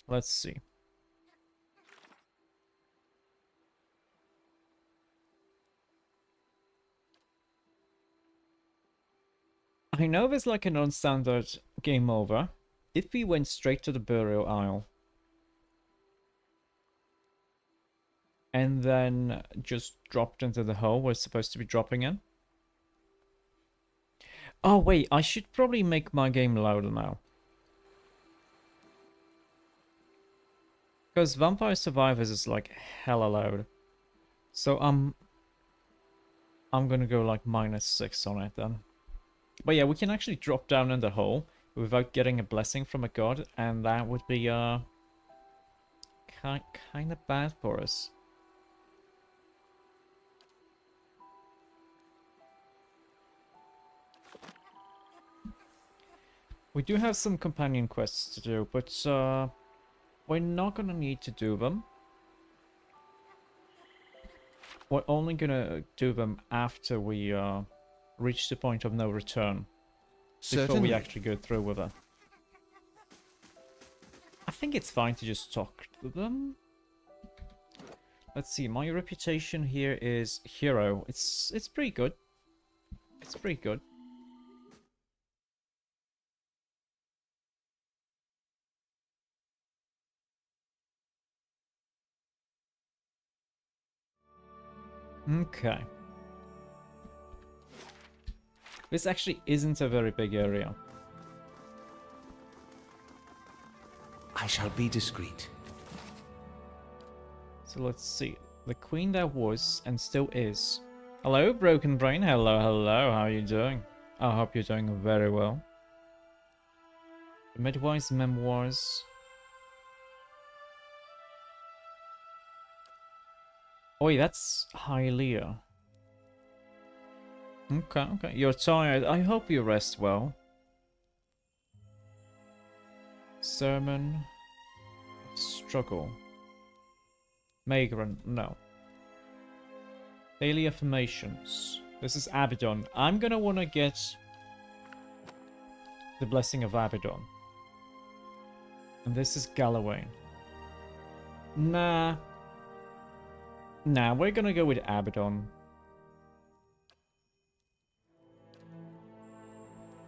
Let's see. I know there's like a non-standard game over. If we went straight to the burial isle and then just dropped into the hole we're supposed to be dropping in. Oh wait, I should probably make my game louder now. Because Vampire Survivors is like hella loud. So I'm gonna go like -6 on it then. But yeah, we can actually drop down in the hole without getting a blessing from a god, and that would be kind of bad for us. We do have some companion quests to do, but we're not gonna need to do them. We're only gonna do them after we reach the point of no return. Before we actually go through with it. I think it's fine to just talk to them. Let's see, my reputation here is hero. It's pretty good. It's pretty good. Okay. This actually isn't a very big area. I shall be discreet. So let's see. The queen that was and still is. Hello, Broken Brain. Hello, hello. How are you doing? I hope you're doing very well. The Midwise Memoirs. Oh, wait, that's Hylia. Okay, okay. You're tired. I hope you rest well. Sermon. Struggle. Magran. No. Daily Affirmations. This is Abaddon. I'm gonna wanna get the Blessing of Abaddon. And this is Galloway. Nah. Nah, we're gonna go with Abaddon.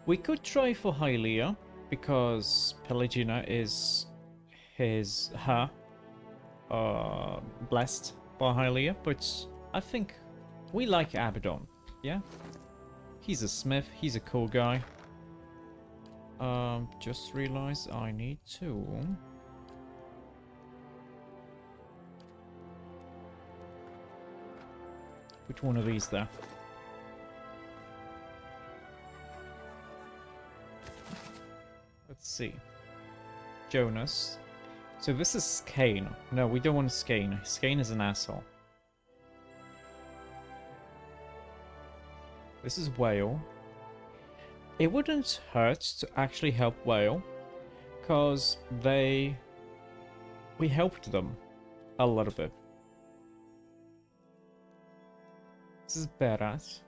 We could try for Hylia, because Pelagina is her blessed by Hylia, but I think we like Abaddon, yeah? He's a smith, he's a cool guy. Just realized I need to... Which one of these there? Let's see. Jonas. So this is Skane. No, we don't want Skane. Skane is an asshole. This is Whale. It wouldn't hurt to actually help Whale, because we helped them a little bit. This is Berat.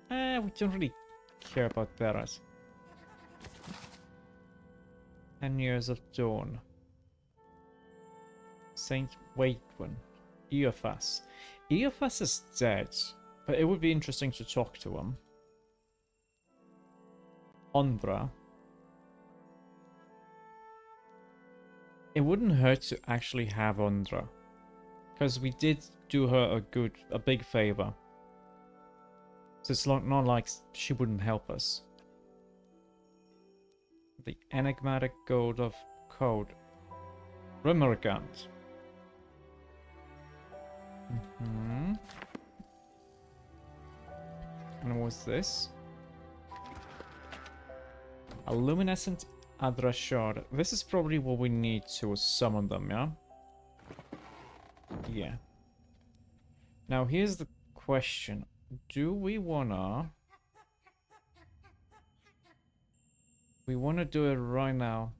We don't really care about Berat. 10 Years of Dawn. Saint Waitwin. Eophas. Eophas is dead, but it would be interesting to talk to him. Ondra. It wouldn't hurt to actually have Ondra, because we did do her a big favor. So it's not like she wouldn't help us. The enigmatic god of code. Rumergant. And what's this? A luminescent Adra shard. This is probably what we need to summon them, yeah? Yeah. Now here's the question. Do we wanna... We wanna do it right now?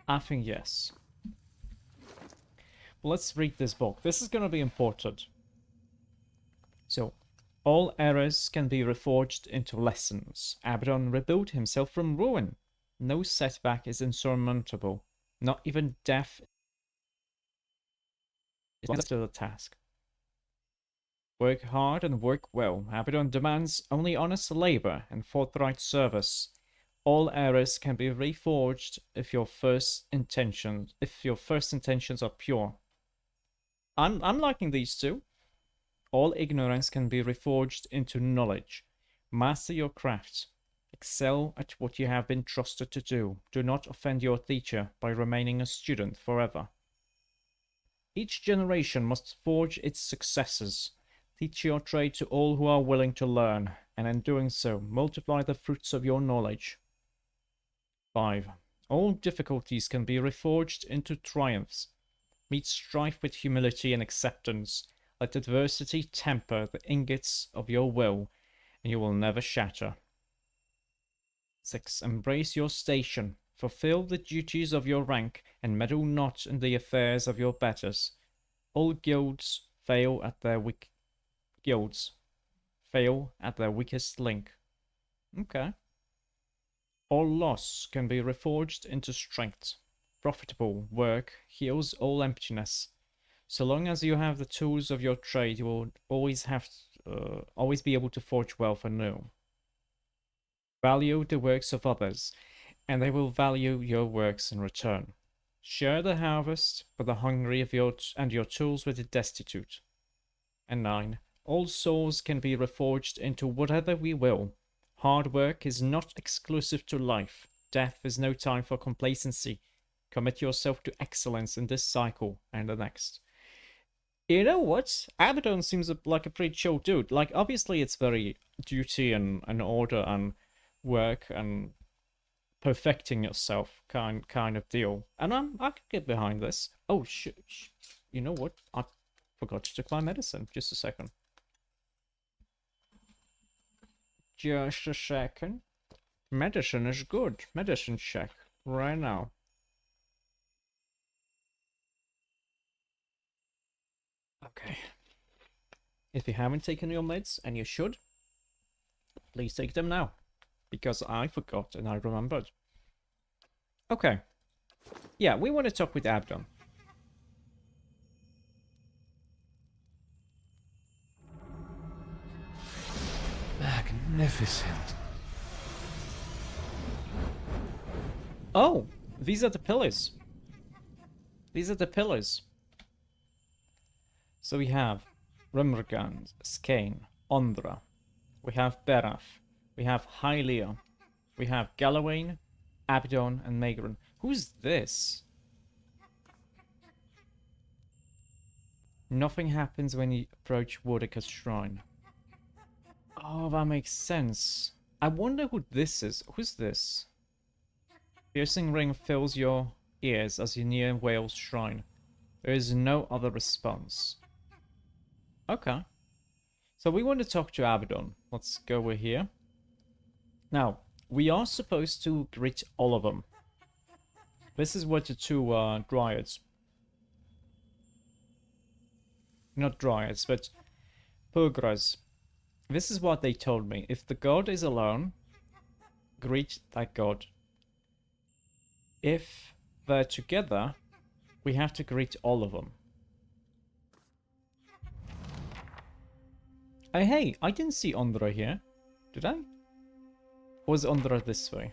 I think yes. Well, let's read this book. This is gonna be important. So, all errors can be reforged into lessons. Abaddon rebuilt himself from ruin. No setback is insurmountable. Not even death is still a task. Work hard and work well. Abaddon demands only honest labor and forthright service. All errors can be reforged if your first intentions are pure. I'm liking these two. All ignorance can be reforged into knowledge. Master your craft. Excel at what you have been trusted to do. Do not offend your teacher by remaining a student forever. Each generation must forge its successors. Teach your trade to all who are willing to learn, and in doing so, multiply the fruits of your knowledge. 5. All difficulties can be reforged into triumphs. Meet strife with humility and acceptance. Let adversity temper the ingots of your will, and you will never shatter. 6. Embrace your station. Fulfill the duties of your rank, and meddle not in the affairs of your betters. All guilds fail at their weakest link. Okay. All loss can be reforged into strength. Profitable work heals all emptiness. So long as you have the tools of your trade, you will always be able to forge wealth anew. Value the works of others, and they will value your works in return. Share the harvest with the hungry and your tools with the destitute. And 9. All souls can be reforged into whatever we will. Hard work is not exclusive to life. Death is no time for complacency. Commit yourself to excellence in this cycle and the next. You know what? Abaddon seems like a pretty chill dude. Like, obviously it's very duty and order and work and perfecting yourself kind of deal. And I can get behind this. Oh, you know what? I forgot to take my medicine. Just a second. Just a second. Medicine is good. Medicine check. Right now. Okay. If you haven't taken your meds, and you should, please take them now. Because I forgot and I remembered. Okay. Yeah, we want to talk with Abaddon. Magnificent. Oh, these are the pillars. These are the pillars. So we have Rimmergand, Skane, Ondra. We have Beraf. We have Hylia. We have Galawain, Abaddon, and Megran. Who's this? Nothing happens when you approach Wardika's shrine. Oh, that makes sense. I wonder who this is. Who's this? Piercing ring fills your ears as you near Whale's shrine. There is no other response. Okay. So we want to talk to Abaddon. Let's go over here. Now, we are supposed to greet all of them. This is what the two dryads... Not dryads, but Purgras. This is what they told me. If the god is alone, greet that god. If they're together, we have to greet all of them. Hey, I didn't see Ondra here. Did I? Or was Ondra this way?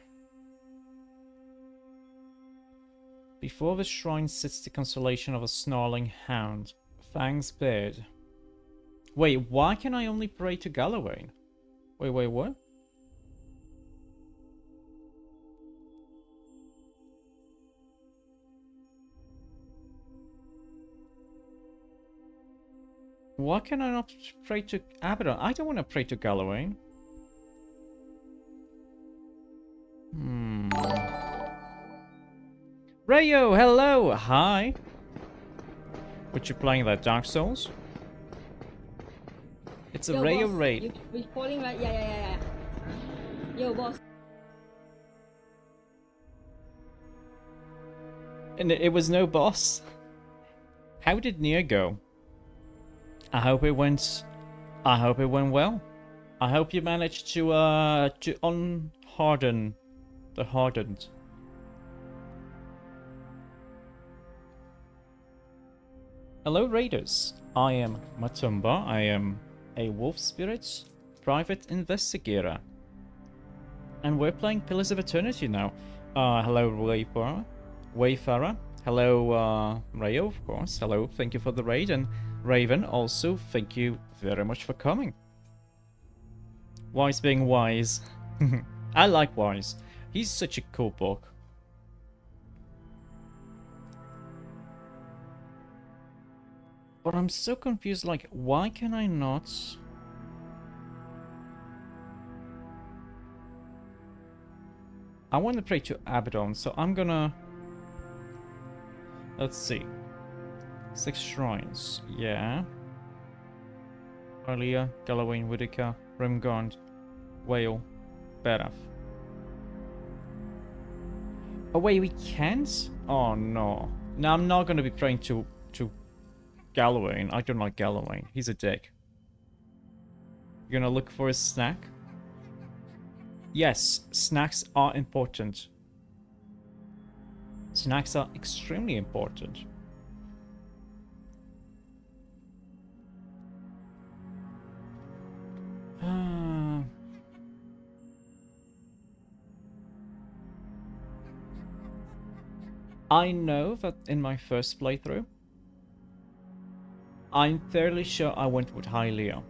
Before the shrine sits the constellation of a snarling hound. Fang's beard. Wait, why can I only pray to Galawain? Wait, what? Why can I not pray to Abaddon? I don't want to pray to Galawain. Rayo, hello! Hi! What you playing that, Dark Souls? It's a Rayo raid. You calling right? Yeah. Yo, boss. And it was no boss? How did Nier go? I hope it went well. I hope you managed to unharden the hardened. Hello Raiders, I am Matombar. I am a wolf spirit private investigator. And we're playing Pillars of Eternity now. Hello Wayfarer. Hello Rayo, of course. Hello, thank you for the raid. And Raven, also, thank you very much for coming. Wise being wise. I like Wise. He's such a cool book. But I'm so confused, like, why can I not... I want to pray to Abaddon, so I'm gonna... Let's see. 6 shrines, yeah. Arlia, Galloway, Whitaker, Rimgard, Whale, Berath. Oh wait, we can't? Oh no. No, I'm not gonna be praying to Galloway. I don't like Galloway. He's a dick. You're gonna look for a snack? Yes, snacks are important. Snacks are extremely important. I know that in my first playthrough, I'm fairly sure I went with Hylia.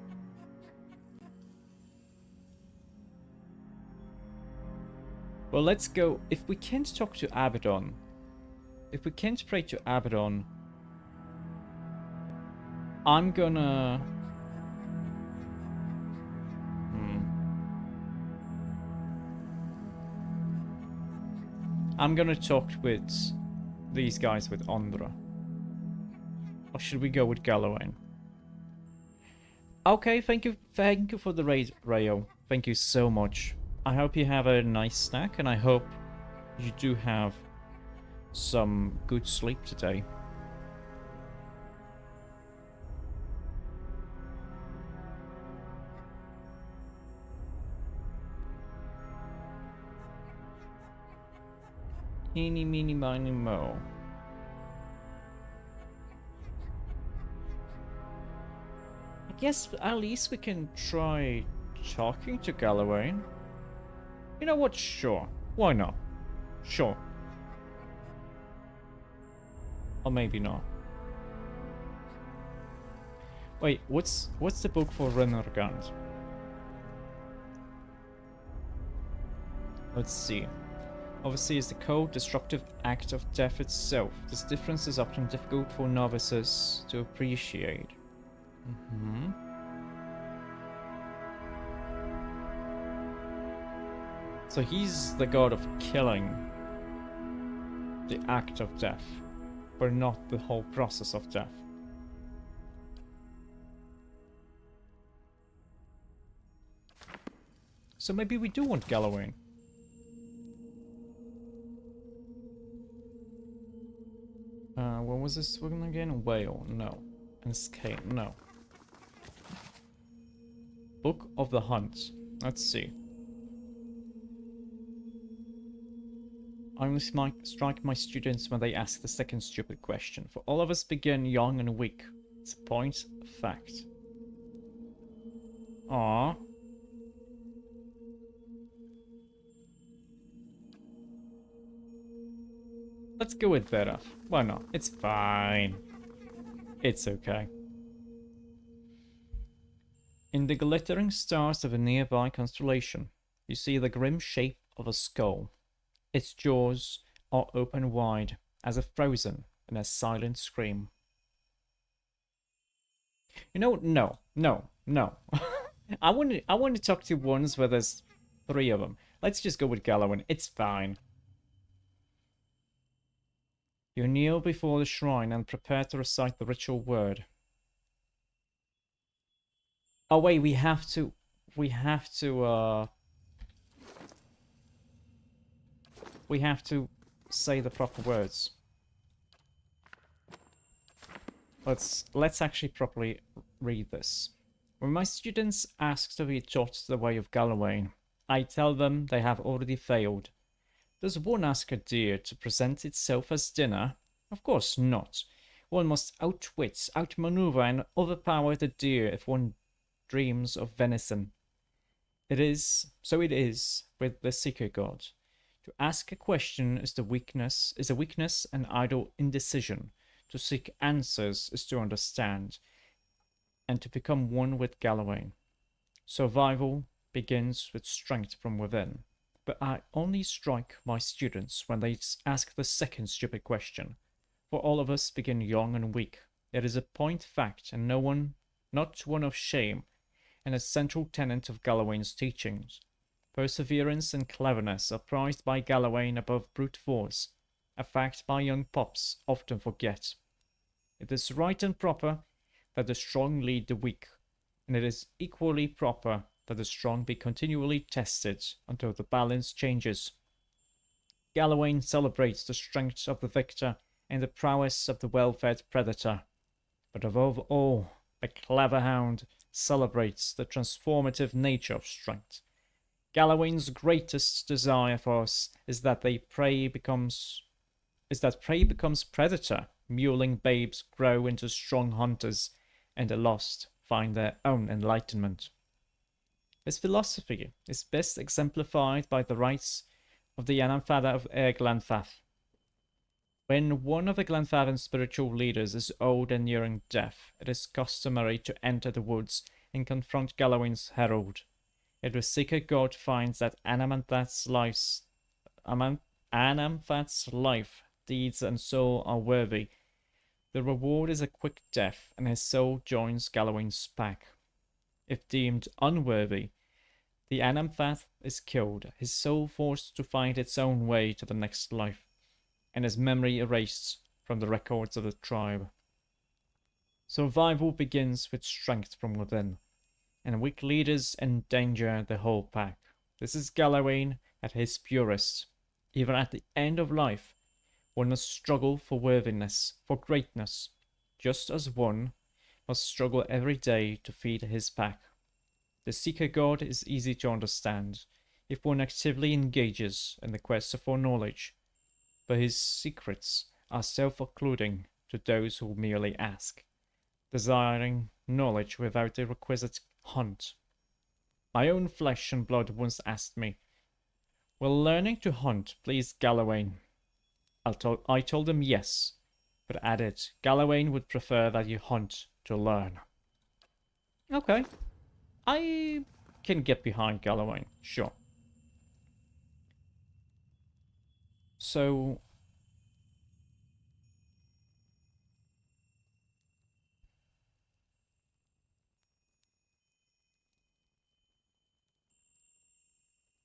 Well, let's go. If we can't talk to Abaddon, if we can't pray to Abaddon, I'm gonna... I'm gonna talk with these guys with Ondra. Or should we go with Galloway? Okay, thank you for the raid, Rayo. Thank you so much. I hope you have a nice snack, and I hope you do have some good sleep today. Eeny, meeny, miny, mo. I guess at least we can try talking to Galloway. You know what? Sure. Why not? Sure. Or maybe not. Wait, what's the book for Renergand? Let's see. Obviously, is the cold, destructive act of death itself. This difference is often difficult for novices to appreciate. So he's the god of killing, the act of death, but not the whole process of death. So maybe we do want Galloway. What was this one again? Whale, no. And Scale, no. Book of the Hunt. Let's see. I only strike my students when they ask the second stupid question. For all of us begin young and weak. It's a point of fact. Aww. Let's go with Berath. Why not? It's fine. It's okay. In the glittering stars of a nearby constellation, you see the grim shape of a skull. Its jaws are open wide, as if frozen in a silent scream. You know, no. I want to talk to ones where there's 3 of them. Let's just go with Galloway. It's fine. You kneel before the shrine and prepare to recite the ritual word. Oh wait, we have to say the proper words. Let's actually properly read this. When my students ask to be taught the way of Galloway, I tell them they have already failed. Does one ask a deer to present itself as dinner? Of course not. One must outwit, outmaneuver, and overpower the deer if one dreams of venison. It is with the seeker god. To ask a question is a weakness and idle indecision. To seek answers is to understand, and to become one with Galloway. Survival begins with strength from within. But I only strike my students when they ask the second stupid question. For all of us begin young and weak. It is a point fact, and not one of shame, and a central tenet of Galloway's teachings. Perseverance and cleverness are prized by Galloway above brute force, a fact my young pups often forget. It is right and proper that the strong lead the weak, and it is equally proper that the strong be continually tested until the balance changes. Galloway celebrates the strength of the victor and the prowess of the well-fed predator. But above all, the clever hound celebrates the transformative nature of strength. Galloway's greatest desire for us is that prey becomes predator. Mewling babes grow into strong hunters, and the lost find their own enlightenment. His philosophy is best exemplified by the rites of the Anamfada of Glanfath. When one of the Glenfarren spiritual leaders is old and nearing death, it is customary to enter the woods and confront Galloway's herald. If the seeker god finds that Anamfat's life, deeds, and soul are worthy, the reward is a quick death, and his soul joins Galloway's pack. If deemed unworthy, the Anamfath is killed, his soul forced to find its own way to the next life, and his memory erased from the records of the tribe. Survival begins with strength from within, and weak leaders endanger the whole pack. This is Galloway at his purest. Even at the end of life, one must struggle for worthiness, for greatness, just as one must struggle every day to feed his pack. The seeker god is easy to understand if one actively engages in the quest for knowledge, but his secrets are self-occluding to those who merely ask, desiring knowledge without the requisite hunt. My own flesh and blood once asked me, "Will learning to hunt please Galloway?" I told him yes, but added, Galloway would prefer that you hunt to learn. Okay, I can get behind Galloway, sure. So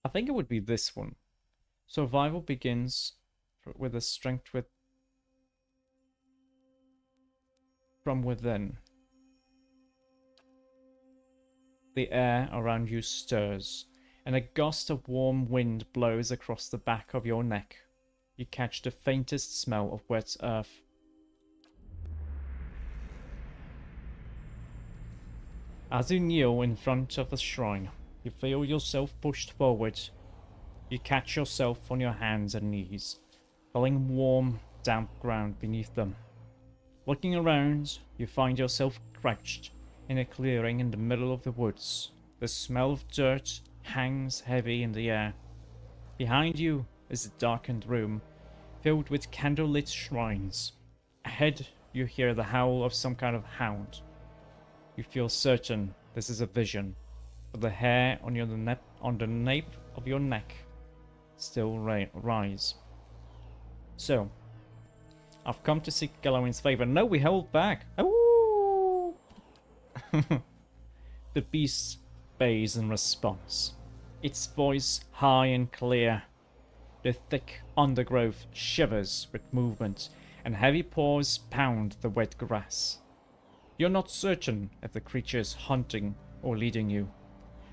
I think it would be this one. Survival begins with a strength from within. The air around you stirs, and a gust of warm wind blows across the back of your neck. You catch the faintest smell of wet earth. As you kneel in front of the shrine, you feel yourself pushed forward. You catch yourself on your hands and knees, feeling warm, damp ground beneath them. Looking around, you find yourself crouched in a clearing in the middle of the woods. The smell of dirt hangs heavy in the air. Behind you is a darkened room filled with candlelit shrines. Ahead, you hear the howl of some kind of hound. You feel certain this is a vision, but the hair on the nape of your neck still rise. So, I've come to seek Galloway's favor. No, we hold back. Ooh! The beast bays in response, its voice high and clear. The thick undergrowth shivers with movement, and heavy paws pound the wet grass. You're not certain if the creature is hunting or leading you,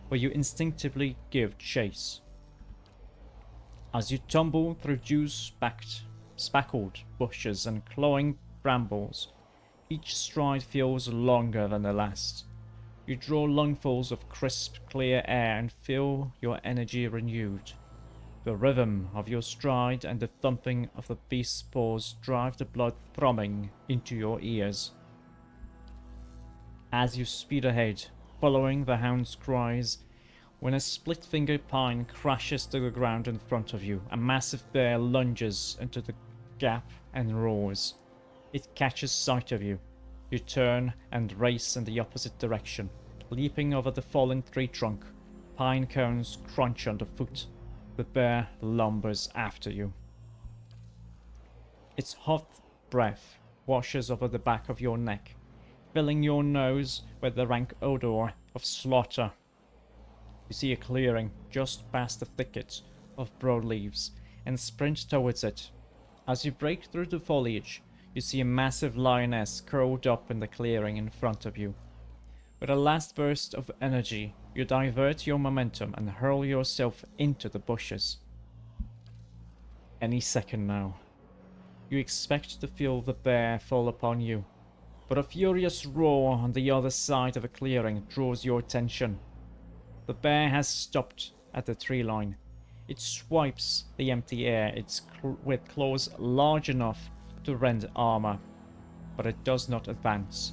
but you instinctively give chase. As you tumble through spackled bushes and clawing brambles, each stride feels longer than the last. You draw lungfuls of crisp, clear air and feel your energy renewed. The rhythm of your stride and the thumping of the beast's paws drive the blood thrumming into your ears. As you speed ahead, following the hound's cries, when a split-fingered pine crashes to the ground in front of you, a massive bear lunges into the gap and roars. It catches sight of you. You turn and race in the opposite direction, leaping over the fallen tree trunk. Pine cones crunch underfoot. The bear lumbers after you. Its hot breath washes over the back of your neck, filling your nose with the rank odor of slaughter. You see a clearing just past the thicket of broadleaves and sprint towards it. As you break through the foliage, you see a massive lioness curled up in the clearing in front of you. With a last burst of energy, you divert your momentum and hurl yourself into the bushes. Any second now. You expect to feel the bear fall upon you, but a furious roar on the other side of a clearing draws your attention. The bear has stopped at the tree line. It swipes the empty air with claws large enough to rend armor, but it does not advance.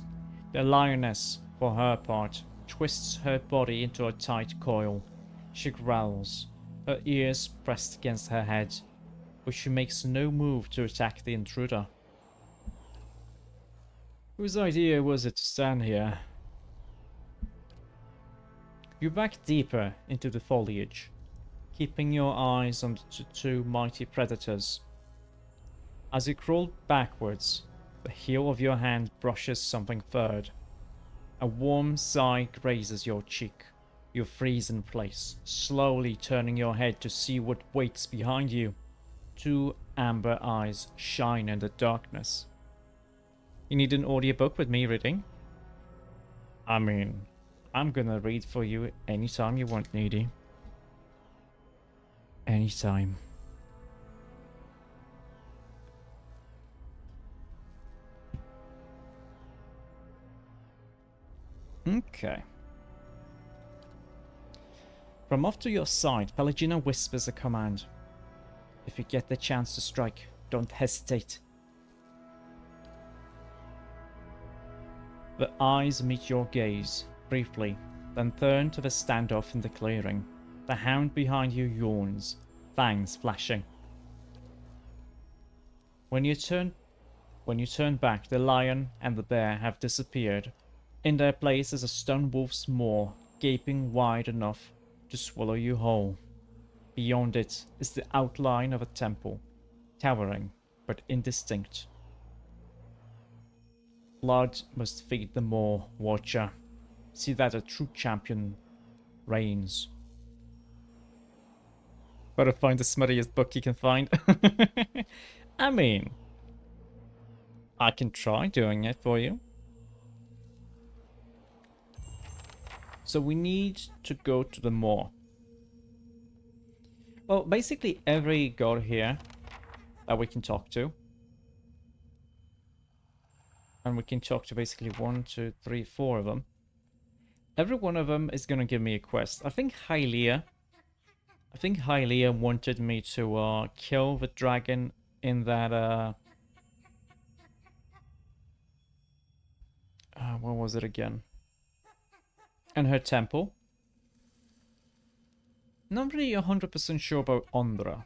The lioness, for her part, twists her body into a tight coil. She growls, her ears pressed against her head, but she makes no move to attack the intruder. Whose idea was it to stand here? You back deeper into the foliage, keeping your eyes on the two mighty predators. As you crawl backwards, the heel of your hand brushes something furred. A warm sigh grazes your cheek. You freeze in place, slowly turning your head to see what waits behind you. Two amber eyes shine in the darkness. You need an audiobook with me reading? I mean, I'm gonna read for you anytime you want, Needy. Anytime. Okay. From off to your side, Pelagina whispers a command. If you get the chance to strike, don't hesitate. The eyes meet your gaze, briefly, then turn to the standoff in the clearing. The hound behind you yawns, fangs flashing. When you turn back, the lion and the bear have disappeared. In their place is a stone wolf's maw, gaping wide enough to swallow you whole. Beyond it is the outline of a temple, towering but indistinct. Blood must feed the maw, Watcher. See that a true champion reigns. Gotta find the smuttiest book you can find. I mean, I can try doing it for you. So we need to go to the maw. Well, basically every god here that we can talk to. And we can talk to basically 1, 2, 3, 4 of them. Every one of them is going to give me a quest. I think Hylia wanted me to kill the dragon in that what was it again? In her temple. Not really 100% sure about Ondra.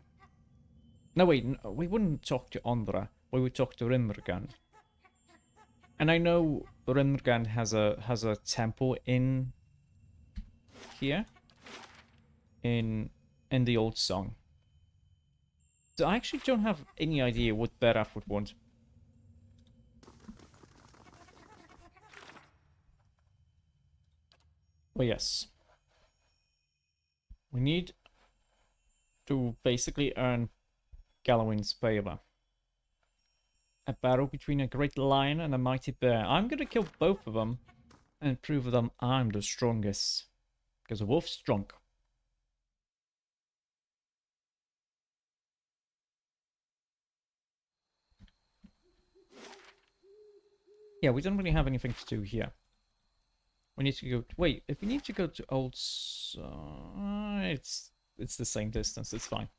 No, wait, no, we wouldn't talk to Ondra. We would talk to Rimmergand. And I know Rimmergand has a temple in here. In the old song. So I actually don't have any idea what Beraf would want. Well, yes. We need to basically earn Gallowin's favor. A battle between a great lion and a mighty bear. I'm gonna kill both of them and prove them I'm the strongest. Because a wolf's strong. Yeah, we don't really have anything to do here. We need to go... Wait, if we need to go to Old... it's the same distance, it's fine.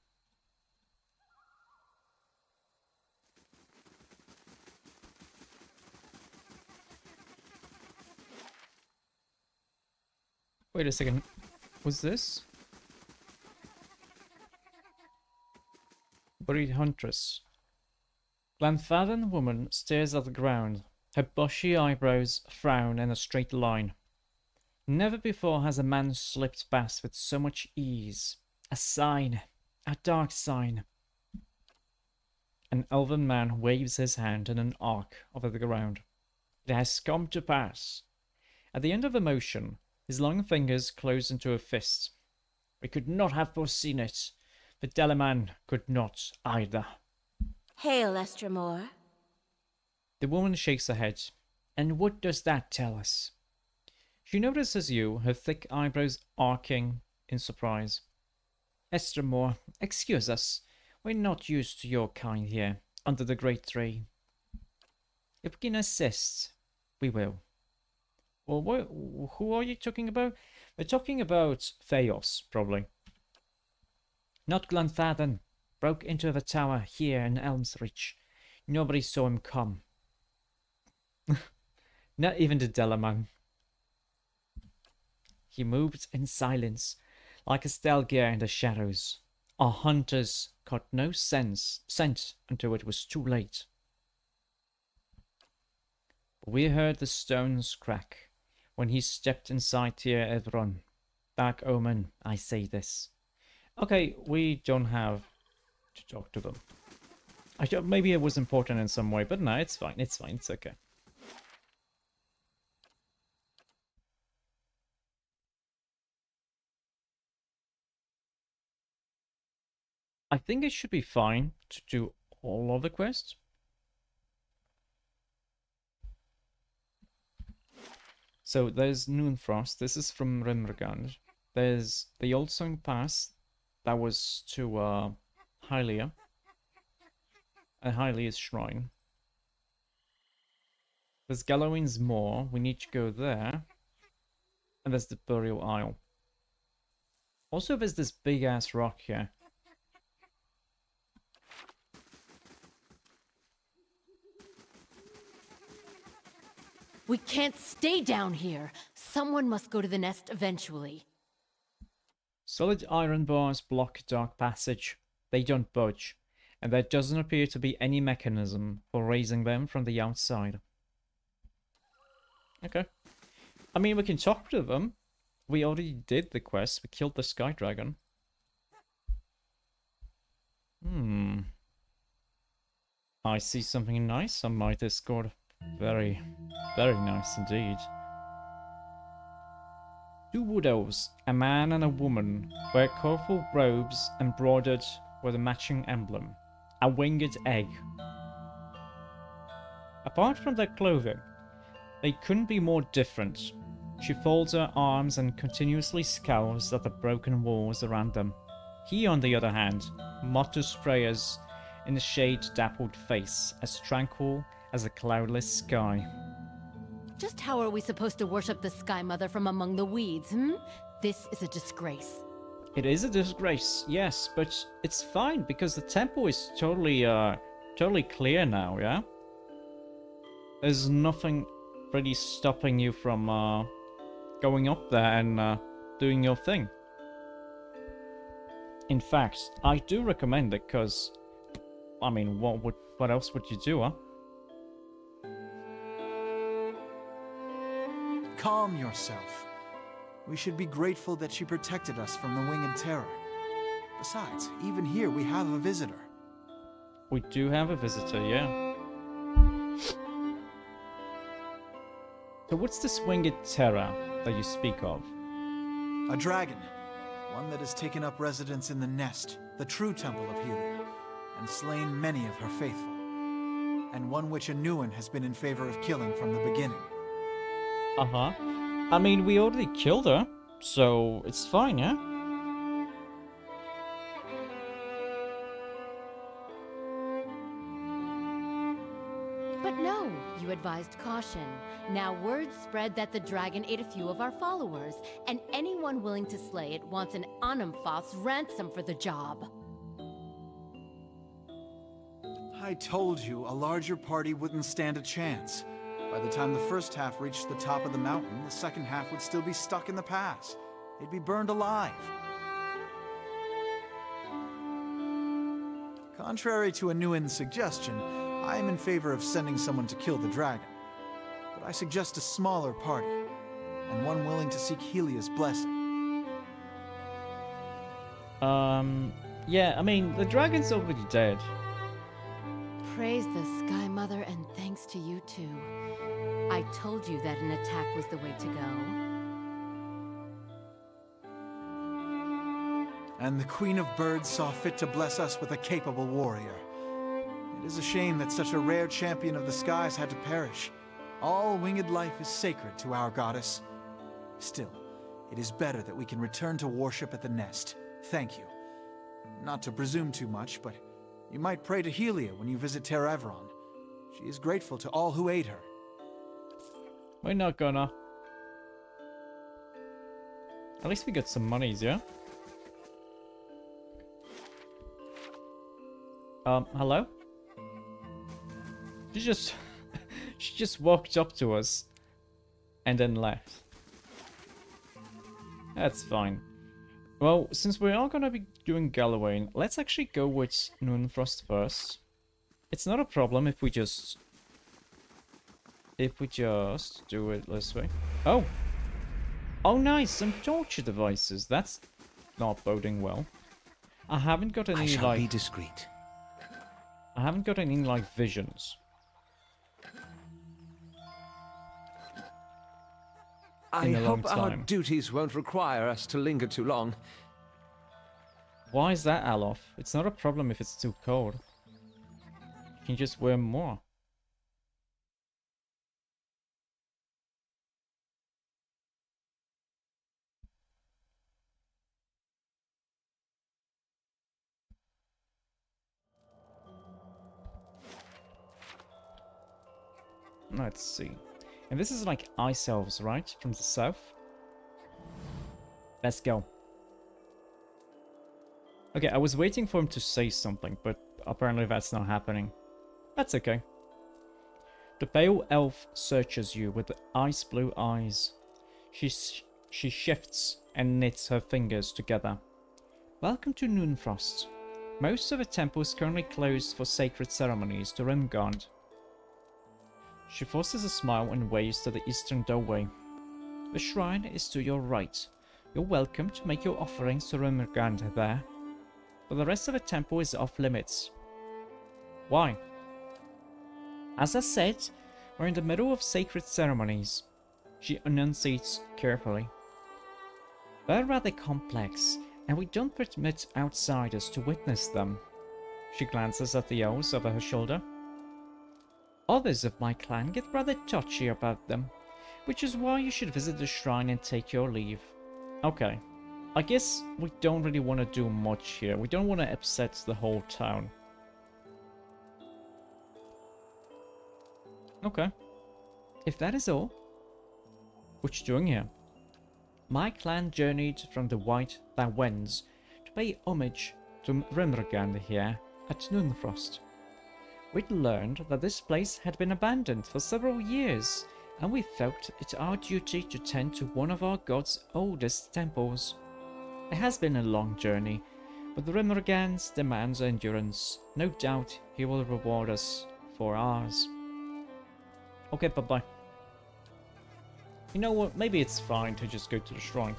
Wait a second. Was this? Buried Huntress. Glenfarden woman stares at the ground. Her bushy eyebrows frown in a straight line. Never before has a man slipped past with so much ease. A sign. A dark sign. An elven man waves his hand in an arc over the ground. It has come to pass. At the end of the motion, his long fingers close into a fist. We could not have foreseen it. The Delaman could not either. Hail, Estramore. The woman shakes her head. And what does that tell us? She notices you, her thick eyebrows arcing in surprise. Estramore, excuse us. We're not used to your kind here, under the great tree. If we can assist, we will. Well, who are you talking about? We're talking about Theos, probably. Not Glenfarden. Broke into the tower here in Elmsreach. Nobody saw him come. Not even the Delaman. He moved in silence, like a Stelgir in the shadows. Our hunters caught no scent until it was too late. We heard the stones crack when he stepped inside Tir Evron. Dark omen, I say this. Okay, we don't have to talk to them. I thought maybe it was important in some way, but no, it's fine, it's fine, it's okay. I think it should be fine to do all of the quests. So there's Noonfrost. This is from Rimmergand. There's the Old Song Pass. That was to Hylia. And Hylia's Shrine. There's Galloween's Moor. We need to go there. And there's the Burial Isle. Also, there's this big-ass rock here. We can't stay down here. Someone must go to the nest eventually. Solid iron bars block dark passage. They don't budge, and there doesn't appear to be any mechanism for raising them from the outside. Okay. I mean, we can talk to them. We already did the quest. We killed the Sky Dragon. I see something nice on my Discord. Very, very nice indeed. Two wood elves, a man and a woman, wear colorful robes embroidered with a matching emblem, a winged egg. Apart from their clothing, they couldn't be more different. She folds her arms and continuously scowls at the broken walls around them. He, on the other hand, mutters prayers in a shade-dappled face, as tranquil as a cloudless sky. Just how are we supposed to worship the Sky Mother from among the weeds, This is a disgrace. It is a disgrace, yes, but it's fine because the temple is totally clear now, yeah? There's nothing really stopping you from going up there and doing your thing. In fact, I do recommend it because, I mean, what else would you do, huh? Calm yourself. We should be grateful that she protected us from the winged terror. Besides, even here we have a visitor. We do have a visitor, yeah. So what's this winged terror that you speak of? A dragon. One that has taken up residence in the nest, the true temple of Helia, and slain many of her faithful. And one which a new one has been in favor of killing from the beginning. Uh-huh. I mean, we already killed her, so it's fine, yeah? But no, you advised caution. Now word spread that the dragon ate a few of our followers, and anyone willing to slay it wants an Anumfoth's ransom for the job. I told you a larger party wouldn't stand a chance. By the time the first half reached the top of the mountain, the second half would still be stuck in the pass. they'd be burned alive. Contrary to Anuin's suggestion, I am in favor of sending someone to kill the dragon. But I suggest a smaller party, and one willing to seek Helia's blessing. Yeah, I mean, the dragon's already dead. Praise the Sky Mother and thanks to you too. I told you that an attack was the way to go. And the Queen of Birds saw fit to bless us with a capable warrior. It is a shame that such a rare champion of the skies had to perish. All winged life is sacred to our goddess. Still, it is better that we can return to worship at the nest. Thank you. Not to presume too much, but you might pray to Helia when you visit Ter Everon. She is grateful to all who aid her. We're not gonna. At least we got some monies, yeah? Hello? She just... she just walked up to us and then left. That's fine. Well, since we are gonna be doing Galloway, let's actually go with Noonfrost first. It's not a problem if we just do it this way. Oh! Oh nice, some torture devices. That's not boding well. I haven't got any I shall like be discreet. I haven't got any like visions. I In a long hope our time. duties won't require us to linger too long. Why is that, Alof? It's not a problem if it's too cold. You can just wear more. Let's see. And this is like ice elves, right? From the south. Let's go. Okay, I was waiting for him to say something, but apparently that's not happening. That's okay. The pale elf searches you with ice blue eyes. She shifts and knits her fingers together. Welcome to Noonfrost. Most of the temple is currently closed for sacred ceremonies to Rimgard. She forces a smile and waves to the eastern doorway. The shrine is to your right. You're welcome to make your offerings to Rimgard there. But the rest of the temple is off limits. Why? As I said, we're in the middle of sacred ceremonies. She enunciates carefully. They're rather complex, and we don't permit outsiders to witness them. She glances at the elves over her shoulder. Others of my clan get rather touchy about them, which is why you should visit the shrine and take your leave. Okay. I guess we don't really want to do much here. We don't want to upset the whole town. Okay. If that is all, what you doing here? My clan journeyed from the White Thawens to pay homage to Rimmergand here at Noonfrost. We'd learned that this place had been abandoned for several years, and we felt it our duty to tend to one of our god's oldest temples. It has been a long journey, but the Rimmergand demands endurance. No doubt he will reward us for ours. Okay, bye-bye. You know what, maybe it's fine to just go to the shrine.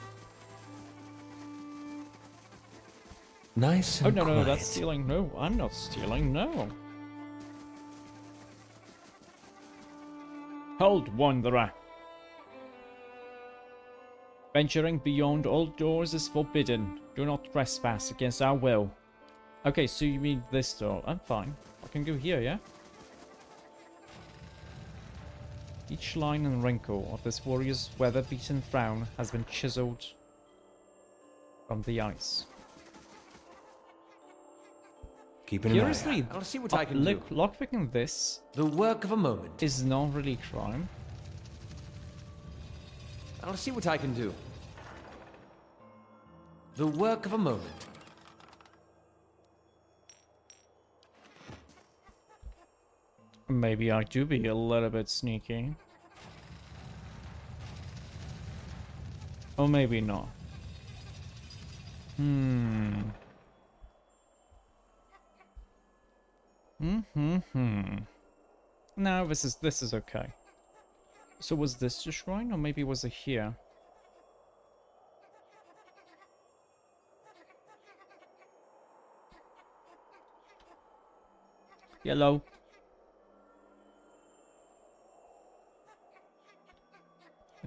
Nice and Oh, no, quiet. that's stealing. No, I'm not stealing, no. Hold, wanderer. Venturing beyond all doors is forbidden. Do not trespass against our will. Okay, so you mean this door. I'm fine. I can go here, yeah? Each line and wrinkle of this warrior's weather-beaten frown has been chiseled from the ice. Keep it in mind. Curiously, I'll see what I can do. lockpicking this The work of a moment. is not really crime. I'll see what I can do. The work of a moment. Maybe I do be a little bit sneaky. Or maybe not. Hmm. Hmm. No, this is okay. So was this the shrine, or maybe was it here? Yellow.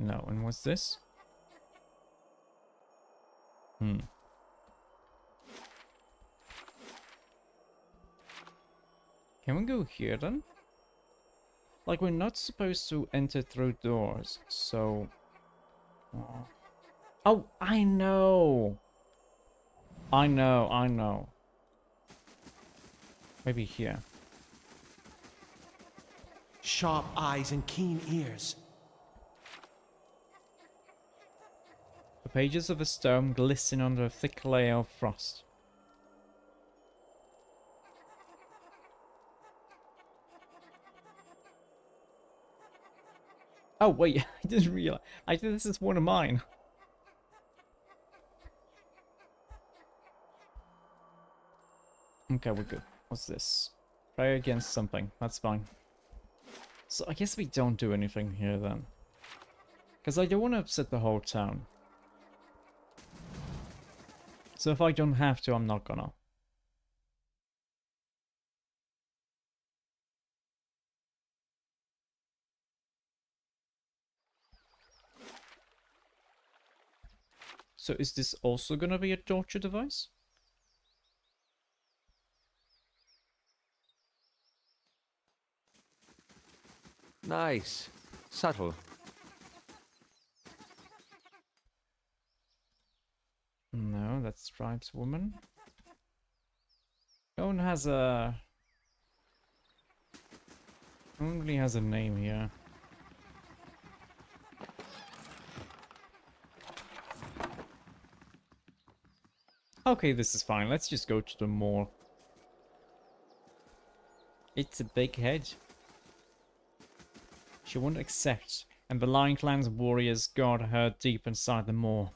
No, and what's this? Hmm. Can we go here then? Like, we're not supposed to enter through doors, so... Oh, I know! I know. Maybe here. Sharp eyes and keen ears. The pages of a stone glisten under a thick layer of frost. Oh, wait, I didn't realize. I think this is one of mine. Okay, we're good. What's this? Pray against something. That's fine. So I guess we don't do anything here then. Because I don't want to upset the whole town. So if I don't have to, I'm not gonna. So is this also gonna be a torture device? Nice. Subtle. No, that's Stripes woman. No one has a... No one really has a name here. Okay, this is fine. Let's just go to the mall. It's a big head. She won't accept, and the Lion Clan's warriors guard her deep inside the moor.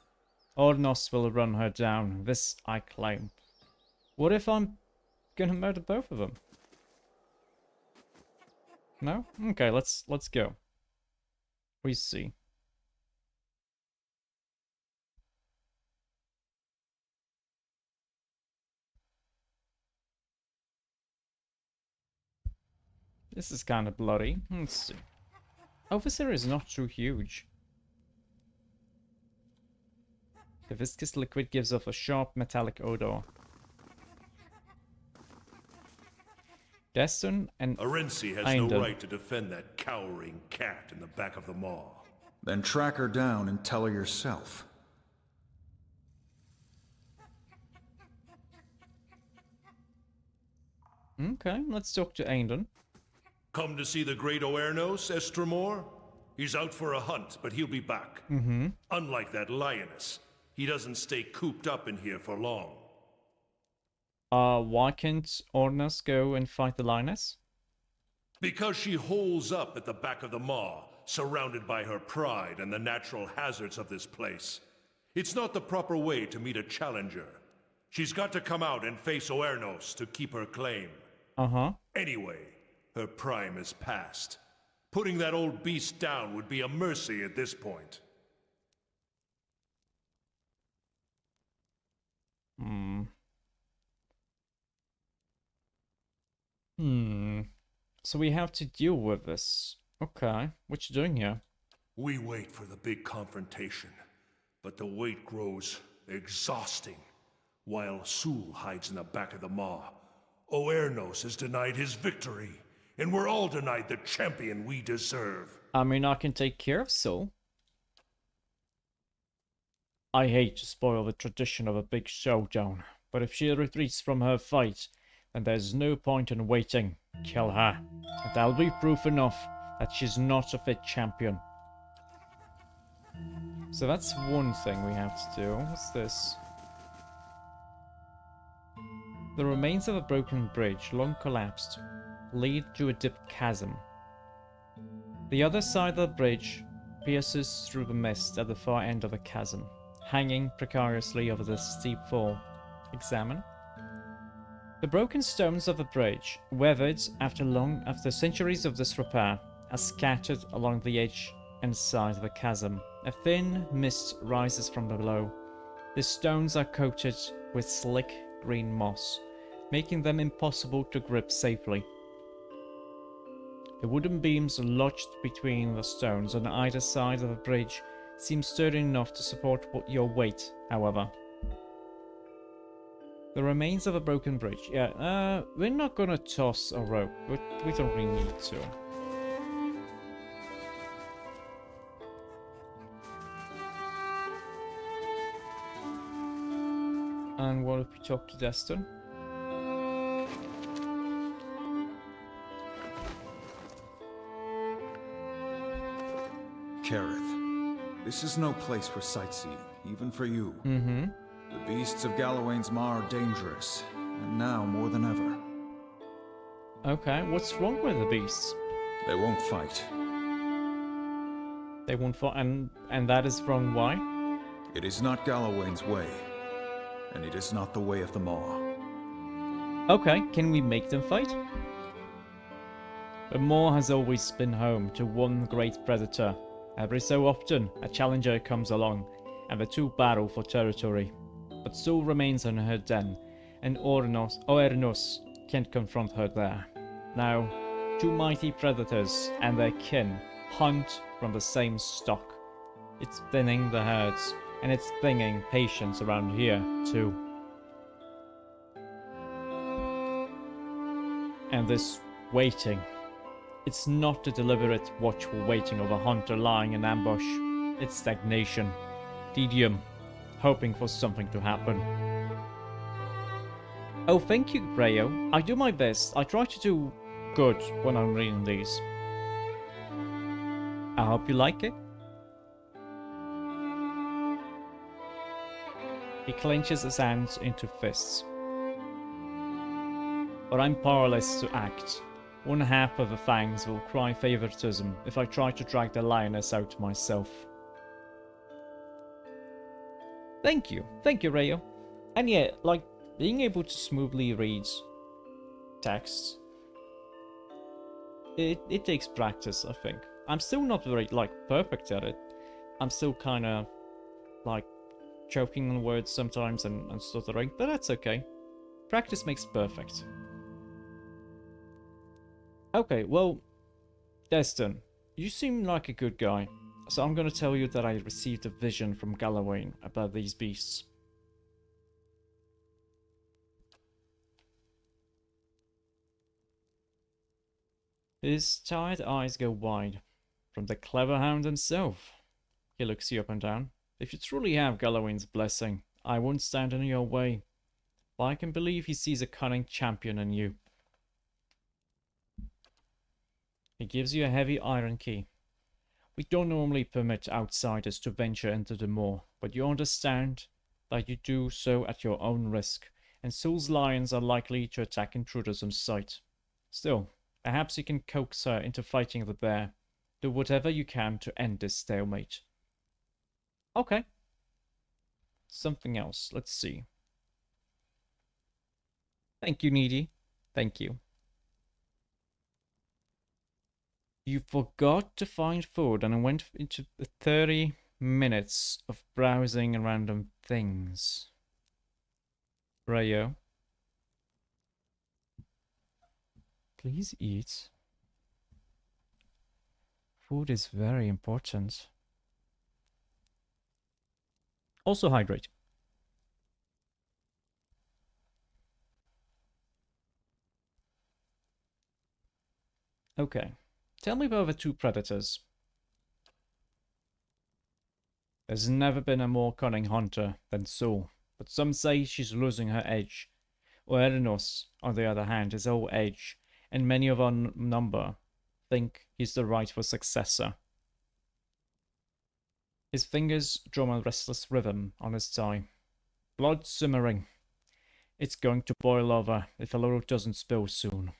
Ornos will run her down, this I claim. What if I'm gonna murder both of them? No? Okay, let's go. We see. This is kind of bloody. Let's see. Oh, this area is not too huge. The viscous liquid gives off a sharp metallic odor. Destin and Arensi has Einden. no right to defend that cowering cat in the back of the maw. Then track her down and tell her yourself. Okay, let's talk to Einden. Come to see the great Oernos, Estremor? He's out for a hunt, but he'll be back. Unlike that lioness, he doesn't stay cooped up in here for long. Why can't Ornas go and fight the lioness? Because she holes up at the back of the maw, surrounded by her pride and the natural hazards of this place. It's not the proper way to meet a challenger. She's got to come out and face Oernos to keep her claim. Uh-huh. Anyway, her prime is past. Putting that old beast down would be a mercy at this point. So we have to deal with this. Okay, what you doing here? We wait for the big confrontation, but the wait grows exhausting. While Sul hides in the back of the maw, Oernos is denied his victory, and we're all denied the champion we deserve. I mean, I can take care of Sol. I hate to spoil the tradition of a big showdown, but if she retreats from her fight, then there's no point in waiting. Kill her. And that'll be proof enough that she's not a fit champion. So that's one thing we have to do. What's this? The remains of a broken bridge, long collapsed, lead to a deep chasm. The other side of the bridge pierces through the mist at the far end of the chasm. hanging precariously over the steep fall. Examine. The broken stones of the bridge, weathered after centuries of disrepair, are scattered along the edge and side of the chasm. A thin mist rises from below. The stones are coated with slick green moss, making them impossible to grip safely. The wooden beams lodged between the stones on either side of the bridge seem sturdy enough to support your weight, however. The remains of a broken bridge. Yeah, we're not gonna toss a rope. We don't really need to. And what if we talk to Destin? Kareth, this is no place for sightseeing, even for you. Mm-hmm. The beasts of Galawain's Maw are dangerous, and now more than ever. Okay, what's wrong with the beasts? They won't fight. They won't fight, and that is wrong. Why? It is not Galawain's way, and it is not the way of the Maw. Okay, can we make them fight? The Maw has always been home to one great predator. Every so often, a challenger comes along, and the two battle for territory. But Sul remains in her den, and Oernos can't confront her there. Now, two mighty predators and their kin hunt from the same stock. It's thinning the herds, and it's thinning patience around here, too. And this waiting. It's not the deliberate, watchful waiting of a hunter lying in ambush. It's stagnation, tedium, hoping for something to happen. Oh, thank you, Rayo. I do my best. I try to do good when I'm reading these. I hope you like it. He clenches his hands into fists. But I'm powerless to act. One half of the fangs will cry favoritism if I try to drag the lioness out myself. Thank you, Rayo. And yeah, like, being able to smoothly read text, it takes practice, I think. I'm still not very, like, perfect at it. I'm still kind of, like, choking on words sometimes and stuttering, but that's okay. Practice makes perfect. Okay, well, Destin, you seem like a good guy, so I'm gonna tell you that I received a vision from Galawain about these beasts. His tired eyes go wide. From the clever hound himself. He looks you up and down. If you truly have Galawain's blessing, I won't stand in your way. But I can believe he sees a cunning champion in you. He gives you a heavy iron key. We don't normally permit outsiders to venture into the moor, but you understand that you do so at your own risk, and Sul's lions are likely to attack intruders on sight. Still, perhaps you can coax her into fighting the bear. Do whatever you can to end this stalemate. Okay. Something else. Let's see. Thank you, Needy. Thank you. You forgot to find food and I went into the 30 minutes of browsing random things. Rayo. Please eat. Food is very important. Also hydrate. Okay. Tell me about the two predators. There's never been a more cunning hunter than Sul, but some say she's losing her edge. Oernos, on the other hand, is all edge, and many of our number think he's the rightful successor. His fingers drum a restless rhythm on his thigh. Blood simmering. It's going to boil over if a little doesn't spill soon.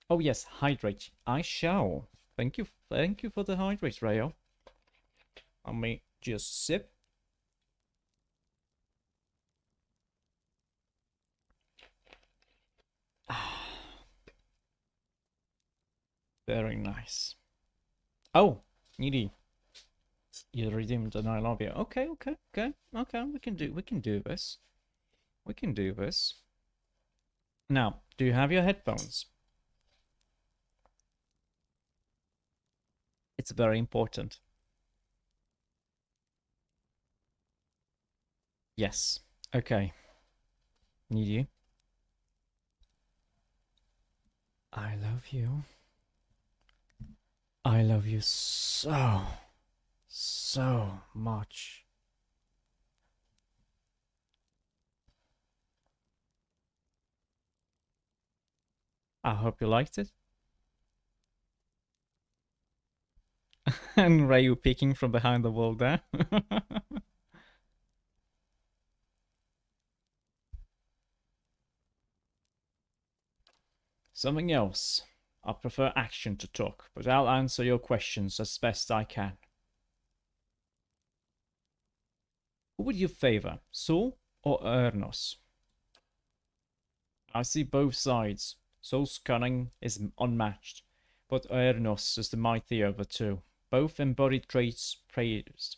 Oh yes, hydrate. I shall. Thank you for the hydrate, Rayo. Let me just sip. Very nice. Oh, Needy. You redeemed an I love you. Okay. We can do this. We can do this. Now, do you have your headphones? It's very important. Yes. Okay. Need you. I love you. I love you so much. I hope you liked it. And Ryu peeking from behind the wall there. Something else. I prefer action to talk, but I'll answer your questions as best I can. Who would you favor, Sol or Ernos? I see both sides. Sol's cunning is unmatched, but Ernos is the mightier of the two. Both embody traits prized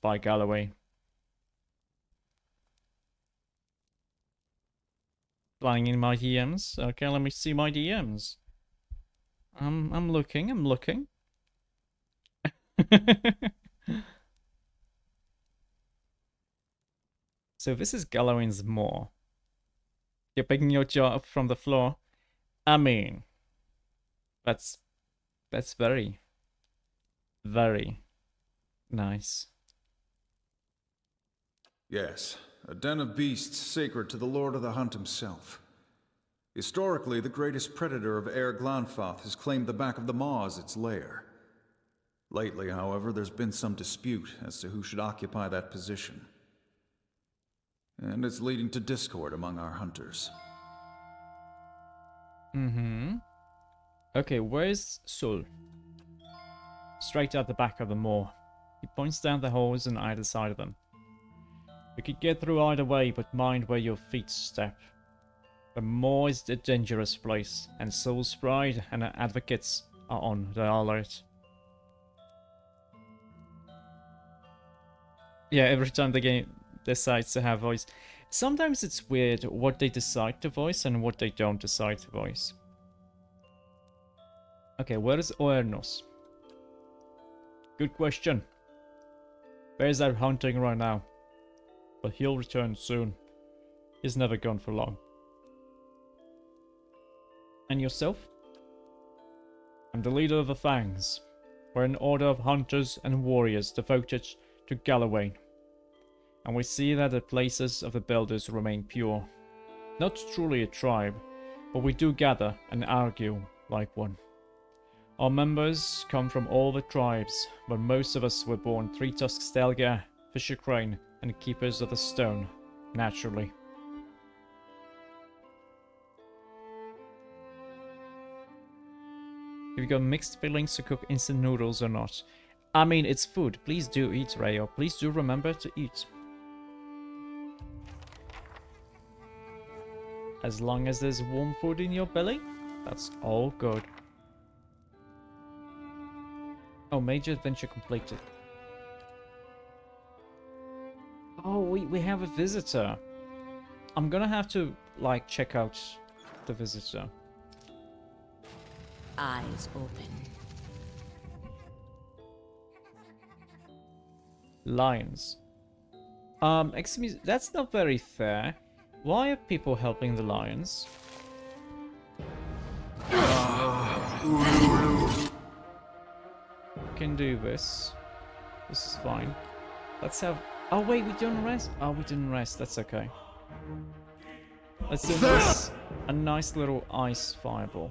by Galloway. Flying in my DMs. Okay, let me see my DMs. I'm looking. So this is Galloway's Moor. You're picking your jaw up from the floor. I mean, that's very nice. Yes, a den of beasts sacred to the Lord of the Hunt himself. Historically, the greatest predator of Air Glanfath has claimed the back of the maw as its lair. Lately, however, there's been some dispute as to who should occupy that position. And it's leading to discord among our hunters. Okay, where's Sol? Straight at the back of the moor. He points down the holes on either side of them. You could get through either way, but mind where your feet step. The moor is a dangerous place, and Sol's pride and her advocates are on the alert. Yeah, every time the game decides to have voice. Sometimes it's weird what they decide to voice and what they don't decide to voice. Okay, where is Oernos? Good question. Bear's out hunting right now, but he'll return soon. He's never gone for long. And yourself? I'm the leader of the Fangs. We're an order of hunters and warriors devoted to Galloway. And we see that the places of the Builders remain pure. Not truly a tribe, but we do gather and argue like one. Our members come from all the tribes, but most of us were born Three-Tusked Stelgar, Fisher Crane, and Keepers of the Stone, naturally. Have you got mixed feelings to cook instant noodles or not? I mean, it's food. Please do eat, Rayo. Please do remember to eat. As long as there's warm food in your belly, that's all good. Oh, major adventure completed. Oh, we have a visitor. I'm gonna have to, like, check out the visitor. Eyes open. Lions. Excuse me, that's not very fair. Why are people helping the lions? Can do this. This is fine. Let's have... Oh wait, we didn't rest? Oh, we didn't rest. That's okay. Let's do this. A nice little ice fireball.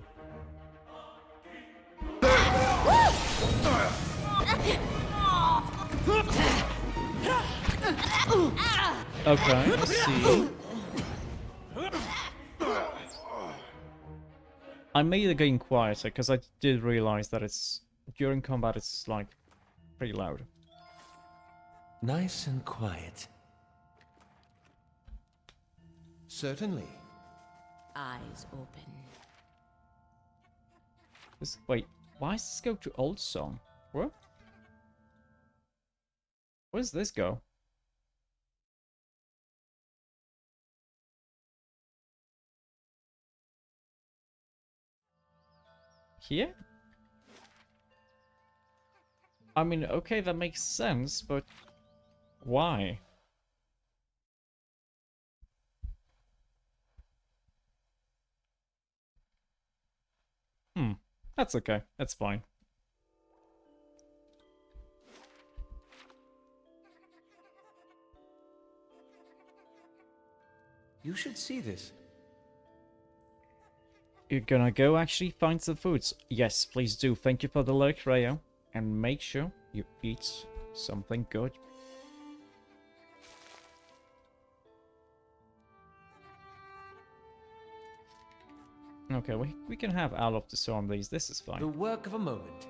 Okay, let's see. I made it getting quieter because I did realize that it's... During combat, it's, like, pretty loud. Nice and quiet. Certainly. Eyes open. Wait, why does this go to old song? What? Where does this go? Here? I mean, okay, that makes sense, but why? That's okay. That's fine. You should see this. You're gonna go actually find some foods. Yes, please do. Thank you for the lurk, Rayo. And make sure you eat something good. Okay, we can have all of the storm these. This is fine. The work of a moment.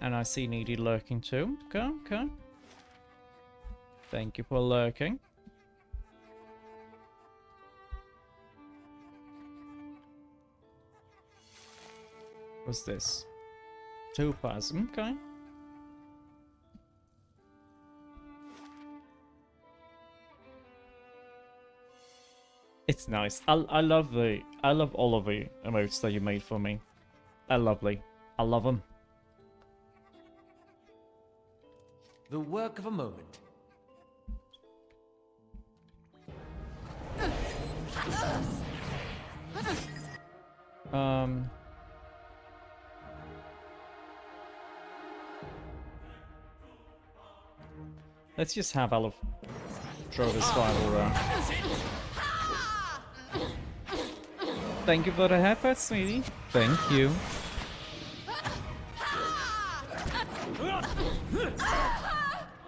And I see Needy lurking too. Okay, okay. Thank you for lurking. What's this? Topaz. Okay. It's nice. I love all of the emotes that you made for me. They're lovely. I love them. The work of a moment. Let's just have Olive throw this fireball around. Thank you for the headbutt, sweetie. Thank you.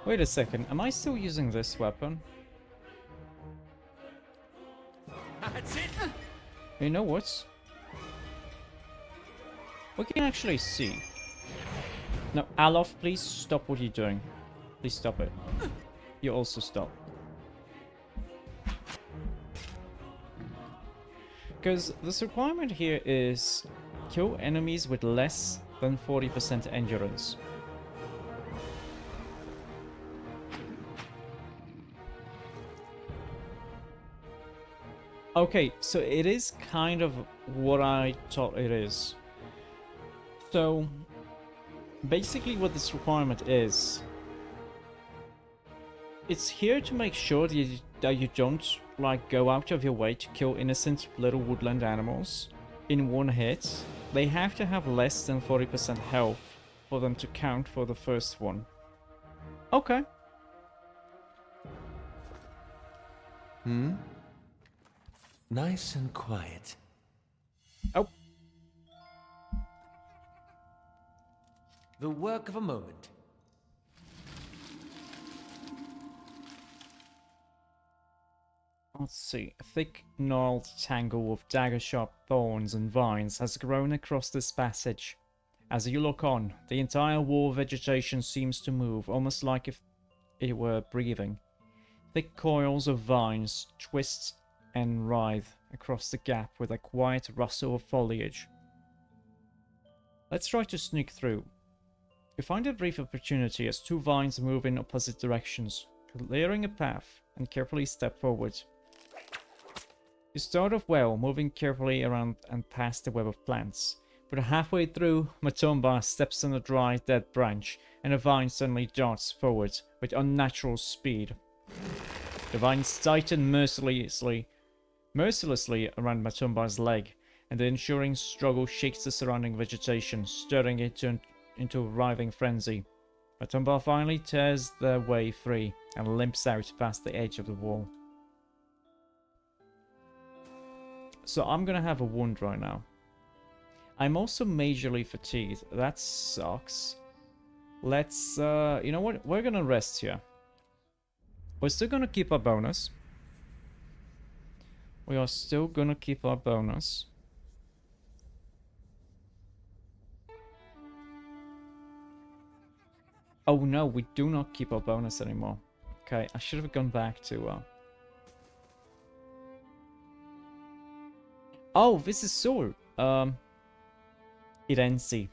Wait a second, am I still using this weapon? That's it. You know what? We can actually see. No, Alof, please stop what you're doing. Please stop it. You also stop. Because this requirement here is kill enemies with less than 40% endurance. Okay, so it is kind of what I thought it is. So, basically what this requirement is, it's here to make sure that you don't, like, go out of your way to kill innocent little woodland animals in one hit. They have to have less than 40% health for them to count for the first one. Okay. Nice and quiet. Oh. The work of a moment. Let's see. A thick, gnarled tangle of dagger-sharp thorns and vines has grown across this passage. As you look on, the entire wall of vegetation seems to move, almost like if it were breathing. Thick coils of vines twist and writhe across the gap with a quiet rustle of foliage. Let's try to sneak through. You find a brief opportunity as two vines move in opposite directions, clearing a path, and carefully step forward. You start off well, moving carefully around and past the web of plants. But halfway through, Matombar steps on a dry, dead branch, and a vine suddenly darts forward with unnatural speed. The vines tighten mercilessly around Matombar's leg, and the ensuing struggle shakes the surrounding vegetation, stirring it into a writhing frenzy. Matombar finally tears their way free and limps out past the edge of the wall. So I'm gonna have a wound right now. I'm also majorly fatigued. That sucks. Let's, you know what? We're gonna rest here. We're still gonna keep our bonus. We are still gonna keep our bonus. Oh no, we do not keep our bonus anymore. Okay, I should have gone back to... Oh, this is Soul. Irenzi.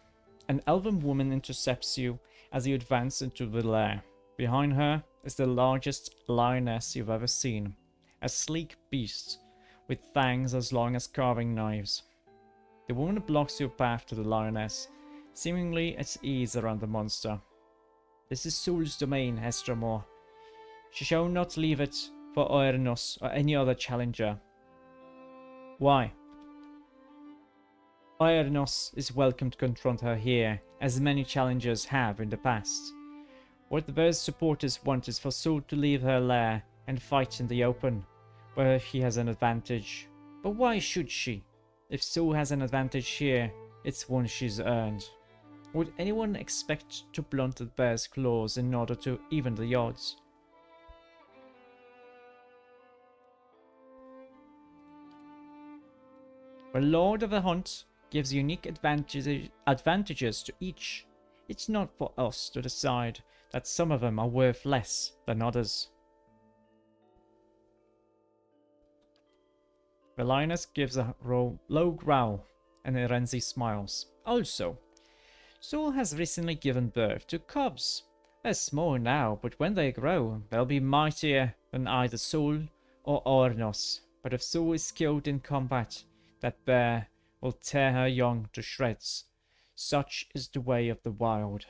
An elven woman intercepts you as you advance into the lair. Behind her is the largest lioness you've ever seen. A sleek beast with fangs as long as carving knives. The woman blocks your path to the lioness, seemingly at ease around the monster. This is Soul's domain, Estramor. She shall not leave it for Oernos or any other challenger. Why? Oernos is welcome to confront her here, as many challengers have in the past. What the bear's supporters want is for Soul to leave her lair and fight in the open, where she has an advantage. But why should she? If Soul has an advantage here, it's one she's earned. Would anyone expect to blunt the bear's claws in order to even the odds? The Lord of the Hunt gives unique advantages to each. It's not for us to decide that some of them are worth less than others. The lioness gives a low growl, and Irenzi smiles. Also, Soul has recently given birth to cubs. They're small now, but when they grow, they'll be mightier than either Soul or Ornos. But if Soul is skilled in combat, that bear will tear her young to shreds. Such is the way of the wild.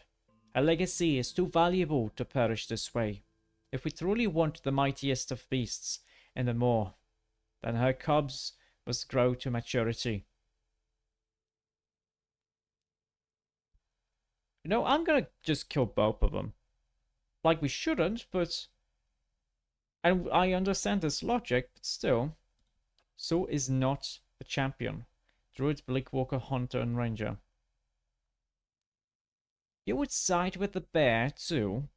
Her legacy is too valuable to perish this way. If we truly want the mightiest of beasts in the moor, then her cubs must grow to maturity. You know, I'm gonna just kill both of them. Like, we shouldn't, but... And I understand this logic, but still. So is not the champion. Druid, Bleakwalker, Hunter, and Ranger. You would side with the bear, too.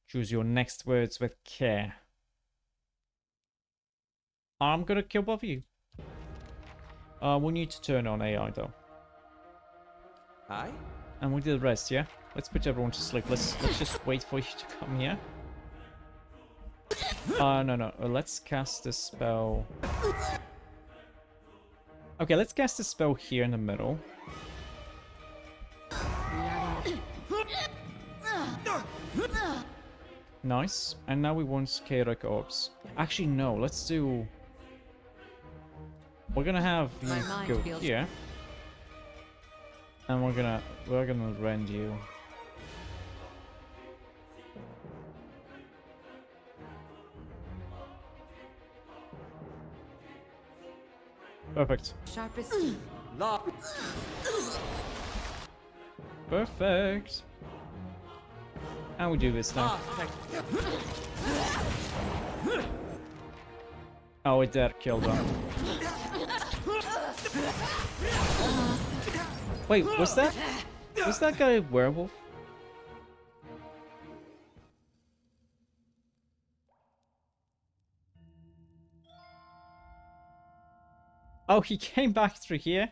Choose your next words with care. I'm gonna kill both of you. We need to turn on AI, though. Aye? And we do the rest, yeah? Let's put everyone to sleep. Let's just wait for you to come here. No. Let's cast this spell. Okay, let's cast the spell here in the middle. Nice. And now we want Karak Orbs. Actually, no. Let's do... We're gonna have you go here. And we're gonna rend you. Perfect. Sharpest. Lock. Perfect. And we do this now. Oh, it did kill them. Wait, was that guy a werewolf? Oh, he came back through here?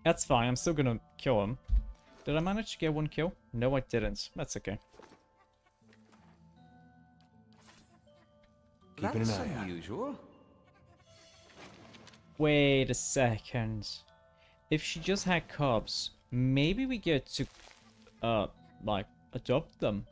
That's fine, I'm still gonna kill him. Did I manage to get one kill? No, I didn't. That's okay. Keeping an eye unusual. Wait a second. If she just had cubs, maybe we get to, like, adopt them.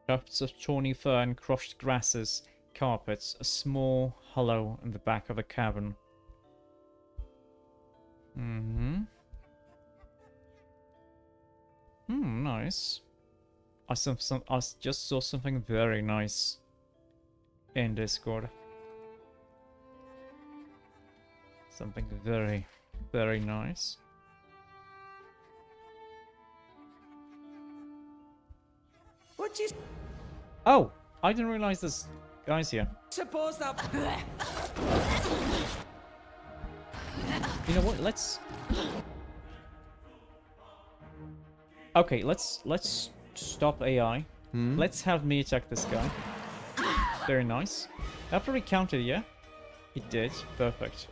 Tufts of tawny fur and crushed grasses, carpets, a small hollow in the back of a cavern. Nice. I just saw something very nice in Discord. Something very, very nice. What you Oh, I didn't realize this guy's here. suppose that? You know what? Let's. Okay, let's stop AI. Let's have me attack this guy. Very nice. That probably counted, yeah? It did. Perfect.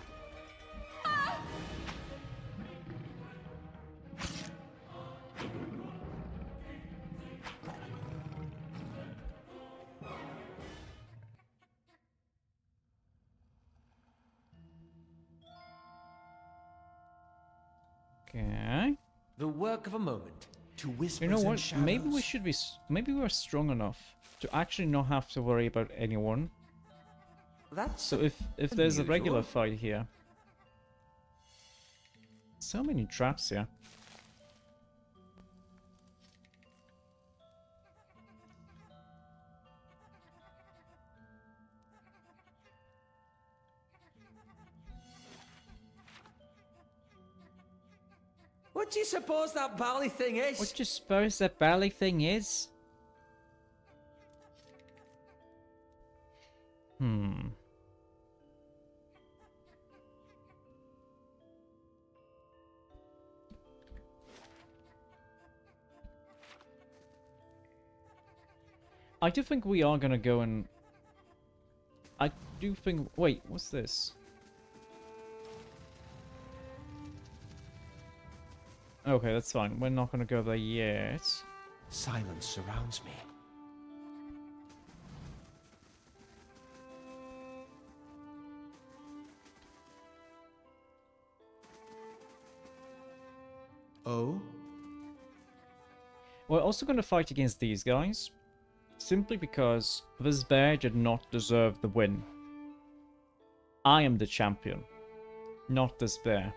Okay. The work of a moment. To whispers You know and what? shadows. Maybe we should be. Maybe we're strong enough to actually not have to worry about anyone. That's So if there's a regular unusual. fight here. So many traps here. What do you suppose that bally thing is? What do you suppose that bally thing is? I do think we are gonna go and... I do think... Wait, what's this? Okay, that's fine. We're not gonna go there yet. Silence surrounds me. Oh? We're also gonna fight against these guys. Simply because this bear did not deserve the win. I am the champion, not this bear.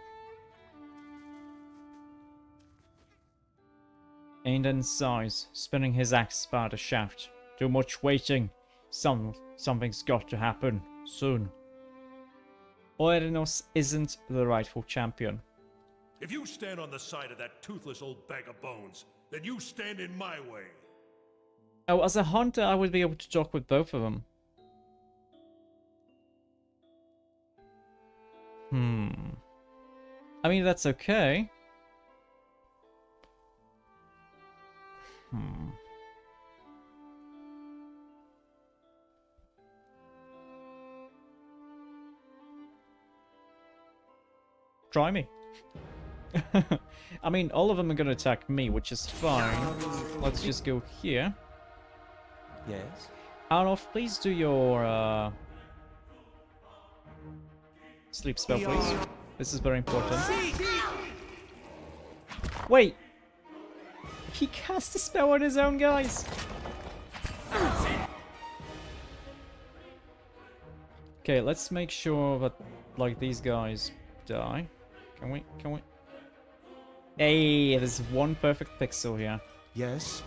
Aidan sighs, spinning his axe by the shaft. Too much waiting. Something's got to happen soon. Oernos isn't the rightful champion. If you stand on the side of that toothless old bag of bones, then you stand in my way. Oh, as a hunter, I would be able to talk with both of them. I mean, that's okay. Try me. I mean, all of them are going to attack me, which is fine. Let's just go here. Yes. Arnold, please do your sleep spell, please. This is very important. Wait! He cast a spell on his own, guys! Okay, let's make sure that, like, these guys die. Can we? Hey, there's one perfect pixel here. Yes?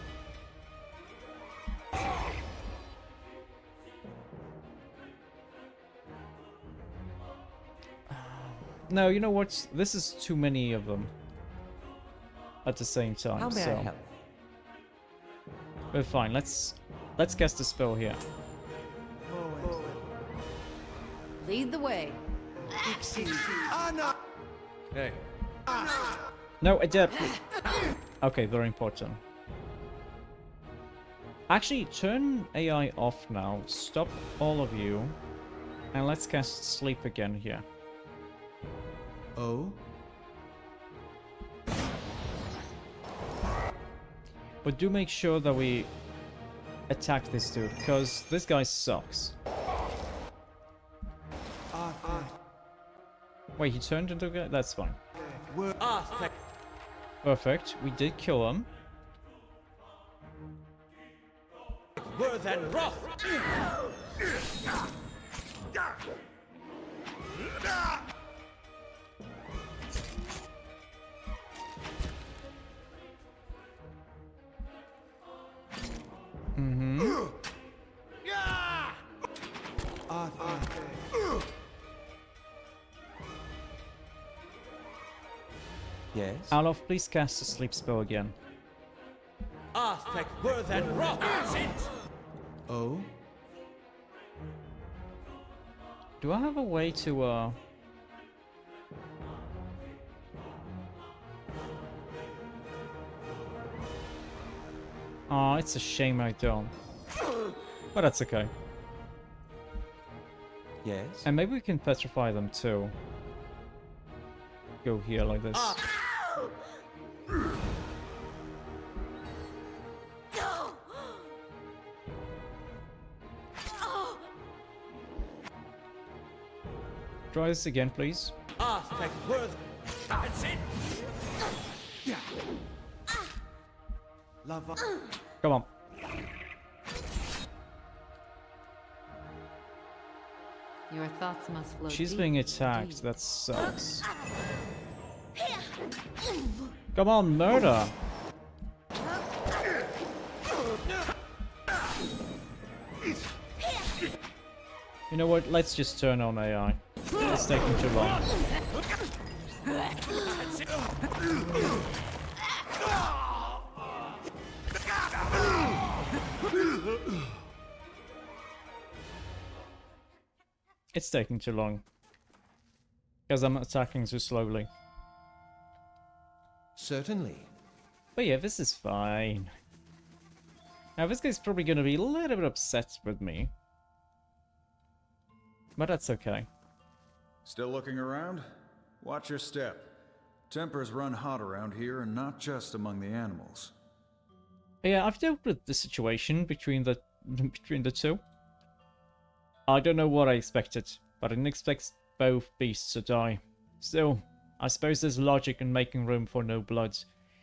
No, you know what? This is too many of them at the same time. How may so I help? we're fine. Let's cast a spell here. Lead the way. Hey. No, adept. Okay, very important. Actually, turn AI off now. Stop all of you, and let's cast sleep again here. Oh? But do make sure that we attack this dude, because this guy sucks. Wait, he turned into a guy? That's fine. Perfect. We did kill him. Worth and wrath. Yes. Alof, please cast a sleep spell again. Arthek worth and wrath. Oh? Do I have a way to, Oh, it's a shame I don't. But that's okay. Yes. And maybe we can petrify them too. Go here like this. Try this again, please. Arthek worth. That's it. Lava. Come on. Your thoughts must flow She's deep being into the attacked. deep. That sucks. Come on, murder! You know what? Let's just turn on AI. It's taking too long. It's taking too long. Because I'm attacking too slowly. Certainly. But yeah, this is fine. Now this guy's probably gonna be a little bit upset with me. But that's okay. Still looking around? Watch your step. Tempers run hot around here, and not just among the animals. Yeah, I've dealt with the situation between the two. I don't know what I expected, but I didn't expect both beasts to die. Still, I suppose there's logic in making room for no blood.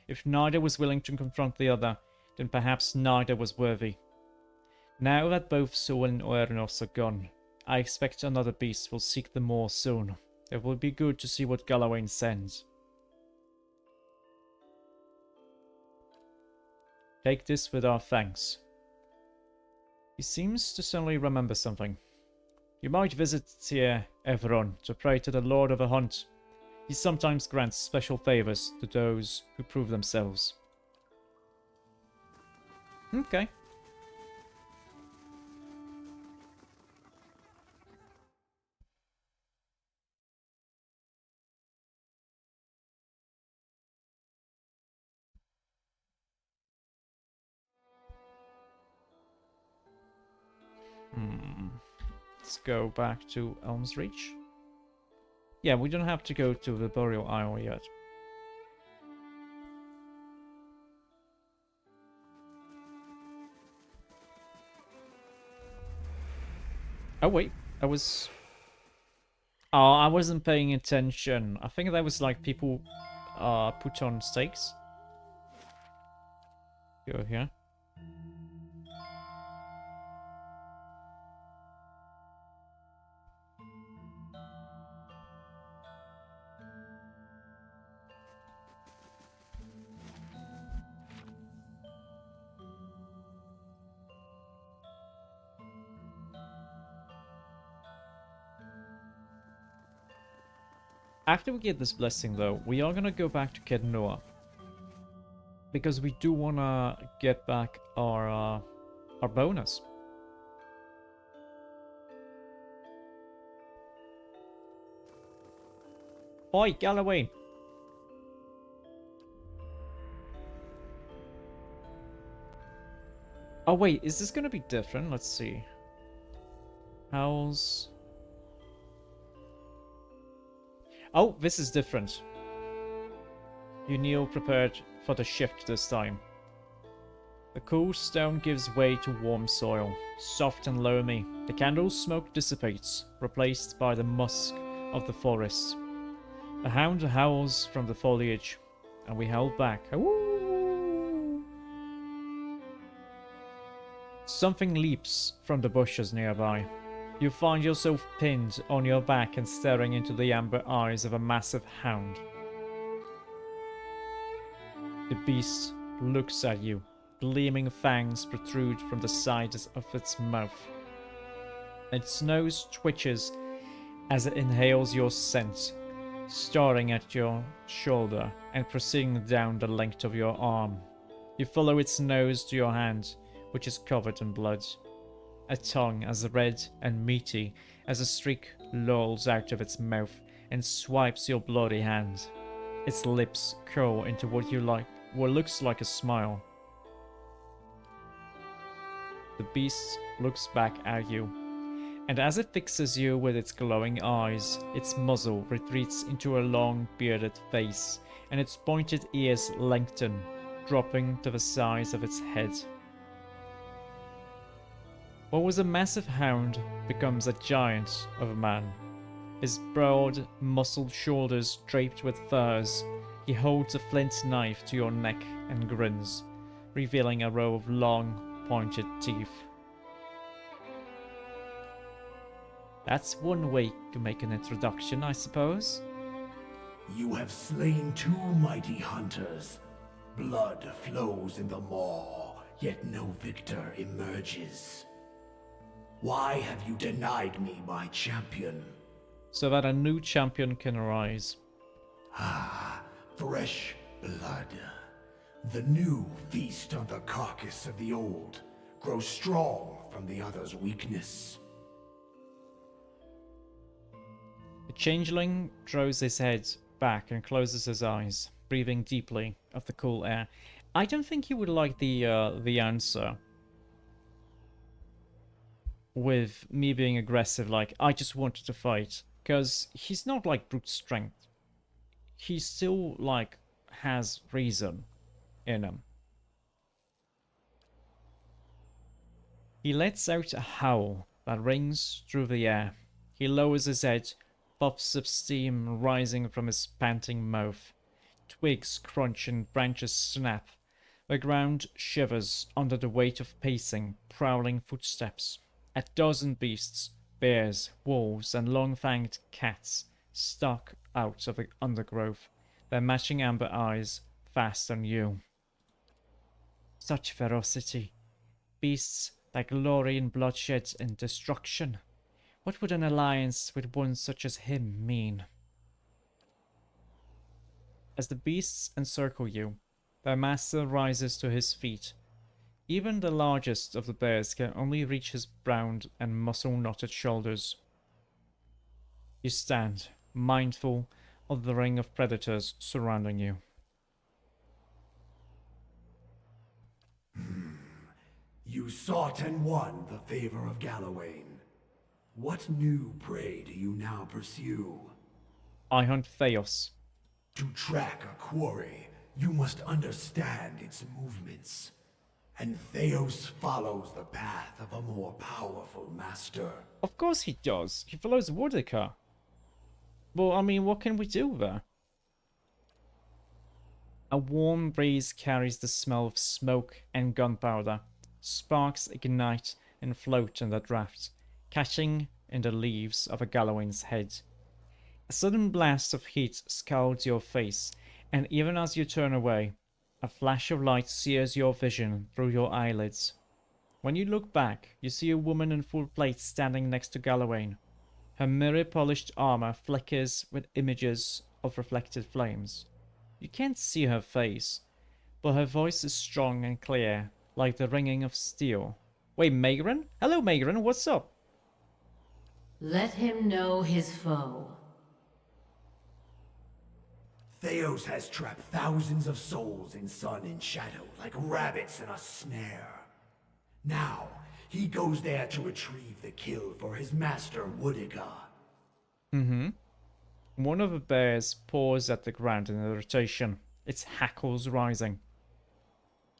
If neither was willing to confront the other, then perhaps neither was worthy. Now that both Saul and Oernos are gone, I expect another beast will seek the moor soon. It will be good to see what Galawain sends. Take this with our thanks. He seems to suddenly remember something. You might visit Tier Everon to pray to the Lord of the Hunt. He sometimes grants special favors to those who prove themselves. Okay. Let's go back to Elm's Reach. Yeah, we don't have to go to the Burial Isle yet. Oh wait, I was... Oh, I wasn't paying attention. I think that was like people put on stakes. Go here. After we get this blessing though, we are gonna go back to Kednoa. Because we do wanna get back our bonus. Oi, Galawain! Oh wait, is this gonna be different? Let's see. How's... Oh, this is different. You kneel prepared for the shift this time. The cool stone gives way to warm soil, soft and loamy. The candle's smoke dissipates, replaced by the musk of the forest. A hound howls from the foliage, and we howl back. Ooh. Something leaps from the bushes nearby. You find yourself pinned on your back and staring into the amber eyes of a massive hound. The beast looks at you. Gleaming fangs protrude from the sides of its mouth. Its nose twitches as it inhales your scent, starting at your shoulder and proceeding down the length of your arm. You follow its nose to your hand, which is covered in blood. A tongue as red and meaty as a streak lolls out of its mouth and swipes your bloody hand. Its lips curl into what looks like a smile. The beast looks back at you, and as it fixes you with its glowing eyes, its muzzle retreats into a long bearded face, and its pointed ears lengthen, dropping to the size of its head. What was a massive hound becomes a giant of a man. His broad, muscled shoulders draped with furs, He holds a flint knife to your neck and grins, revealing a row of long, pointed teeth. That's one way to make an introduction, I suppose. You have slain 2 mighty hunters. Blood flows in the maw, yet no victor emerges. Why have you denied me my champion? So that a new champion can arise. Ah, fresh blood. The new feast on the carcass of the old. Grow strong from the other's weakness. The changeling throws his head back and closes his eyes, breathing deeply of the cool air. I don't think he would like the answer with me being aggressive, like, I just wanted to fight. Because he's not like brute strength. He still, like, has reason in him. He lets out a howl that rings through the air. He lowers his head, puffs of steam rising from his panting mouth. Twigs crunch and branches snap. The ground shivers under the weight of pacing, prowling footsteps. A dozen beasts, bears, wolves, and long-fanged cats stalk out of the undergrowth, their matching amber eyes fast on you. Such ferocity. Beasts that glory in bloodshed and destruction. What would an alliance with one such as him mean? As the beasts encircle you, their master rises to his feet. Even the largest of the bears can only reach his brown and muscle-knotted shoulders. You stand, mindful of the ring of predators surrounding you. You sought and won the favor of Galawain. What new prey do you now pursue? I hunt Theos. To track a quarry, you must understand its movements. And Theos follows the path of a more powerful master. Of course he does. He follows Woodica. Well, I mean, what can we do there? A warm breeze carries the smell of smoke and gunpowder. Sparks ignite and float in the draft, catching in the leaves of a Galawain's head. A sudden blast of heat scalds your face, and even as you turn away, a flash of light sears your vision through your eyelids. When you look back, you see a woman in full plate standing next to Galawain. Her mirror-polished armor flickers with images of reflected flames. You can't see her face, but her voice is strong and clear, like the ringing of steel. Wait, Megran? Hello, Megran, what's up? Let him know his foe. Theos has trapped thousands of souls in sun and shadow like rabbits in a snare. Now, he goes there to retrieve the kill for his master, Woodica. One of the bears paws at the ground in irritation, its hackles rising.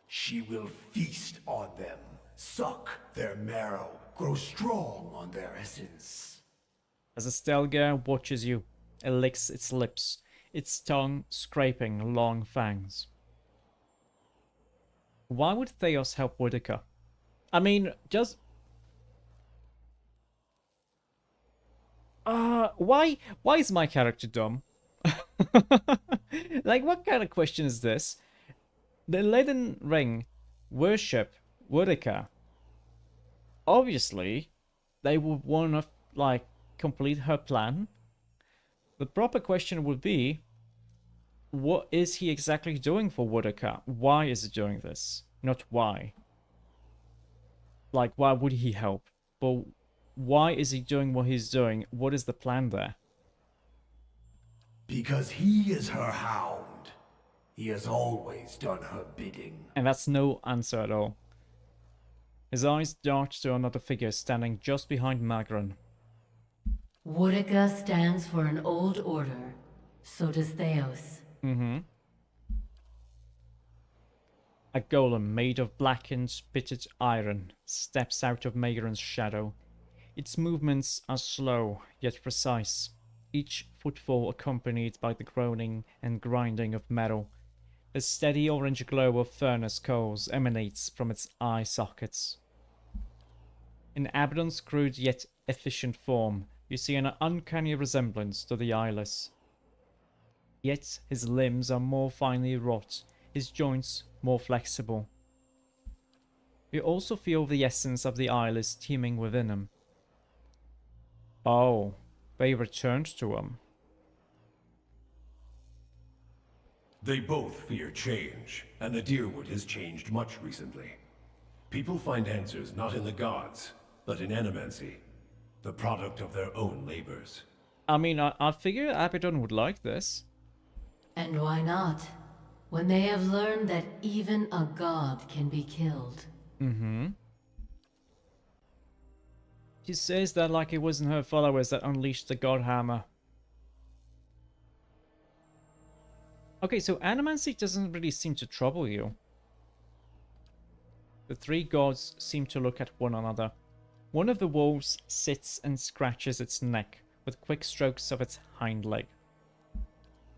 She will feast on them, suck their marrow, grow strong on their essence. As the Stelgar watches you, it licks its lips, its tongue scraping long fangs. Why would Theos help Woodica? I mean, just... why is my character dumb? Like, what kind of question is this? The Leaden Ring worship Woodica. Obviously, they would want to, like, complete her plan. The proper question would be, what is he exactly doing for Woodica? Why is he doing this? Not why. Like, why would he help? But why is he doing what he's doing? What is the plan there? Because he is her hound. He has always done her bidding. And that's no answer at all. His eyes dart to another figure standing just behind Magran. Woodica stands for an old order. So does Theos. A golem made of blackened, pitted iron steps out of Magran's shadow. Its movements are slow, yet precise. each footfall accompanied by the groaning and grinding of metal. The steady orange glow of furnace coals emanates from its eye sockets. In Abaddon's crude yet efficient form, you see an uncanny resemblance to the eyeless. Yet his limbs are more finely wrought, his joints more flexible. You also feel the essence of the eyeless teeming within him. Oh, they returned to him. They both fear change, and the Deerwood has changed much recently. People find answers not in the gods, but in animancy, the product of their own labors. I mean, I figure Abaddon would like this. And why not? When they have learned that even a god can be killed. Mm-hmm. She says that like it wasn't her followers that unleashed the God Hammer. Okay, so animancy doesn't really seem to trouble you. The three gods seem to look at one another. One of the wolves sits and scratches its neck with quick strokes of its hind leg.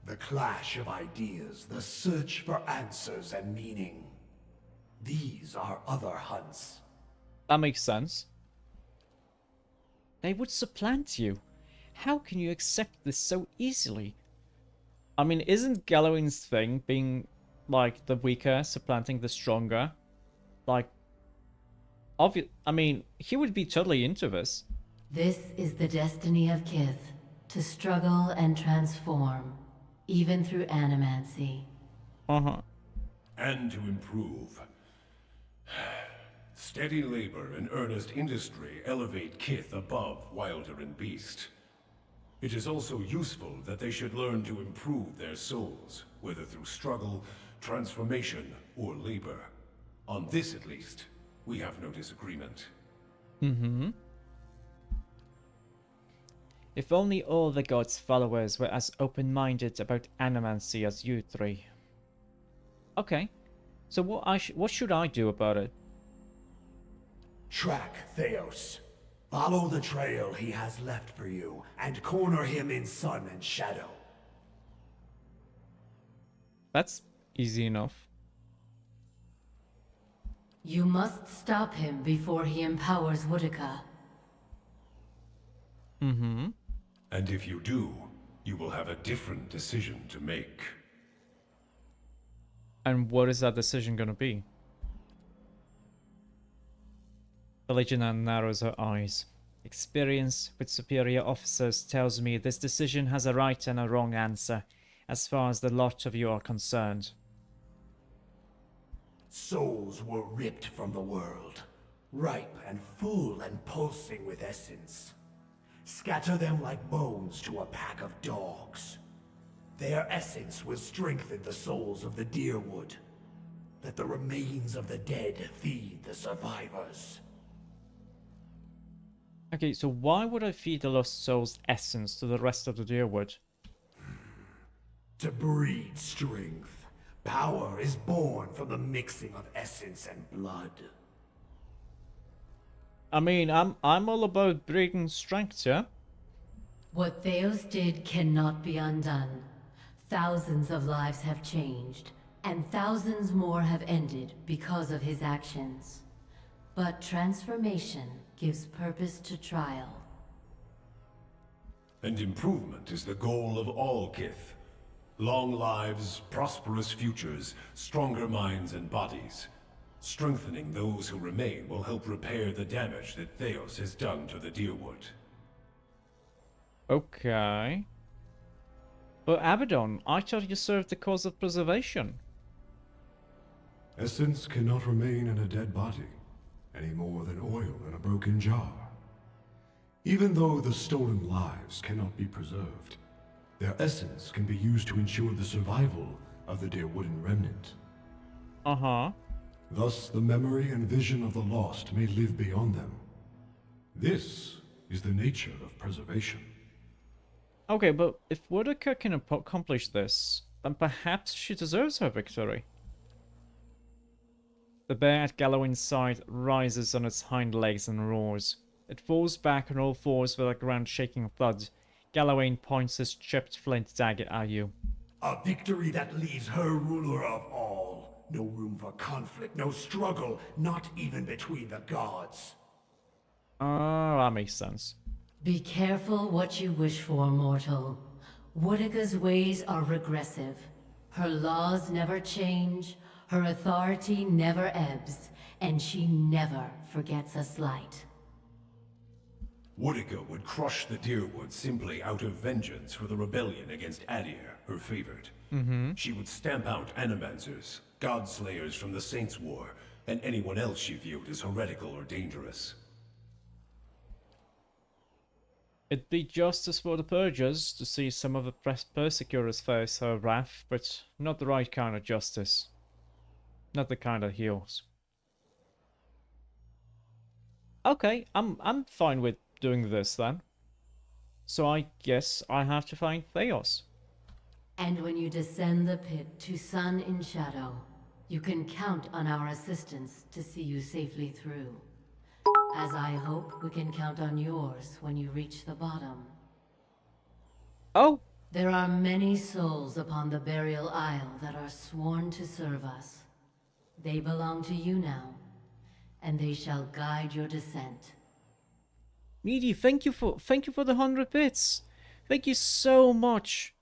The clash of ideas, the search for answers and meaning. These are other hunts. That makes sense. They would supplant you. How can you accept this so easily? I mean, isn't Galloway's thing being, like, the weaker supplanting the stronger? Like, I mean, he would be totally into this. This is the destiny of Kith, to struggle and transform, even through animancy. Uh-huh. And to improve. Steady labor and earnest industry elevate Kith above Wilder and Beast. It is also useful that they should learn to improve their souls, whether through struggle, transformation, or labor. On this, at least, we have no disagreement. Mm-hmm. If only all the gods' followers were as open-minded about animancy as you three. Okay, so what should I do about it? Track Theos. Follow the trail he has left for you, and corner him in sun and shadow. That's easy enough. You must stop him before he empowers Woodica. Mm-hmm. And if you do, you will have a different decision to make. And what is that decision gonna be? The Legionnaire narrows her eyes. Experience with superior officers tells me this decision has a right and a wrong answer, as far as the lot of you are concerned. Souls were ripped from the world, ripe and full and pulsing with essence. Scatter them like bones to a pack of dogs. Their essence will strengthen the souls of the Deerwood. Let the remains of the dead feed the survivors. Okay, so why would I feed the lost soul's essence to the rest of the Deerwood? To breed strength. Power is born from the mixing of essence and blood. I mean, I'm all about breeding strength, yeah? What Theos did cannot be undone. Thousands of lives have changed, and thousands more have ended because of his actions. But transformation gives purpose to trial. And improvement is the goal of all Kith. Long lives, prosperous futures, stronger minds and bodies. Strengthening those who remain will help repair the damage that Theos has done to the Deerwood. Okay. But Abaddon, I thought you served the cause of preservation. Essence cannot remain in a dead body, any more than oil in a broken jar. Even though the stolen lives cannot be preserved, their essence can be used to ensure the survival of the Deerwooden remnant. Uh-huh. Thus, the memory and vision of the lost may live beyond them. This is the nature of preservation. Okay, but if Woodica can accomplish this, then perhaps she deserves her victory. The bear at Galloway's side rises on its hind legs and roars. It falls back on all fours with a ground-shaking thud, Galawain points his chipped flint dagger at you. A victory that leaves her ruler of all. No room for conflict, no struggle, not even between the gods. Oh, that makes sense. Be careful what you wish for, mortal. Woodica's ways are regressive. Her laws never change, her authority never ebbs, and she never forgets a slight. Woodica would crush the Deerwood simply out of vengeance for the rebellion against Adir, her favorite. She would stamp out Animancers, Godslayers from the Saints' War, and anyone else she viewed as heretical or dangerous. It'd be justice for the Purgers to see some of the persecutors face her wrath, but not the right kind of justice. Not the kind that heals. Okay, I'm fine with doing this then. So I guess I have to find Theos. And when you descend the pit to Sun in Shadow, you can count on our assistance to see you safely through. As I hope we can count on yours when you reach the bottom. Oh! There are many souls upon the Burial Isle that are sworn to serve us. They belong to you now, and they shall guide your descent. Needy, thank you for the 100 bits. Thank you so much.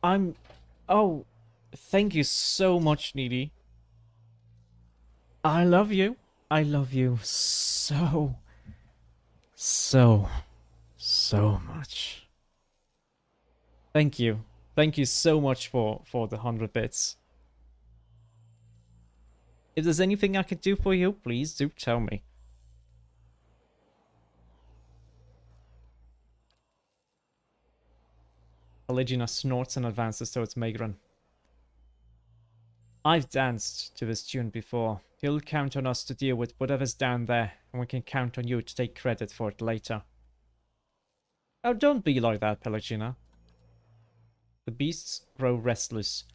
Oh, thank you so much, Needy. I love you. I love you so much. Thank you. Thank you so much for the 100 bits. If there's anything I can do for you, please do tell me. Paladin snorts and advances towards Megran. I've danced to this tune before. He'll count on us to deal with whatever's down there, and we can count on you to take credit for it later. Oh, don't be like that, Pelagina. The beasts grow restless,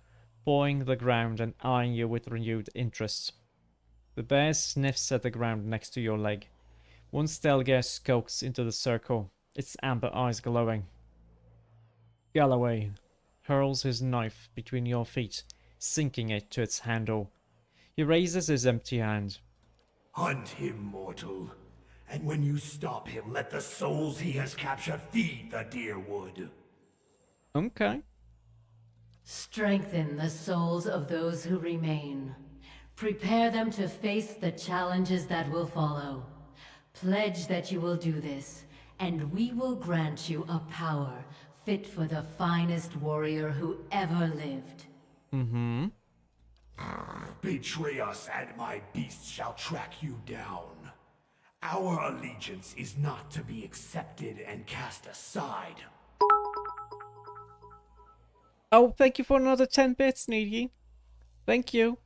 pawing the ground and eyeing you with renewed interest. The bear sniffs at the ground next to your leg. One Stelgare skulks into the circle, its amber eyes glowing. Galloway hurls his knife between your feet, sinking it to its handle. He raises his empty hand. Hunt him, mortal. And when you stop him, let the souls he has captured feed the Deerwood. Okay. Strengthen the souls of those who remain. Prepare them to face the challenges that will follow. Pledge that you will do this, and we will grant you a power fit for the finest warrior who ever lived. Mm-hmm. Betray us, and my beasts shall track you down. Our allegiance is not to be accepted and cast aside. Oh, thank you for another 10 bits, Needy. Thank you.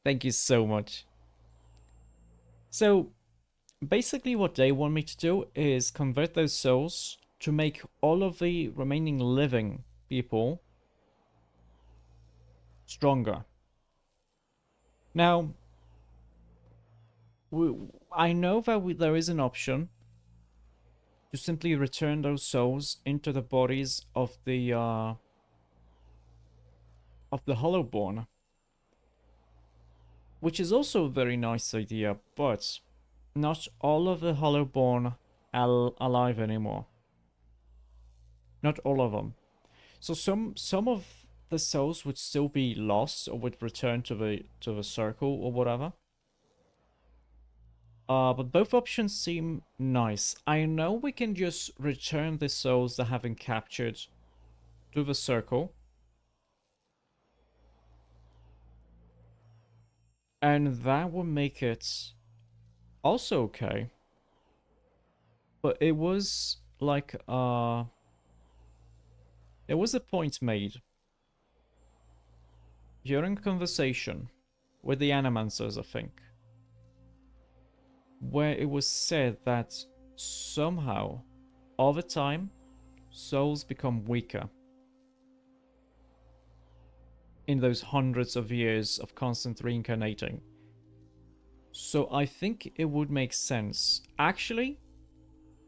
Thank you so much. So, basically what they want me to do is convert those souls to make all of the remaining living people stronger. Now, I know that there is an option to simply return those souls into the bodies of the Hollowborn, which is also a very nice idea, but not all of the Hollowborn are alive anymore. Not all of them. So some of the souls would still be lost or would return to the circle or whatever. But both options seem nice. I know we can just return the souls that have been captured to the circle. And that will make it also okay. But it was like, there was a point made during a conversation with the Animancers, I think, where it was said that somehow, over time, souls become weaker. In those hundreds of years of constant reincarnating. So I think it would make sense. Actually,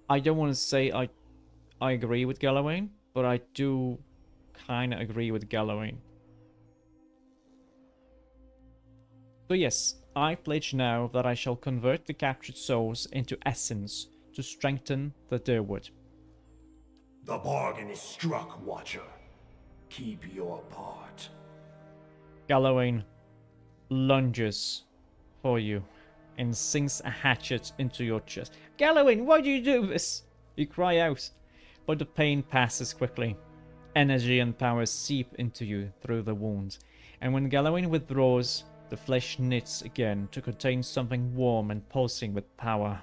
I don't want to say I agree with Gallowayne, but I do kind of agree with Gallowayne. So yes, I pledge now that I shall convert the captured souls into essence to strengthen the Durwood. The bargain is struck, Watcher. Keep your part. Gallowayne lunges for you and sinks a hatchet into your chest. Gallowayne, why do you do this? You cry out, but the pain passes quickly. Energy and power seep into you through the wound, and when Gallowayne withdraws, the flesh knits again to contain something warm and pulsing with power.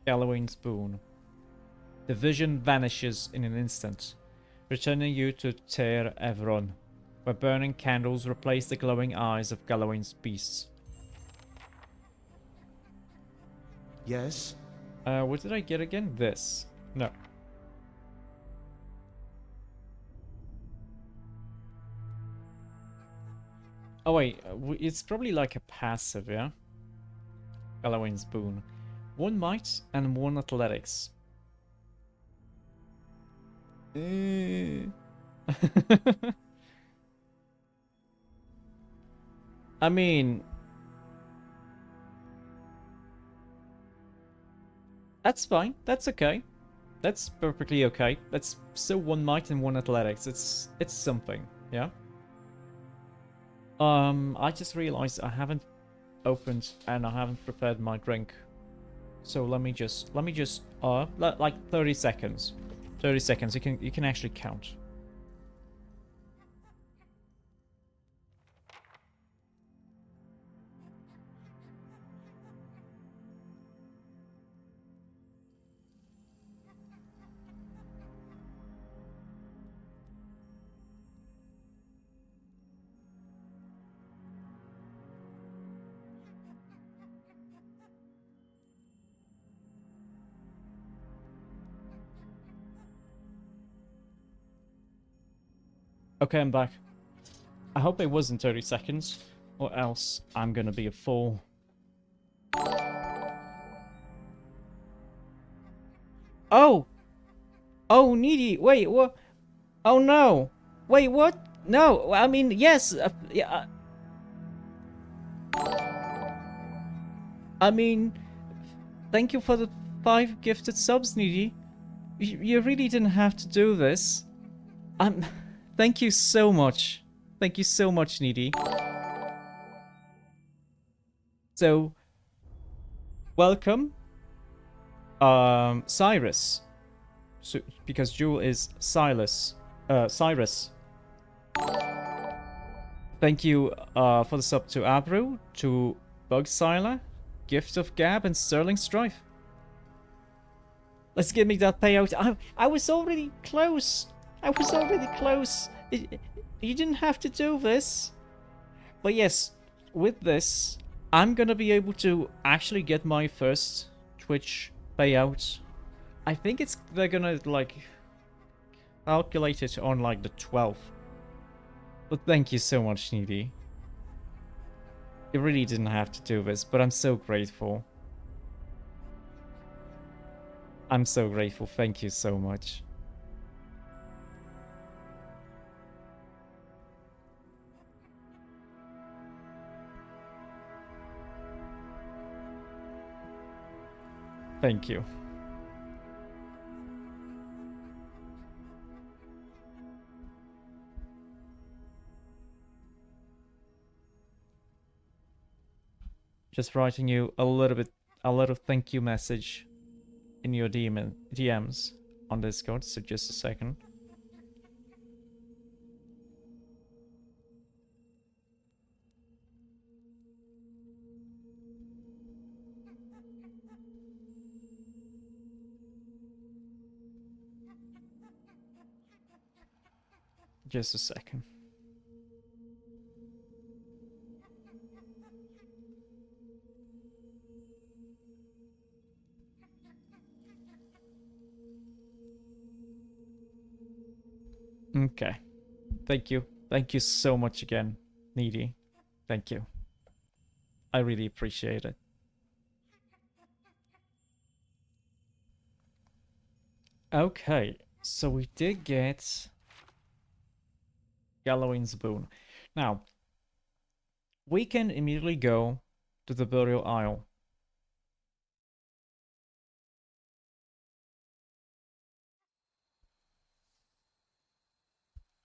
Gallowayne's boon. The vision vanishes in an instant, returning you to Ter Evron, where burning candles replace the glowing eyes of Gallowayne's beasts. Yes? What did I get again? This. No. Oh wait, it's probably like a passive, yeah? Gallowayne's boon. 1 might and 1 athletics. I mean, that's fine. That's okay. That's perfectly okay. That's still 1 might and 1 athletics. It's something, yeah? I just realized I haven't opened and I haven't prepared my drink. So let me just like 30 seconds. 30 seconds. You can actually count. Okay, I'm back. I hope it wasn't 30 seconds, or else I'm gonna be a fool. Oh! Oh, Needy! Wait, what? Oh no! Wait, what? No, I mean, yes! Yeah, I mean, thank you for the 5 gifted subs, Needy. You really didn't have to do this. Thank you so much. Thank you so much, Needy. So, welcome, Cyrus. So, because Jewel is Cyrus. Thank you, for the sub to Abru, to Bugsiler, Gift of Gab, and Sterling Strife. Let's give me that payout. I was already close. I was already close. You didn't have to do this. But yes, with this, I'm gonna be able to actually get my first Twitch payout. I think they're gonna like calculate it on like the 12th. But thank you so much, Needy. You really didn't have to do this, but I'm so grateful. I'm so grateful. Thank you so much. Thank you. Just writing you a little thank you message in your DMs on Discord, so just a second. Just a second. Okay. Thank you. Thank you so much again, Needy. Thank you. I really appreciate it. Okay, so we did get Gallowing's boon. Now, we can immediately go to the Burial Isle.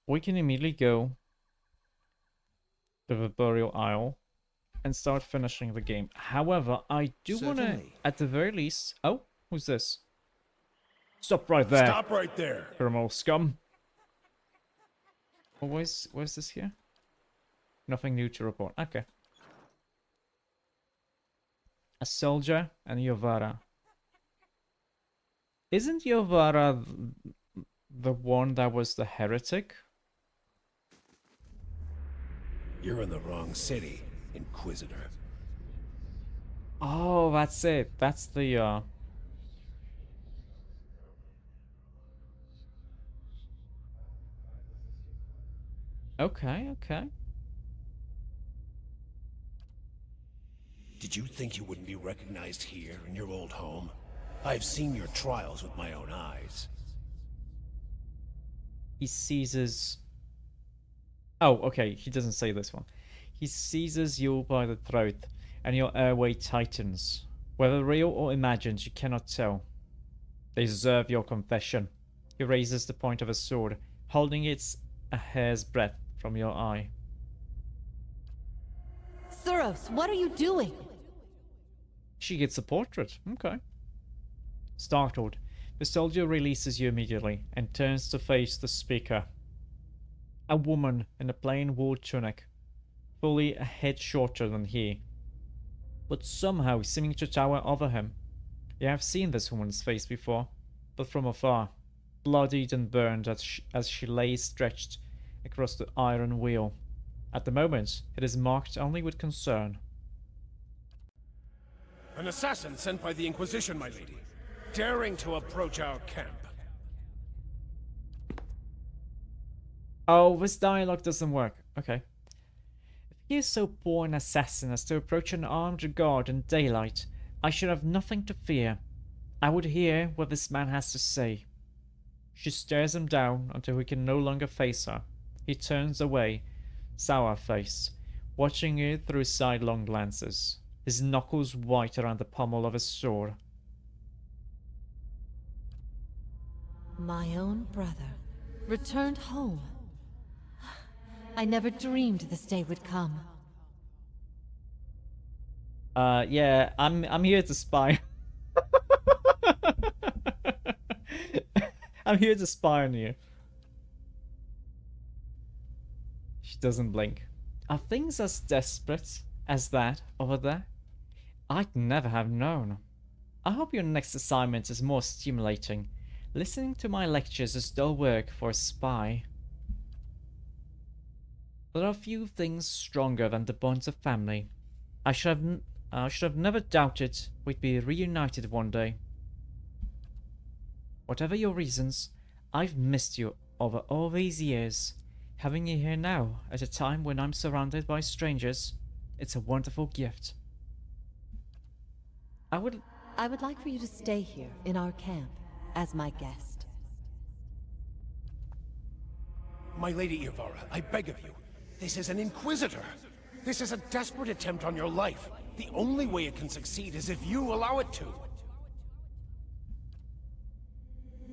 We can immediately go to the Burial Isle and start finishing the game. However, I do want to, at the very least... Oh, who's this? Stop right there. Stop right there. Criminal scum. Oh, where's this here? Nothing new to report. Okay. A soldier and Yovara. Isn't Yovara the one that was the heretic? You're in the wrong city, Inquisitor. Oh, that's it. That's the, Okay, okay. Did you think you wouldn't be recognized here in your old home? I've seen your trials with my own eyes. He seizes... Oh, okay, he doesn't say this one. He seizes you by the throat, and your airway tightens. Whether real or imagined, you cannot tell. They deserve your confession. He raises the point of a sword, holding it a hair's breadth from your eye. Suros, what are you doing? She gets a portrait. Okay. Startled, the soldier releases you immediately and turns to face the speaker. A woman in a plain wool tunic, fully a head shorter than he, but somehow seeming to tower over him. You have seen this woman's face before, but from afar, bloodied and burned as she lays stretched across the iron wheel. At the moment, it is marked only with concern. An assassin sent by the Inquisition, my lady, daring to approach our camp. Oh, this dialogue doesn't work. Okay. If he is so poor an assassin as to approach an armed guard in daylight, I should have nothing to fear. I would hear what this man has to say. She stares him down until he can no longer face her. He turns away, sour-faced, watching her through sidelong glances, his knuckles white around the pommel of his sword. My own brother returned home. I never dreamed this day would come. Yeah, I'm here to spy. I'm here to spy on you. She doesn't blink. Are things as desperate as that over there? I'd never have known. I hope your next assignment is more stimulating. Listening to my lectures is dull work for a spy. There are few things stronger than the bonds of family. I should have never doubted we'd be reunited one day. Whatever your reasons, I've missed you over all these years. Having you here now, at a time when I'm surrounded by strangers, it's a wonderful gift. I would like for you to stay here in our camp as my guest. My lady Ivara, I beg of you. This is an Inquisitor. This is a desperate attempt on your life. The only way it can succeed is if you allow it to.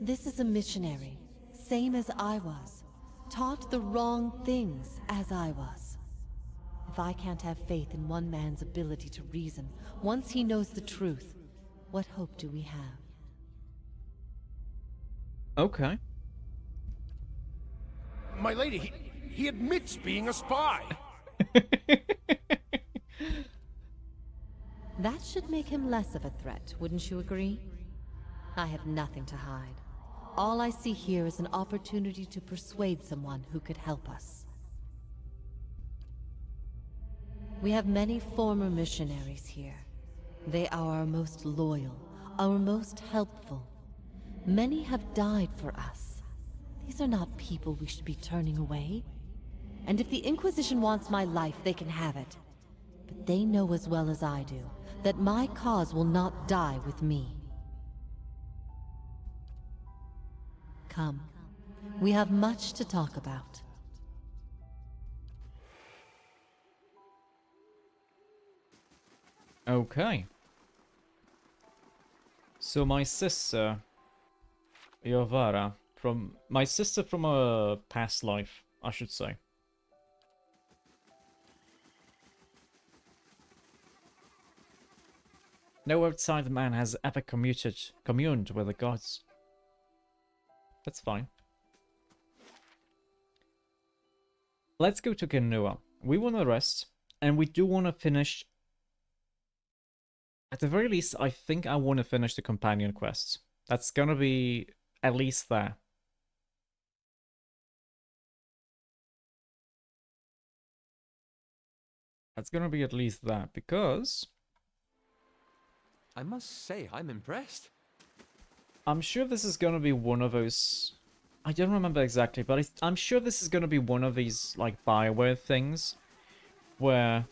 This is a missionary, same as I was. Taught the wrong things as I was. If I can't have faith in one man's ability to reason, once he knows the truth, what hope do we have? Okay. My lady, he admits being a spy. That should make him less of a threat, wouldn't you agree? I have nothing to hide. All I see here is an opportunity to persuade someone who could help us. We have many former missionaries here. They are our most loyal, our most helpful. Many have died for us. These are not people we should be turning away. And if the Inquisition wants my life, they can have it. But they know as well as I do that my cause will not die with me. Come, we have much to talk about. Okay. So my sister, Yovara, from my sister from a past life, I should say. No outside man has ever communed with the gods. That's fine. Let's go to Genua. We want to rest, and we do want to finish. At the very least, I think I want to finish the companion quests. That's gonna be at least there. That's gonna be at least that, because I must say, I'm impressed. I'm sure this is gonna be one of those... I don't remember exactly, but I'm sure this is gonna be one of these, like, Bioware things, where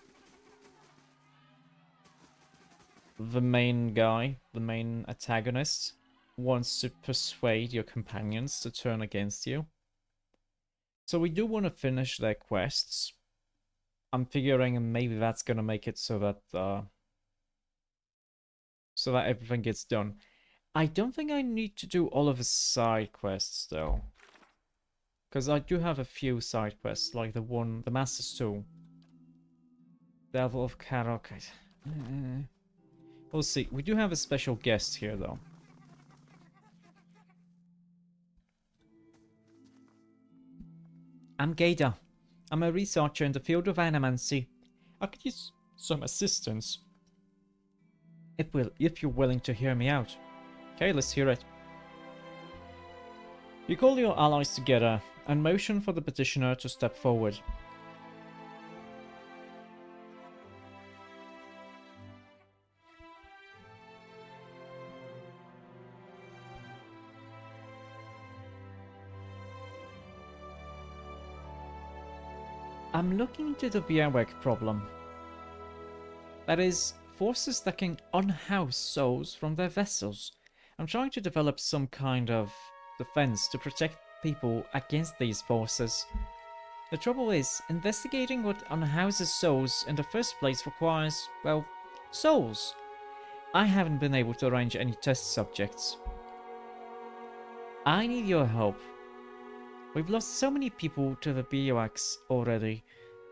the main guy, the main antagonist, wants to persuade your companions to turn against you. So we do want to finish their quests. I'm figuring maybe that's gonna make it so that everything gets done. I don't think I need to do all of the side quests though, because I do have a few side quests, like the Master's Tool, Devil of Karok. We'll see. We do have a special guest here though. I'm Gaida. I'm a researcher in the field of animancy. I could use some assistance if you're willing to hear me out. Okay, let's hear it. You call your allies together and motion for the petitioner to step forward. I'm looking into the Biawak problem. That is, forces that can unhouse souls from their vessels. I'm trying to develop some kind of defense to protect people against these forces. The trouble is, investigating what unhouses souls in the first place requires, well, souls. I haven't been able to arrange any test subjects. I need your help. We've lost so many people to the Biawaks already.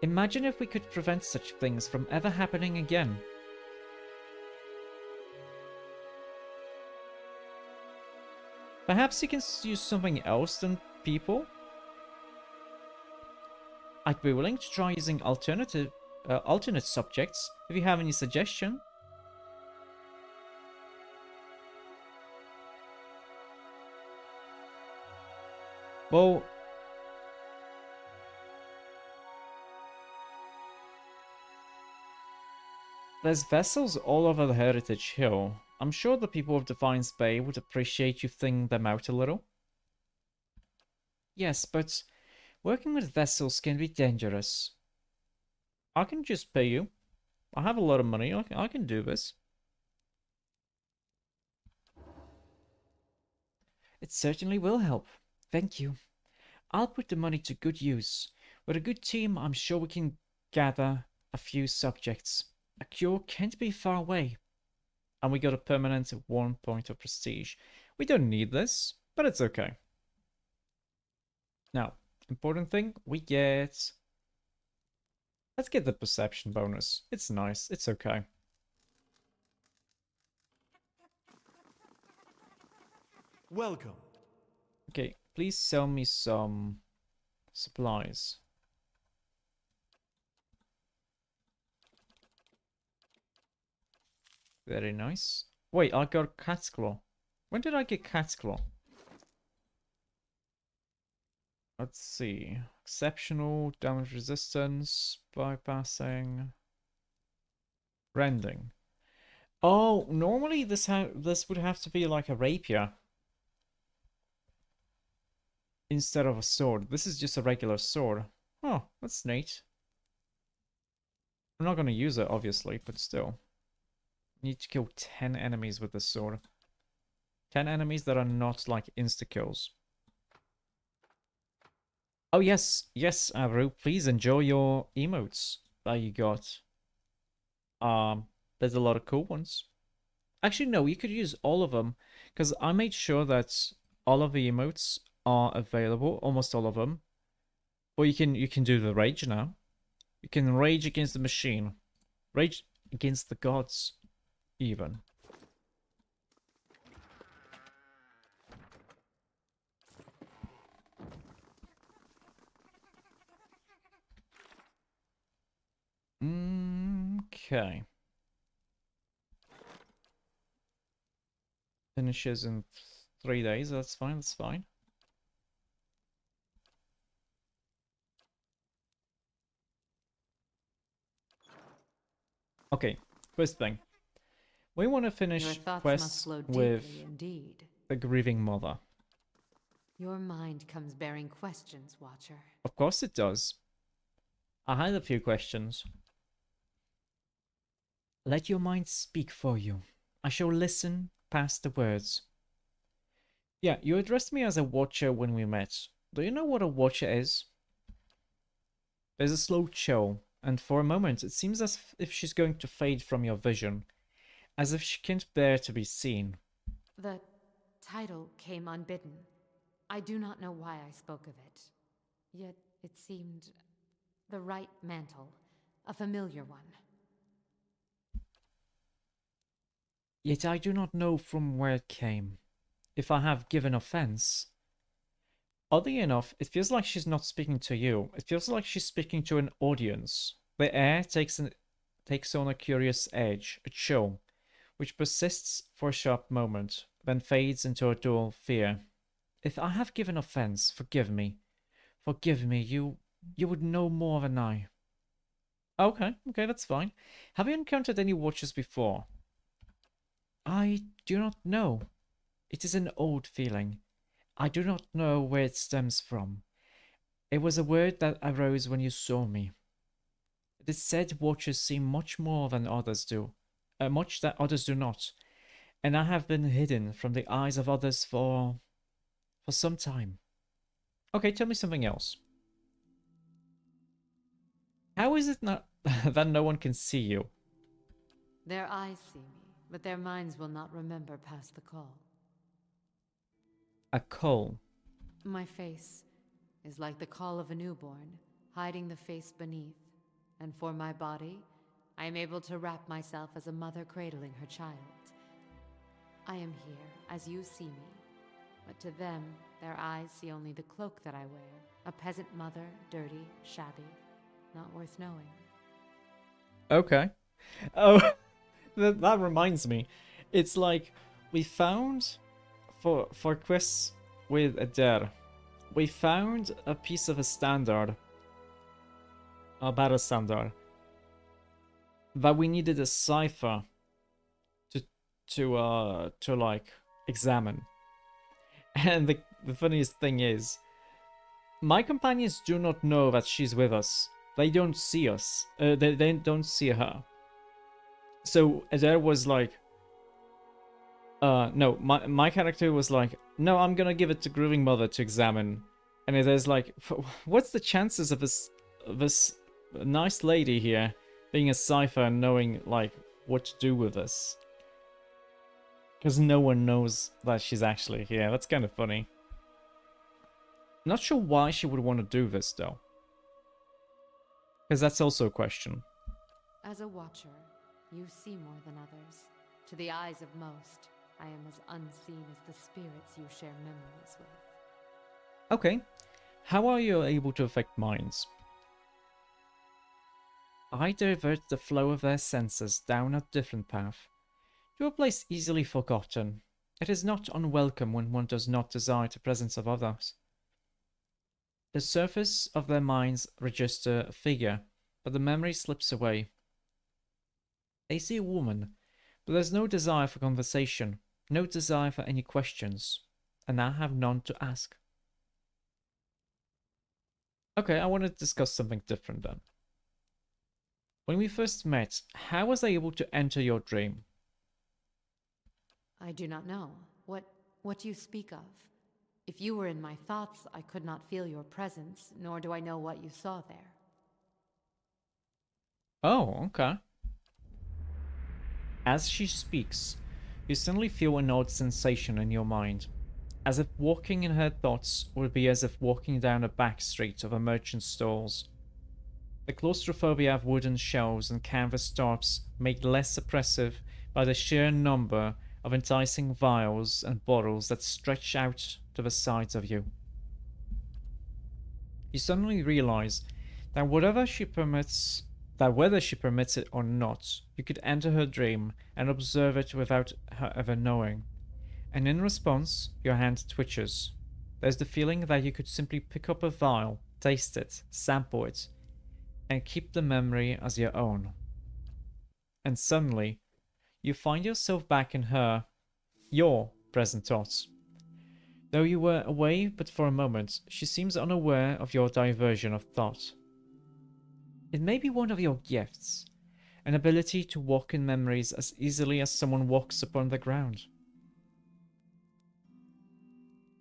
Imagine if we could prevent such things from ever happening again. Perhaps you can use something else than people? I'd be willing to try using alternate subjects if you have any suggestion. Well, there's vessels all over the Heritage Hill. I'm sure the people of Defiance Bay would appreciate you thinning them out a little. Yes, but working with vessels can be dangerous. I can just pay you. I have a lot of money. I can do this. It certainly will help. Thank you. I'll put the money to good use. With a good team, I'm sure we can gather a few subjects. A cure can't be far away. And we got a permanent 1 point of prestige. We don't need this, but it's okay. Now, important thing, let's get the perception bonus. It's nice, it's okay. Welcome. Okay, please sell me some supplies. Very nice. Wait, I got Cat's Claw. When did I get Cat's Claw? Let's see. Exceptional, damage resistance, bypassing, rending. Oh, normally this would have to be like a rapier instead of a sword. This is just a regular sword. Oh, that's neat. I'm not going to use it, obviously, but still. Need to kill 10 enemies with this sword. 10 enemies that are not, like, insta-kills. Oh, yes. Yes, Avru, please enjoy your emotes that you got. There's a lot of cool ones. Actually, no, you could use all of them, because I made sure that all of the emotes are available, almost all of them. Or you can do the rage now. You can rage against the machine. Rage against the gods, even. Okay. Finishes in 3 days. That's fine. That's fine. Okay. First thing. We want to Your finish thoughts must quests flow with deeply indeed. the grieving mother. Your mind comes bearing questions, Watcher. Of course it does. I had a few questions. Let your mind speak for you. I shall listen past the words. Yeah, you addressed me as a watcher when we met. Do you know what a watcher is? There's a slow chill, and for a moment it seems as if she's going to fade from your vision, as if she can't bear to be seen. The title came unbidden. I do not know why I spoke of it. Yet it seemed the right mantle, a familiar one. Yet I do not know from where it came. If I have given offense. Oddly enough, it feels like she's not speaking to you. It feels like she's speaking to an audience. The air takes on a curious edge, a chill, which persists for a sharp moment, then fades into a dull fear. If I have given offense, forgive me. Forgive me, you would know more than I. Okay, that's fine. Have you encountered any watchers before? I do not know. It is an old feeling. I do not know where it stems from. It was a word that arose when you saw me. It is said watchers see much more than others do, much that others do not, and I have been hidden from the eyes of others for some time. Okay, tell me something else. How is it not that no one can see you? Their eyes see me, but their minds will not remember past the call. A coal. My face is like the call of a newborn, hiding the face beneath. And for my body, I am able to wrap myself as a mother cradling her child. I am here as you see me, but to them, their eyes see only the cloak that I wear, a peasant mother, dirty, shabby, not worth knowing. Okay. Oh, that reminds me. It's like we found for quests with Eder, we found a piece of a standard, a battle standard, that we needed a cipher to like examine. And the funniest thing is, my companions do not know that she's with us. They don't see us. They don't see her. So Eder was like, no, my character was like, no, I'm gonna give it to Grooving Mother to examine. And Eder's like, what's the chances of this nice lady here being a cipher and knowing like what to do with this? Because no one knows that she's actually here. That's kind of funny. Not sure why she would want to do this though. Because that's also a question. As a watcher, you see more than others. To the eyes of most, I am as unseen as the spirits you share memories with. Okay. How are you able to affect minds? I divert the flow of their senses down a different path, to a place easily forgotten. It is not unwelcome when one does not desire the presence of others. The surface of their minds register a figure, but the memory slips away. They see a woman, but there's no desire for conversation, no desire for any questions, and I have none to ask. Okay, I want to discuss something different then. When we first met, how was I able to enter your dream? I do not know. What do you speak of? If you were in my thoughts, I could not feel your presence, nor do I know what you saw there. Oh, okay. As she speaks, you suddenly feel an odd sensation in your mind, as if walking in her thoughts would be as if walking down a back street of a merchant's stalls. The claustrophobia of wooden shelves and canvas tops made less oppressive by the sheer number of enticing vials and bottles that stretch out to the sides of you. You suddenly realize that whether she permits it or not, you could enter her dream and observe it without her ever knowing. And in response, your hand twitches. There's the feeling that you could simply pick up a vial, taste it, sample it, and keep the memory as your own. And suddenly, you find yourself back in your present thoughts. Though you were away but for a moment, she seems unaware of your diversion of thought. It may be one of your gifts, an ability to walk in memories as easily as someone walks upon the ground.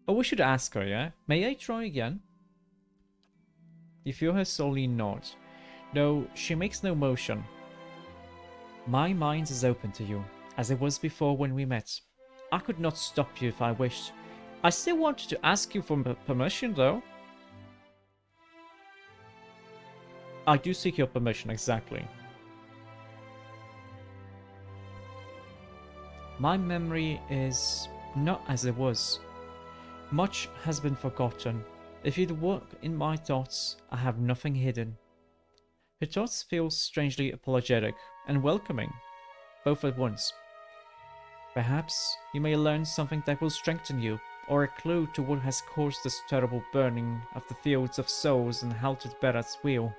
Oh, we should ask her, yeah? May I try again? You feel her slowly nod, though she makes no motion. My mind is open to you, as it was before when we met. I could not stop you if I wished. I still wanted to ask you for permission, though. I do seek your permission, exactly. My memory is not as it was. Much has been forgotten. If you'd walk in my thoughts, I have nothing hidden. Her thoughts feel strangely apologetic and welcoming, both at once. Perhaps you may learn something that will strengthen you, or a clue to what has caused this terrible burning of the fields of souls and halted Berat's wheel.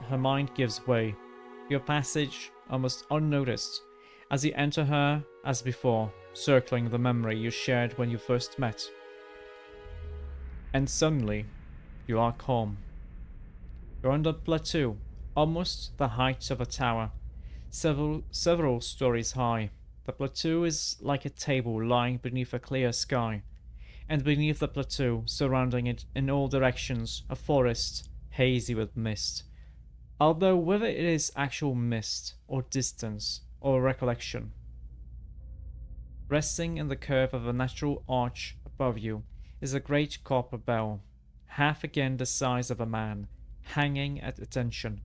Her mind gives way. Your passage, almost unnoticed, as you enter her as before, circling the memory you shared when you first met. And suddenly, you are calm. You're on the plateau, almost the height of a tower, several stories high. The plateau is like a table lying beneath a clear sky, and beneath the plateau, surrounding it in all directions, a forest, hazy with mist. Although whether it is actual mist, or distance, or recollection. Resting in the curve of a natural arch above you is a great copper bell, half again the size of a man, hanging at attention,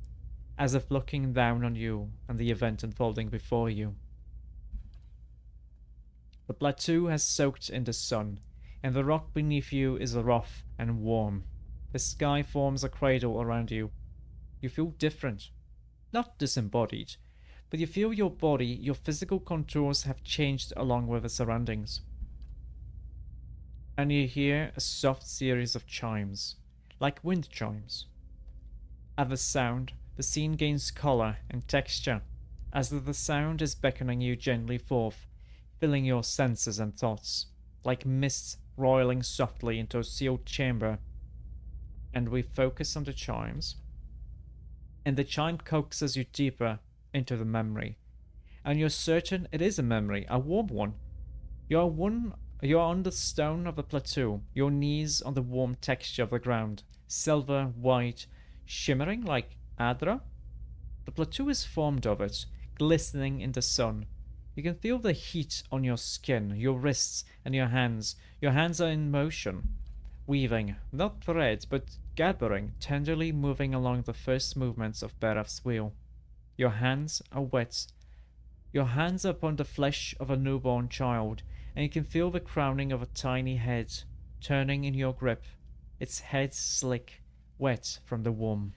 as if looking down on you and the event unfolding before you. The plateau has soaked in the sun, and the rock beneath you is rough and warm. The sky forms a cradle around you. You feel different, not disembodied, but you feel your body, your physical contours have changed along with the surroundings. And you hear a soft series of chimes, like wind chimes. At the sound, the scene gains color and texture, as though the sound is beckoning you gently forth, filling your senses and thoughts, like mist roiling softly into a sealed chamber. And we focus on the chimes, and the chime coaxes you deeper into the memory, and you're certain it is a memory, a warm one. You're on the stone of the plateau, your knees on the warm texture of the ground, silver, white, shimmering like adra. The plateau is formed of it, glistening in the sun. You can feel the heat on your skin, your wrists, and your hands. Your hands are in motion, weaving, not thread, but gathering, tenderly moving along the first movements of Berat's wheel. Your hands are wet. Your hands are upon the flesh of a newborn child, and you can feel the crowning of a tiny head, turning in your grip, its head slick, wet from the womb.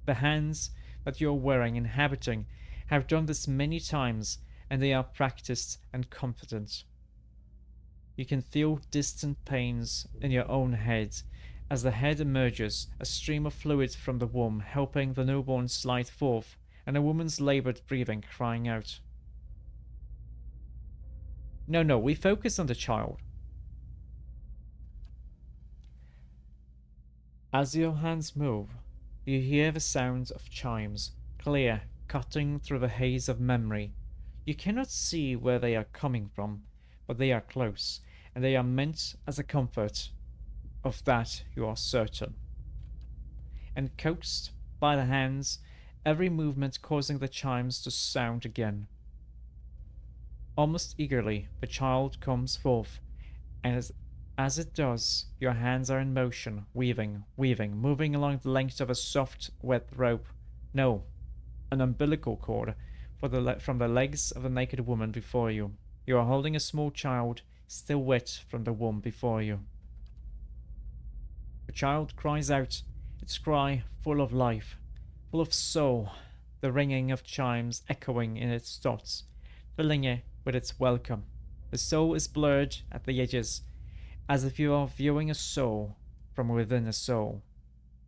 The hands that you're wearing, inhabiting, have done this many times, and they are practiced and competent. You can feel distant pains in your own head. As the head emerges, a stream of fluid from the womb, helping the newborn slide forth, and a woman's labored breathing crying out. No, we focus on the child. As your hands move, you hear the sounds of chimes, clear, cutting through the haze of memory. You cannot see where they are coming from, but they are close, and they are meant as a comfort. Of that you are certain. And coaxed by the hands, every movement causing the chimes to sound again. Almost eagerly, the child comes forth, and as it does, your hands are in motion, weaving, moving along the length of a soft, wet rope. No, an umbilical cord from the legs of the naked woman before you. You are holding a small child, still wet from the womb before you. The child cries out, its cry full of life, full of soul, the ringing of chimes echoing in its thoughts, filling it with its welcome. The soul is blurred at the edges, as if you are viewing a soul from within a soul.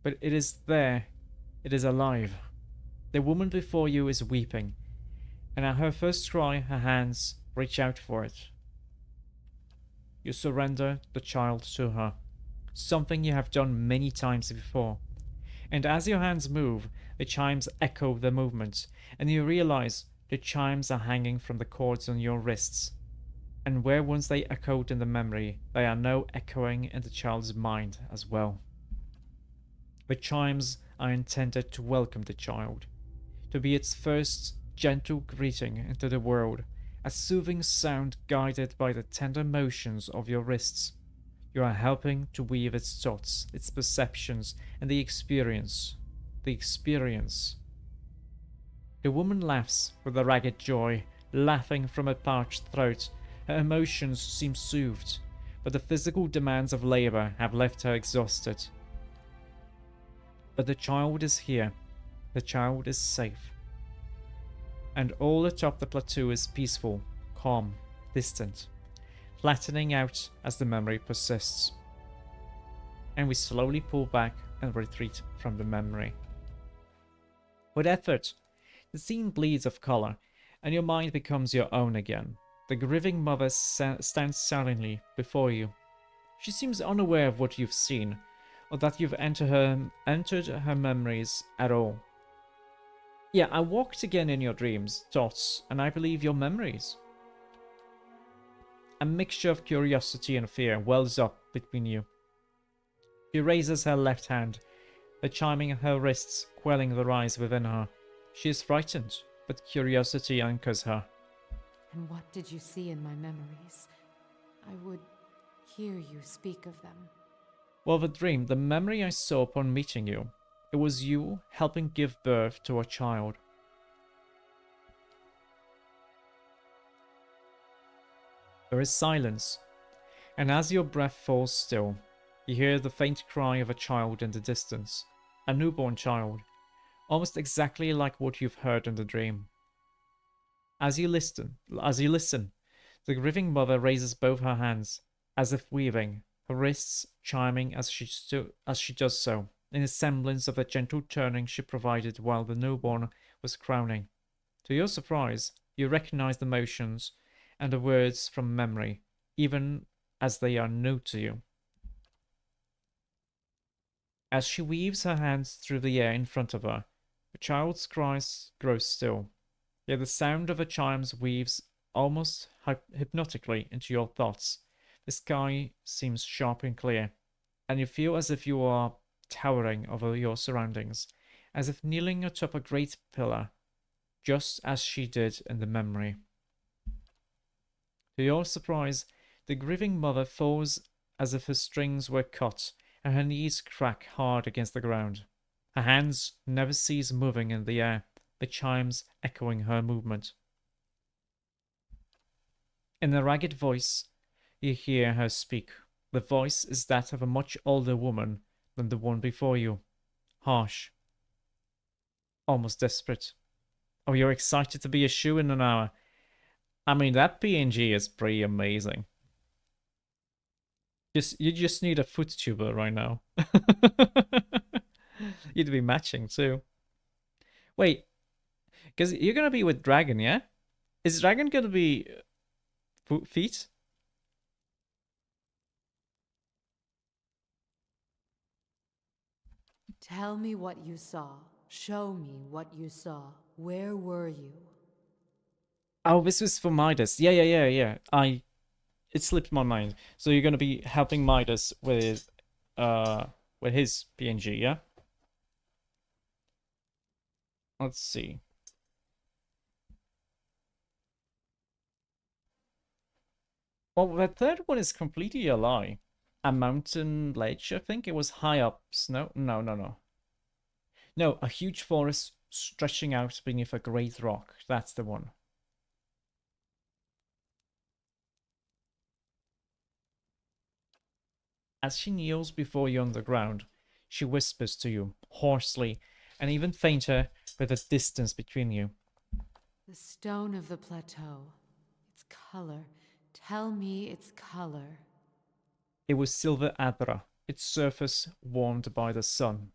But it is there, it is alive. The woman before you is weeping, and at her first cry, her hands reach out for it. You surrender the child to her, something you have done many times before. And as your hands move, the chimes echo the movement, and you realize the chimes are hanging from the cords on your wrists. And where once they echoed in the memory, they are now echoing in the child's mind as well. The chimes are intended to welcome the child, to be its first gentle greeting into the world, a soothing sound guided by the tender motions of your wrists. You are helping to weave its thoughts, its perceptions, and the experience. The experience. The woman laughs with a ragged joy, laughing from a parched throat. Her emotions seem soothed, but the physical demands of labor have left her exhausted. But the child is here. The child is safe. And all atop the plateau is peaceful, calm, distant, flattening out as the memory persists. And we slowly pull back and retreat from the memory. With effort, the scene bleeds of color, and your mind becomes your own again. The grieving mother stands silently before you. She seems unaware of what you've seen, or that you've entered her memories at all. Yeah, I walked again in your dreams, thoughts, and I believe your memories. A mixture of curiosity and fear wells up between you. She raises her left hand, the chiming of her wrists quelling the rise within her. She is frightened, but curiosity anchors her. And what did you see in my memories? I would hear you speak of them. Well, the memory I saw upon meeting you, it was you helping give birth to a child. There is silence, and as your breath falls still, you hear the faint cry of a child in the distance, a newborn child, almost exactly like what you've heard in the dream. As you listen, the grieving mother raises both her hands, as if weaving, her wrists chiming as she does so, in a semblance of the gentle turning she provided while the newborn was crowning. To your surprise, you recognize the motions and the words from memory, even as they are new to you. As she weaves her hands through the air in front of her, the child's cries grow still, yet the sound of the chimes weaves almost hypnotically into your thoughts. The sky seems sharp and clear, and you feel as if you are towering over your surroundings, as if kneeling atop a great pillar, just as she did in the memory. To your surprise, the grieving mother falls as if her strings were cut, and her knees crack hard against the ground. Her hands never cease moving in the air, the chimes echoing her movement. In a ragged voice, you hear her speak. The voice is that of a much older woman than the one before you. Harsh. Almost desperate. Oh, you're excited to be a shoe in an hour. I mean, that PNG is pretty amazing. You just need a foot tuber right now. You'd be matching too. Wait, because you're gonna be with Dragon, yeah? Is Dragon gonna be feet? Tell me what you saw. Show me what you saw. Where were you? Oh, this was for Midas. Yeah. It slipped my mind. So you're gonna be helping Midas with his PNG, yeah? Let's see. Well, the third one is completely a lie. A mountain ledge, I think it was high up. Snow? No. No, a huge forest stretching out beneath a great rock. That's the one. As she kneels before you on the ground, she whispers to you, hoarsely, and even fainter with a distance between you. The stone of the plateau. Its color. Tell me its color. It was silver adra, its surface warmed by the sun.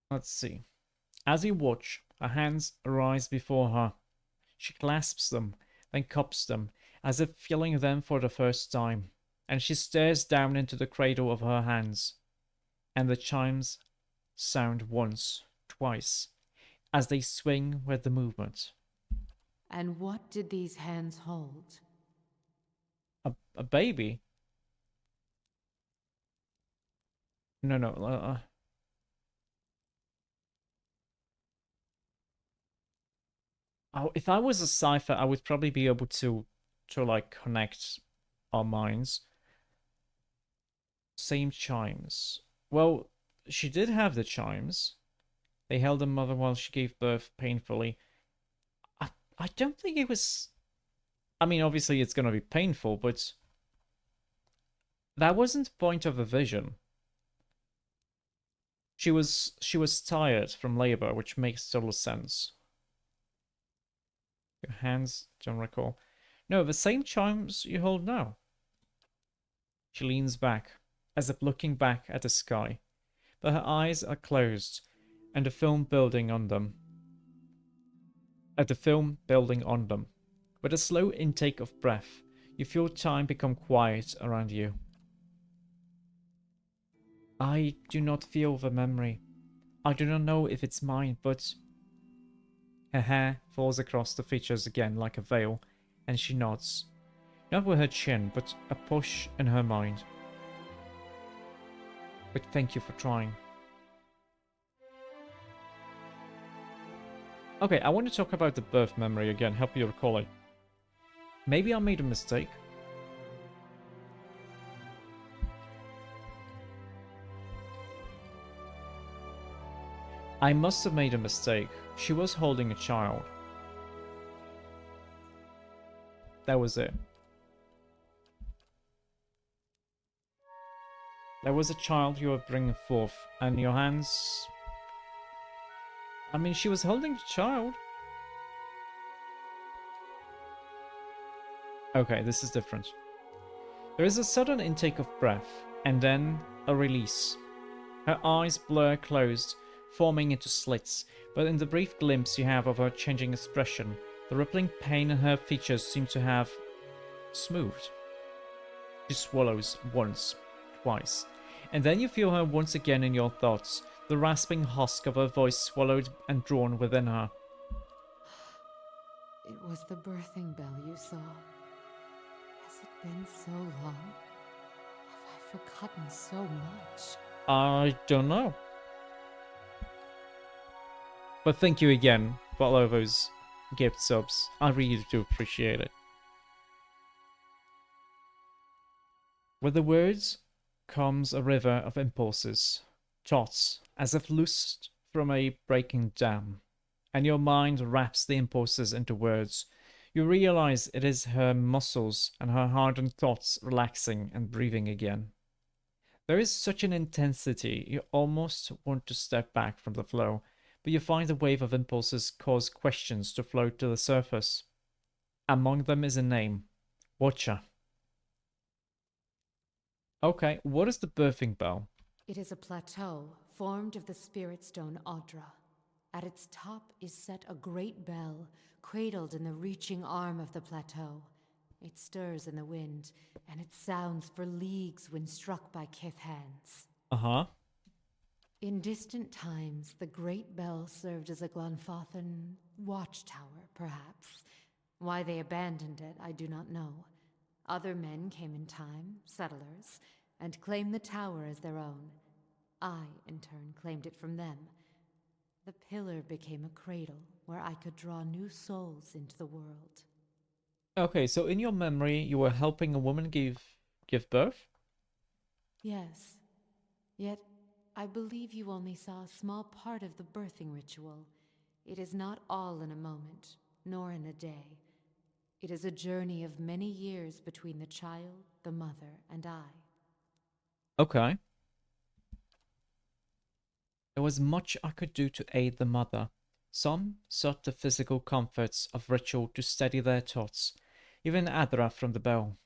Let's see. As you watch, her hands rise before her. She clasps them, then cups them, as if feeling them for the first time, and she stares down into the cradle of her hands. And the chimes sound once, twice, as they swing with the movement. And what did these hands hold? A baby? No. Oh, if I was a cipher, I would probably be able to like connect our minds. Same chimes. Well, she did have the chimes. They held her mother while she gave birth painfully. I don't think it was. I mean, obviously it's gonna be painful, but that wasn't the point of the vision. She was tired from labor, which makes total sense. Your hands, don't recall. No, the same chimes you hold now. She leans back, as if looking back at the sky, but her eyes are closed, and the film building on them. At the film building on them. With a slow intake of breath, you feel time become quiet around you. I do not feel the memory. I do not know if it's mine, but... Her hair falls across the features again like a veil, and she nods. Not with her chin, but a push in her mind. But thank you for trying. Okay, I want to talk about the birth memory again, help you recall it. Maybe I made a mistake. I must have made a mistake. She was holding a child. That was it. There was a child you were bringing forth, and your hands... I mean, she was holding the child. Okay, this is different. There is a sudden intake of breath, and then a release. Her eyes blur closed, forming into slits, but in the brief glimpse you have of her changing expression, the rippling pain in her features seems to have smoothed. She swallows once, twice, and then you feel her once again in your thoughts, the rasping husk of her voice swallowed and drawn within her. It was the birthing bell you saw. Has it been so long? Have I forgotten so much? I don't know. But thank you again for all those gift subs. I really do appreciate it. With the words comes a river of impulses, thoughts, as if loosed from a breaking dam, and your mind wraps the impulses into words. You realize it is her muscles and her hardened thoughts relaxing and breathing again. There is such an intensity, you almost want to step back from the flow, but you find the wave of impulses cause questions to float to the surface. Among them is a name, Watcher. Okay, what is the birthing bell? It is a plateau formed of the spirit stone Audra. At its top is set a great bell, cradled in the reaching arm of the plateau. It stirs in the wind, and it sounds for leagues when struck by kith hands. Uh-huh. In distant times, the great bell served as a Glanfathan watchtower, perhaps. Why they abandoned it, I do not know. Other men came in time, settlers, and claimed the tower as their own. I, in turn, claimed it from them. The pillar became a cradle where I could draw new souls into the world. Okay, so in your memory, you were helping a woman give birth? Yes. Yet, I believe you only saw a small part of the birthing ritual. It is not all in a moment, nor in a day. It is a journey of many years between the child, the mother, and I. Okay. There was much I could do to aid the mother. Some sought the physical comforts of ritual to steady their thoughts, even Adra from the bell.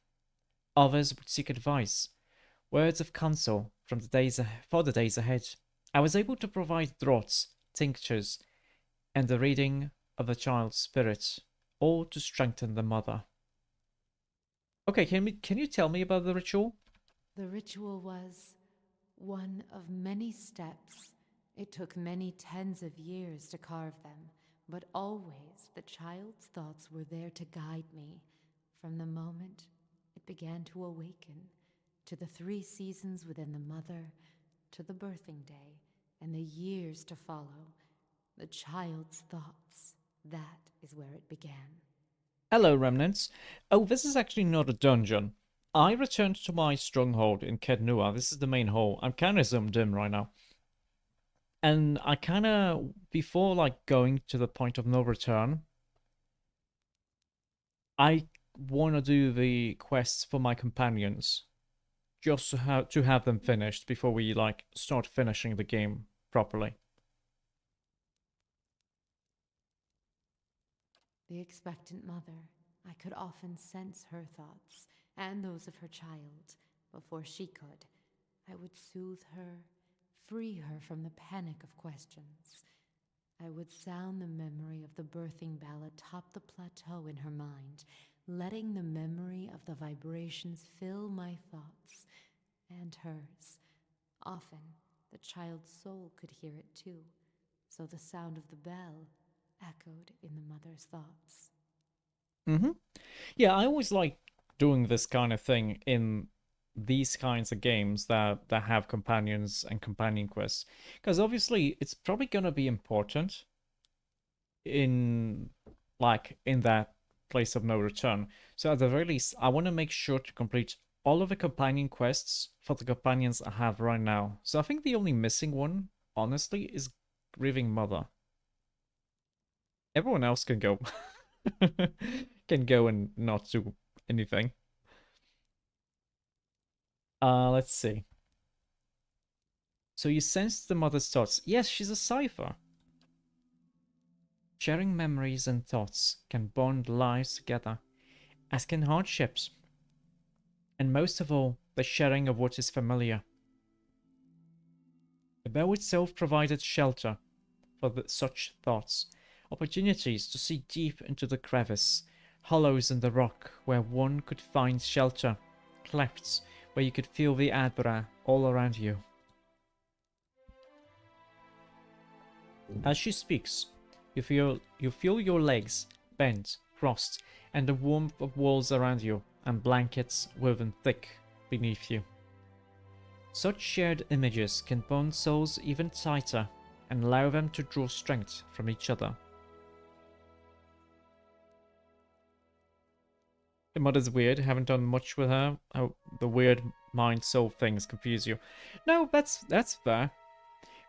Others would seek advice, words of counsel from for the days ahead. I was able to provide draughts, tinctures, and the reading of the child's spirit, all to strengthen the mother. Okay, can you tell me about the ritual? The ritual was one of many steps. It took many tens of years to carve them, but always the child's thoughts were there to guide me from the moment it began to awaken, to the 3 seasons within the mother, to the birthing day, and the years to follow. The child's thoughts, that is where it began. Hello, remnants. Oh, this is actually not a dungeon. I returned to my stronghold in Kednua. This is the main hall. I'm kind of zoomed in right now. And I kind of, before like going to the point of no return, I want to do the quests for my companions, just to have them finished before we like start finishing the game properly. The expectant mother, I could often sense her thoughts, and those of her child, before she could. I would soothe her, free her from the panic of questions. I would sound the memory of the birthing bell atop the plateau in her mind, letting the memory of the vibrations fill my thoughts and hers. Often, the child's soul could hear it too, so the sound of the bell echoed in the mother's thoughts. Mm-hmm. Yeah, I always like doing this kind of thing in these kinds of games that have companions and companion quests, because obviously it's probably gonna be important in that place of no return. So at the very least, I want to make sure to complete all of the companion quests for the companions I have right now. So I think the only missing one, honestly, is Grieving Mother. Everyone else can go. Can go and not do anything. Let's see. So you sense the mother's thoughts. Yes, she's a cipher. Sharing memories and thoughts can bond lives together, as can hardships. And most of all, the sharing of what is familiar. The bell itself provided shelter for such thoughts, opportunities to see deep into the crevice, hollows in the rock where one could find shelter, clefts where you could feel the Adra all around you. As she speaks, you feel your legs bent, crossed, and the warmth of walls around you, and blankets woven thick beneath you. Such shared images can bond souls even tighter and allow them to draw strength from each other. The mother's weird, haven't done much with her. Oh, the weird mind soul things confuse you. No, that's fair.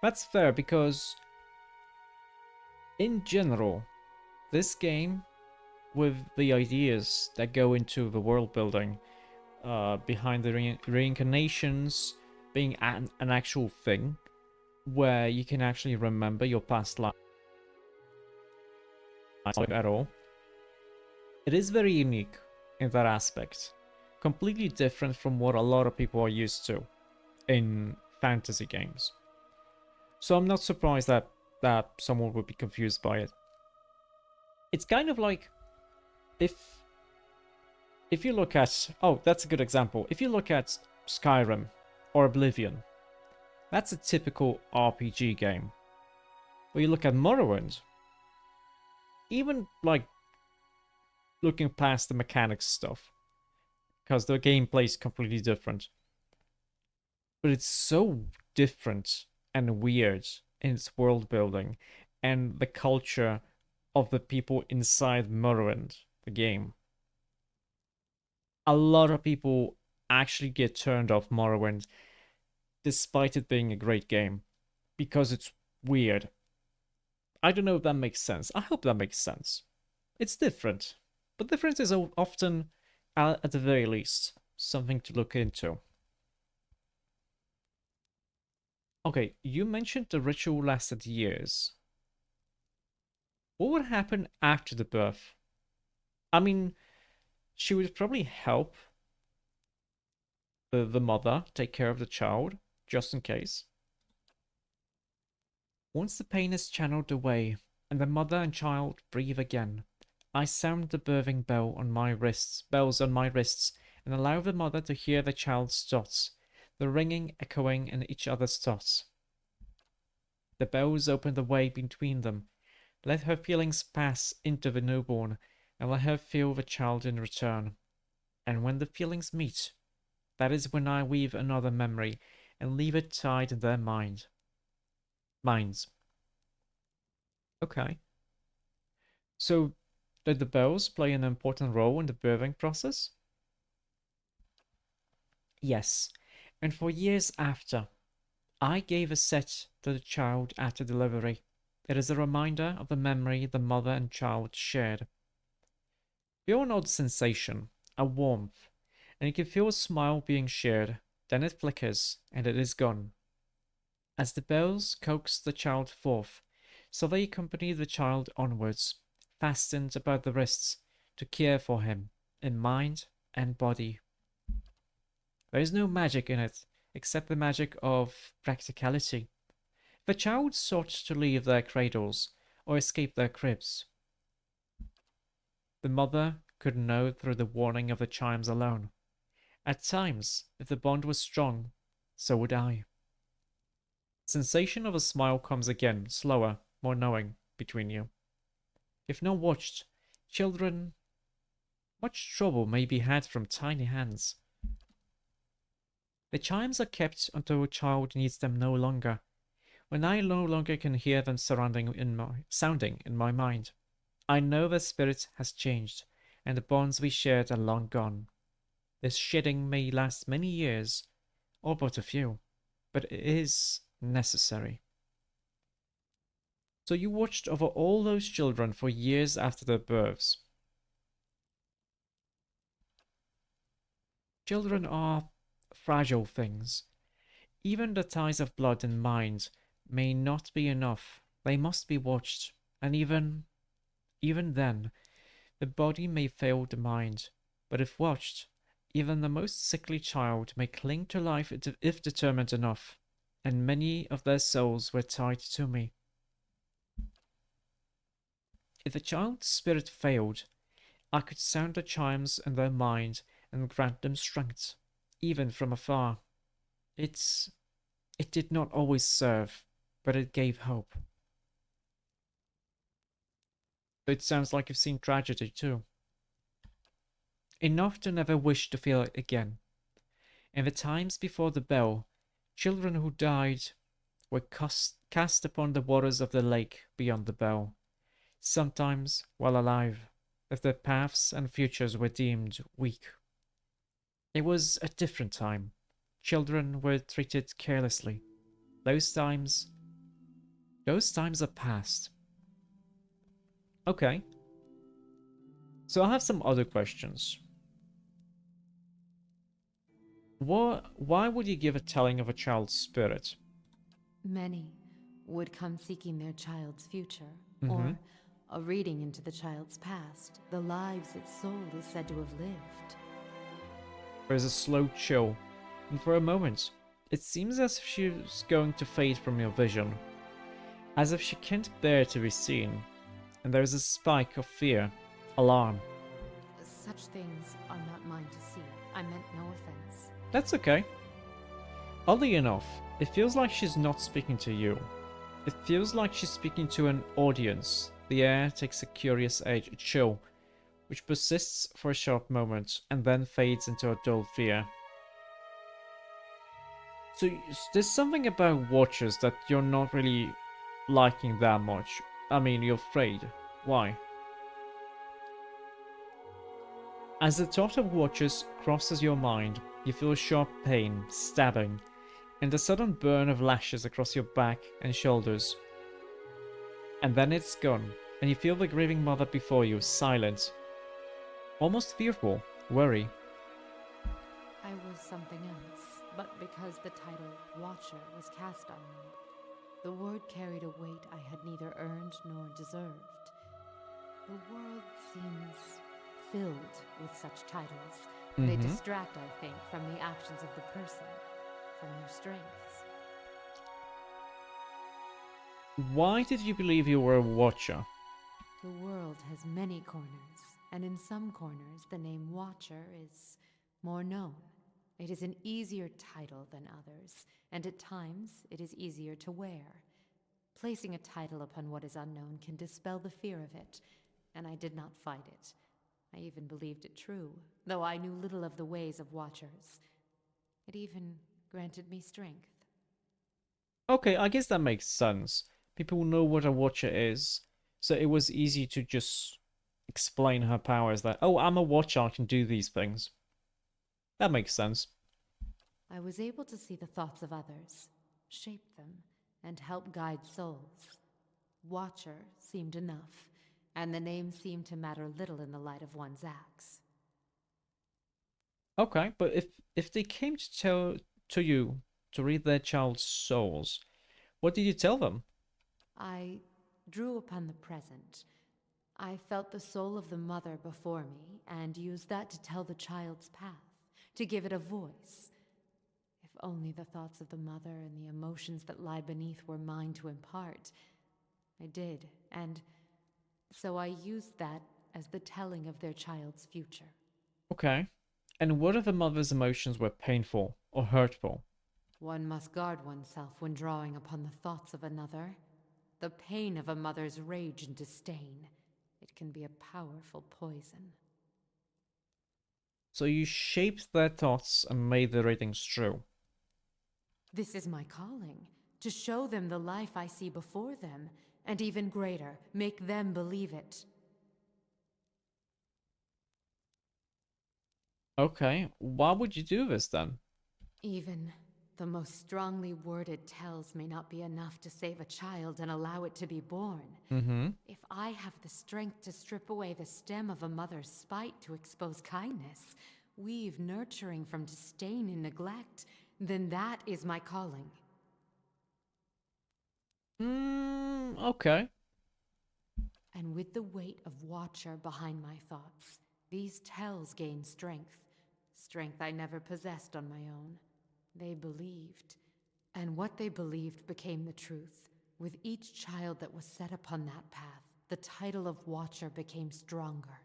That's fair because in general, this game, with the ideas that go into the world building, behind the reincarnations being an actual thing, where you can actually remember your past life at all, it is very unique in that aspect. Completely different from what a lot of people are used to in fantasy games. So I'm not surprised that that someone would be confused by it. It's kind of like if you look at, oh, that's a good example. If you look at Skyrim or Oblivion, that's a typical RPG game. But you look at Morrowind, even like looking past the mechanics stuff, because the gameplay is completely different. But it's so different and weird in its world building and the culture of the people inside Morrowind, the game. A lot of people actually get turned off Morrowind despite it being a great game because it's weird. I don't know if that makes sense. I hope that makes sense. It's different, but difference is often, at the very least, something to look into. Okay, you mentioned the ritual lasted years. What would happen after the birth? I mean, she would probably help the mother take care of the child, just in case. Once the pain is channeled away, and the mother and child breathe again, I sound the birthing bells on my wrists, and allow the mother to hear the child's thoughts, the ringing echoing in each other's thoughts. The bells open the way between them. Let her feelings pass into the newborn, and let her feel the child in return. And when the feelings meet, that is when I weave another memory and leave it tied in their minds. Okay. So, did the bells play an important role in the birthing process? Yes, and for years after, I gave a set to the child after delivery. It is a reminder of the memory the mother and child shared. We all know the sensation, a warmth, and you can feel a smile being shared, then it flickers, and it is gone. As the bells coax the child forth, so they accompany the child onwards, fastened about the wrists, to care for him, in mind and body. There is no magic in it, except the magic of practicality. If a child sought to leave their cradles, or escape their cribs, the mother could know through the warning of the chimes alone. At times, if the bond was strong, so would I. Sensation of a smile comes again, slower, more knowing, between you. If not watched, children, much trouble may be had from tiny hands. The chimes are kept until a child needs them no longer, when I no longer can hear them sounding in my mind. I know their spirit has changed, and the bonds we shared are long gone. This shedding may last many years, or but a few, but it is necessary. So you watched over all those children for years after their births. Children are fragile things. Even the ties of blood and mind may not be enough. They must be watched, and even then, the body may fail the mind. But if watched, even the most sickly child may cling to life if determined enough, and many of their souls were tied to me. If the child's spirit failed, I could sound the chimes in their mind and grant them strength, even from afar. It did not always serve, but it gave hope. It sounds like you've seen tragedy too. Enough to never wish to feel it again. In the times before the bell, children who died were cast upon the waters of the lake beyond the bell, sometimes while alive, if their paths and futures were deemed weak. It was a different time. Children were treated carelessly. Those times are past. Okay. So I have some other questions. Why would you give a telling of a child's spirit? Many would come seeking their child's future, Mm-hmm. or a reading into the child's past, the lives its soul is said to have lived. There's a slow chill, and for a moment, it seems as if she's going to fade from your vision. as if she can't bear to be seen, and there is a spike of fear, alarm. Such things are not mine to see. I meant no offense. That's okay. Oddly enough, it feels like she's not speaking to you. It feels like she's speaking to an audience. The air takes a curious edge, a chill, which persists for a short moment and then fades into a dull fear. So there's something about Watchers that you're not really liking that much. I mean, you're afraid. Why? As the thought of Watchers crosses your mind, you feel sharp pain, stabbing, and a sudden burn of lashes across your back and shoulders. And then it's gone, and you feel the grieving mother before you, silent, almost fearful, worry. I was something else, but because the title Watcher was cast on me, the word carried a weight I had neither earned nor deserved. The world seems filled with such titles. They distract, I think, from the actions of the person, from their strengths. Why did you believe you were a Watcher? The world has many corners, and in some corners the name Watcher is more known. It is an easier title than others, and at times it is easier to wear. Placing a title upon what is unknown can dispel the fear of it, and I did not fight it. I even believed it true, though I knew little of the ways of Watchers. It even granted me strength. Okay, I guess that makes sense. People know what a Watcher is, so it was easy to just explain her powers that, oh, I'm a Watcher, I can do these things. That makes sense. I was able to see the thoughts of others, shape them, and help guide souls. Watcher seemed enough, and the name seemed to matter little in the light of one's acts. Okay, but if they came to tell to you to read their child's souls, what did you tell them? I drew upon the present. I felt the soul of the mother before me, and used that to tell the child's path, to give it a voice. If only the thoughts of the mother and the emotions that lie beneath were mine to impart. I did, and so I used that as the telling of their child's future. Okay. And what if the mother's emotions were painful or hurtful? One must guard oneself when drawing upon the thoughts of another. The pain of a mother's rage and disdain. It can be a powerful poison. So you shaped their thoughts and made the readings true. This is my calling, to show them the life I see before them, and even greater, make them believe it. Okay, why would you do this then? Even the most strongly worded tells may not be enough to save a child and allow it to be born. If I have the strength to strip away the stem of a mother's spite to expose kindness, weave nurturing from disdain and neglect, then that is my calling. Okay. And with the weight of Watcher behind my thoughts, these tells gain strength. Strength I never possessed on my own. They believed. And what they believed became the truth. With each child that was set upon that path, the title of Watcher became stronger.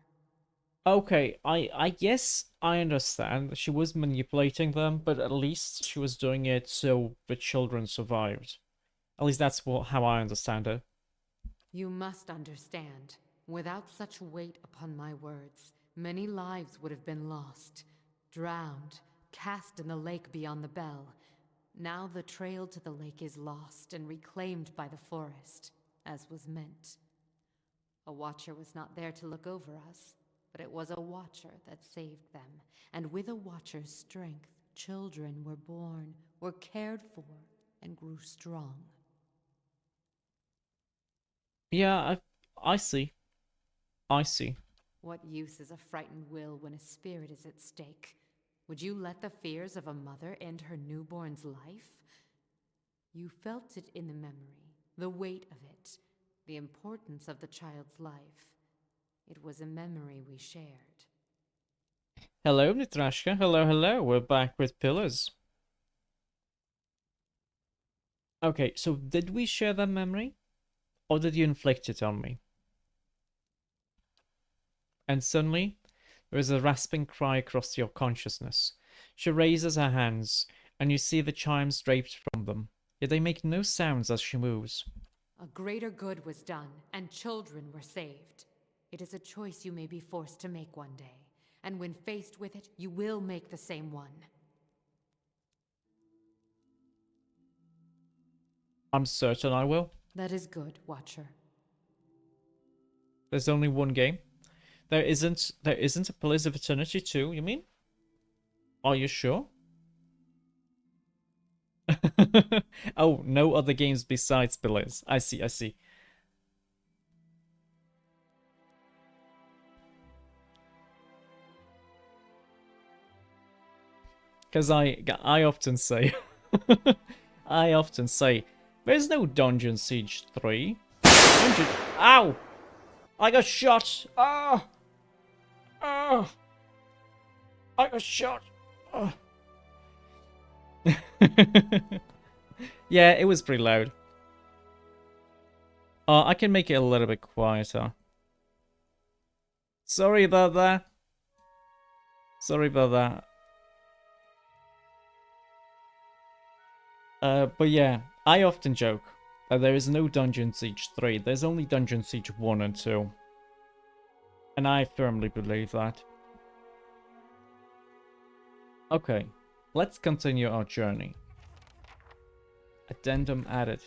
Okay, I guess I understand. She was manipulating them, but at least she was doing it so the children survived. At least that's how I understand it. You must understand. Without such weight upon my words, many lives would have been lost. Drowned, cast in the lake beyond the bell. Now the trail to the lake is lost and reclaimed by the forest, as was meant. A Watcher was not there to look over us, but it was a Watcher that saved them. And with a Watcher's strength, children were born, were cared for, and grew strong. Yeah, I see. I see. What use is a frightened will when a spirit is at stake? Would you let the fears of a mother end her newborn's life? You felt it in the memory, the weight of it, the importance of the child's life. It was a memory we shared. Hello, Nitrashka. Hello, hello. We're back with Pillars. Okay, so did we share that memory? Or did you inflict it on me? And suddenly, there is a rasping cry across your consciousness. She raises her hands, and you see the chimes draped from them, yet they make no sounds as she moves. A greater good was done, and children were saved. It is a choice you may be forced to make one day, and when faced with it, you will make the same one. I'm certain I will. That is good, Watcher. There's only one game. There isn't a Pillars of Eternity 2, you mean? Are you sure? Oh, no other games besides Pillars. I see, I see. Because I often say, I often say, there's no Dungeon Siege 3. Ow! I got shot! Ah! Ah! I got shot! Ah. Yeah, it was pretty loud. I can make it a little bit quieter. Sorry about that. Sorry about that. But yeah, I often joke that there is no Dungeon Siege 3. There's only Dungeon Siege 1 and 2. And I firmly believe that. Okay, let's continue our journey. Addendum added.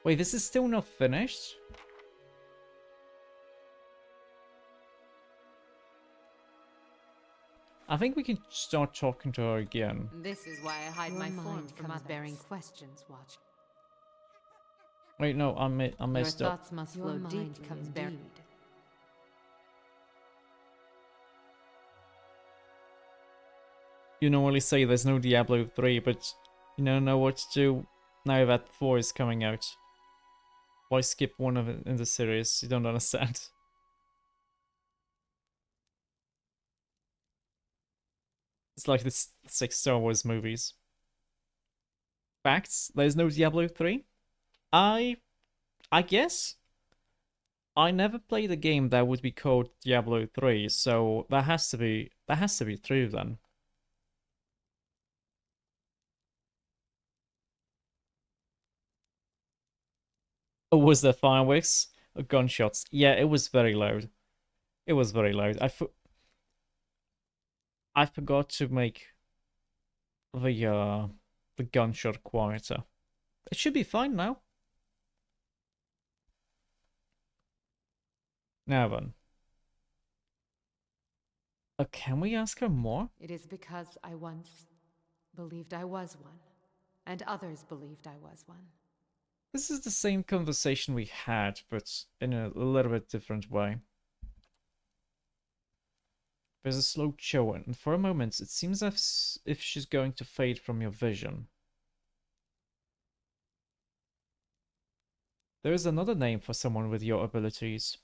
Wait, this is still not finished? I think we can start talking to her again. This is why I hide Your my mind form from comes others. bearing questions, Watch. Wait, no, I messed Your up. thoughts must Your flow mind deeply comes indeed. bearing. You normally say there's no Diablo 3, but you don't know what to do now that 4 is coming out. Why skip one of it in the series? You don't understand. It's like the 6 Star Wars movies. Facts? There's no Diablo 3? I guess? I never played a game that would be called Diablo 3, so that has to be true then. Oh, was there fireworks? Or gunshots? Yeah, it was very loud. It was very loud. I forgot to make the gunshot quieter. It should be fine now. Now then. Can we ask her more? It is because I once believed I was one, and others believed I was one. This is the same conversation we had, but in a little bit different way. There's a slow chill, and for a moment it seems as if she's going to fade from your vision. There is another name for someone with your abilities.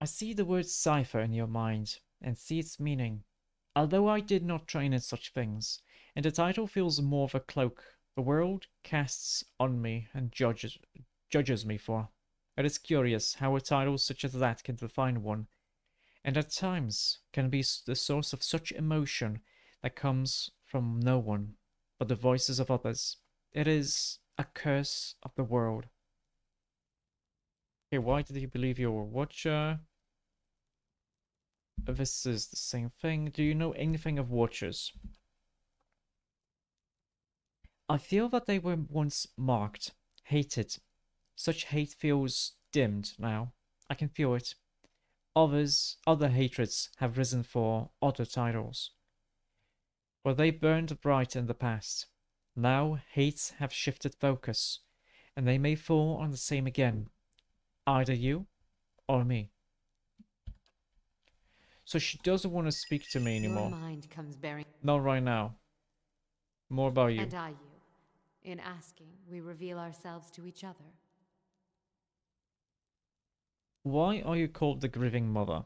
I see the word cipher in your mind, and see its meaning. Although I did not train in such things, and the title feels more of a cloak the world casts on me and judges me for. It is curious how a title such as that can define one, and at times can be the source of such emotion that comes from no one but the voices of others. It is a curse of the world. Okay, why did you believe your watcher? This is the same thing. Do you know anything of watchers? I feel that they were once marked, hated. Such hate feels dimmed now. I can feel it. Other hatreds have risen for other titles. For they burned bright in the past. Now hates have shifted focus, and they may fall on the same again. Either you or me. So she doesn't want to speak to me anymore. Your mind comes bearing. Not right now. More about you. And I you. In asking, we reveal ourselves to each other. Why are you called the Grieving Mother?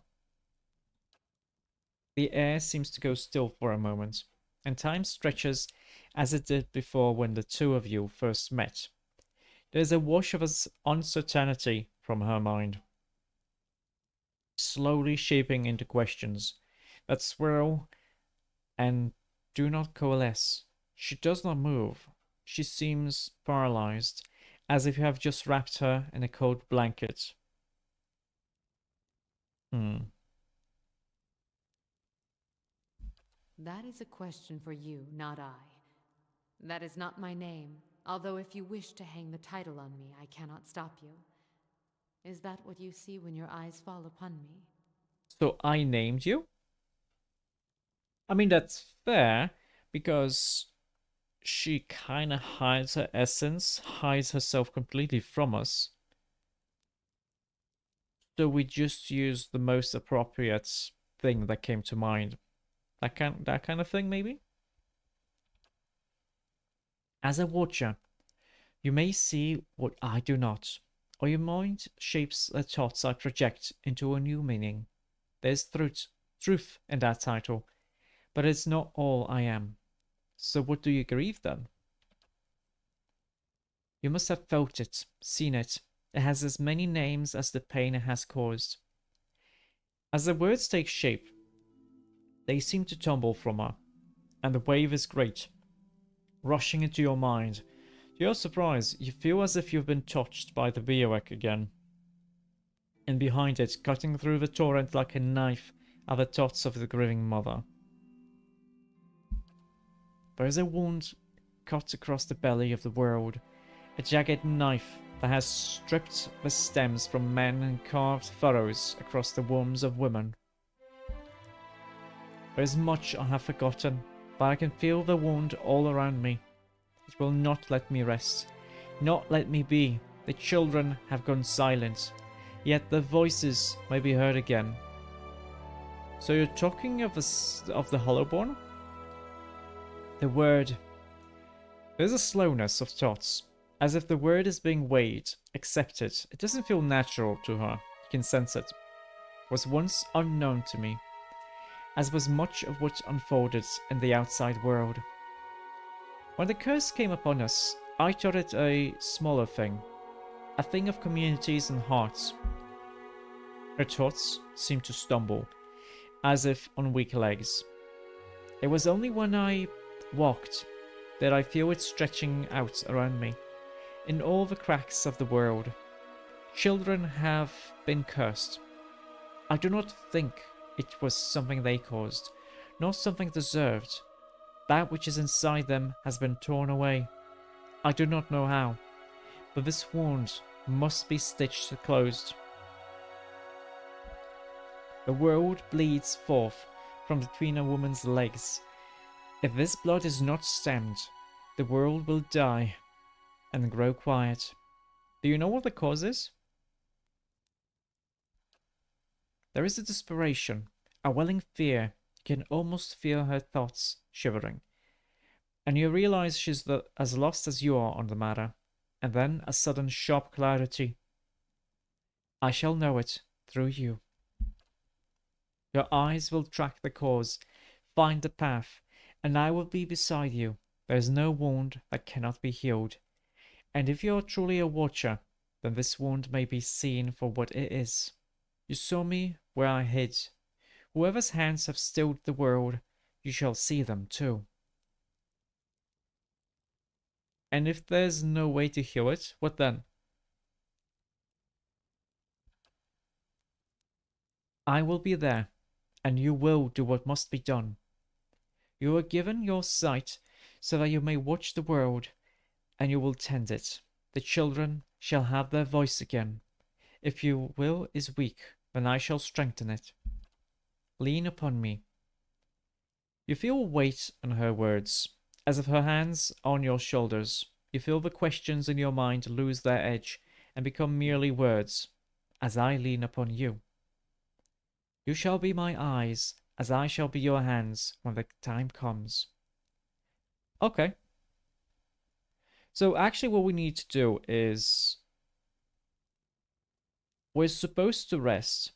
The air seems to go still for a moment. and time stretches as it did before when the two of you first met. There's a wash of uncertainty from her mind, slowly shaping into questions that swirl and do not coalesce. She does not move. She seems paralyzed, as if you have just wrapped her in a cold blanket. That is a question for you, not I. That is not my name, although if you wish to hang the title on me, I cannot stop you. Is that what you see when your eyes fall upon me? So I named you? I mean, that's fair, because she kind of hides her essence, hides herself completely from us. So we just use the most appropriate thing that came to mind. That kind of thing, maybe? As a watcher, you may see what I do not, or your mind shapes the thoughts I project into a new meaning. There's truth in that title, but it's not all I am. So what do you grieve then? You must have felt it, seen it. It has as many names as the pain it has caused. As the words take shape, they seem to tumble from her, and the wave is great, rushing into your mind. To your surprise, you feel as if you've been touched by the bivouac again. And behind it, cutting through the torrent like a knife, are the thoughts of the grieving mother. There is a wound cut across the belly of the world, a jagged knife that has stripped the stems from men and carved furrows across the wombs of women. There is much I have forgotten, but I can feel the wound all around me. It will not let me rest, not let me be. The children have gone silent, yet their voices may be heard again. So you're talking of the Hollowborn? The word. There's a slowness of thoughts, as if the word is being weighed, accepted. It doesn't feel natural to her. You can sense it. Was once unknown to me, as was much of what unfolded in the outside world. When the curse came upon us, I thought it a smaller thing, a thing of communities and hearts. Her thoughts seemed to stumble, as if on weak legs. It was only when I walked that I feel it stretching out around me, in all the cracks of the world. Children have been cursed. I do not think it was something they caused, nor something deserved. That which is inside them has been torn away. I do not know how, but this wound must be stitched closed. The world bleeds forth from between a woman's legs. If this blood is not stemmed, the world will die and grow quiet. Do you know what the cause is? There is a desperation, a welling fear. You can almost feel her thoughts shivering. And you realize she's as lost as you are on the matter. And then a sudden sharp clarity. I shall know it through you. Your eyes will track the cause, find the path, and I will be beside you. There is no wound that cannot be healed. And if you are truly a watcher, then this wound may be seen for what it is. You saw me where I hid. Whoever's hands have stilled the world, you shall see them too. And if there's no way to heal it, what then? I will be there, and you will do what must be done. You are given your sight so that you may watch the world, and you will tend it. The children shall have their voice again. If your will is weak, then I shall strengthen it. Lean upon me. You feel weight on her words, as if her hands are on your shoulders. You feel the questions in your mind lose their edge and become merely words, as I lean upon you. You shall be my eyes, as I shall be your hands when the time comes. Okay. So actually what we need to do is we're supposed to rest.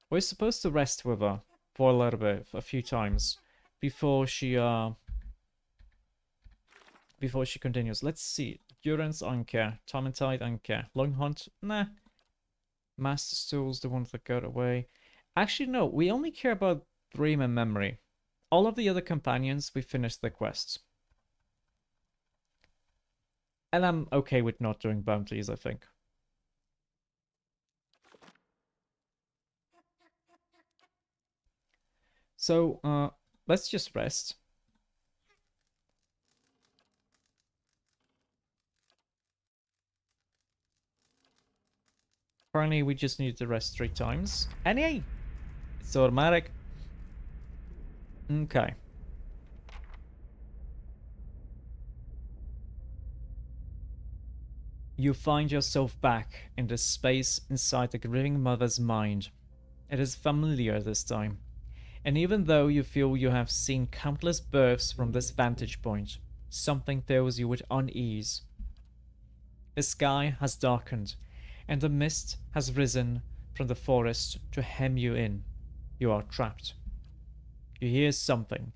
We're supposed to rest with her for a little bit, a few times, before she continues. Let's see. Durance Anke, Time and Tide Anke, Long Hunt, nah. Master Stool's the ones that got away. Actually, no, we only care about Dream and Memory. All of the other companions, we finished the quests. And I'm okay with not doing bounties, I think. So, let's just rest. Apparently, we just need to rest 3 times. And hey, it's automatic. Okay. You find yourself back in the space inside the grieving mother's mind. It is familiar this time. And even though you feel you have seen countless births from this vantage point, something fills you with unease. The sky has darkened, and the mist has risen from the forest to hem you in. You are trapped. You hear something.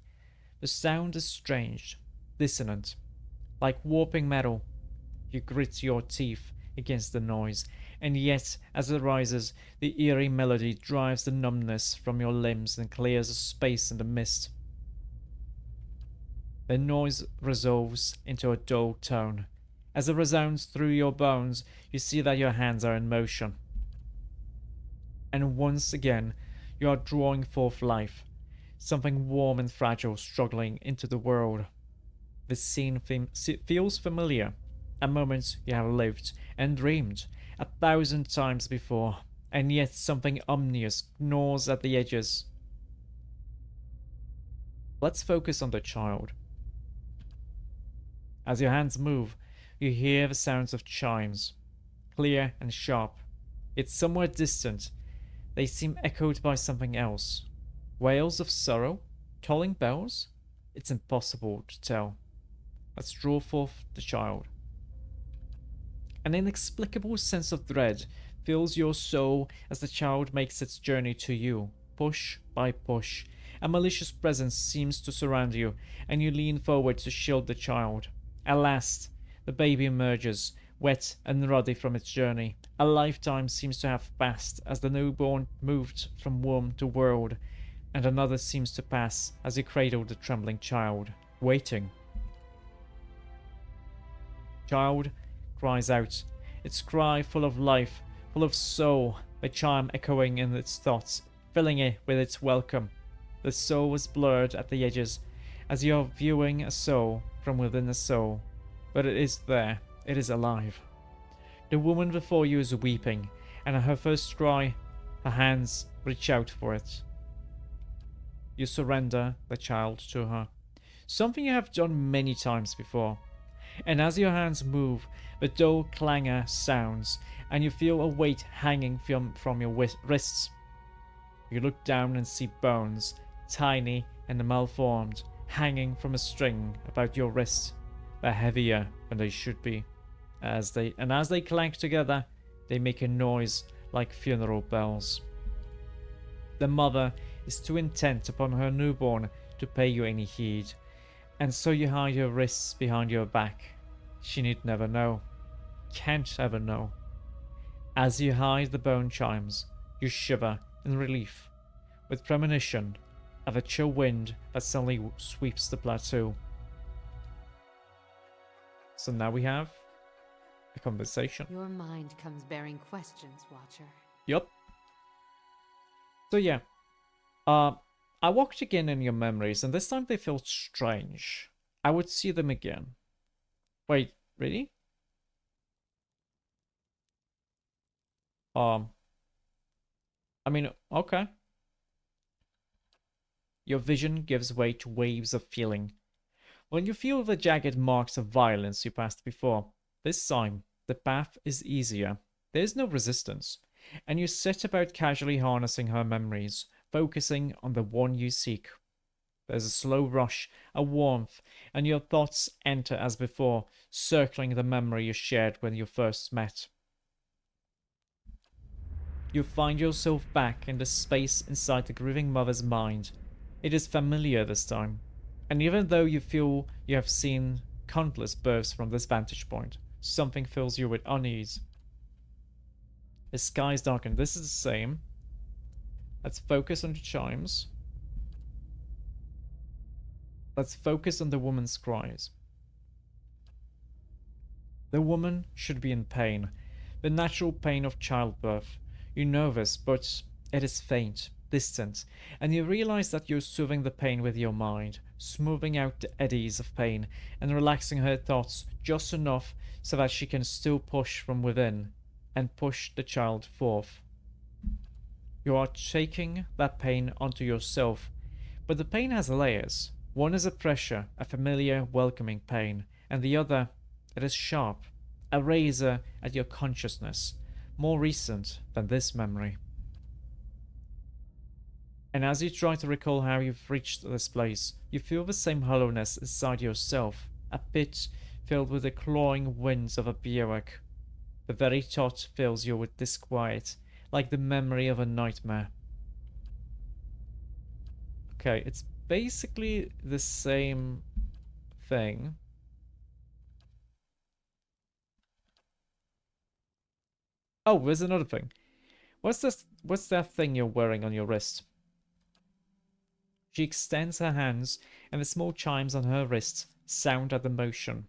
The sound is strange, dissonant, like warping metal. You grit your teeth against the noise, and yet, as it rises, the eerie melody drives the numbness from your limbs and clears a space in the mist. The noise resolves into a dull tone. As it resounds through your bones, you see that your hands are in motion. And once again, you are drawing forth life, something warm and fragile struggling into the world. This scene feels familiar, a moment you have lived and dreamed 1,000 times before, and yet something ominous gnaws at the edges. Let's focus on the child. As your hands move, you hear the sounds of chimes, clear and sharp. It's somewhere distant. They seem echoed by something else. Wails of sorrow? Tolling bells? It's impossible to tell. Let's draw forth the child. An inexplicable sense of dread fills your soul as the child makes its journey to you, push by push. A malicious presence seems to surround you, and you lean forward to shield the child. At last, the baby emerges, wet and ruddy from its journey. A lifetime seems to have passed as the newborn moved from womb to world, and another seems to pass as you cradle the trembling child, waiting. Child cries out, its cry full of life, full of soul, the chime echoing in its thoughts, filling it with its welcome. The soul is blurred at the edges, as you are viewing a soul from within a soul, but it is there, it is alive. The woman before you is weeping, and at her first cry, her hands reach out for it. You surrender the child to her, something you have done many times before. And as your hands move, the dull clangor sounds, and you feel a weight hanging from your wrists. You look down and see bones, tiny and malformed, hanging from a string about your wrist. They're heavier than they should be. As they clank together, they make a noise like funeral bells. The mother is too intent upon her newborn to pay you any heed, and so you hide your wrists behind your back. She need never know. Can't ever know. As you hide the bone chimes, you shiver in relief, with premonition of a chill wind that suddenly sweeps the plateau. So now we have a conversation. Your mind comes bearing questions, Watcher. Yup. So yeah, I walked again in your memories, and this time they felt strange. I would see them again. Wait, really? I mean, okay. Your vision gives way to waves of feeling. When you feel the jagged marks of violence you passed before, this time the path is easier. There is no resistance, and you set about casually harnessing her memories, focusing on the one you seek. There's a slow rush, a warmth, and your thoughts enter as before, circling the memory you shared when you first met. You find yourself back in the space inside the grieving mother's mind. It is familiar this time. And even though you feel you have seen countless births from this vantage point, something fills you with unease. The skies darken. This is the same. Let's focus on the chimes. Let's focus on the woman's cries. The woman should be in pain. The natural pain of childbirth. You know this, but it is faint, distant, and you realize that you're soothing the pain with your mind, smoothing out the eddies of pain, and relaxing her thoughts just enough so that she can still push from within and push the child forth. You are taking that pain onto yourself, but the pain has layers. One is a pressure, a familiar, welcoming pain, and the other, it is sharp, a razor at your consciousness, more recent than this memory. And as you try to recall how you've reached this place, you feel the same hollowness inside yourself, a pit filled with the clawing winds of a bivouac. The very thought fills you with disquiet, like the memory of a nightmare. Okay, it's basically the same thing. Oh, there's another thing. What's this? What's that thing you're wearing on your wrist? She extends her hands, and the small chimes on her wrists sound at the motion,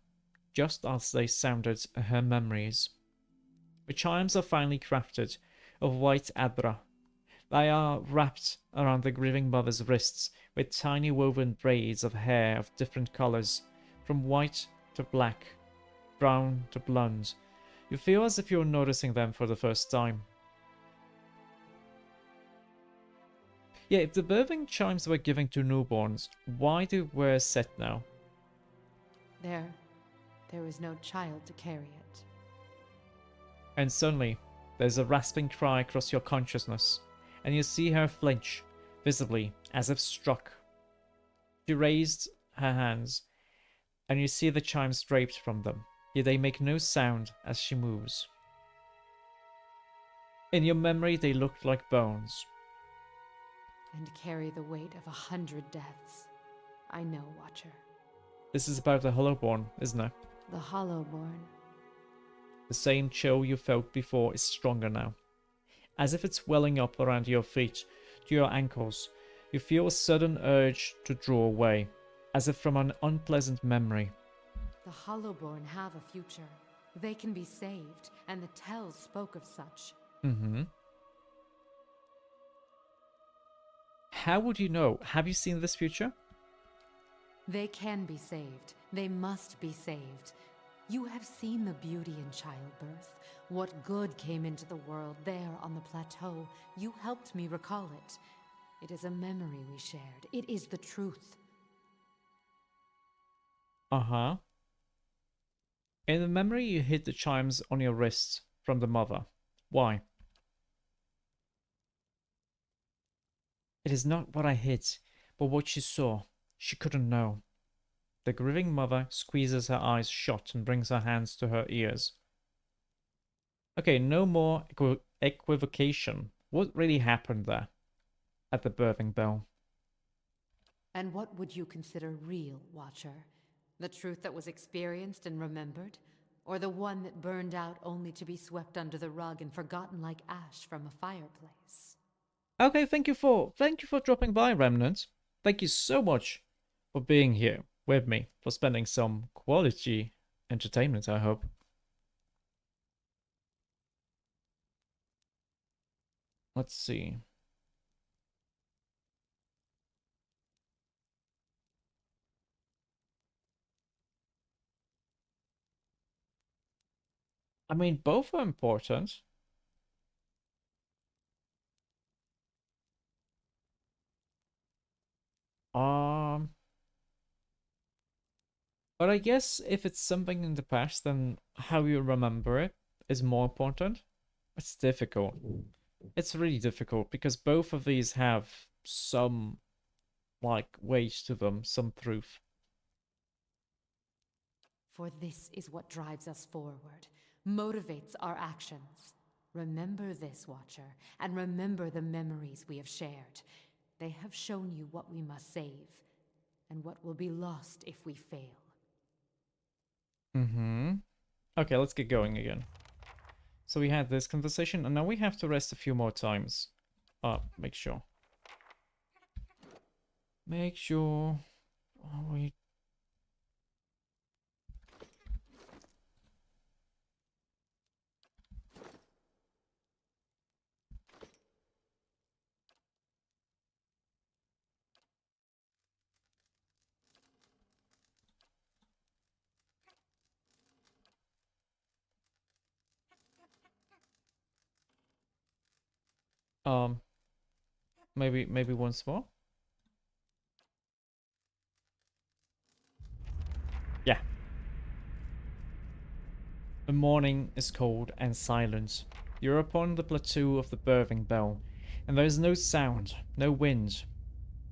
just as they sounded her memories. The chimes are finely crafted, of white adra. They are wrapped around the grieving mother's wrists with tiny woven braids of hair of different colors, from white to black, brown to blonde. You feel as if you're noticing them for the first time. Yeah, if the birthing chimes were given to newborns, why do wear set now? There was no child to carry it. And suddenly, there's a rasping cry across your consciousness, and you see her flinch, visibly, as if struck. She raised her hands, and you see the chimes draped from them, yet they make no sound as she moves. In your memory, they looked like bones. And carry the weight of 100 deaths. I know, Watcher. This is about the Hollowborn, isn't it? The Hollowborn. The same chill you felt before is stronger now. As if it's welling up around your feet, to your ankles. You feel a sudden urge to draw away, as if from an unpleasant memory. The Hollowborn have a future. They can be saved, and the tells spoke of such. Mm-hmm. How would you know? Have you seen this future? They can be saved. They must be saved. You have seen the beauty in childbirth. What good came into the world there on the plateau. You helped me recall it. It is a memory we shared. It is the truth. Uh-huh. In the memory, you hid the chimes on your wrist from the mother. Why? It is not what I hid, but what she saw. She couldn't know. The grieving mother squeezes her eyes shut and brings her hands to her ears. Okay, no more equivocation. What really happened there? At the birthing bell. And what would you consider real, Watcher? The truth that was experienced and remembered? Or the one that burned out only to be swept under the rug and forgotten like ash from a fireplace? Okay, thank you for dropping by, Remnant. Thank you so much for being here with me, for spending some quality entertainment, I hope. Let's see. I mean, both are important. But I guess if it's something in the past, then how you remember it is more important. It's difficult. It's really difficult because both of these have some, like, weight to them, some truth. For this is what drives us forward, motivates our actions. Remember this, Watcher, and remember the memories we have shared. They have shown you what we must save, and what will be lost if we fail. Mm-hmm. Okay, let's get going again. So we had this conversation, and now we have to rest a few more times. Make sure. Make sure... Oh, we... Um, maybe once more? Yeah. The morning is cold and silent. You're upon the plateau of the Birthing Bell, and there is no sound, no wind.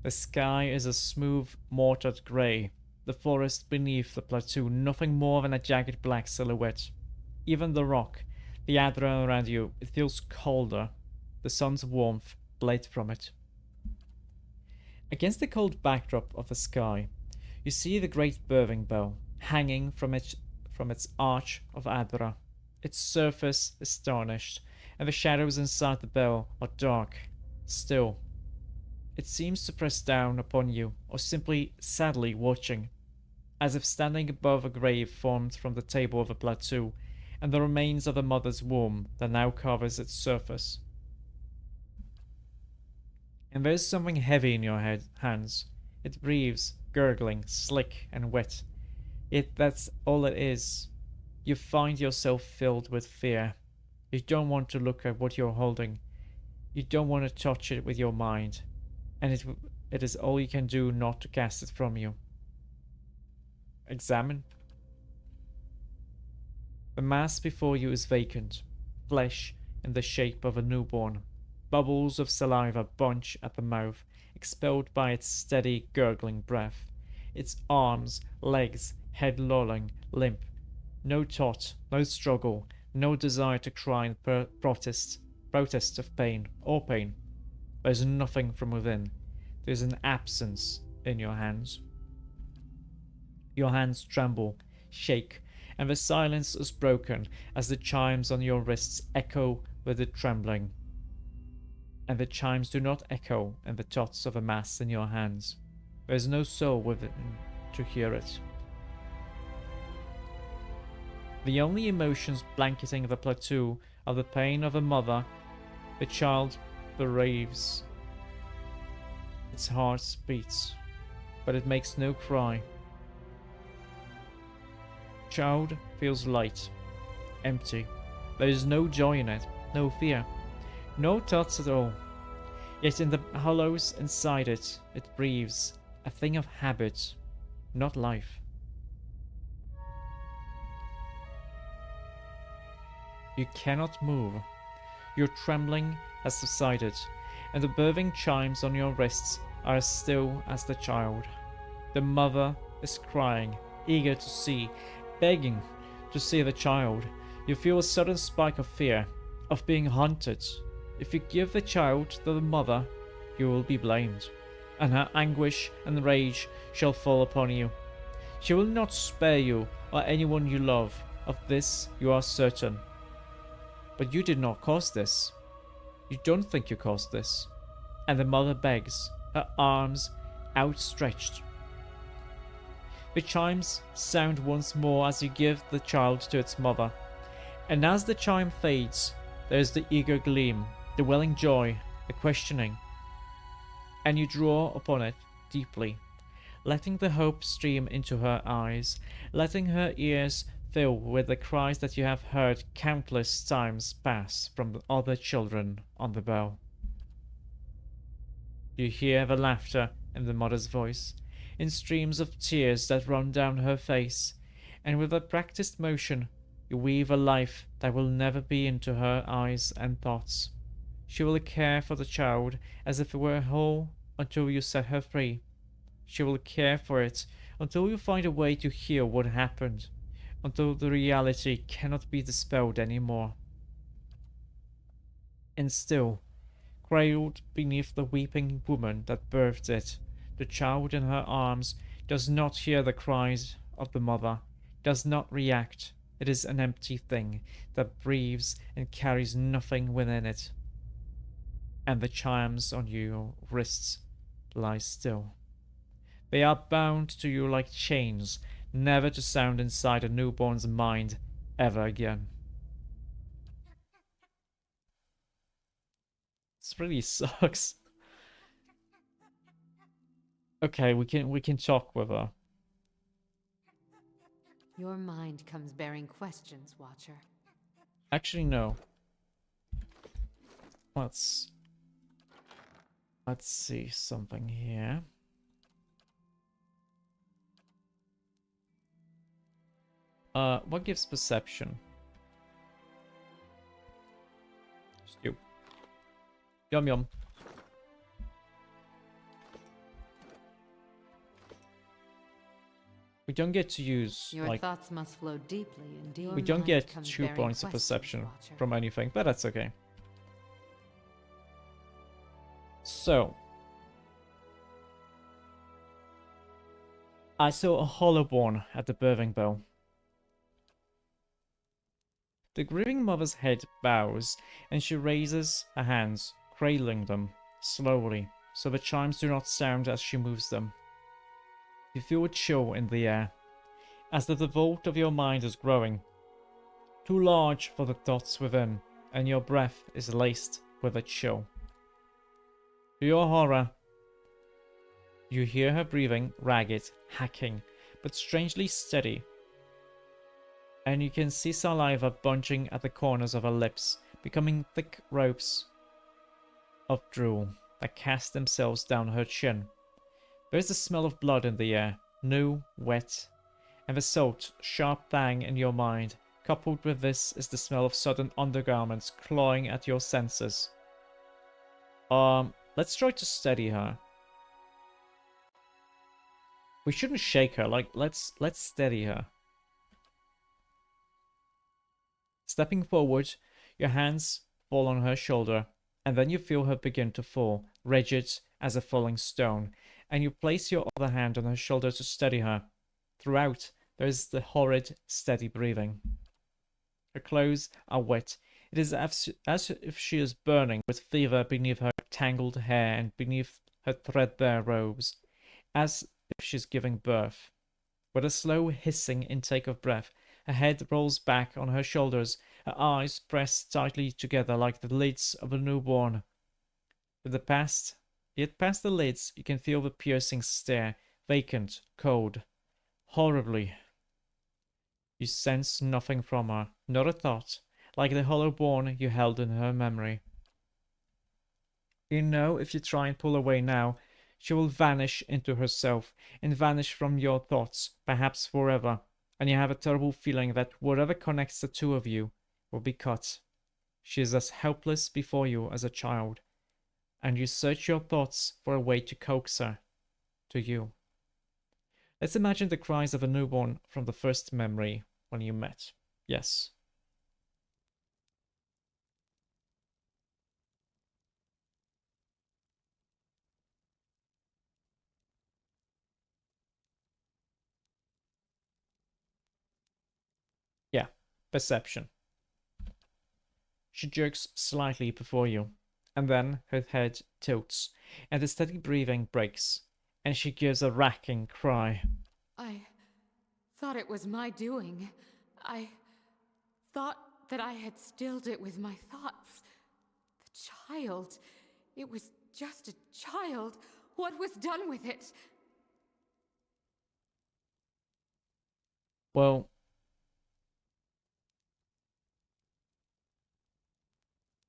The sky is a smooth, mortared grey. The forest beneath the plateau nothing more than a jagged black silhouette. Even the rock, the adra around you, it feels colder. The sun's warmth bled from it. Against the cold backdrop of the sky, you see the great Birthing Bell hanging from its arch of adra. Its surface is tarnished, and the shadows inside the bell are dark, still. It seems to press down upon you, or simply sadly watching, as if standing above a grave formed from the table of a plateau, and the remains of a mother's womb that now covers its surface. And there is something heavy in your hands. It breathes, gurgling, slick and wet. Yet that's all it is. You find yourself filled with fear. You don't want to look at what you're holding. You don't want to touch it with your mind. And it is all you can do not to cast it from you. Examine. The mass before you is vacant, flesh in the shape of a newborn. Bubbles of saliva bunch at the mouth, expelled by its steady, gurgling breath. Its arms, legs, head lolling, limp. No thought, no struggle, no desire to cry and protest of pain or pain. There's nothing from within. There's an absence in your hands. Your hands tremble, shake, and the silence is broken as the chimes on your wrists echo with the trembling. And the chimes do not echo in the thoughts of a mass in your hands. There is no soul within to hear it. The only emotions blanketing the plateau are the pain of a mother. The child bereaves. Its heart beats, but it makes no cry. Child feels light, empty. There is no joy in it, no fear, no thoughts at all. Yet in the hollows inside it, it breathes, a thing of habit, not life. You cannot move. Your trembling has subsided, and the birthing chimes on your wrists are as still as the child. The mother is crying, eager to see, begging to see the child. You feel a sudden spike of fear, of being hunted. If you give the child to the mother, you will be blamed, and her anguish and rage shall fall upon you. She will not spare you or anyone you love. Of this you are certain. But you did not cause this. You don't think you caused this. And the mother begs, her arms outstretched. The chimes sound once more as you give the child to its mother. And as the chime fades, there is the eager gleam, the welling joy, the questioning. And you draw upon it deeply, letting the hope stream into her eyes, letting her ears fill with the cries that you have heard countless times pass from the other children on the bell. You hear the laughter in the mother's voice, in streams of tears that run down her face, and with a practiced motion you weave a life that will never be into her eyes and thoughts. She will care for the child as if it were whole until you set her free. She will care for it until you find a way to heal what happened, until the reality cannot be dispelled anymore. And still, cradled beneath the weeping woman that birthed it, the child in her arms does not hear the cries of the mother, does not react. It is an empty thing that breathes and carries nothing within it. And the chimes on your wrists lie still. They are bound to you like chains, never to sound inside a newborn's mind ever again. This really sucks. Okay, we can talk with her. Your mind comes bearing questions, Watcher. Actually, no. Let's see something here. What gives perception? Stew. Yum yum. We don't get to use Your like thoughts must flow deeply indeed. we don't get 2 points of perception from anything, but that's okay. So I saw a hollowborn at the birthing bell. The grieving mother's head bows, and she raises her hands, cradling them slowly, so the chimes do not sound as she moves them. You feel a chill in the air, as if the vault of your mind is growing, too large for the thoughts within, and your breath is laced with a chill. To your horror, you hear her breathing, ragged, hacking, but strangely steady. And you can see saliva bunching at the corners of her lips, becoming thick ropes of drool that cast themselves down her chin. There is the smell of blood in the air, new, wet, and the salt, sharp tang in your mind. Coupled with this is the smell of sodden undergarments clawing at your senses. Let's try to steady her. We shouldn't shake her, like, let's steady her. Stepping forward, your hands fall on her shoulder, and then you feel her begin to fall, rigid as a falling stone, and you place your other hand on her shoulder to steady her. Throughout, there is the horrid, steady breathing. Her clothes are wet. It is as if she is burning with fever beneath her tangled hair and beneath her threadbare robes, as if she's giving birth. With a slow, hissing intake of breath, her head rolls back on her shoulders, her eyes pressed tightly together like the lids of a newborn. Yet past the lids, you can feel the piercing stare, vacant, cold, horribly. You sense nothing from her, not a thought, like the hollow bone you held in her memory. You know if you try and pull away now, she will vanish into herself and vanish from your thoughts, perhaps forever, and you have a terrible feeling that whatever connects the two of you will be cut. She is as helpless before you as a child, and you search your thoughts for a way to coax her to you. Let's imagine the cries of a newborn from the first memory when you met. Yes. Yeah, perception. She jerks slightly before you, and then her head tilts, and the steady breathing breaks, and she gives a racking cry. I thought it was my doing. I thought that I had stilled it with my thoughts. The child. It was just a child. What was done with it? Well,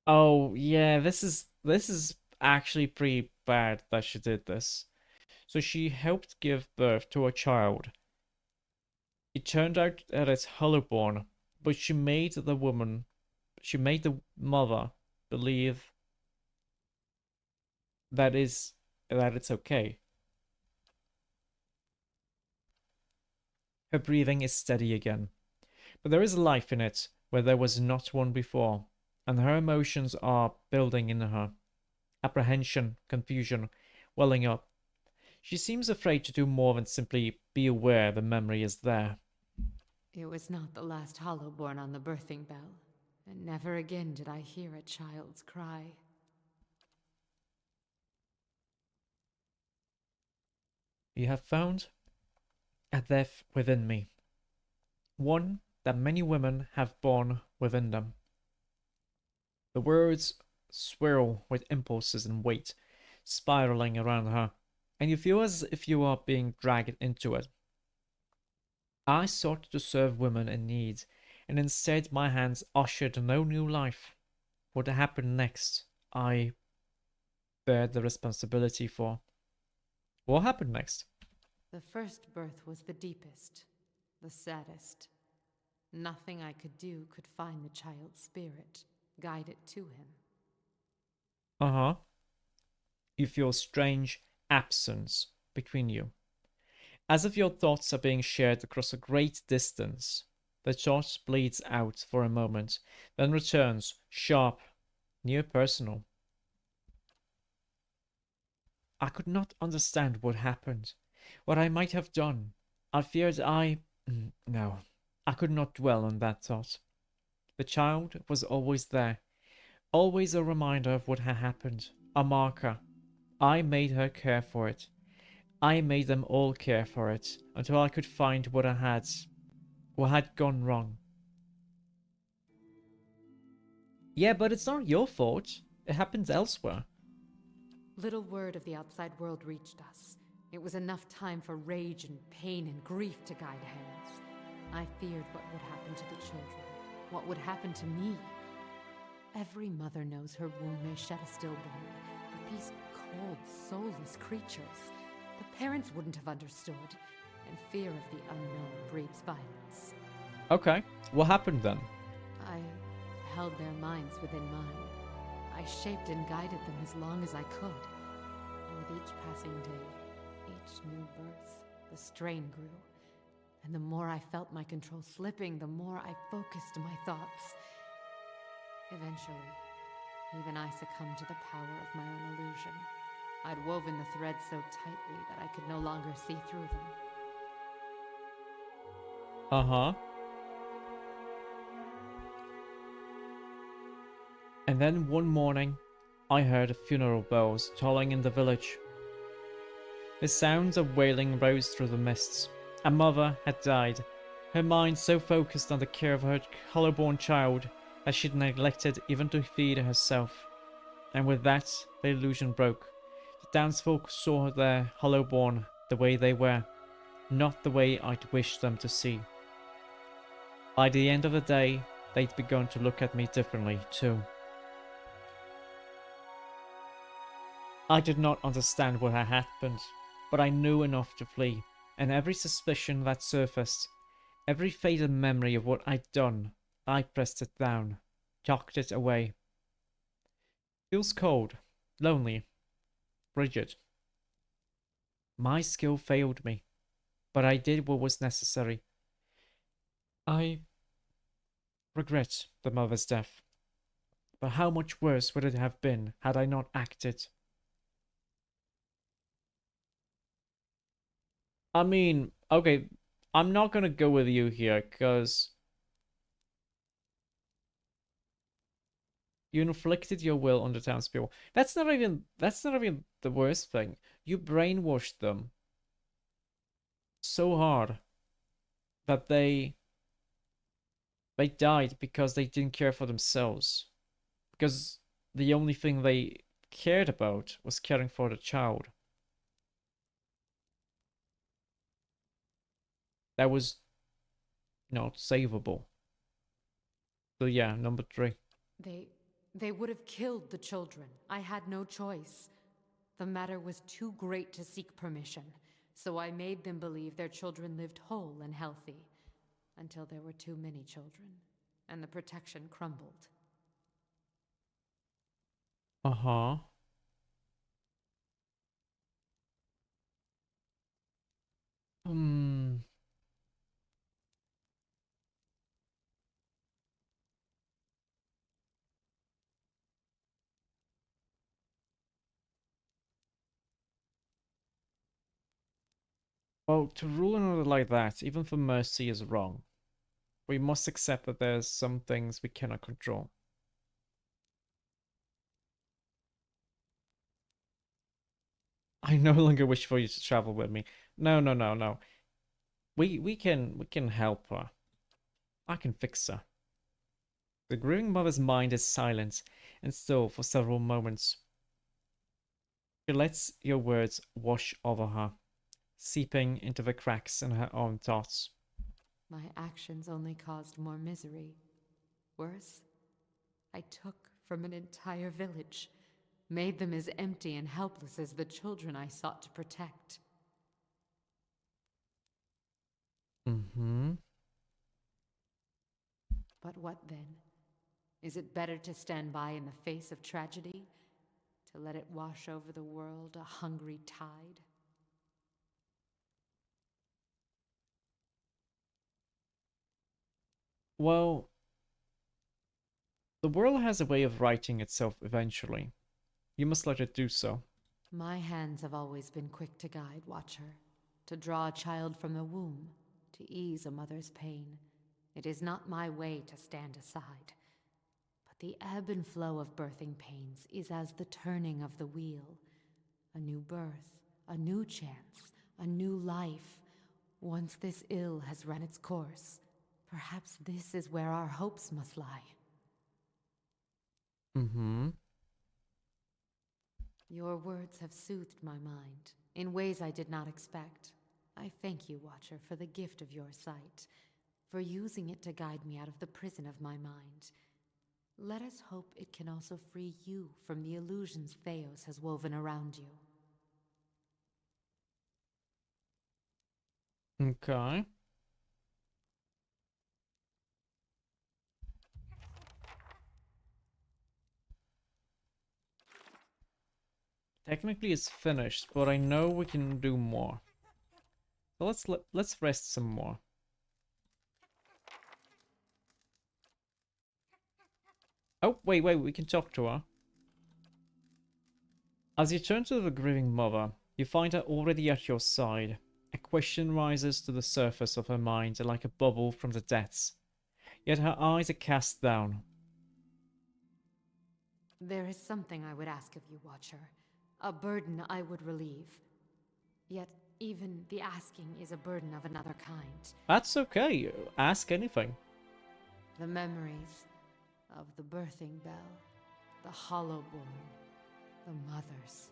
oh yeah, this is actually pretty bad that she did this. So she helped give birth to a child. It turned out that it's Hollowborn, but she made the mother believe that it's okay. Her breathing is steady again, but there is life in it where there was not one before, and her emotions are building in her. Apprehension, confusion, welling up. She seems afraid to do more than simply be aware the memory is there. It was not the last hollow born on the birthing bell, and never again did I hear a child's cry. You have found a death within me, one that many women have borne within them. The words swirl with impulses and weight, spiraling around her, and you feel as if you are being dragged into it. I sought to serve women in need, and instead my hands ushered no new life. What happened next, I bear the responsibility for. What happened next? The first birth was the deepest, the saddest. Nothing I could do could find the child's spirit, guide it to him. Uh-huh. You feel strange absence between you, as if your thoughts are being shared across a great distance. The thought bleeds out for a moment, then returns, sharp, near personal. I could not understand what happened, what I might have done. I feared No, I could not dwell on that thought. The child was always there, always a reminder of what had happened, a marker. I made her care for it. I made them all care for it, until I could find what had gone wrong. Yeah, but it's not your fault. It happens elsewhere. Little word of the outside world reached us. It was enough time for rage and pain and grief to guide hands. I feared what would happen to the children, what would happen to me. Every mother knows her womb may shed a stillborn, but these cold, soulless creatures, the parents wouldn't have understood, and fear of the unknown breeds violence. Okay, what happened then? I held their minds within mine. I shaped and guided them as long as I could. And with each passing day, each new birth, the strain grew. And the more I felt my control slipping, the more I focused my thoughts. Eventually, even I succumbed to the power of my own illusion. I'd woven the threads so tightly that I could no longer see through them. Uh-huh. And then one morning, I heard funeral bells tolling in the village. The sounds of wailing rose through the mists. A mother had died, her mind so focused on the care of her hollow-born child that she'd neglected even to feed herself. And with that, the illusion broke. The townsfolk saw their hollow-born the way they were, not the way I'd wished them to see. By the end of the day, they'd begun to look at me differently, too. I did not understand what had happened, but I knew enough to flee, and every suspicion that surfaced, every faded memory of what I'd done, I pressed it down, tucked it away. Feels cold, lonely, rigid. My skill failed me, but I did what was necessary. I regret the mother's death, but how much worse would it have been had I not acted? I mean, okay, I'm not gonna go with you here, because you inflicted your will on the townspeople. That's not even the worst thing. You brainwashed them so hard that they died because they didn't care for themselves. Because the only thing they cared about was caring for the child. That was not savable. So yeah, number 3. They would have killed the children. I had no choice. The matter was too great to seek permission, so I made them believe their children lived whole and healthy, until there were too many children, and the protection crumbled. Uh-huh. Hmm. Well, to rule another like that, even for mercy, is wrong. We must accept that there's some things we cannot control. I no longer wish for you to travel with me. No, no, no, no. We can help her. I can fix her. The grieving mother's mind is silent and still for several moments. She lets your words wash over her, seeping into the cracks in her own thoughts. My actions only caused more misery. Worse, I took from an entire village, made them as empty and helpless as the children I sought to protect. Mm-hmm. But what then? Is it better to stand by in the face of tragedy? To let it wash over the world a hungry tide? Well, the world has a way of righting itself eventually. You must let it do so. My hands have always been quick to guide, Watcher. To draw a child from the womb, to ease a mother's pain. It is not my way to stand aside. But the ebb and flow of birthing pains is as the turning of the wheel. A new birth, a new chance, a new life. Once this ill has run its course, perhaps this is where our hopes must lie. Mm-hmm. Your words have soothed my mind in ways I did not expect. I thank you, Watcher, for the gift of your sight, for using it to guide me out of the prison of my mind. Let us hope it can also free you from the illusions Theos has woven around you. Okay. Technically it's finished, but I know we can do more. So let's rest some more. Oh, wait, we can talk to her. As you turn to the grieving mother, you find her already at your side. A question rises to the surface of her mind like a bubble from the depths. Yet her eyes are cast down. There is something I would ask of you, Watcher. A burden I would relieve. Yet, even the asking is a burden of another kind. That's okay. Ask anything. The memories of the birthing bell, the hollow-born, the mothers.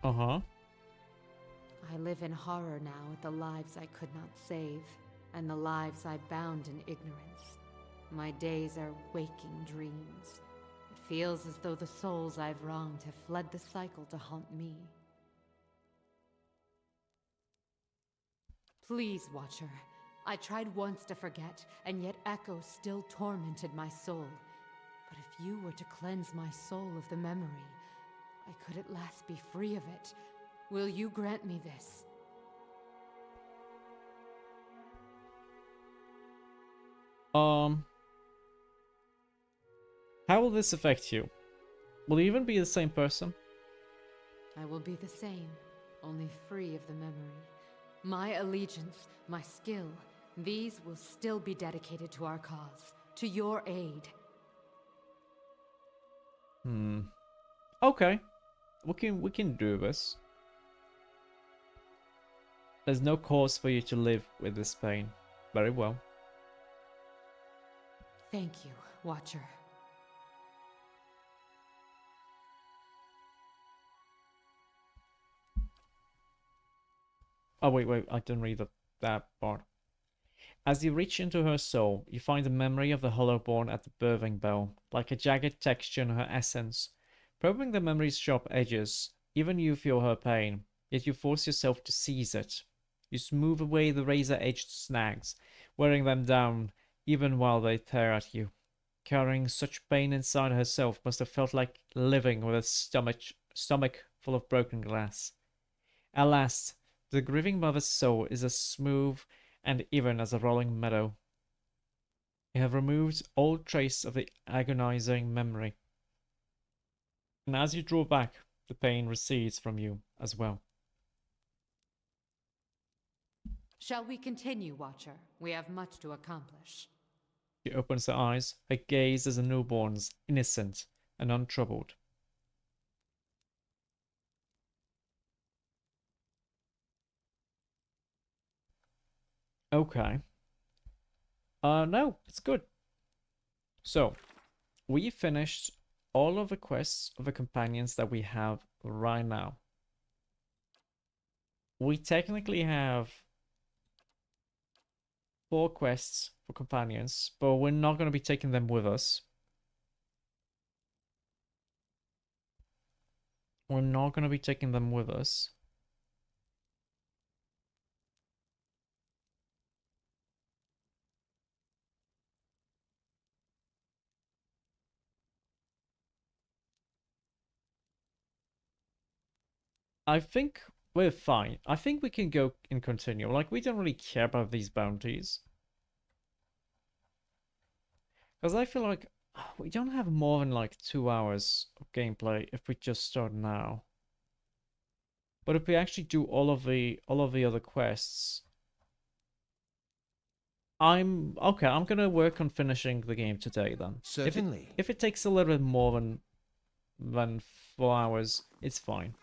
Uh-huh. I live in horror now at the lives I could not save, and the lives I bound in ignorance. My days are waking dreams. It feels as though the souls I've wronged have fled the cycle to haunt me. Please, Watcher. I tried once to forget, and yet echo still tormented my soul. But if you were to cleanse my soul of the memory, I could at last be free of it. Will you grant me this? How will this affect you? Will you even be the same person? I will be the same, only free of the memory. My allegiance, my skill, these will still be dedicated to our cause, to your aid. Okay. We can do this. There's no cause for you to live with this pain. Very well. Thank you, Watcher. Oh, wait, I didn't read that part. As you reach into her soul, you find the memory of the Hollowborn at the birthing bell, like a jagged texture in her essence. Probing the memory's sharp edges, even you feel her pain, yet you force yourself to seize it. You smooth away the razor-edged snags, wearing them down even while they tear at you. Carrying such pain inside herself must have felt like living with a stomach full of broken glass. Alas, the grieving mother's soul is as smooth and even as a rolling meadow. You have removed all trace of the agonizing memory. And as you draw back, the pain recedes from you as well. Shall we continue, Watcher? We have much to accomplish. She opens her eyes. Her gaze is a newborn's, innocent and untroubled. Okay. No, it's good. So, we finished all of the quests of the companions that we have right now. We technically have 4 quests for companions, but we're not going to be taking them with us. We're not going to be taking them with us. I think we're fine. I think we can go and continue. Like, we don't really care about these bounties. Because I feel like we don't have more than like 2 hours of gameplay if we just start now. But if we actually do all of the other quests, I'm gonna work on finishing the game today then. Certainly. If it takes a little bit more than 4 hours, it's fine.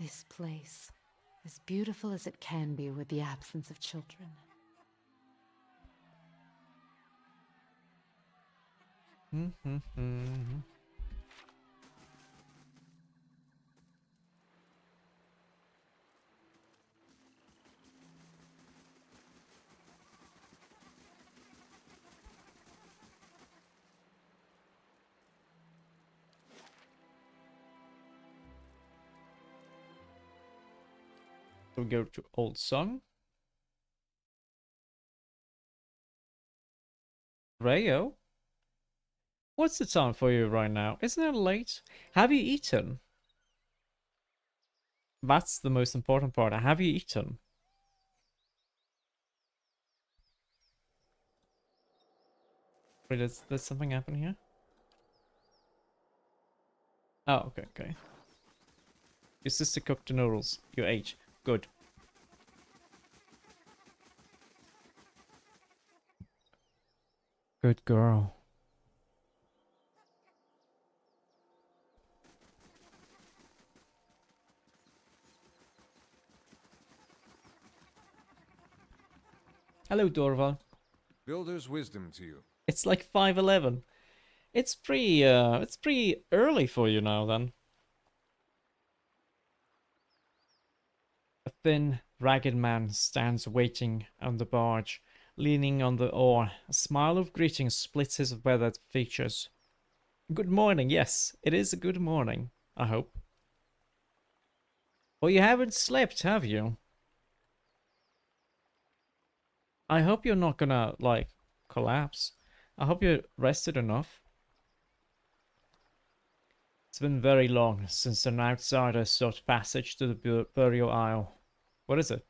This place, as beautiful as it can be with the absence of children. We go to Old Song. Rayo? What's the time for you right now? Isn't it late? Have you eaten? That's the most important part. Have you eaten? Wait, there's something happen here? Oh, okay. Your sister cooked the noodles. You ate. Good. Good girl. Hello, Dorval. Builder's wisdom to you. It's like 5:11. It's pretty early for you now then. A thin, ragged man stands waiting on the barge, leaning on the oar. A smile of greeting splits his weathered features. Good morning, yes, it is a good morning, I hope. Well, you haven't slept, have you? I hope you're not gonna, like, collapse. I hope you're rested enough. It's been very long since an outsider sought passage to the burial isle. What is it?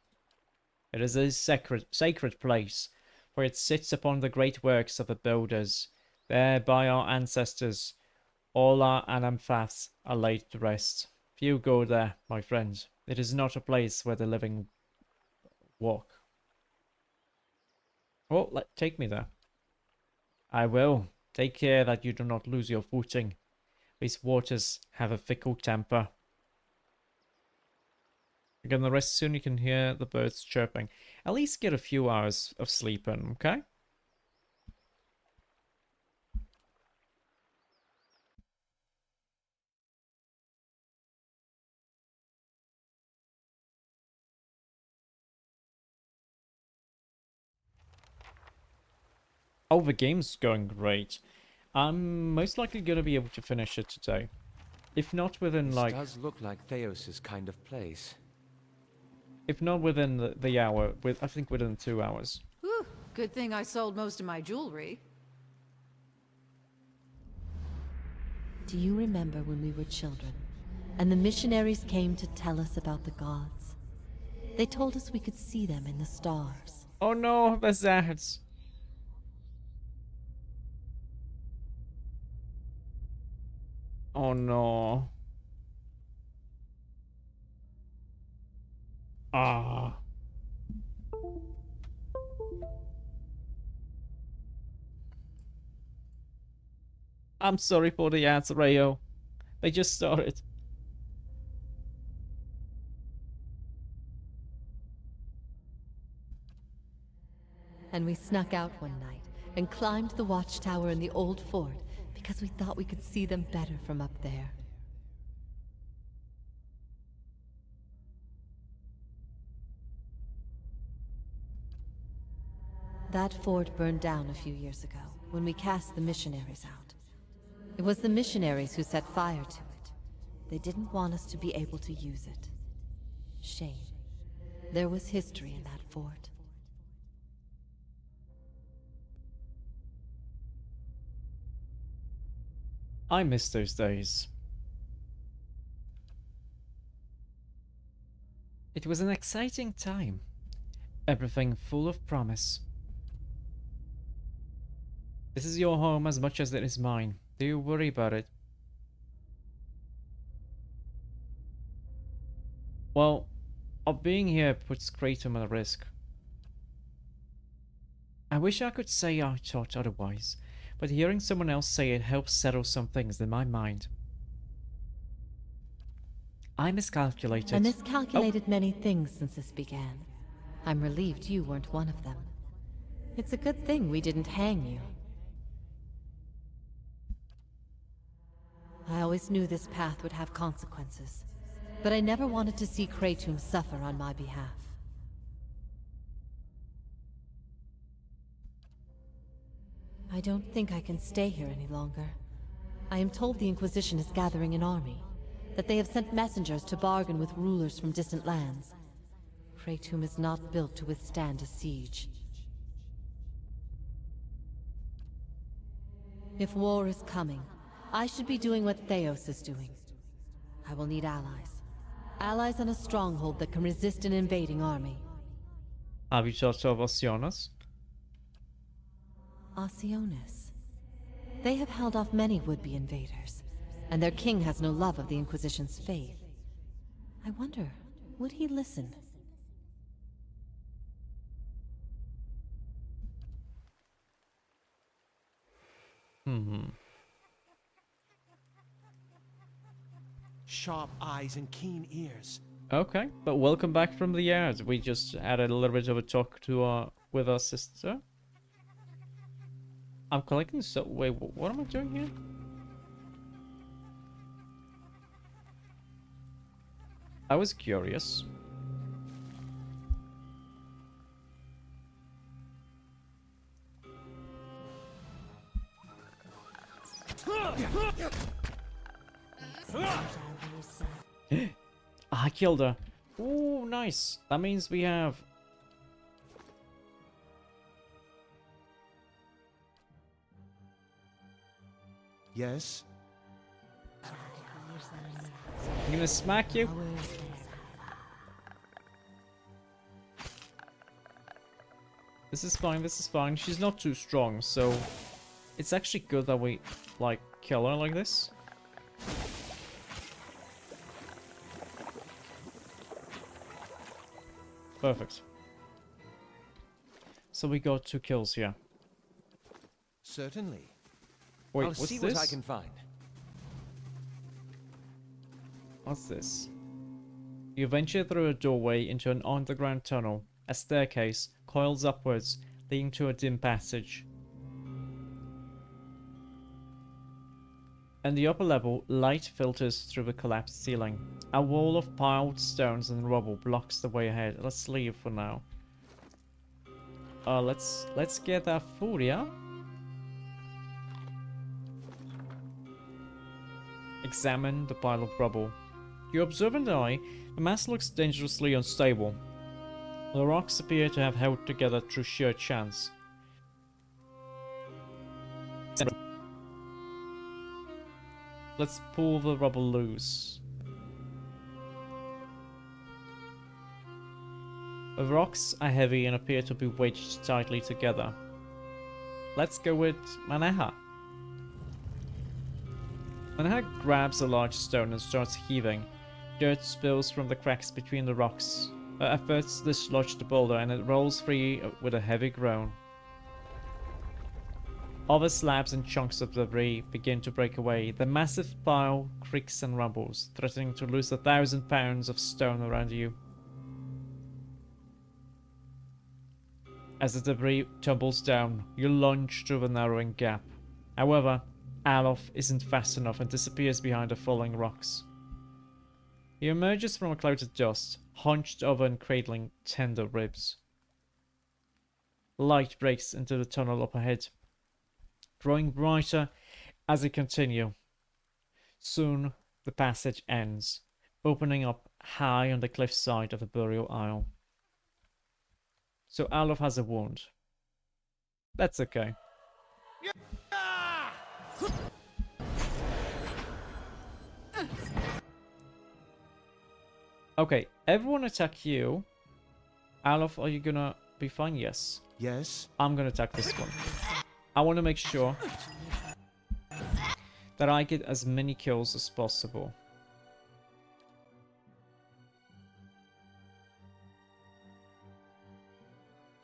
It is a sacred place, for it sits upon the great works of the builders. There by our ancestors, all our Anamphas are laid to rest. Few go there, my friend. It is not a place where the living walk. Well, take me there. I will. Take care that you do not lose your footing. These waters have a fickle temper. You're gonna rest soon. You can hear the birds chirping. At least get a few hours of sleep in, okay? Oh, the game's going great. I'm most likely gonna be able to finish it today. If not within This like... does look like Theos' kind of place. If not within the hour, I think within 2 hours. Whew, good thing I sold most of my jewelry. Do you remember when we were children, and the missionaries came to tell us about the gods? They told us we could see them in the stars. Oh no, there's that. Oh no. Ah. I'm sorry for the ads, Rayo. They just started. And we snuck out one night and climbed the watchtower in the old fort because we thought we could see them better from up there. That fort burned down a few years ago when we cast the missionaries out. It was the missionaries who set fire to it. They didn't want us to be able to use it. Shame. There was history in that fort. I miss those days. It was an exciting time. Everything full of promise. This is your home as much as it is mine. Do you worry about it? Well, being here puts Kratom at risk. I wish I could say I thought otherwise, but hearing someone else say it helps settle some things in my mind. I miscalculated. I miscalculated many things since this began. I'm relieved you weren't one of them. It's a good thing we didn't hang you. I always knew this path would have consequences, but I never wanted to see Kratom suffer on my behalf. I don't think I can stay here any longer. I am told the Inquisition is gathering an army, that they have sent messengers to bargain with rulers from distant lands. Kratom is not built to withstand a siege. If war is coming, I should be doing what Theos is doing. I will need allies. Allies in a stronghold that can resist an invading army. Have you thought of Oceanus? Oceanus. They have held off many would-be invaders, and their king has no love of the Inquisition's faith. I wonder, would he listen? Sharp eyes and keen ears. Okay, but welcome back from the ads. We just had a little bit of a talk to with our sister. I'm collecting so. Wait, what am I doing here? I was curious. I killed her. Ooh, nice. That means we have... Yes? I'm gonna smack you. This is fine, this is fine. She's not too strong, so... It's actually good that we, like, kill her like this. Perfect. So we got 2 kills here. Certainly. Wait, I'll what's see this? what I can find. What's this? You venture through a doorway into an underground tunnel. A staircase coils upwards, leading to a dim passage. In the upper level, light filters through the collapsed ceiling. A wall of piled stones and rubble blocks the way ahead. Let's leave for now. Let's get that food, yeah? Examine the pile of rubble. You observe an eye. The mass looks dangerously unstable. The rocks appear to have held together through sheer chance. Let's pull the rubble loose. The rocks are heavy and appear to be wedged tightly together. Let's go with Manaha. Manahak grabs a large stone and starts heaving. Dirt spills from the cracks between the rocks. Her efforts dislodge the boulder and it rolls free with a heavy groan. Other slabs and chunks of debris begin to break away. The massive pile creaks and rumbles, threatening to lose 1,000 pounds of stone around you. As the debris tumbles down, you lunge through the narrowing gap. However, Alof isn't fast enough and disappears behind the falling rocks. He emerges from a cloud of dust, hunched over and cradling tender ribs. Light breaks into the tunnel up ahead, growing brighter as it continues. Soon, the passage ends, opening up high on the cliffside of the burial isle. So Alof has a wound. That's okay. Okay, everyone attack you. Alof, are you gonna be fine? Yes. Yes? I'm gonna attack this one. I want to make sure that I get as many kills as possible.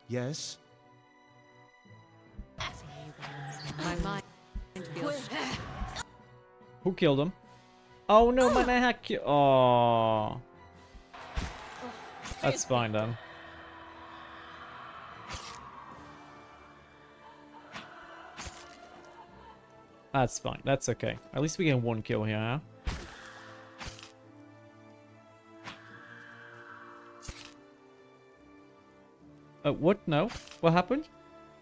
Yes? My mind feels... Who killed him? Oh no, Manahak ki- Oh. That's fine then. That's fine. That's okay. At least we get one kill here, huh? What? No? What happened?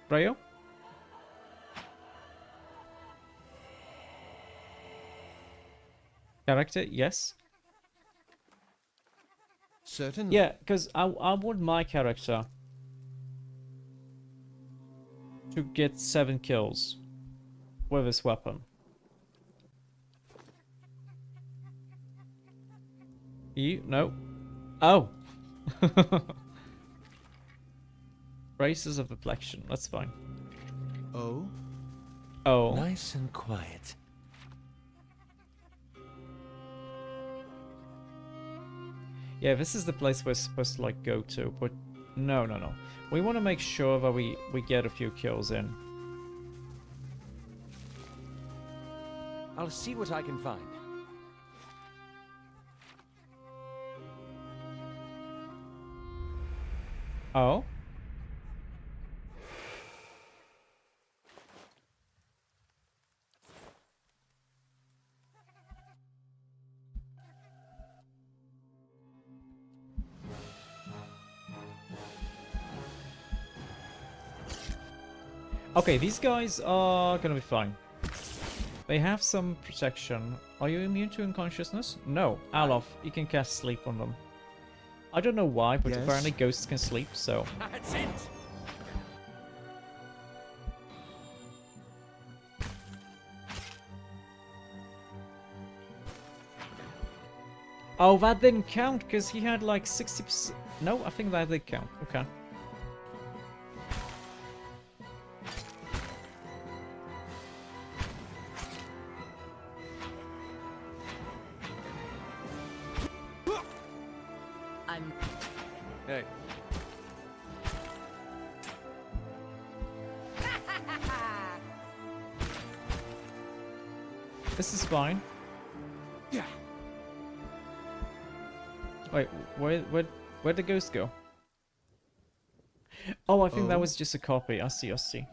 Rayo? Character? Yes? Certainly. Yeah, because I want my character to get 7 kills with his weapon. You? No. Oh! Braces of Reflection. That's fine. Oh? Oh. Nice and quiet. Yeah, this is the place we're supposed to, like, go to, but no. We want to make sure that we get a few kills in. I'll see what I can find. Oh? Okay, these guys are gonna be fine. They have some protection. Are you immune to unconsciousness? No. Alof, you can cast sleep on them. I don't know why, but Yes? apparently ghosts can sleep, so... That's it! Oh, that didn't count, because he had like 60%... No, I think that did count. Okay. I'm... Hey. This is fine. Yeah. Wait, where'd the ghost go? Oh, I think that was just a copy. I see.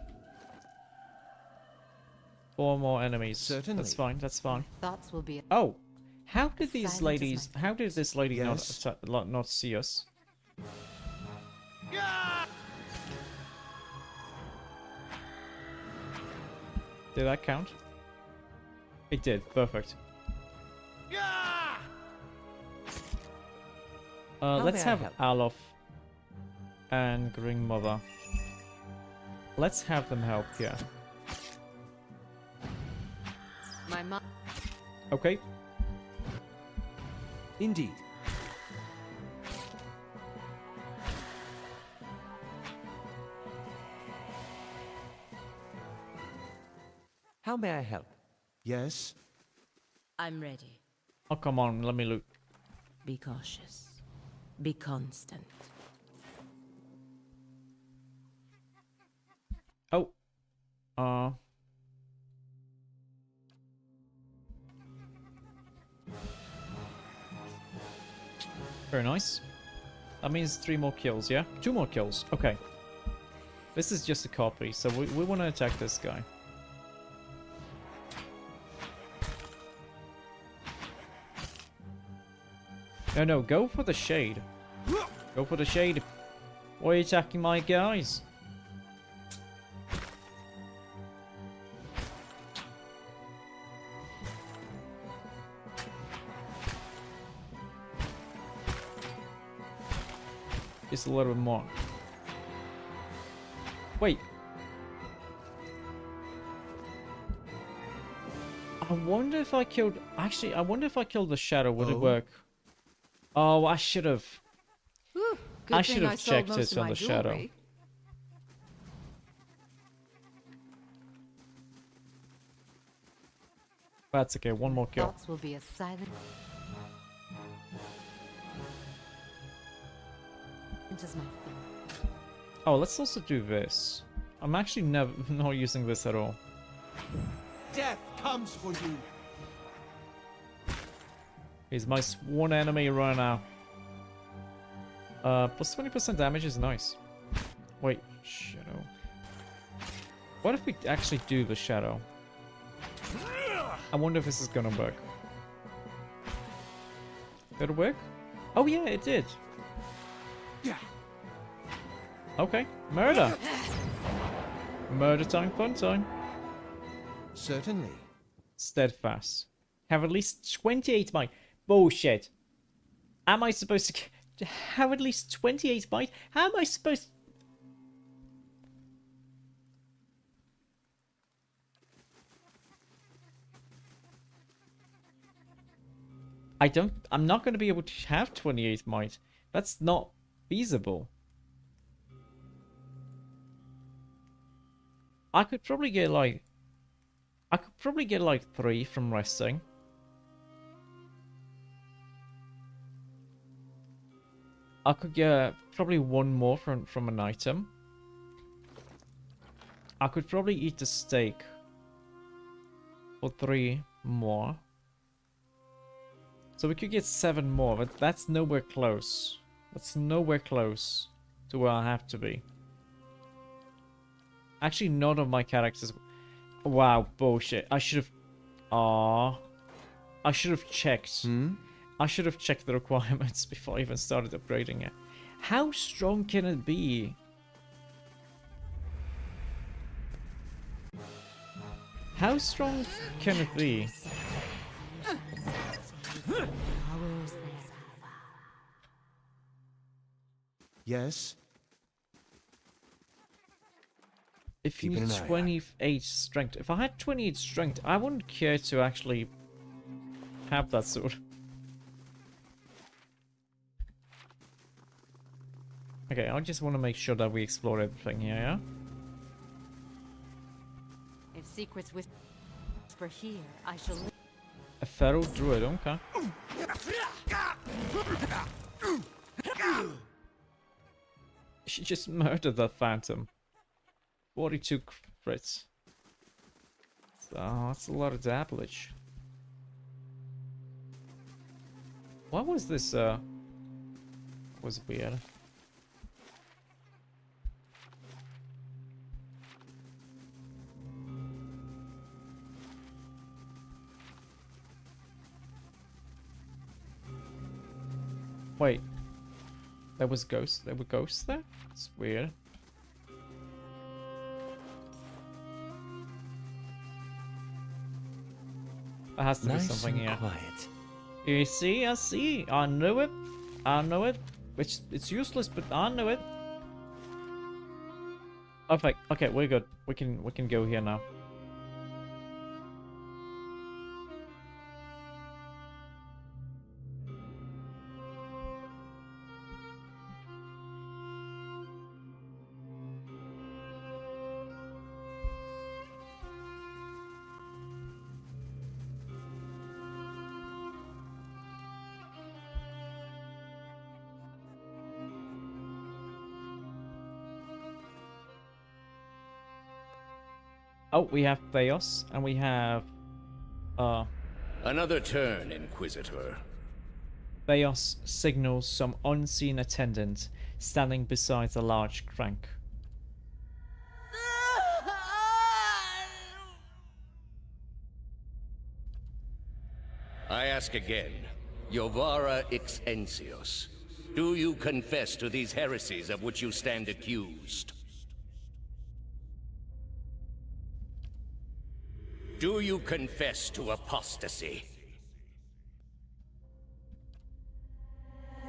4 more enemies. Certainly. That's fine, that's fine. Thoughts will be. Oh! How did these Silent as ladies... my How did this lady Yes? not see us? Did that count? It did. Perfect. Let's may I have help? Alof and Green Mother. Let's have them help, yeah. My mind... Okay. Indeed. How may I help? Yes? I'm ready. Oh, come on, let me loot. Be cautious. Be constant. Oh. Very nice. That means 3 more kills, yeah? 2 more kills. Okay. This is just a copy, so we want to attack this guy. No, go for the shade. Go for the shade. Why are you attacking my guys? Just a little bit more. Wait. I wonder if I killed... Actually, I wonder if I killed the shadow, would it work? Oh, I should have. I should have checked it on the shadow. That's okay, 1 more kill. Thoughts will be as silent as my feet. Oh, let's also do this. I'm actually not using this at all. Death comes for you. He's my sworn enemy right now. Plus 20% damage is nice. Wait, shadow. What if we actually do the shadow? I wonder if this is gonna work. Did it work? Oh yeah, it did. Yeah. Okay, murder. Murder time, fun time. Certainly. Steadfast. Have at least 28 might. Bullshit. Am I supposed to have at least 28 might? How am I supposed... I'm not going to be able to have 28 might. That's not feasible. I could probably get like 3 from resting. I could get probably 1 more from an item. I could probably eat the steak for 3 more. So we could get 7 more, but that's nowhere close. That's nowhere close to where I have to be. Actually, none of my characters... Wow, bullshit. I should have... Aww. I should have checked. I should have checked the requirements before I even started upgrading it. How strong can it be? How strong can it be? Yes. If you need 28 strength. If I had 28 strength, I wouldn't care to actually have that sword. Okay, I just want to make sure that we explore everything here, yeah? If secrets whisper here, I shall... A feral druid, okay. She just murdered that phantom. 42 crits. So, that's a lot of damage. What was this, was weird. Wait. There was ghosts? There were ghosts there? It's weird. There has to be something here. Quiet. You see, I see. I knew it. I know it. It's useless, but I know it. Okay, okay, we're good. We can go here now. Oh, we have Theos, and we have Another turn, Inquisitor. Theos signals some unseen attendant standing beside the large crank. I ask again, Jovara Ixensios, do you confess to these heresies of which you stand accused? Do you confess to apostasy?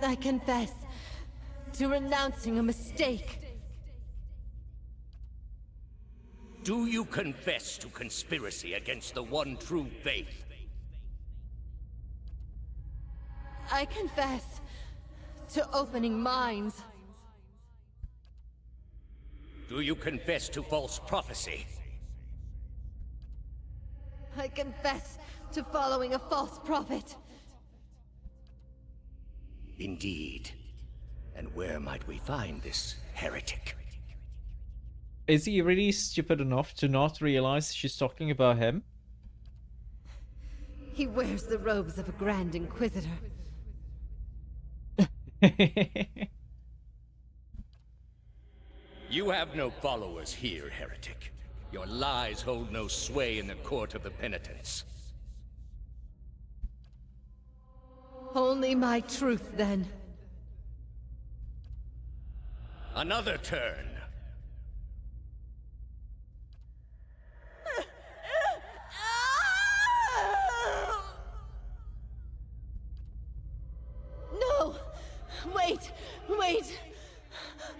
I confess to renouncing a mistake. Do you confess to conspiracy against the one true faith? I confess to opening minds. Do you confess to false prophecy? I confess to following a false prophet. Indeed. And where might we find this heretic? Is he really stupid enough to not realize she's talking about him? He wears the robes of a Grand Inquisitor. You have no followers here, heretic. Your lies hold no sway in the court of the penitents. Only my truth, then. Another turn. No! Wait! Wait!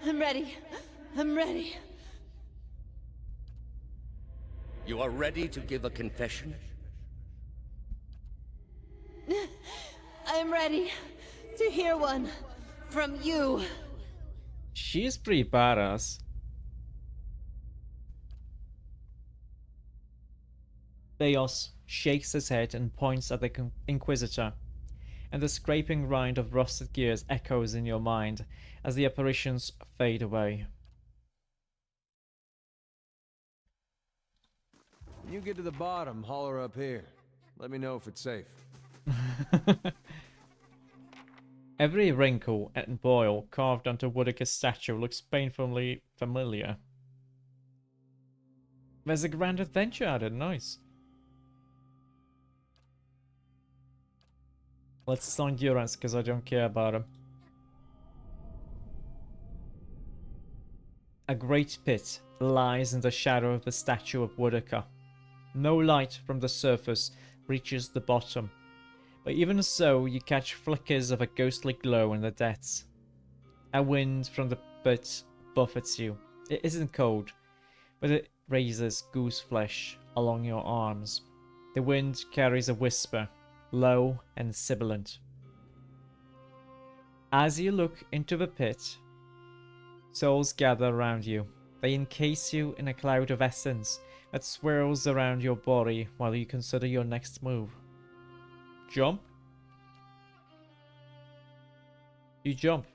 I'm ready. I'm ready. You are ready to give a confession? I am ready to hear one from you. She's pretty badass. Theos shakes his head and points at the Inquisitor, and the scraping rind of rusted gears echoes in your mind as the apparitions fade away. When you get to the bottom, holler up here. Let me know if it's safe. Every wrinkle and boil carved onto Woodacre's statue looks painfully familiar. There's a grand adventure added, nice. Let's assign Durance because I don't care about him. A great pit lies in the shadow of the statue of Woodacre. No light from the surface reaches the bottom, but even so you catch flickers of a ghostly glow in the depths. A wind from the pit buffets you. It isn't cold, but it raises goose flesh along your arms. The wind carries a whisper, low and sibilant. As you look into the pit, souls gather around you. They encase you in a cloud of essence that swirls around your body while you consider your next move. Jump? You jump,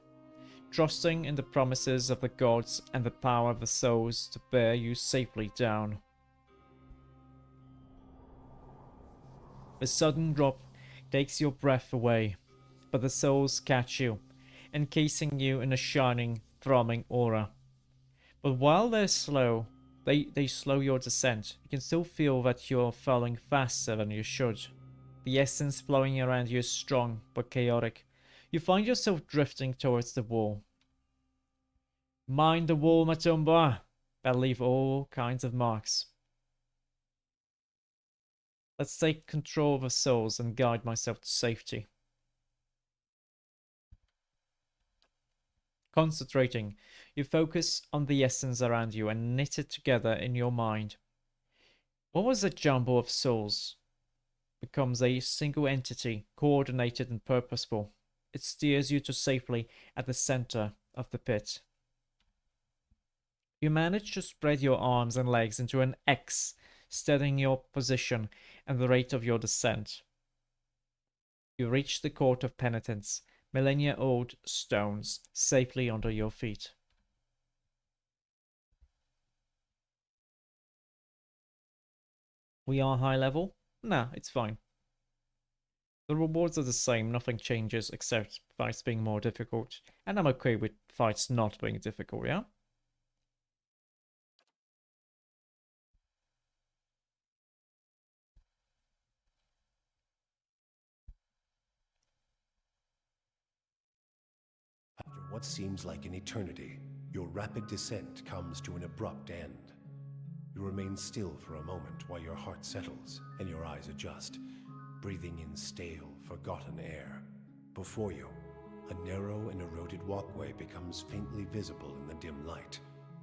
trusting in the promises of the gods and the power of the souls to bear you safely down. The sudden drop takes your breath away, but the souls catch you, encasing you in a shining, throbbing aura. But while they're slow, they slow your descent. You can still feel that you're falling faster than you should. The essence flowing around you is strong but chaotic. You find yourself drifting towards the wall. Mind the wall, Matombar. That'll leave all kinds of marks. Let's take control of the souls and guide myself to safety. Concentrating, you focus on the essence around you and knit it together in your mind. What was a jumble of souls becomes a single entity, coordinated and purposeful. It steers you to safely at the center of the pit. You manage to spread your arms and legs into an X, steadying your position and the rate of your descent. You reach the court of penitence, millennia-old stones safely under your feet. We are high level? Nah, it's fine. The rewards are the same, nothing changes except fights being more difficult. And I'm okay with fights not being difficult, yeah? After what seems like an eternity, your rapid descent comes to an abrupt end. You remain still for a moment while your heart settles and your eyes adjust, breathing in stale, forgotten air. Before you, a narrow and eroded walkway becomes faintly visible in the dim light,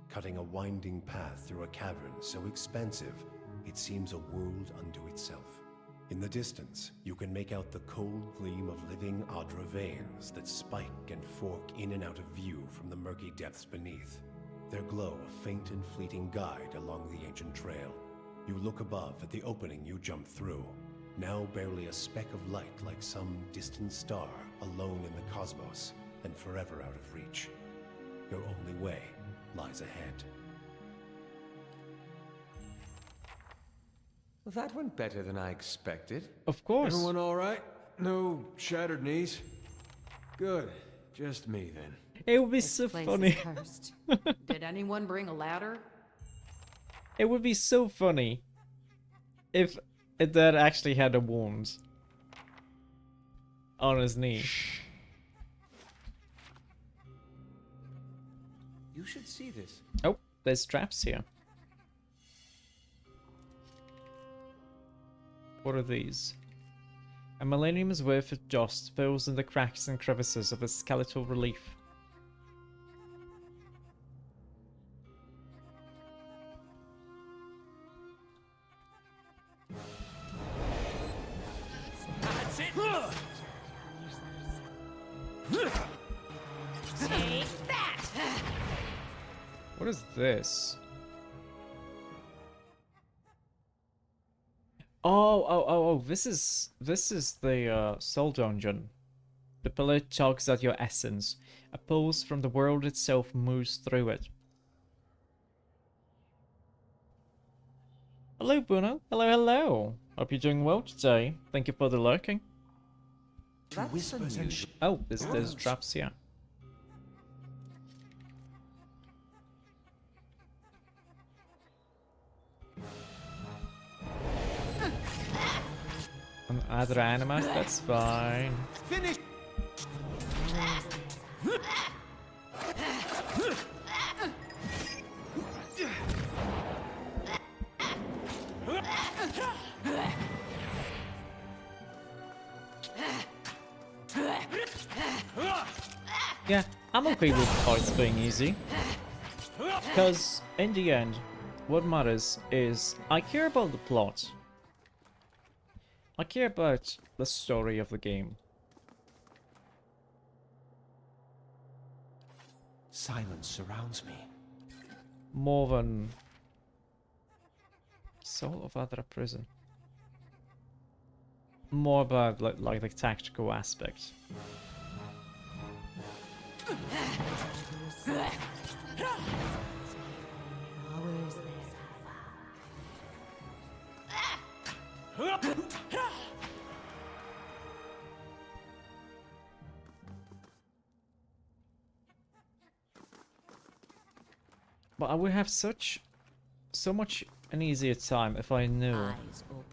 cutting a winding path through a cavern so expansive it seems a world unto itself. In the distance, you can make out the cold gleam of living Adra veins that spike and fork in and out of view from the murky depths beneath. Their glow a faint and fleeting guide along the ancient trail. You look above at the opening you jumped through, now barely a speck of light like some distant star alone in the cosmos and forever out of reach. Your only way lies ahead. Well, that went better than I expected. Of course. Everyone all right? No shattered knees? Good. Just me then. It would be This so place funny. is cursed. Did anyone bring a ladder? It would be so funny if it dad actually had a wound on his knee. You should see this. Oh, there's traps here. What are these? A millennium's worth of dust fills in the cracks and crevices of a skeletal relief. That's it! Take that! What is this? Oh, this is the soul dungeon. The pillar tugs at your essence. A pulse from the world itself moves through it. Hello, Bruno. Hello, hello. Hope you're doing well today. Thank you for the lurking. Oh, there's traps here. Other animals, that's fine. Finish! Yeah, I'm okay with fights being easy. Because, in the end, what matters is I care about the plot. I care about the story of the game. Silence surrounds me. More than Soul of Adra Prison. More about like the tactical aspect. But I would have so much an easier time if I knew. Eyes open.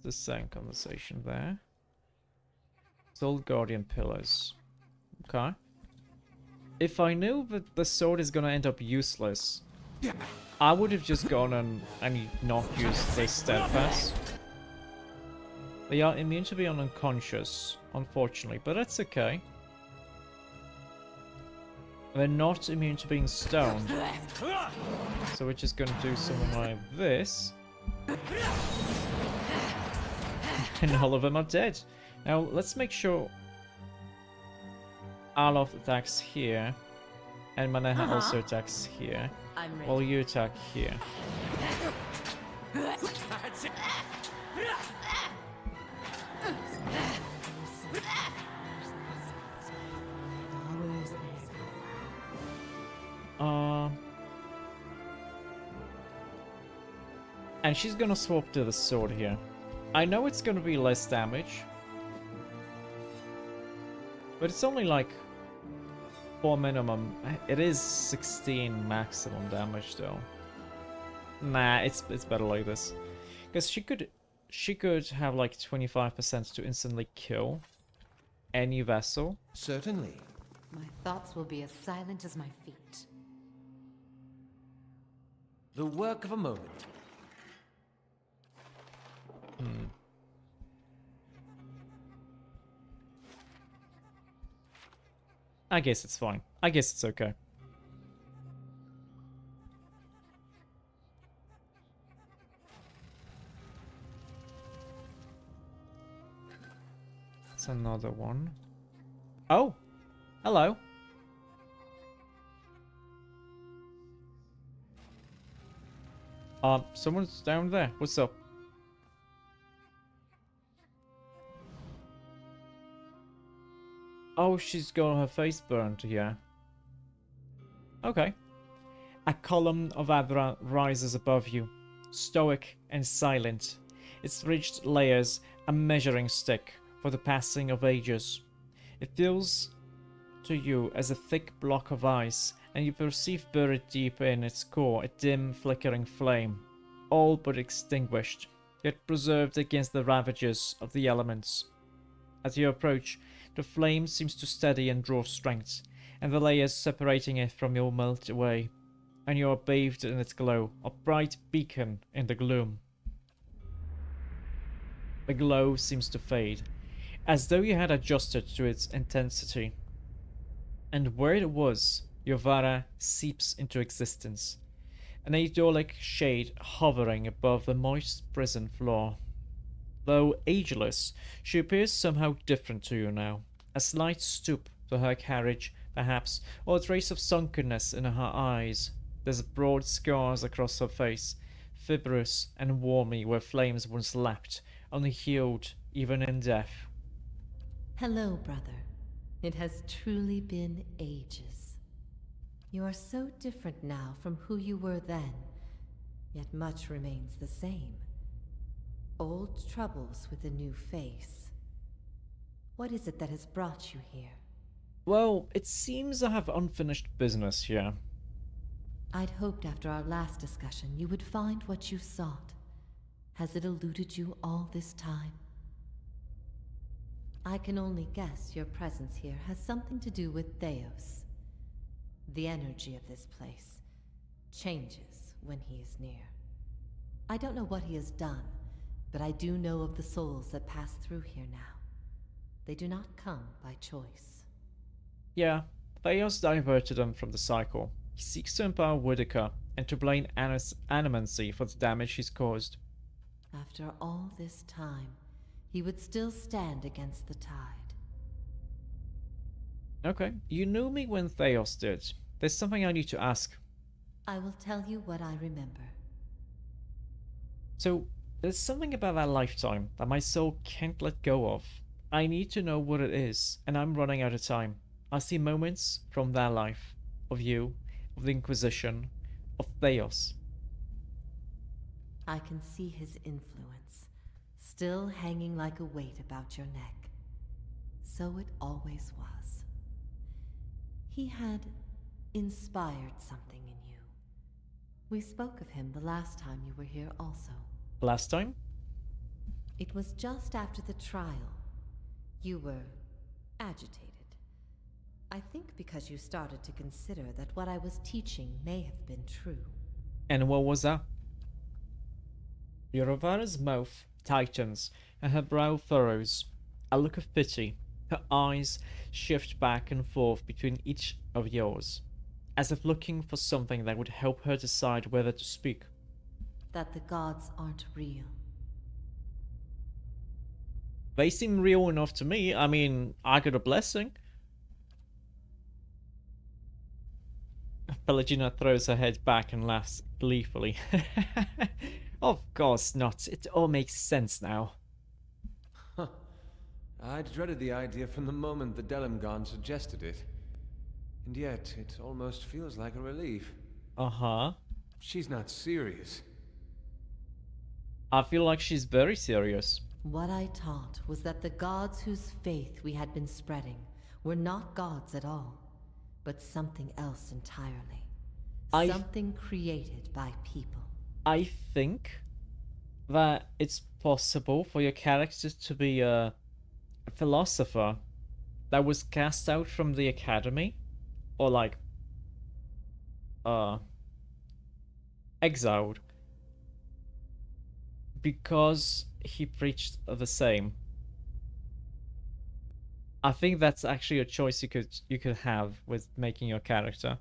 The same conversation there. Soul Guardian Pillars. Okay. If I knew that the sword is gonna end up useless, I would have just gone and not used this steadfast. They are immune to being unconscious, unfortunately, but that's okay. They're not immune to being stoned. So we're just gonna do something like this. And all of them are dead. Now let's make sure Aloth attacks here. And Manaha also attacks here. I'm ready. While you attack here. That's it! And she's gonna swap to the sword here. I know it's gonna be less damage. But it's only like 4 minimum. It is 16 maximum damage though. Nah, it's better like this. Because she could have like 25% to instantly kill any vessel. Certainly. My thoughts will be as silent as my feet. The work of a moment. I guess it's fine. I guess it's okay. That's another one. Oh! Hello. Someone's down there. What's up? Oh, she's got her face burned, yeah. Okay. A column of Adra rises above you, stoic and silent. Its ridged layers a measuring stick for the passing of ages. It feels to you as a thick block of ice, and you perceive buried deep in its core a dim, flickering flame, all but extinguished, yet preserved against the ravages of the elements. As you approach, the flame seems to steady and draw strength, and the layers separating it from you melt away, and you are bathed in its glow, a bright beacon in the gloom. The glow seems to fade, as though you had adjusted to its intensity. And where it was, Yovara seeps into existence, an idyllic shade hovering above the moist prison floor. Though ageless, she appears somehow different to you now. A slight stoop to her carriage, perhaps, or a trace of sunkenness in her eyes. There's broad scars across her face, fibrous and wormy where flames once lapped, only healed even in death. Hello, brother. It has truly been ages. You are so different now from who you were then, yet much remains the same. Old troubles with a new face. What is it that has brought you here? Well, it seems I have unfinished business here. I'd hoped after our last discussion you would find what you sought. Has it eluded you all this time? I can only guess your presence here has something to do with Theos. The energy of this place changes when he is near. I don't know what he has done, but I do know of the souls that pass through here now. They do not come by choice. Yeah, Theos diverted him from the cycle. He seeks to empower Whitaker and to blame Animancy for the damage he's caused. After all this time, he would still stand against the tide. Okay, you knew me when Theos did. There's something I need to ask. I will tell you what I remember. So, there's something about that lifetime that my soul can't let go of. I need to know what it is, and I'm running out of time. I see moments from that life, of you, of the Inquisition, of Theos. I can see his influence, still hanging like a weight about your neck. So it always was. He had inspired something in you. We spoke of him the last time you were here also. Last time? It was just after the trial. You were agitated. I think because you started to consider that what I was teaching may have been true. And what was that? Yorovara's mouth tightens and her brow furrows. A look of pity. Her eyes shift back and forth between each of yours, as if looking for something that would help her decide whether to speak. That the gods aren't real. They seem real enough to me. I mean, I got a blessing. Pelagina throws her head back and laughs gleefully. Of course not. It all makes sense now. Huh. I'd dreaded the idea from the moment the Delimgon suggested it. And yet, it almost feels like a relief. Uh-huh. She's not serious. I feel like she's very serious. What I taught was that the gods whose faith we had been spreading were not gods at all, but something else entirely. Something created by people. I think that it's possible for your character to be a philosopher that was cast out from the academy, or like exiled because he preached the same. I think that's actually a choice you could have with making your character.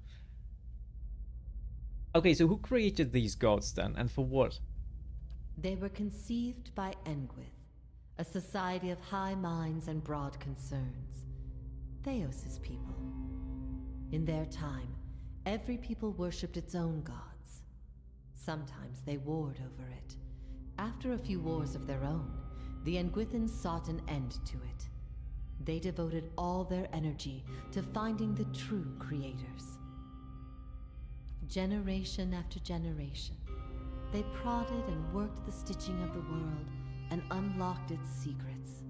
Okay, so who created these gods then, and for what? They were conceived by Engwith, a society of high minds and broad concerns. Theos' people. In their time, every people worshipped its own gods. Sometimes they warred over it. After a few wars of their own, the Engwithans sought an end to it. They devoted all their energy to finding the true creators. Generation after generation, they prodded and worked the stitching of the world and unlocked its secrets.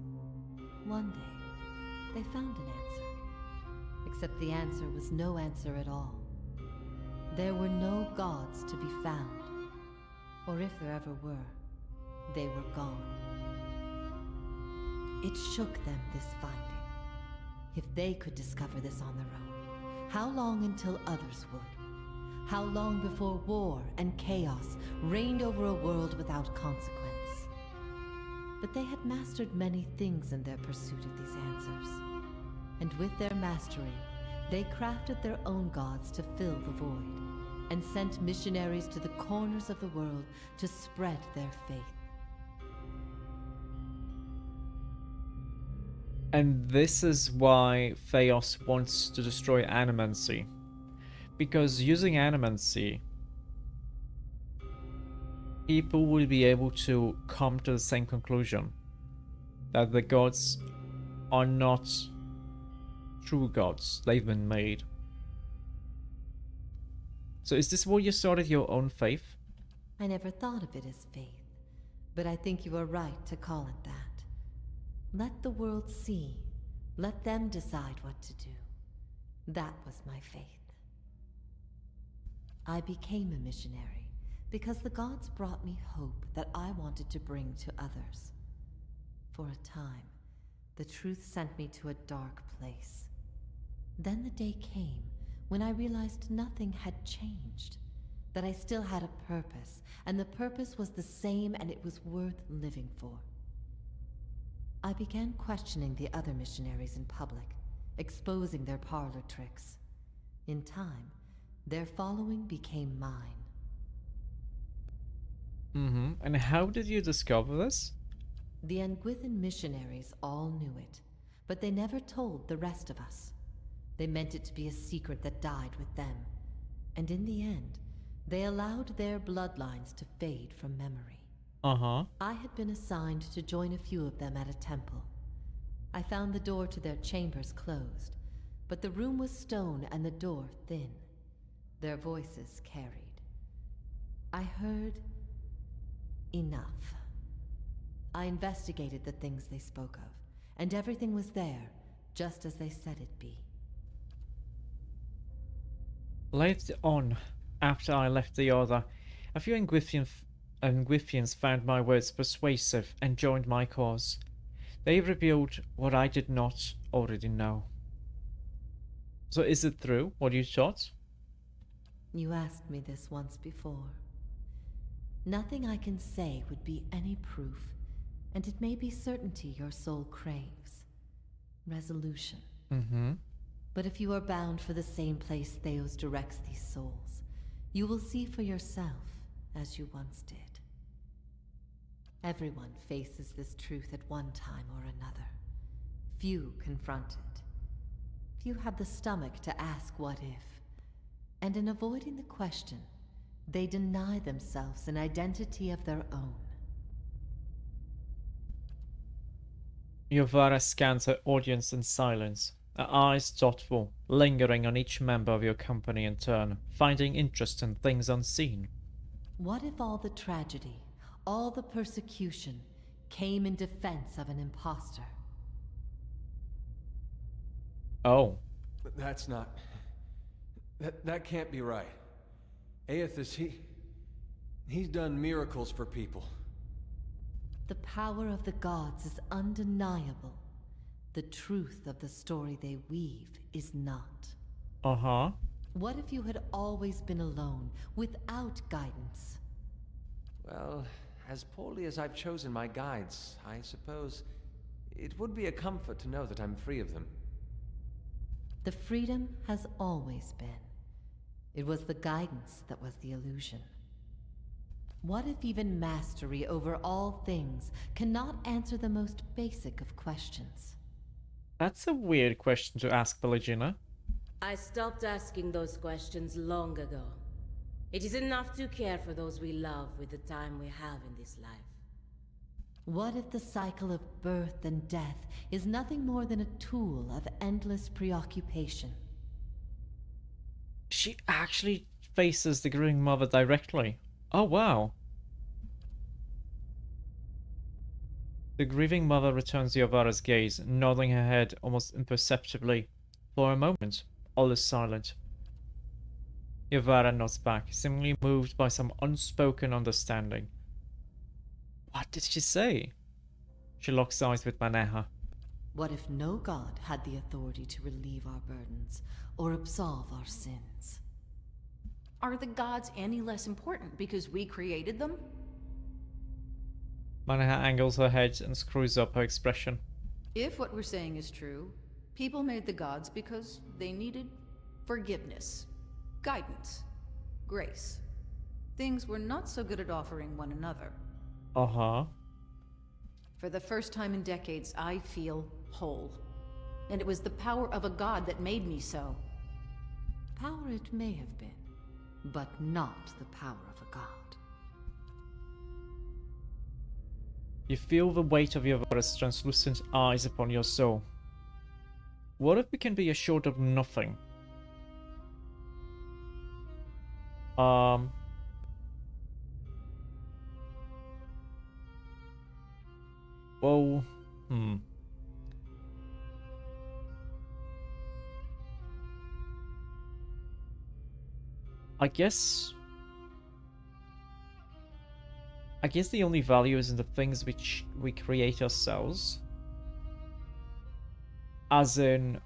One day, they found an answer. Except the answer was no answer at all. There were no gods to be found. Or if there ever were, they were gone. It shook them, this finding. If they could discover this on their own, how long until others would? How long before war and chaos reigned over a world without consequence? But they had mastered many things in their pursuit of these answers. And with their mastery, they crafted their own gods to fill the void, and sent missionaries to the corners of the world to spread their faith. And this is why Theos wants to destroy animancy. Because using animancy, people will be able to come to the same conclusion. That the gods are not true gods. They've been made. So is this where you started your own faith? I never thought of it as faith, but I think you are right to call it that. Let the world see. Let them decide what to do. That was my faith. I became a missionary because the gods brought me hope that I wanted to bring to others. For a time, the truth sent me to a dark place. Then the day came when I realized nothing had changed, that I still had a purpose, and the purpose was the same and it was worth living for. I began questioning the other missionaries in public, exposing their parlor tricks. In time, their following became mine. And how did you discover this? The Engwithan missionaries all knew it, but they never told the rest of us. They meant it to be a secret that died with them. And in the end, they allowed their bloodlines to fade from memory. I had been assigned to join a few of them at a temple. I found the door to their chambers closed, but the room was stone and the door thin. Their voices carried. I heard enough. I investigated the things they spoke of, and everything was there, just as they said it be. Later on, after I left the Order, a few Engwithians found my words persuasive and joined my cause. They revealed what I did not already know. So is it true what you taught? You asked me this once before. Nothing I can say would be any proof, and it may be certainty your soul craves. Resolution. But if you are bound for the same place Theos directs these souls, you will see for yourself as you once did. Everyone faces this truth at one time or another. Few confront it. Few have the stomach to ask what if. And in avoiding the question, they deny themselves an identity of their own. Yovara scans her audience in silence, her eyes thoughtful, lingering on each member of your company in turn, finding interest in things unseen. What if all the tragedy, All the persecution came in defense of an imposter. Oh. That's not... That can't be right. Aethys, he's done miracles for people. The power of the gods is undeniable. The truth of the story they weave is not. Uh-huh. What if you had always been alone, without guidance? Well, as poorly as I've chosen my guides, I suppose it would be a comfort to know that I'm free of them. The freedom has always been. It was the guidance that was the illusion. What if even mastery over all things cannot answer the most basic of questions? That's a weird question to ask, Pelagina. I stopped asking those questions long ago. It is enough to care for those we love with the time we have in this life. What if the cycle of birth and death is nothing more than a tool of endless preoccupation? She actually faces the grieving mother directly. Oh, wow. The grieving mother returns Yovara's gaze, nodding her head almost imperceptibly. For a moment, all is silent. Yovara nods back, seemingly moved by some unspoken understanding. What did she say? She locks eyes with Maneha. What if no god had the authority to relieve our burdens or absolve our sins? Are the gods any less important because we created them? Maneha angles her head and screws up her expression. If what we're saying is true, people made the gods because they needed forgiveness, guidance, grace. Things we're not so good at offering one another. Uh-huh. For the first time in decades, I feel whole. And it was the power of a god that made me so. Power it may have been, but not the power of a god. You feel the weight of Yovara's translucent eyes upon your soul. What if we can be assured of nothing? Well, I guess the only value is in the things which we create ourselves. As in,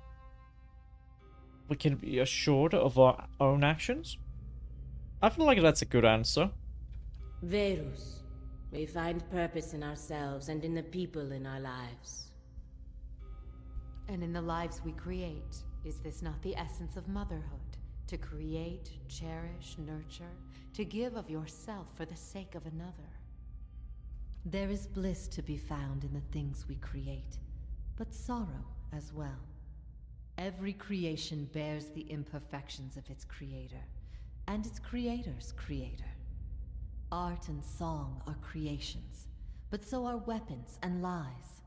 we can be assured of our own actions? I feel like that's a good answer. Verus, we find purpose in ourselves and in the people in our lives. And in the lives we create, is this not the essence of motherhood? To create, cherish, nurture, to give of yourself for the sake of another. There is bliss to be found in the things we create, but sorrow as well. Every creation bears the imperfections of its creator, and its creator's creator. Art and song are creations, but so are weapons and lies.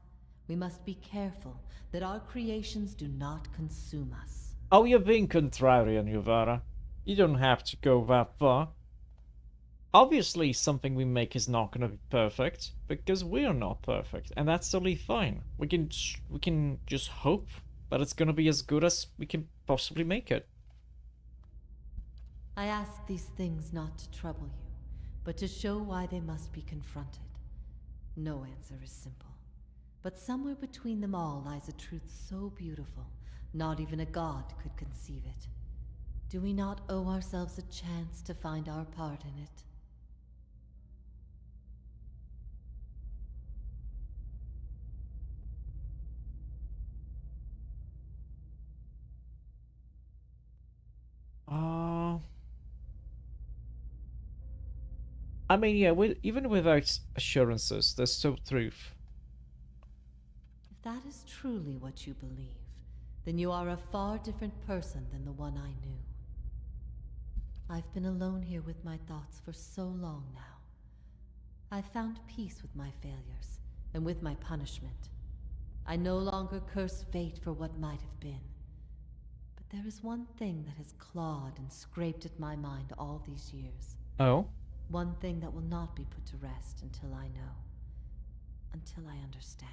We must be careful that our creations do not consume us. Oh, you're being contrarian, Yovara. You don't have to go that far. Obviously, something we make is not going to be perfect, because we're not perfect, and that's totally fine. We can just hope that it's going to be as good as we can possibly make it. I ask these things not to trouble you, but to show why they must be confronted. No answer is simple, but somewhere between them all lies a truth so beautiful, not even a god could conceive it. Do we not owe ourselves a chance to find our part in it? I mean, yeah, even without assurances, there's still truth. If that is truly what you believe, then you are a far different person than the one I knew. I've been alone here with my thoughts for so long now. I've found peace with my failures, and with my punishment. I no longer curse fate for what might have been. But there is one thing that has clawed and scraped at my mind all these years. Oh? One thing that will not be put to rest until I know. Until I understand.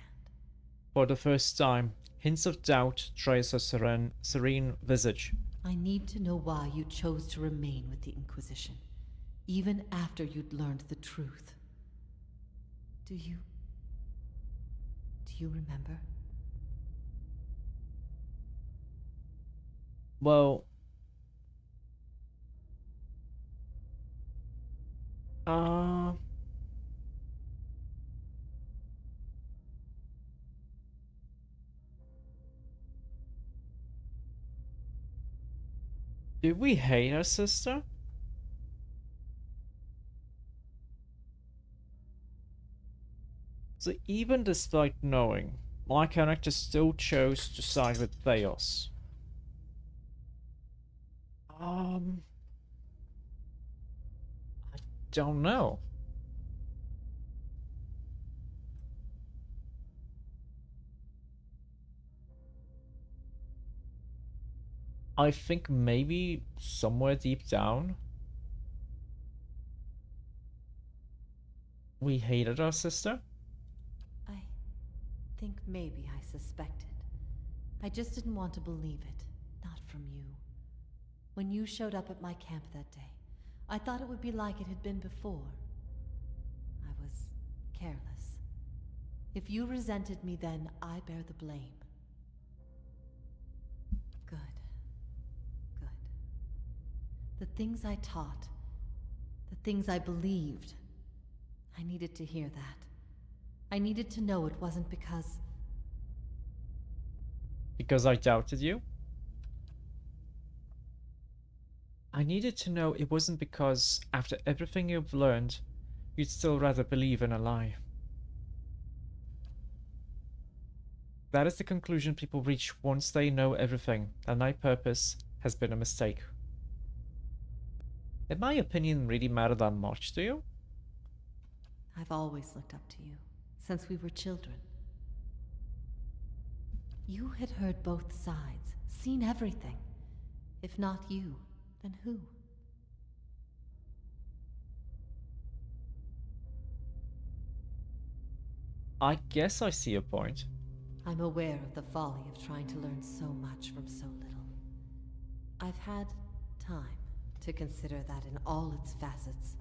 For the first time, hints of doubt trace her serene visage. I need to know why you chose to remain with the Inquisition, even after you'd learned the truth. Do you remember? Well, did we hate our sister? So even despite knowing, my character still chose to side with Theos. I don't know. I think maybe somewhere deep down, we hated our sister? I think maybe I suspected. I just didn't want to believe it. Not from you. When you showed up at my camp that day, I thought it would be like it had been before. I was careless. If you resented me then, I bear the blame. Good. Good. The things I taught, the things I believed, I needed to hear that. I needed to know it wasn't because... Because I doubted you? I needed to know it wasn't because, after everything you've learned, you'd still rather believe in a lie. That is the conclusion people reach once they know everything, and my purpose has been a mistake. Did my opinion really matter that much to you? I've always looked up to you, since we were children. You had heard both sides, seen everything. If not you, then who? I guess I see your point. I'm aware of the folly of trying to learn so much from so little. I've had time to consider that in all its facets.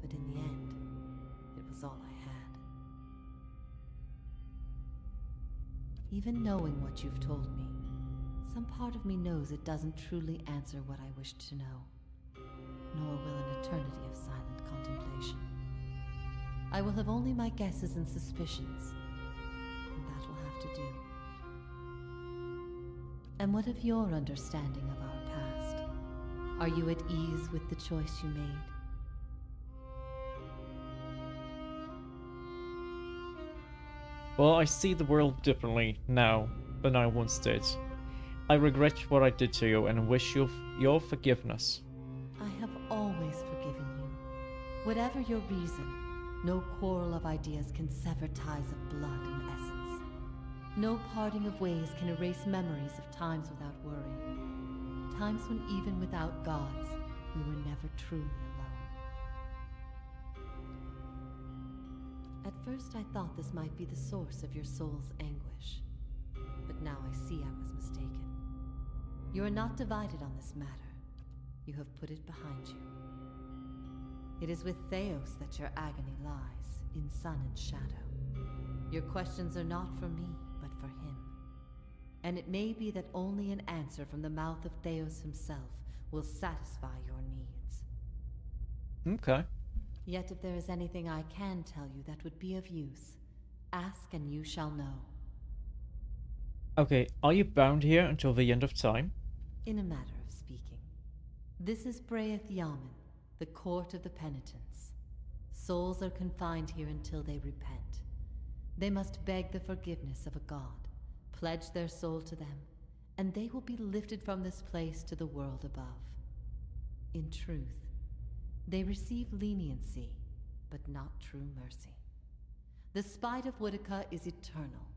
But in the end, it was all I had. Even knowing what you've told me, some part of me knows it doesn't truly answer what I wished to know, nor will an eternity of silent contemplation. I will have only my guesses and suspicions, and that will have to do. And what of your understanding of our past? Are you at ease with the choice you made? Well, I see the world differently now than I once did. I regret what I did to you and wish you your forgiveness. I have always forgiven you. Whatever your reason, no quarrel of ideas can sever ties of blood and essence. No parting of ways can erase memories of times without worry. Times when even without gods, we were never truly alone. At first I thought this might be the source of your soul's anguish. But now I see I was mistaken. You are not divided on this matter. You have put it behind you. It is with Theos that your agony lies, in sun and shadow. Your questions are not for me, but for him. And it may be that only an answer from the mouth of Theos himself will satisfy your needs. Okay. Yet if there is anything I can tell you that would be of use, ask and you shall know. Okay, are you bound here until the end of time? In a matter of speaking. This is Braeth Yamen, the court of the penitents. Souls are confined here until they repent. They must beg the forgiveness of a god, pledge their soul to them, and they will be lifted from this place to the world above. In truth, they receive leniency, but not true mercy. The spite of Woodica is eternal.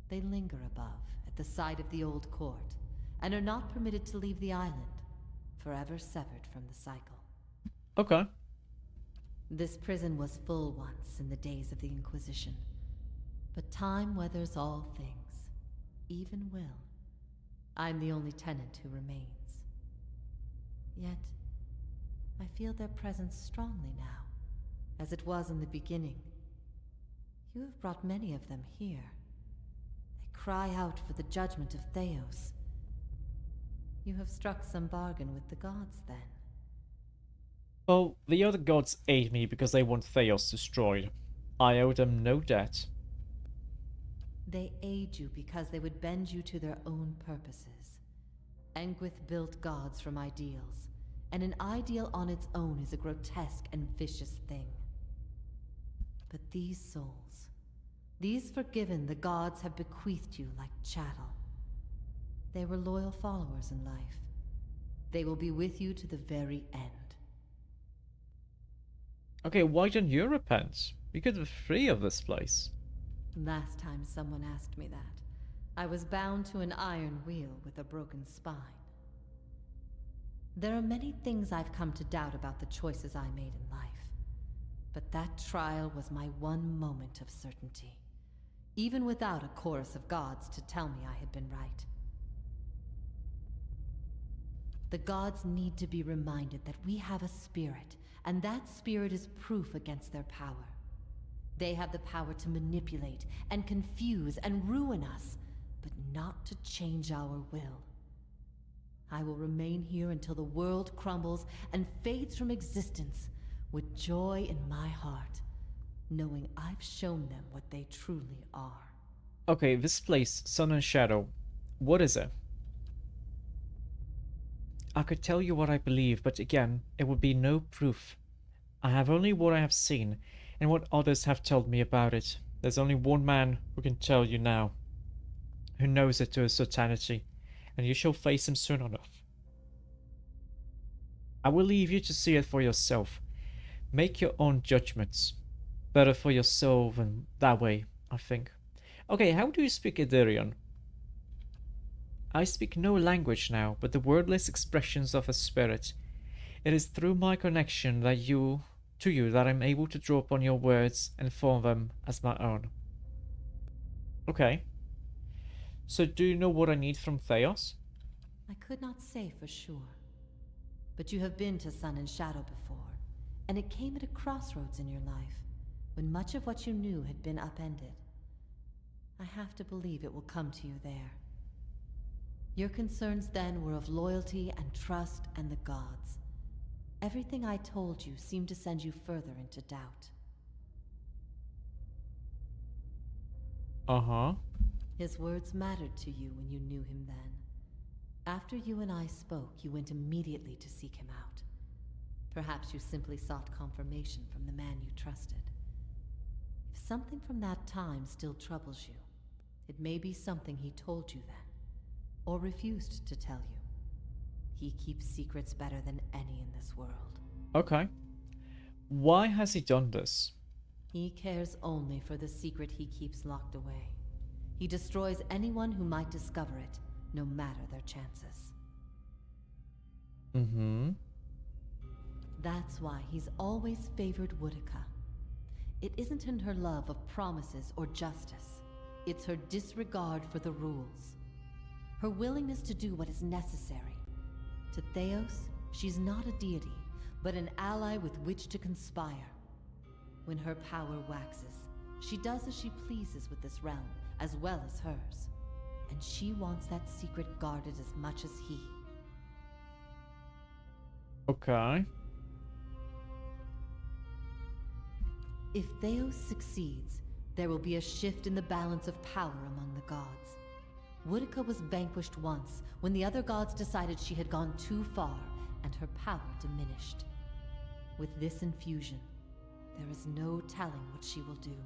They linger above, at the site of the old court, and are not permitted to leave the island, forever severed from the cycle. Okay. This prison was full once in the days of the Inquisition. But time weathers all things, even will. I'm the only tenant who remains. Yet, I feel their presence strongly now, as it was in the beginning. You have brought many of them here. They cry out for the judgment of Theos. You have struck some bargain with the gods, then. Well, the other gods aid me because they want Theos destroyed. I owe them no debt. They aid you because they would bend you to their own purposes. Engwith built gods from ideals, and an ideal on its own is a grotesque and vicious thing. But these souls, these forgiven the gods have bequeathed you like chattel. They were loyal followers in life. They will be with you to the very end. Okay, why don't you repent? You could be free of this place. Last time someone asked me that, I was bound to an iron wheel with a broken spine. There are many things I've come to doubt about the choices I made in life. But that trial was my one moment of certainty, even without a chorus of gods to tell me I had been right. The gods need to be reminded that we have a spirit, and that spirit is proof against their power. They have the power to manipulate and confuse and ruin us, but not to change our will. I will remain here until the world crumbles and fades from existence, with joy in my heart, knowing I've shown them what they truly are. Okay, this place, Sun and Shadow, what is it? I could tell you what I believe, but again, it would be no proof. I have only what I have seen, and what others have told me about it. There's only one man who can tell you now, who knows it to a certainty, and you shall face him soon enough. I will leave you to see it for yourself. Make your own judgments. Better for your soul than that way, I think. Okay, how do you speak Idirion? I speak no language now, but the wordless expressions of a spirit. It is through my connection to you that I'm able to draw upon your words and form them as my own. Okay. So do you know what I need from Theos? I could not say for sure. But you have been to Sun and Shadow before, and it came at a crossroads in your life, when much of what you knew had been upended. I have to believe it will come to you there. Your concerns then were of loyalty and trust and the gods. Everything I told you seemed to send you further into doubt. Uh-huh. His words mattered to you when you knew him then. After you and I spoke, you went immediately to seek him out. Perhaps you simply sought confirmation from the man you trusted. If something from that time still troubles you, it may be something he told you then, or refused to tell you. He keeps secrets better than any in this world. Okay. Why has he done this? He cares only for the secret he keeps locked away. He destroys anyone who might discover it, no matter their chances. Mm-hmm. That's why he's always favored Woodica. It isn't in her love of promises or justice. It's her disregard for the rules. Her willingness to do what is necessary. To Theos, she's not a deity, but an ally with which to conspire. When her power waxes, she does as she pleases with this realm, as well as hers. And she wants that secret guarded as much as he. Okay. If Theos succeeds, there will be a shift in the balance of power among the gods. Woodica was vanquished once, when the other gods decided she had gone too far, and her power diminished. With this infusion, there is no telling what she will do.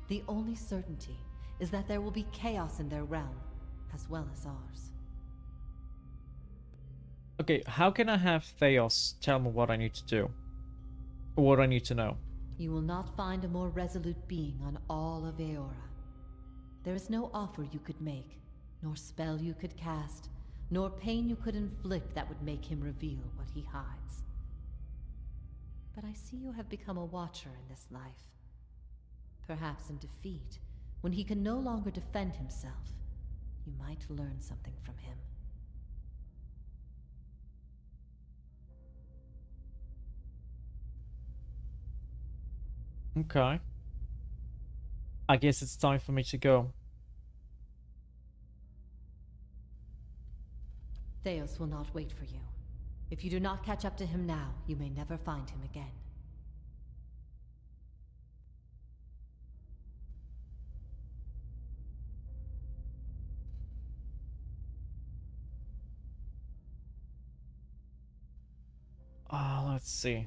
The only certainty is that there will be chaos in their realm, as well as ours. Okay, how can I have Theos tell me what I need to do? Or what I need to know? You will not find a more resolute being on all of Eora. There is no offer you could make, nor spell you could cast, nor pain you could inflict that would make him reveal what he hides. but I see you have become a watcher in this life. Perhaps in defeat, when he can no longer defend himself, you might learn something from him. Okay. I guess it's time for me to go. Theos will not wait for you. If you do not catch up to him now, you may never find him again. Let's see.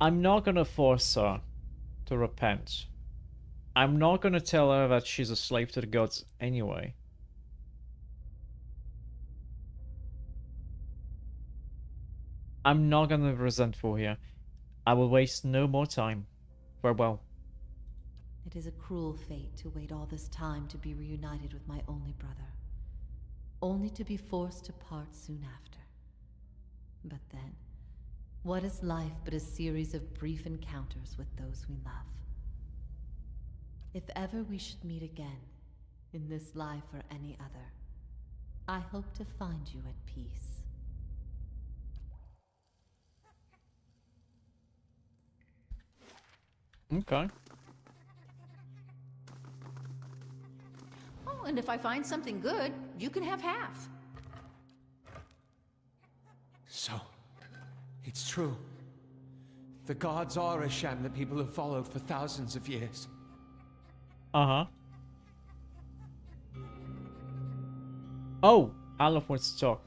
I'm not gonna force her to repent. I'm not gonna tell her that she's a slave to the gods anyway. I'm not gonna be resentful here. I will waste no more time. Farewell. It is a cruel fate to wait all this time to be reunited with my only brother, only to be forced to part soon after. But then, what is life but a series of brief encounters with those we love? If ever we should meet again, in this life or any other, I hope to find you at peace. Okay. Oh, and if I find something good, you can have half. So, it's true. The gods are a sham that people have followed for thousands of years. Uh-huh. Oh, Aleph wants to talk.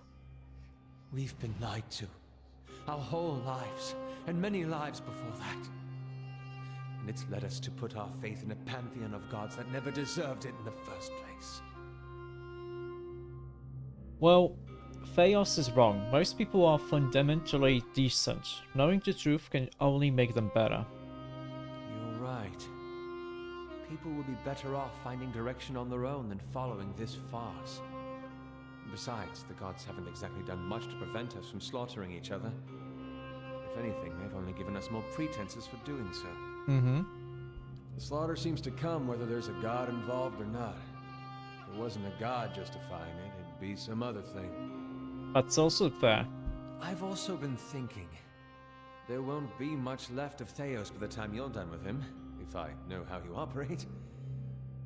We've been lied to. Our whole lives, and many lives before that. And it's led us to put our faith in a pantheon of gods that never deserved it in the first place. Well, Theos is wrong. Most people are fundamentally decent. Knowing the truth can only make them better. You're right. People will be better off finding direction on their own than following this farce. Besides, the gods haven't exactly done much to prevent us from slaughtering each other. If anything, they've only given us more pretenses for doing so. Mm-hmm. The slaughter seems to come whether there's a god involved or not. If there wasn't a god justifying it, it'd be some other thing. That's also fair. I've also been thinking. There won't be much left of Theos by the time you're done with him, if I know how you operate.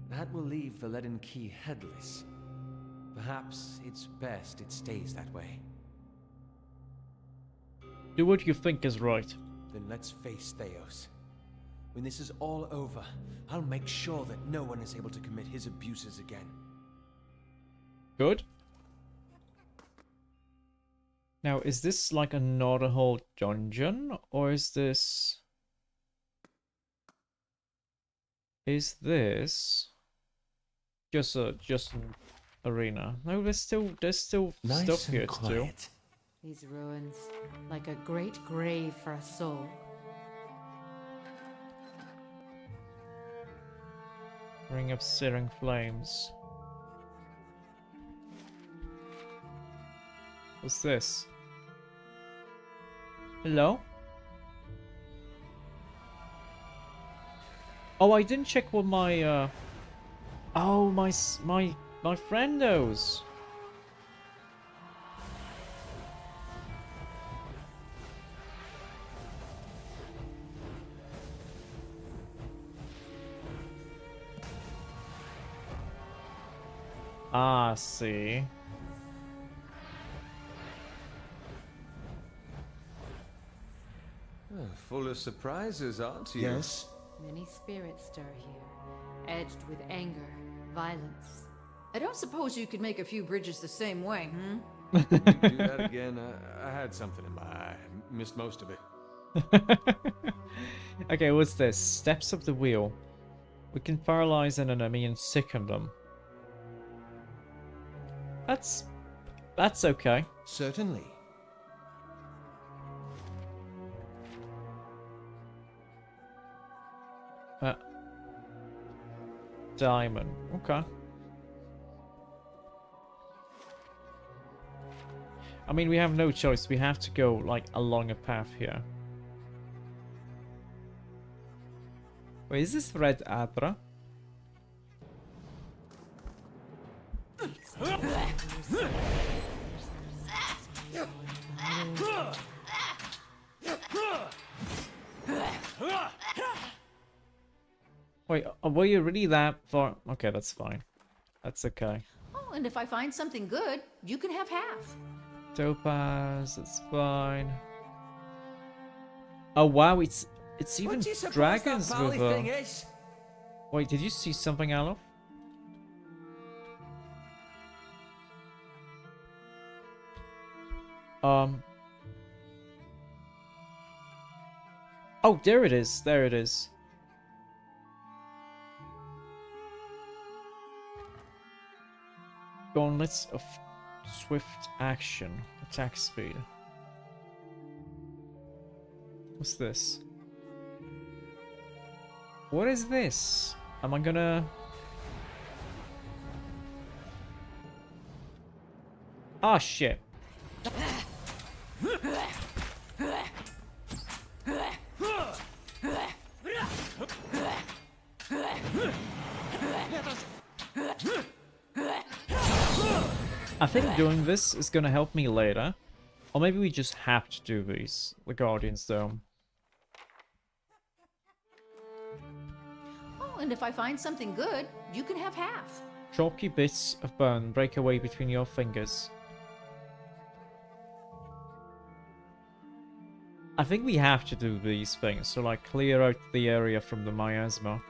That will leave the leaden key headless. Perhaps it's best it stays that way. Do what you think is right. Then let's face Theos. When this is all over, I'll make sure that no one is able to commit his abuses again. Good. Now, is this like another whole dungeon, or is this... Is this just an arena? No, there's still Nice stuff and here to do. quiet. These ruins, like a great grave for a soul. Ring of searing flames. What's this? Hello? Oh, I didn't check what my oh, my friendos. Ah, see. Full of surprises, aren't you? Yes? Many spirits stir here, edged with anger, violence. I don't suppose you could make a few bridges the same way, hmm? You do that again? I had something in my eye. Missed most of it. Okay, what's this? Steps of the wheel. We can paralyze an enemy and sicken them. That's okay. Certainly. diamond. Okay. I mean, we have no choice. We have to go, like, along a path here. Wait, is this Red Adra? Wait, were you really that far? Okay, that's fine. That's okay. Oh, and if I find something good, you can have half. Topaz, it's fine. Oh wow, it's even dragons with Wait, did you see something, Alof? Oh, there it is. There it is. Gauntlets of swift action. Attack speed. What's this? What is this? Am I gonna... Ah, shit. I think doing this is gonna help me later. Or maybe we just have to do these. The Guardian's Dome. Oh, and if I find something good, you can have half. Chalky bits of bone break away between your fingers. I think we have to do these things. So, like, clear out the area from the miasma.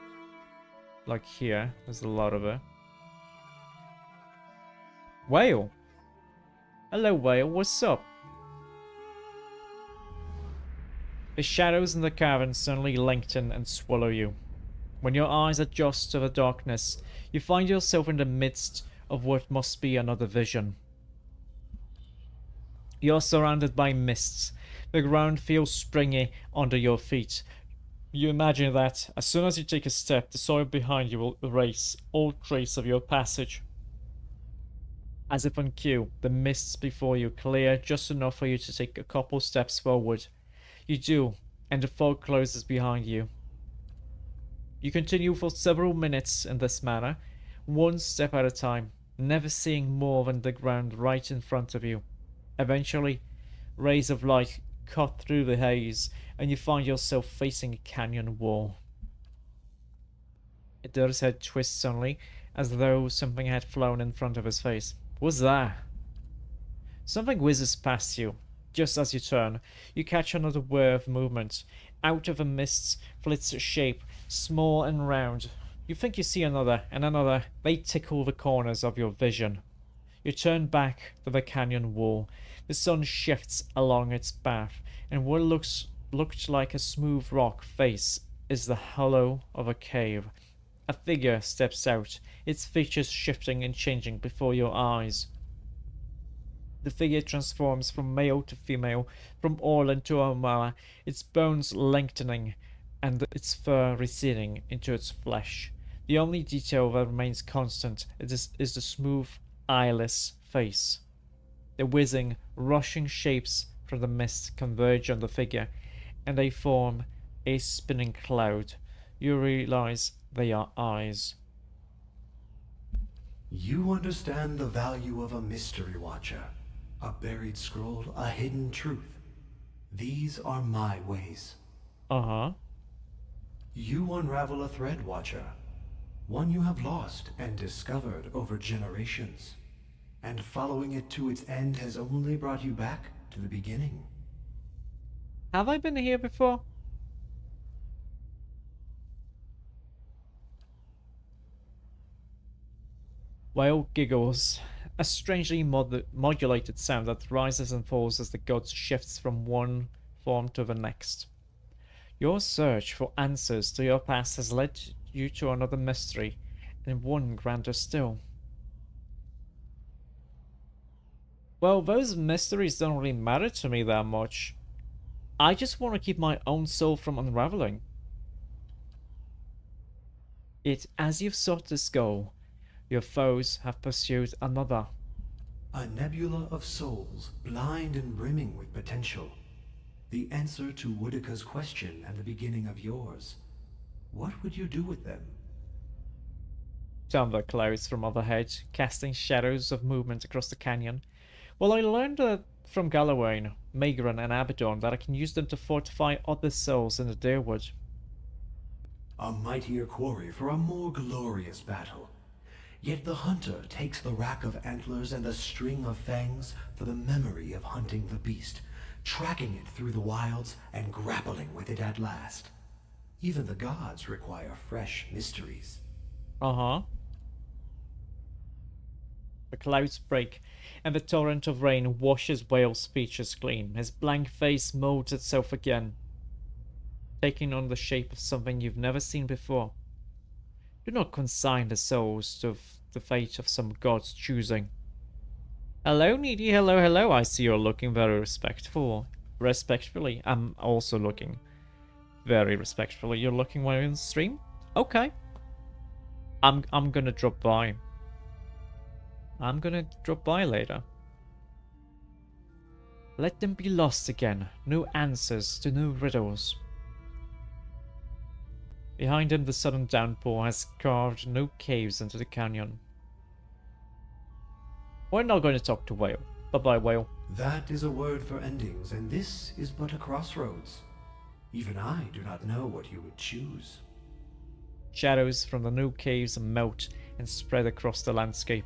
Like here. There's a lot of it. Whale! Hello, whale. What's up? The shadows in the cavern suddenly lengthen and swallow you. When your eyes adjust to the darkness, you find yourself in the midst of what must be another vision. You're surrounded by mists. The ground feels springy under your feet. You imagine that, as soon as you take a step, the soil behind you will erase all trace of your passage. As if on cue, the mists before you clear just enough for you to take a couple steps forward. You do, and the fog closes behind you. You continue for several minutes in this manner, one step at a time, never seeing more than the ground right in front of you. Eventually, rays of light cut through the haze, and you find yourself facing a canyon wall. Idur's head twists suddenly, as though something had flown in front of his face. What's that? Something whizzes past you. Just as you turn, you catch another whir of movement. Out of the mists flits a shape, small and round. You think you see another, and another. They tickle the corners of your vision. You turn back to the canyon wall. The sun shifts along its path, and what looked like a smooth rock face is the hollow of a cave. A figure steps out, its features shifting and changing before your eyes. The figure transforms from male to female, from Orlan to Omala, its bones lengthening and its fur receding into its flesh. The only detail that remains constant is the smooth, eyeless face. The whizzing, rushing shapes from the mist converge on the figure, and they form a spinning cloud. You realize they are eyes. You understand the value of a mystery watcher. A buried scroll, a hidden truth. These are my ways. Uh-huh. You unravel a thread, Watcher. One you have lost and discovered over generations. And following it to its end has only brought you back to the beginning. Have I been here before? Whale giggles, a strangely modulated sound that rises and falls as the god shifts from one form to the next. Your search for answers to your past has led you to another mystery, and one grander still. Well, those mysteries don't really matter to me that much. I just want to keep my own soul from unraveling. Yet as you've sought this goal, your foes have pursued another. A nebula of souls, blind and brimming with potential. The answer to Woodika's question and the beginning of yours. What would you do with them? Thunder clouds from overhead, casting shadows of movement across the canyon. Well, I learned from Galawain, Magran, and Abaddon that I can use them to fortify other souls in the Deerwood. A mightier quarry for a more glorious battle. Yet the hunter takes the rack of antlers and the string of fangs for the memory of hunting the beast, tracking it through the wilds and grappling with it at last. Even the gods require fresh mysteries. Uh-huh. The clouds break, and the torrent of rain washes Whale's features clean. His blank face molds itself again, taking on the shape of something you've never seen before. Do not consign the souls to the fate of some god's choosing. Hello, Needy. Hello, hello. I see you're looking very respectfully. I'm also looking very respectfully. You're looking while in the stream? Okay. I'm gonna drop by. I'm gonna drop by later. Let them be lost again. No answers to no riddles. Behind him, the sudden downpour has carved no caves into the canyon. We're not going to talk to Whale. Bye-bye, Whale. That is a word for endings, and this is but a crossroads. Even I do not know what you would choose. Shadows from the new caves melt and spread across the landscape,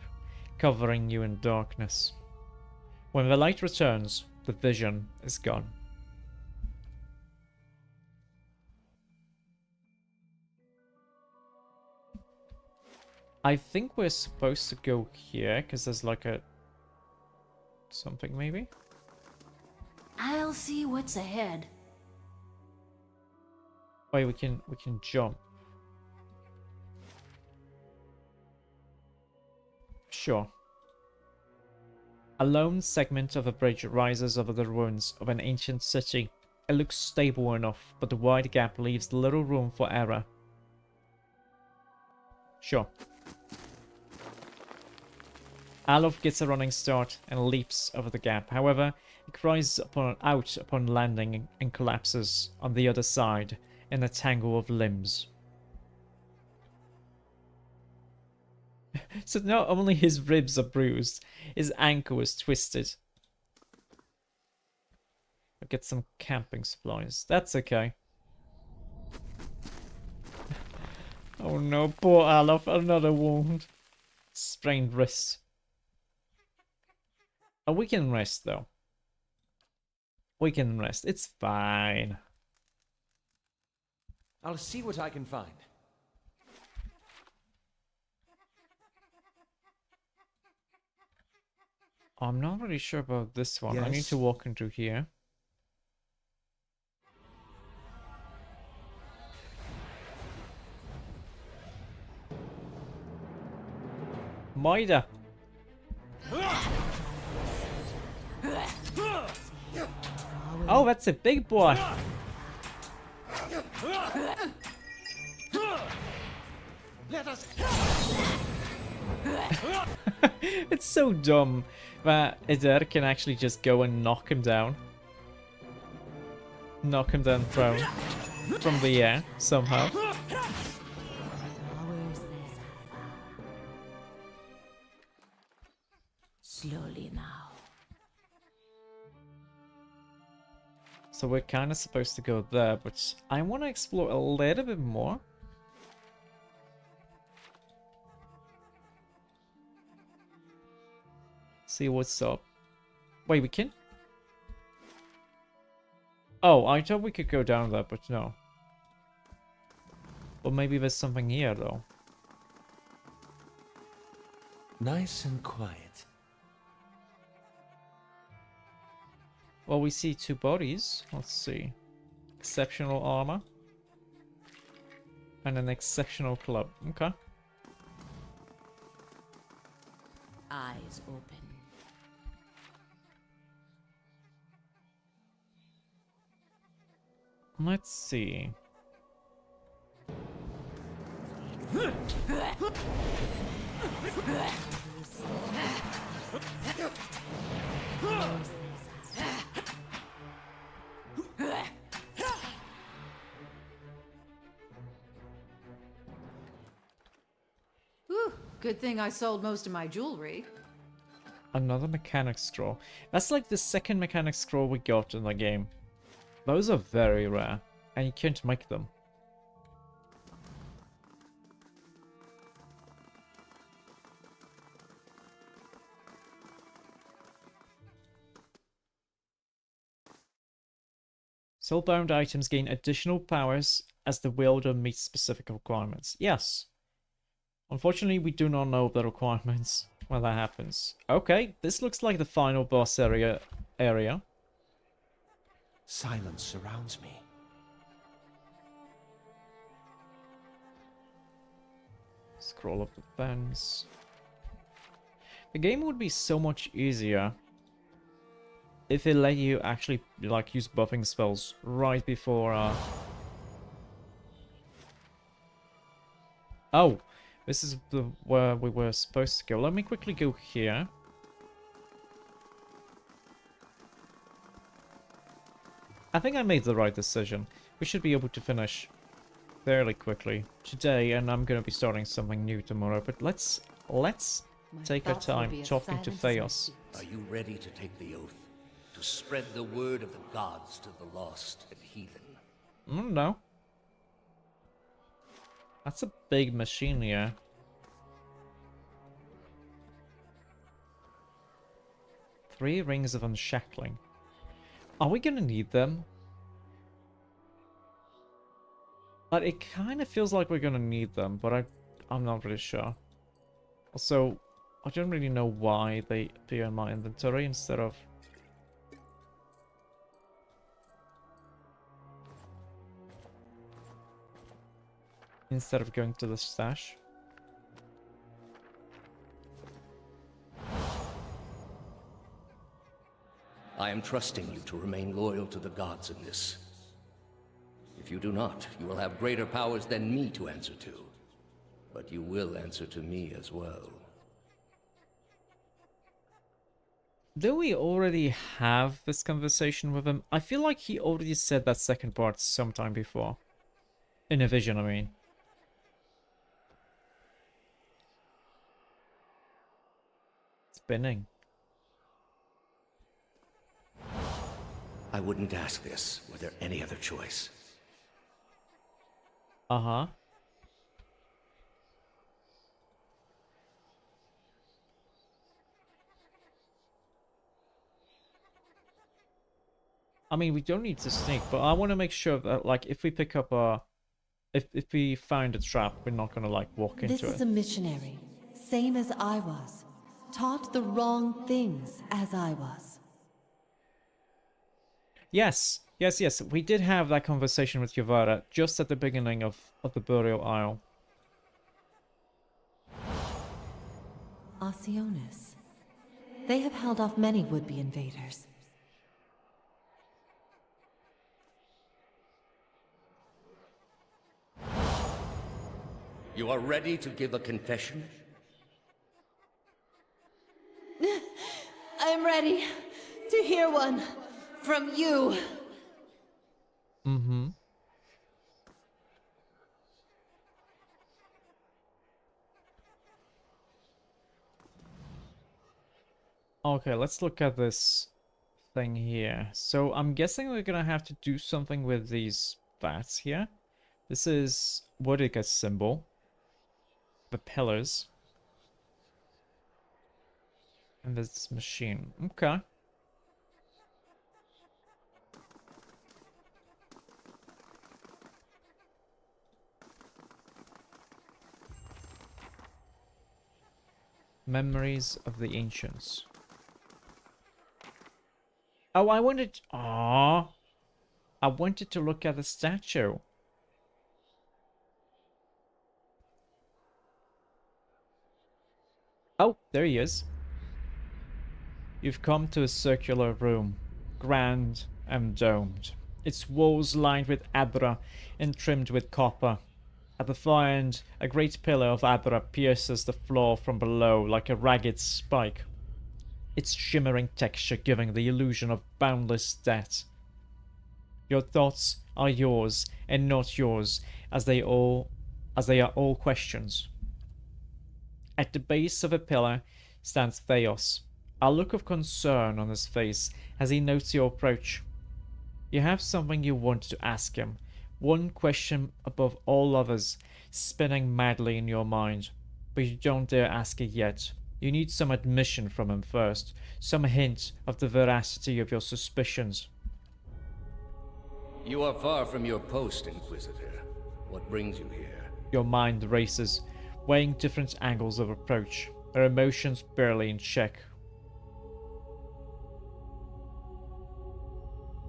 covering you in darkness. When the light returns, the vision is gone. I think we're supposed to go here, because there's like a... something, maybe? I'll see what's ahead. Wait, we can jump. Sure. A lone segment of a bridge rises over the ruins of an ancient city. It looks stable enough, but the wide gap leaves little room for error. Sure. Alof gets a running start and leaps over the gap. However, he cries out upon landing and collapses on the other side in a tangle of limbs. So not only his ribs are bruised, his ankle is twisted. I'll get some camping supplies. That's okay. Oh no, poor Alof, another wound. Sprained wrist. Oh, we can rest though. We can rest. It's fine. I'll see what I can find. I'm not really sure about this one. I need Yes? to walk into here. Maida. Oh, that's a big boy. Let us. It's so dumb that Eder can actually just go and knock him down. Knock him down from the air somehow. Slowly now. So we're kind of supposed to go there, but I want to explore a little bit more. See what's up. Wait, we can? Oh, I thought we could go down there, but no. Well, maybe there's something here, though. Nice and quiet. Well, we see two bodies. Let's see. Exceptional armor. And an exceptional club. Okay. Eyes open. Let's see. Whew, good thing I sold most of my jewelry. Another mechanic scroll. That's like the second mechanic scroll we got in the game. Those are very rare, and you can't make them. Soulbound items gain additional powers as the wielder meets specific requirements. Yes. Unfortunately, we do not know the requirements when that happens. Okay, this looks like the final boss area. Silence surrounds me. Scroll up the fence. The game would be so much easier if it let you actually like use buffing spells right before Oh, this is where we were supposed to go. Let me quickly go here. I think I made the right decision. We should be able to finish fairly quickly today, and I'm gonna be starting something new tomorrow. But let's take our time talking to Theos. Are you ready to take the oath? To spread the word of the gods to the lost and heathen? No. That's a big machine here. Three rings of unshackling. Are we gonna need them? But it kind of feels like we're gonna need them, but I'm not really sure. Also, I don't really know why they appear in my inventory instead of... going to the stash. I am trusting you to remain loyal to the gods in this. If you do not, you will have greater powers than me to answer to. But you will answer to me as well. Do we already have this conversation with him? I feel like he already said that second part sometime before. In a vision, I mean. Spinning. I wouldn't ask this were there any other choice. Uh-huh. I mean, we don't need to sneak, but I want to make sure that, like, if we pick up a... If we find a trap, we're not gonna, like, walk into it. This is a missionary, same as I was. Taught the wrong things as I was. Yes. We did have that conversation with Yuvara just at the beginning of the Burial Isle. Osionis. They have held off many would-be invaders. You are ready to give a confession? I'm ready to hear one from you. Mm-hmm. Okay, let's look at this thing here. So I'm guessing we're gonna have to do something with these bats here. This is Wodica's symbol. The pillars. And this machine. Okay. Memories of the Ancients. Oh, I wanted... Aww. I wanted to look at the statue. Oh, there he is. You've come to a circular room, grand and domed. Its walls lined with abra and trimmed with copper. At the far end, a great pillar of Adra pierces the floor from below like a ragged spike, its shimmering texture giving the illusion of boundless depth. Your thoughts are yours and not yours, as they are all questions. At the base of a pillar stands Theos, a look of concern on his face as he notes your approach. You have something you want to ask him, one question above all others, spinning madly in your mind, but you don't dare ask it yet. You need some admission from him first, some hint of the veracity of your suspicions. You are far from your post, Inquisitor. What brings you here? Your mind races, weighing different angles of approach, her emotions barely in check.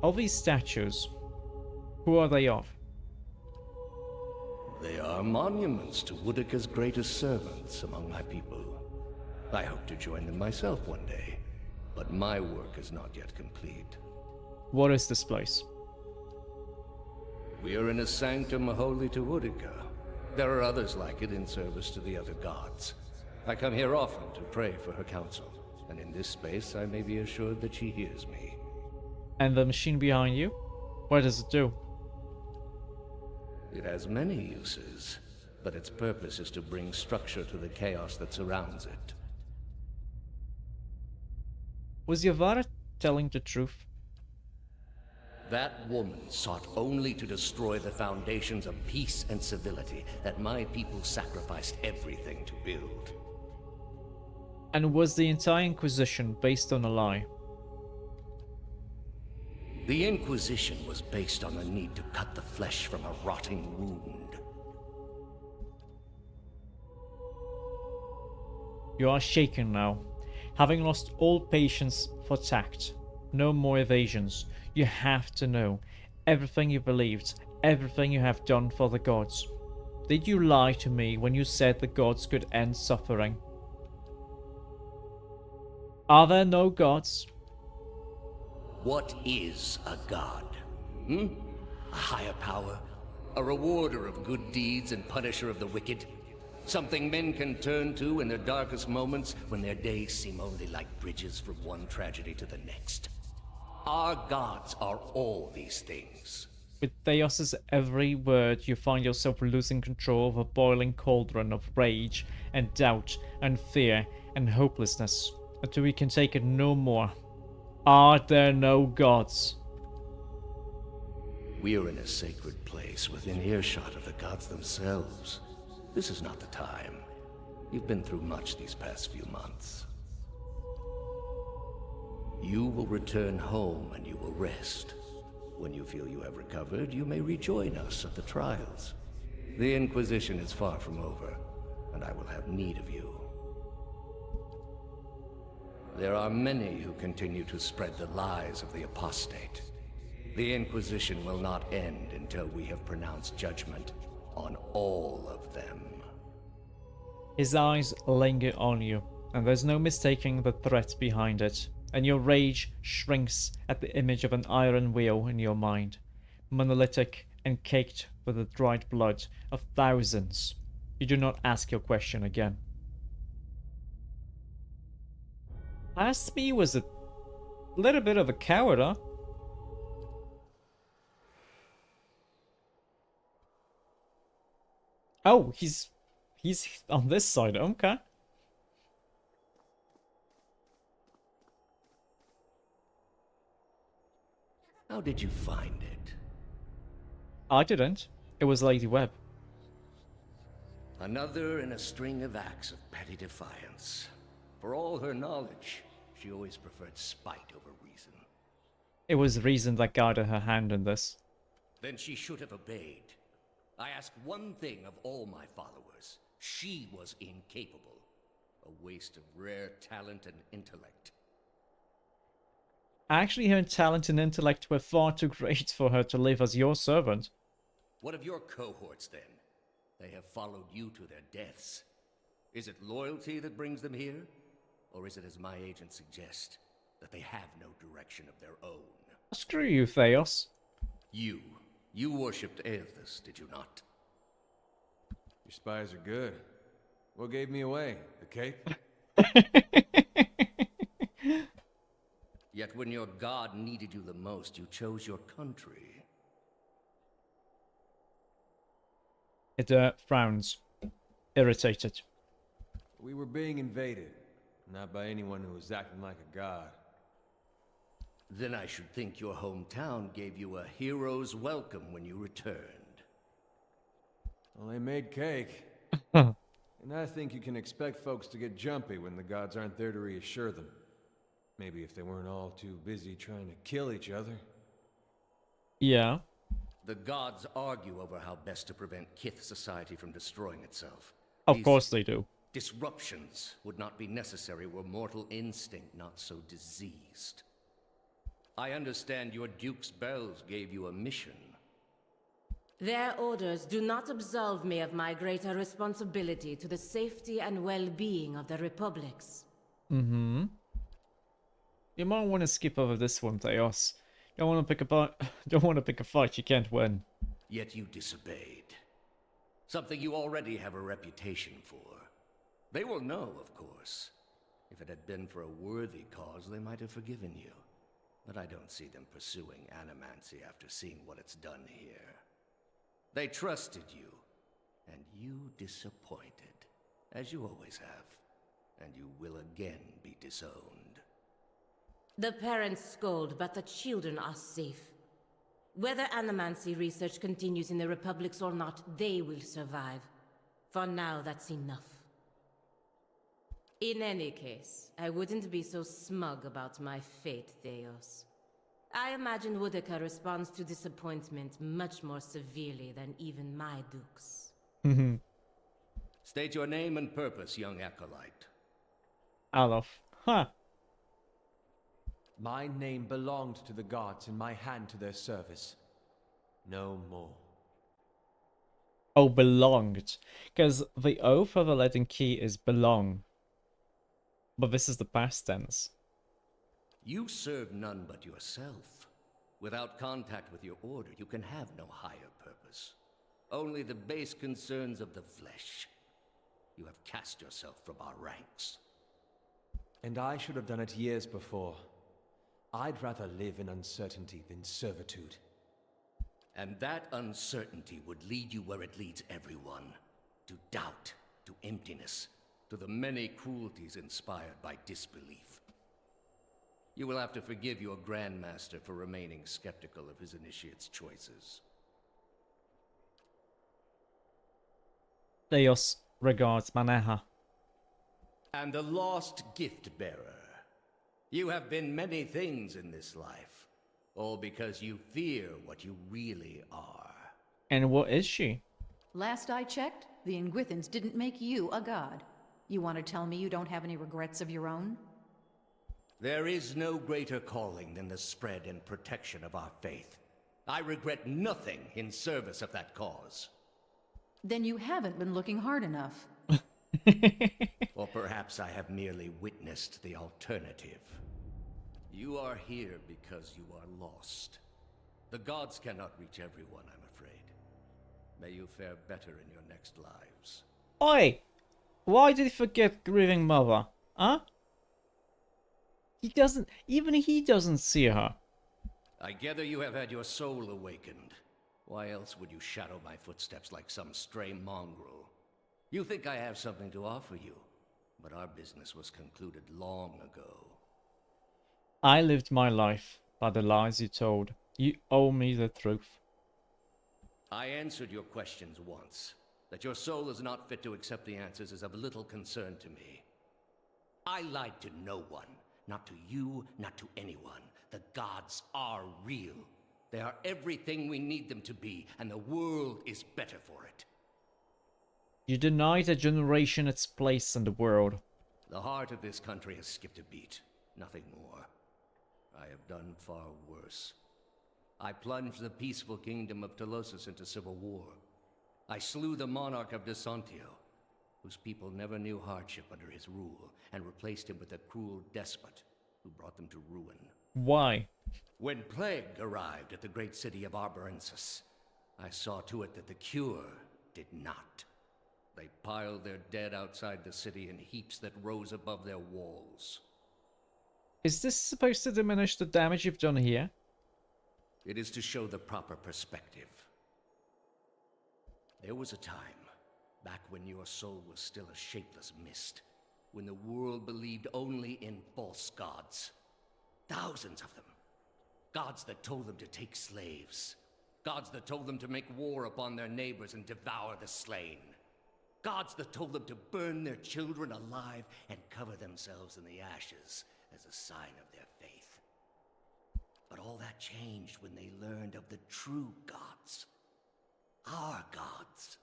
Of these statues, who are they of? They are monuments to Woodica's greatest servants among my people. I hope to join them myself one day, but my work is not yet complete. What is this place? We are in a sanctum holy to Woodica. There are others like it in service to the other gods. I come here often to pray for her counsel, and in this space I may be assured that she hears me. And the machine behind you? What does it do? It has many uses, but its purpose is to bring structure to the chaos that surrounds it. Was Yavara telling the truth? That woman sought only to destroy the foundations of peace and civility that my people sacrificed everything to build. And was the entire Inquisition based on a lie? The Inquisition was based on the need to cut the flesh from a rotting wound. You are shaken now, having lost all patience for tact. No more evasions. You have to know everything you believed, everything you have done for the gods. Did you lie to me when you said the gods could end suffering? Are there no gods? What is a god? A higher power? A rewarder of good deeds and punisher of the wicked? Something men can turn to in their darkest moments when their days seem only like bridges from one tragedy to the next. Our gods are all these things. With Theos's every word, you find yourself losing control of a boiling cauldron of rage and doubt and fear and hopelessness, until we can take it no more. Are there no gods? We are in a sacred place within earshot of the gods themselves. This is not the time. You've been through much these past few months. You will return home and you will rest. When you feel you have recovered, you may rejoin us at the trials. The Inquisition is far from over, and I will have need of you. There are many who continue to spread the lies of the apostate. The Inquisition will not end until we have pronounced judgment on all of them. His eyes linger on you, and there's no mistaking the threat behind it, and your rage shrinks at the image of an iron wheel in your mind, monolithic and caked with the dried blood of thousands. You do not ask your question again. Past me was a little bit of a coward, huh? Oh, he's on this side, okay. How did you find it? I didn't. It was Lady Webb. Another in a string of acts of petty defiance. For all her knowledge, she always preferred spite over reason. It was reason that guided her hand in this. Then she should have obeyed. I ask one thing of all my followers. She was incapable. A waste of rare talent and intellect. Actually, her talent and intellect were far too great for her to live as your servant. What of your cohorts, then? They have followed you to their deaths. Is it loyalty that brings them here? Or is it, as my agents suggest, that they have no direction of their own? Screw you, Theos. You worshipped Aethys, did you not? Your spies are good. What gave me away? The cape? Yet when your god needed you the most, you chose your country. It frowns, irritated. We were being invaded, not by anyone who was acting like a god. Then I should think your hometown gave you a hero's welcome when you returned. Well, they made cake. And I think you can expect folks to get jumpy when the gods aren't there to reassure them. Maybe if they weren't all too busy trying to kill each other. Yeah. The gods argue over how best to prevent Kith society from destroying itself. Of course they do. Disruptions would not be necessary were mortal instinct not so diseased. I understand your Duke's bells gave you a mission. Their orders do not absolve me of my greater responsibility to the safety and well-being of the Republics. Mm-hmm. You might want to skip over this one, Theos. Don't want to pick a fight you can't win. Yet you disobeyed. Something you already have a reputation for. They will know, of course. If it had been for a worthy cause, they might have forgiven you. But I don't see them pursuing animancy after seeing what it's done here. They trusted you, and you disappointed, as you always have. And you will again be disowned. The parents scold, but the children are safe. Whether animancy research continues in the Republics or not, they will survive. For now, that's enough. In any case, I wouldn't be so smug about my fate, Theos. I imagine Woodica responds to disappointment much more severely than even my dukes. State your name and purpose, young acolyte. Alof. Huh. My name belonged to the gods and my hand to their service. No more. Oh, belonged. Because the oath of the Latin key is belong. But this is the past tense. You serve none but yourself. Without contact with your order, you can have no higher purpose. Only the base concerns of the flesh. You have cast yourself from our ranks. And I should have done it years before. I'd rather live in uncertainty than servitude. And that uncertainty would lead you where it leads everyone. To doubt, to emptiness, to the many cruelties inspired by disbelief. You will have to forgive your Grandmaster for remaining skeptical of his initiate's choices. Theos regards Maneha. And the lost gift-bearer. You have been many things in this life, all because you fear what you really are. And what is she? Last I checked, the Ingwithans didn't make you a god. You want to tell me you don't have any regrets of your own? There is no greater calling than the spread and protection of our faith. I regret nothing in service of that cause. Then you haven't been looking hard enough. Or perhaps I have merely witnessed the alternative. You are here because you are lost. The gods cannot reach everyone, I'm afraid. May you fare better in your next lives. Oi! Why did he forget grieving mother? Huh? Even he doesn't see her. I gather you have had your soul awakened. Why else would you shadow my footsteps like some stray mongrel? You think I have something to offer you, but our business was concluded long ago. I lived my life by the lies you told. You owe me the truth. I answered your questions once. That your soul is not fit to accept the answers is of little concern to me. I lied to no one. Not to you, not to anyone. The gods are real. They are everything we need them to be, and the world is better for it. You denied a generation its place in the world. The heart of this country has skipped a beat. Nothing more. I have done far worse. I plunged the peaceful kingdom of Telosus into civil war. I slew the monarch of Desantio, whose people never knew hardship under his rule, and replaced him with a cruel despot who brought them to ruin. Why? When plague arrived at the great city of Arborensis, I saw to it that the cure did not. They piled their dead outside the city in heaps that rose above their walls. Is this supposed to diminish the damage you've done here? It is to show the proper perspective. There was a time, back when your soul was still a shapeless mist, when the world believed only in false gods. Thousands of them. Gods that told them to take slaves. Gods that told them to make war upon their neighbors and devour the slain. Gods that told them to burn their children alive and cover themselves in the ashes as a sign of their faith. But all that changed when they learned of the true gods. Our gods.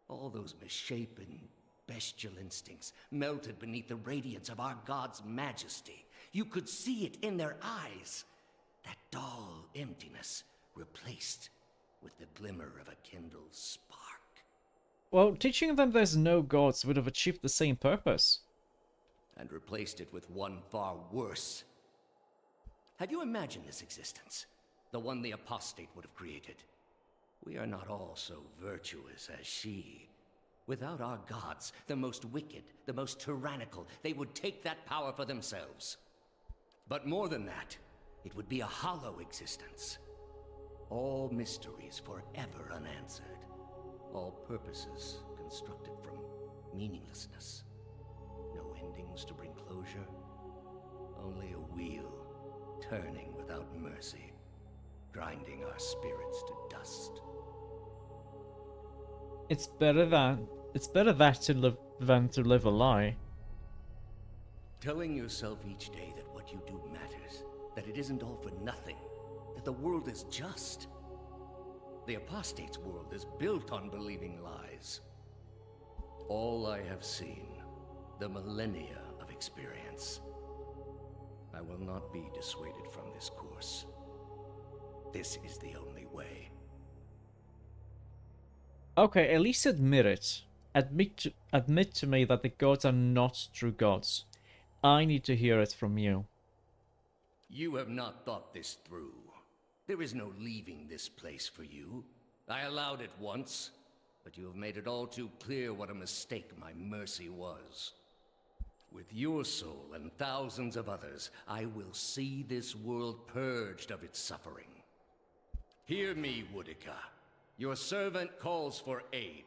All those misshapen, bestial instincts melted beneath the radiance of our God's majesty. You could see it in their eyes. That dull emptiness replaced with the glimmer of a kindled spark. Well, teaching them there's no gods would have achieved the same purpose. And replaced it with one far worse. Have you imagined this existence? The one the apostate would have created. We are not all so virtuous as she. Without our gods, the most wicked, the most tyrannical, they would take that power for themselves. But more than that, it would be a hollow existence. All mysteries forever unanswered. All purposes constructed from meaninglessness. No endings to bring closure. Only a wheel, turning without mercy, grinding our spirits to dust. It's better that to live than to live a lie. Telling yourself each day that what you do matters, that it isn't all for nothing, that the world is just. The apostate's world is built on believing lies. All I have seen, the millennia of experience. I will not be dissuaded from this course. This is the only way. Okay, at least admit it. Admit to me that the gods are not true gods. I need to hear it from you. You have not thought this through. There is no leaving this place for you. I allowed it once, but you have made it all too clear what a mistake my mercy was. With your soul and thousands of others, I will see this world purged of its suffering. Hear me, Woodica. Your servant calls for aid.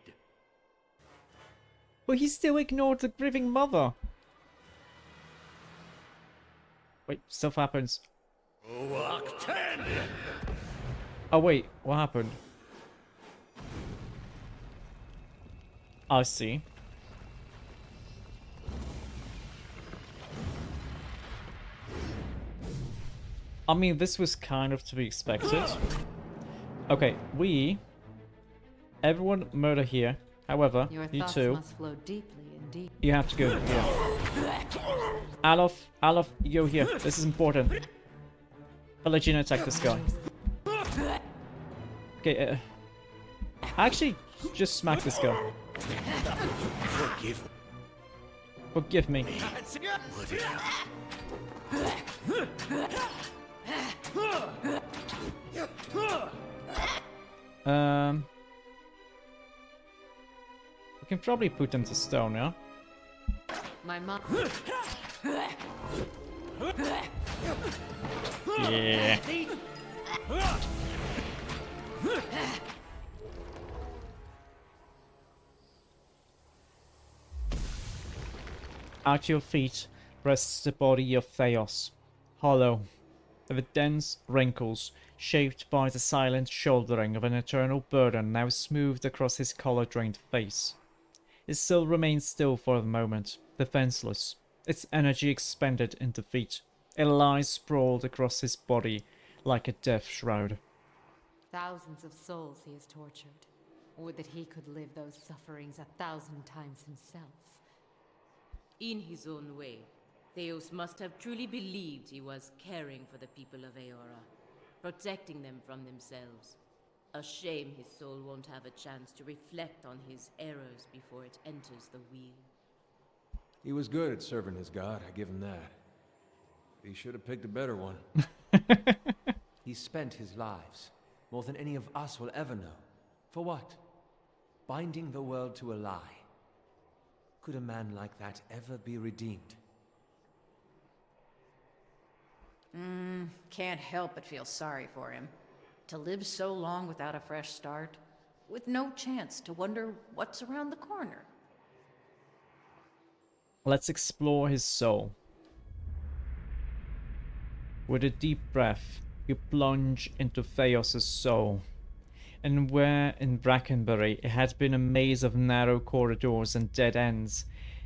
But he still ignored the grieving mother. Wait, stuff happens. Oh wait, what happened? I see. I mean, this was kind of to be expected. Okay, everyone murder here. However, you two, must flow deeply and deep. you have to go here. Alof, you go here. This is important. Paladin, attack this guy. Okay, actually, just smack this guy. Forgive me. We can probably put them to stone, yeah? My mom. Yeah. At your feet rests the body of Theos, hollow, with dense wrinkles shaped by the silent shouldering of an eternal burden now smoothed across his color-drained face. His soul remains still for the moment, defenseless, its energy expended in defeat. It lies sprawled across his body like a death shroud. Thousands of souls he has tortured. Would that he could live those sufferings 1,000 times himself. In his own way, Theos must have truly believed he was caring for the people of Aeora, protecting them from themselves. A shame his soul won't have a chance to reflect on his errors before it enters the wheel. He was good at serving his god, I give him that. He should have picked a better one. He spent his lives, more than any of us will ever know. For what? binding the world to a lie. Could a man like that ever be redeemed? Can't help but feel sorry for him. To live so long without a fresh start, with no chance to wonder what's around the corner. Let's explore his soul. With a deep breath, you plunge into Theos' soul. And where in Brackenbury it had been a maze of narrow corridors and dead ends,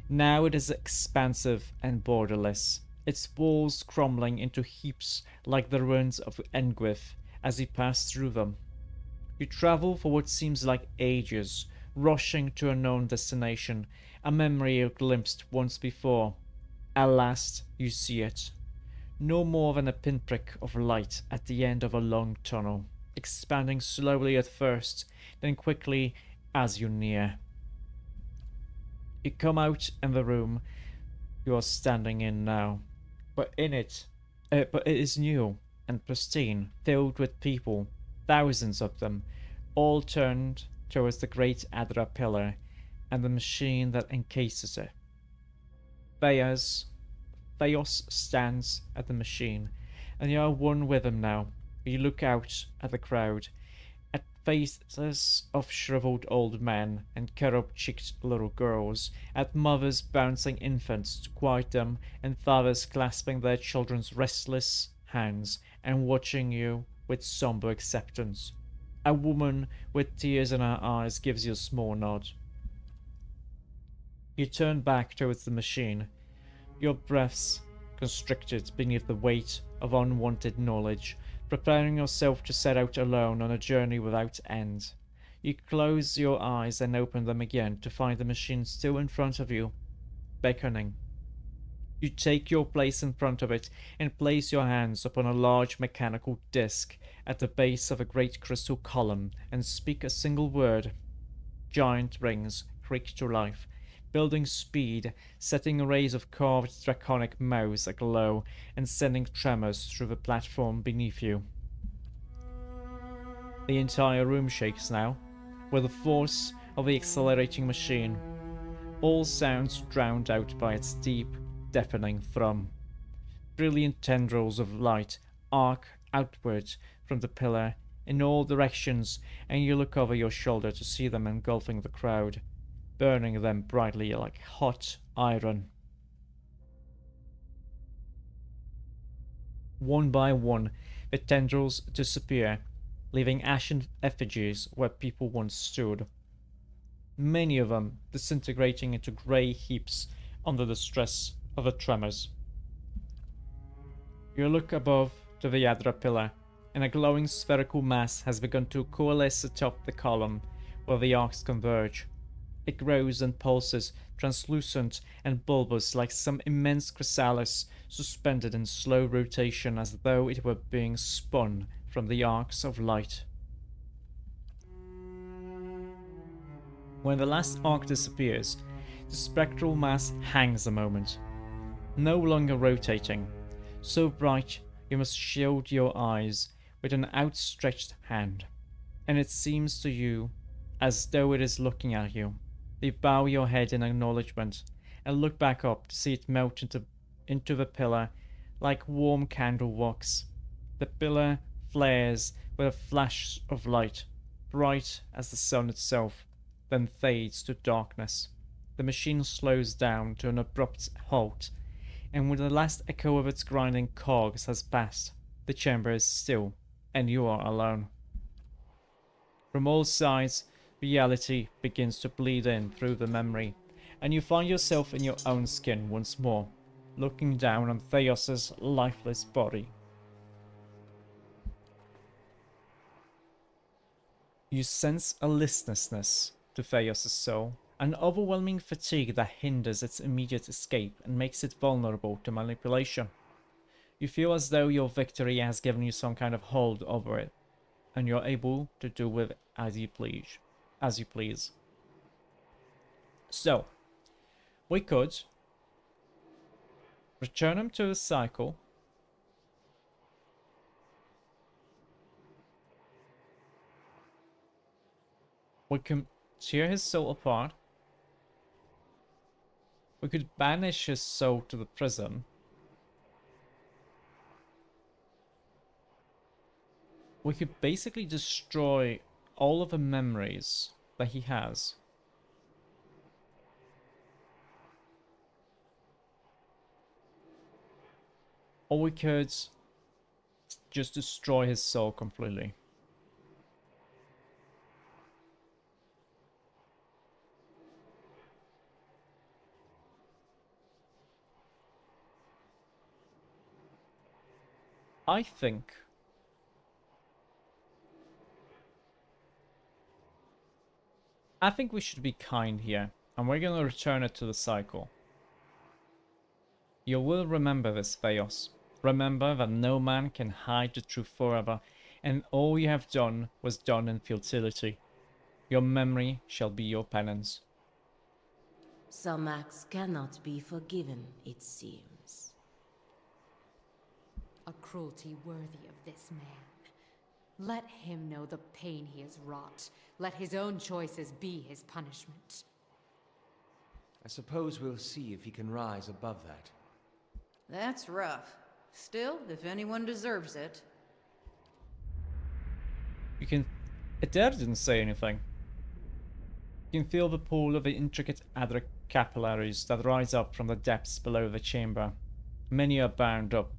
now it is expansive and borderless, its walls crumbling into heaps like the ruins of Engwyth as you pass through them. You travel for what seems like ages, rushing to a known destination, a memory you glimpsed once before. At last you see it. No more than a pinprick of light at the end of a long tunnel, expanding slowly at first, then quickly as you near. You come out in the room you are standing in now, but it is new and pristine, filled with people, thousands of them, all turned towards the great Adra pillar and the machine that encases it. Theos stands at the machine, and you are one with him now. You look out at the crowd, at faces of shriveled old men and carrot-cheeked little girls, at mothers bouncing infants to quiet them, and fathers clasping their children's restless hands and watching you with somber acceptance. A woman with tears in her eyes gives you a small nod. You turn back towards the machine, your breaths constricted beneath the weight of unwanted knowledge, preparing yourself to set out alone on a journey without end. You close your eyes and open them again to find the machine still in front of you, beckoning. You take your place in front of it and place your hands upon a large mechanical disc at the base of a great crystal column and speak a single word. Giant rings creak to life, building speed, setting arrays of carved draconic mouths aglow and sending tremors through the platform beneath you. The entire room shakes now, with the force of the accelerating machine, all sounds drowned out by its deep, deafening thrum. Brilliant tendrils of light arc outward from the pillar in all directions, and you look over your shoulder to see them engulfing the crowd, burning them brightly like hot iron. One by one, the tendrils disappear, leaving ashen effigies where people once stood. Many of them disintegrating into grey heaps under the stress of the tremors. You look above to the Yadra pillar, and a glowing spherical mass has begun to coalesce atop the column where the arcs converge. It grows and pulses, translucent and bulbous like some immense chrysalis suspended in slow rotation as though it were being spun from the arcs of light. When the last arc disappears, the spectral mass hangs a moment, no longer rotating, so bright you must shield your eyes with an outstretched hand, and it seems to you as though it is looking at you. You bow your head in acknowledgement and look back up to see it melt into the pillar like warm candle wax. The pillar flares with a flash of light, bright as the sun itself, then fades to darkness. The machine slows down to an abrupt halt, and when the last echo of its grinding cogs has passed, the chamber is still, and you are alone. From all sides, reality begins to bleed in through the memory, and you find yourself in your own skin once more, looking down on Theos' lifeless body. You sense a listlessness to Theos' soul, an overwhelming fatigue that hinders its immediate escape and makes it vulnerable to manipulation. You feel as though your victory has given you some kind of hold over it, and you're able to do with it as you please. So, we could return him to the cycle. We can tear his soul apart. We could banish his soul to the prison. We could basically destroy all of the memories that he has. Or we could just destroy his soul completely. I think we should be kind here, and we're gonna return it to the cycle. You will remember this, Theos. Remember that no man can hide the truth forever, and all you have done was done in futility. Your memory shall be your penance. Some acts cannot be forgiven, it seems. A cruelty worthy of this man. Let him know the pain he has wrought. Let his own choices be his punishment. I suppose we'll see if he can rise above that. That's rough. Still, if anyone deserves it. You can... Adair didn't say anything. You can feel the pool of the intricate adric capillaries that rise up from the depths below the chamber. Many are bound up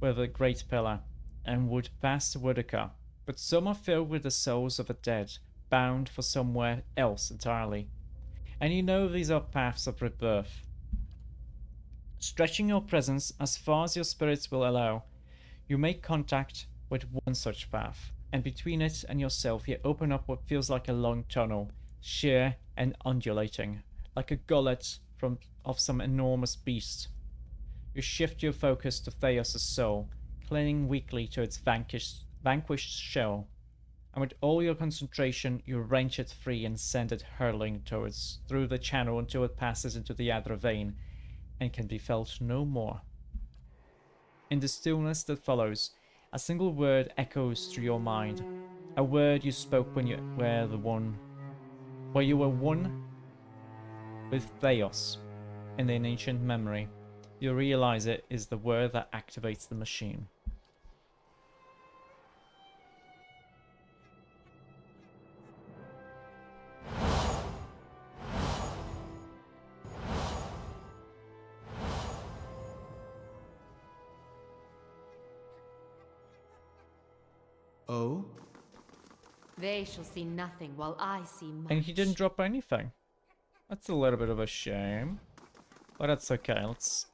with a great pillar, and would pass Woodica, but some are filled with the souls of the dead, bound for somewhere else entirely. And you know these are paths of rebirth. Stretching your presence as far as your spirits will allow, you make contact with one such path, and between it and yourself you open up what feels like a long tunnel, sheer and undulating, like a gullet of some enormous beast. You shift your focus to Theos' soul, clinging weakly to its vanquished shell, and with all your concentration you wrench it free and send it hurtling through the channel until it passes into the adder vein and can be felt no more. In the stillness that follows, a single word echoes through your mind, a word you spoke when you were one with Theos in an ancient memory. You realize it is the word that activates the machine. Oh? They shall see nothing while I see much. And he didn't drop anything. That's a little bit of a shame. But that's okay. Let's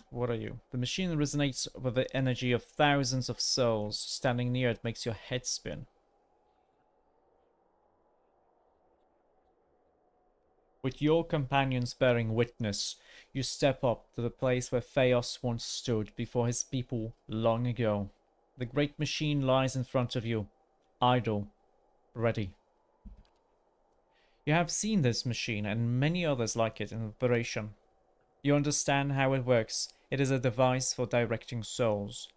what are you? The machine resonates with the energy of thousands of souls. Standing near it makes your head spin. With your companions bearing witness, you step up to the place where Theos once stood before his people long ago. The great machine lies in front of you, idle, ready. You have seen this machine and many others like it in operation. You understand how it works. It is a device for directing souls.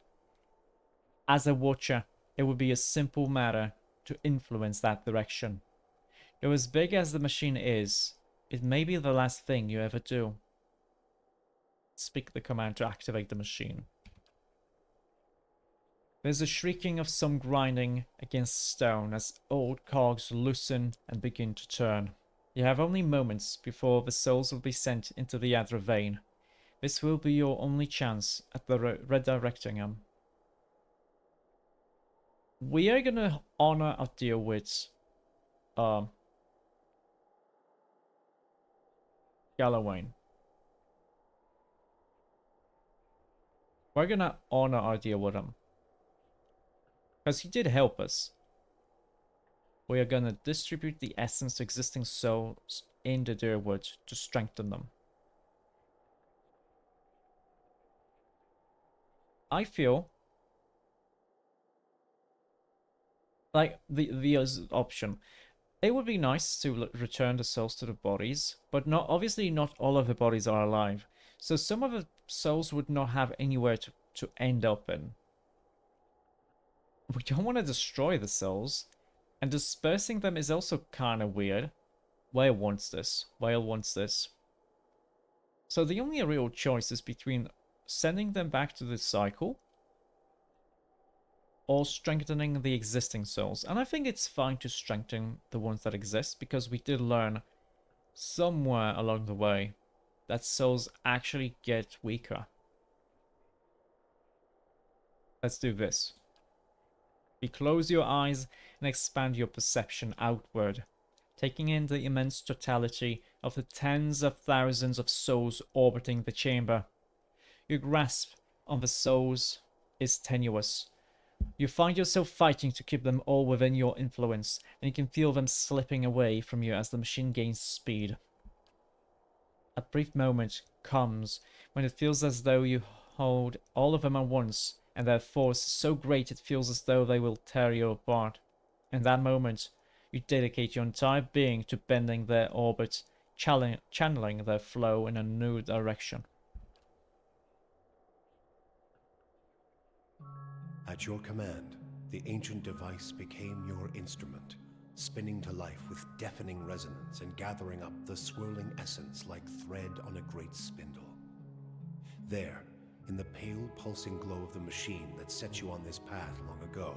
As a watcher, it would be a simple matter to influence that direction. Though as big as the machine is, it may be the last thing you ever do. Speak the command to activate the machine. There's a shrieking of some grinding against stone as old cogs loosen and begin to turn. You have only moments before the souls will be sent into the Adra vein. This will be your only chance at the redirecting them. We are gonna honor our deal with Gallowayne. We're gonna honor our deal with him. Because he did help us. We are gonna distribute the essence to existing souls in the Deerwood to strengthen them. I feel like the option. It would be nice to return the souls to the bodies, but obviously not all of the bodies are alive. So some of the souls would not have anywhere to end up in. We don't want to destroy the souls, and dispersing them is also kind of weird. Whale wants this. Whale wants this. So the only real choice is between sending them back to the cycle or strengthening the existing souls. And I think it's fine to strengthen the ones that exist, because we did learn somewhere along the way that souls actually get weaker. Let's do this. You close your eyes and expand your perception outward, taking in the immense totality of the tens of thousands of souls orbiting the chamber. Your grasp on the souls is tenuous. You find yourself fighting to keep them all within your influence, and you can feel them slipping away from you as the machine gains speed. A brief moment comes when it feels as though you hold all of them at once, and their force is so great it feels as though they will tear you apart. In that moment, you dedicate your entire being to bending their orbit, channeling their flow in a new direction. At your command, the ancient device became your instrument, spinning to life with deafening resonance and gathering up the swirling essence like thread on a great spindle. There, in the pale pulsing glow of the machine that set you on this path long ago,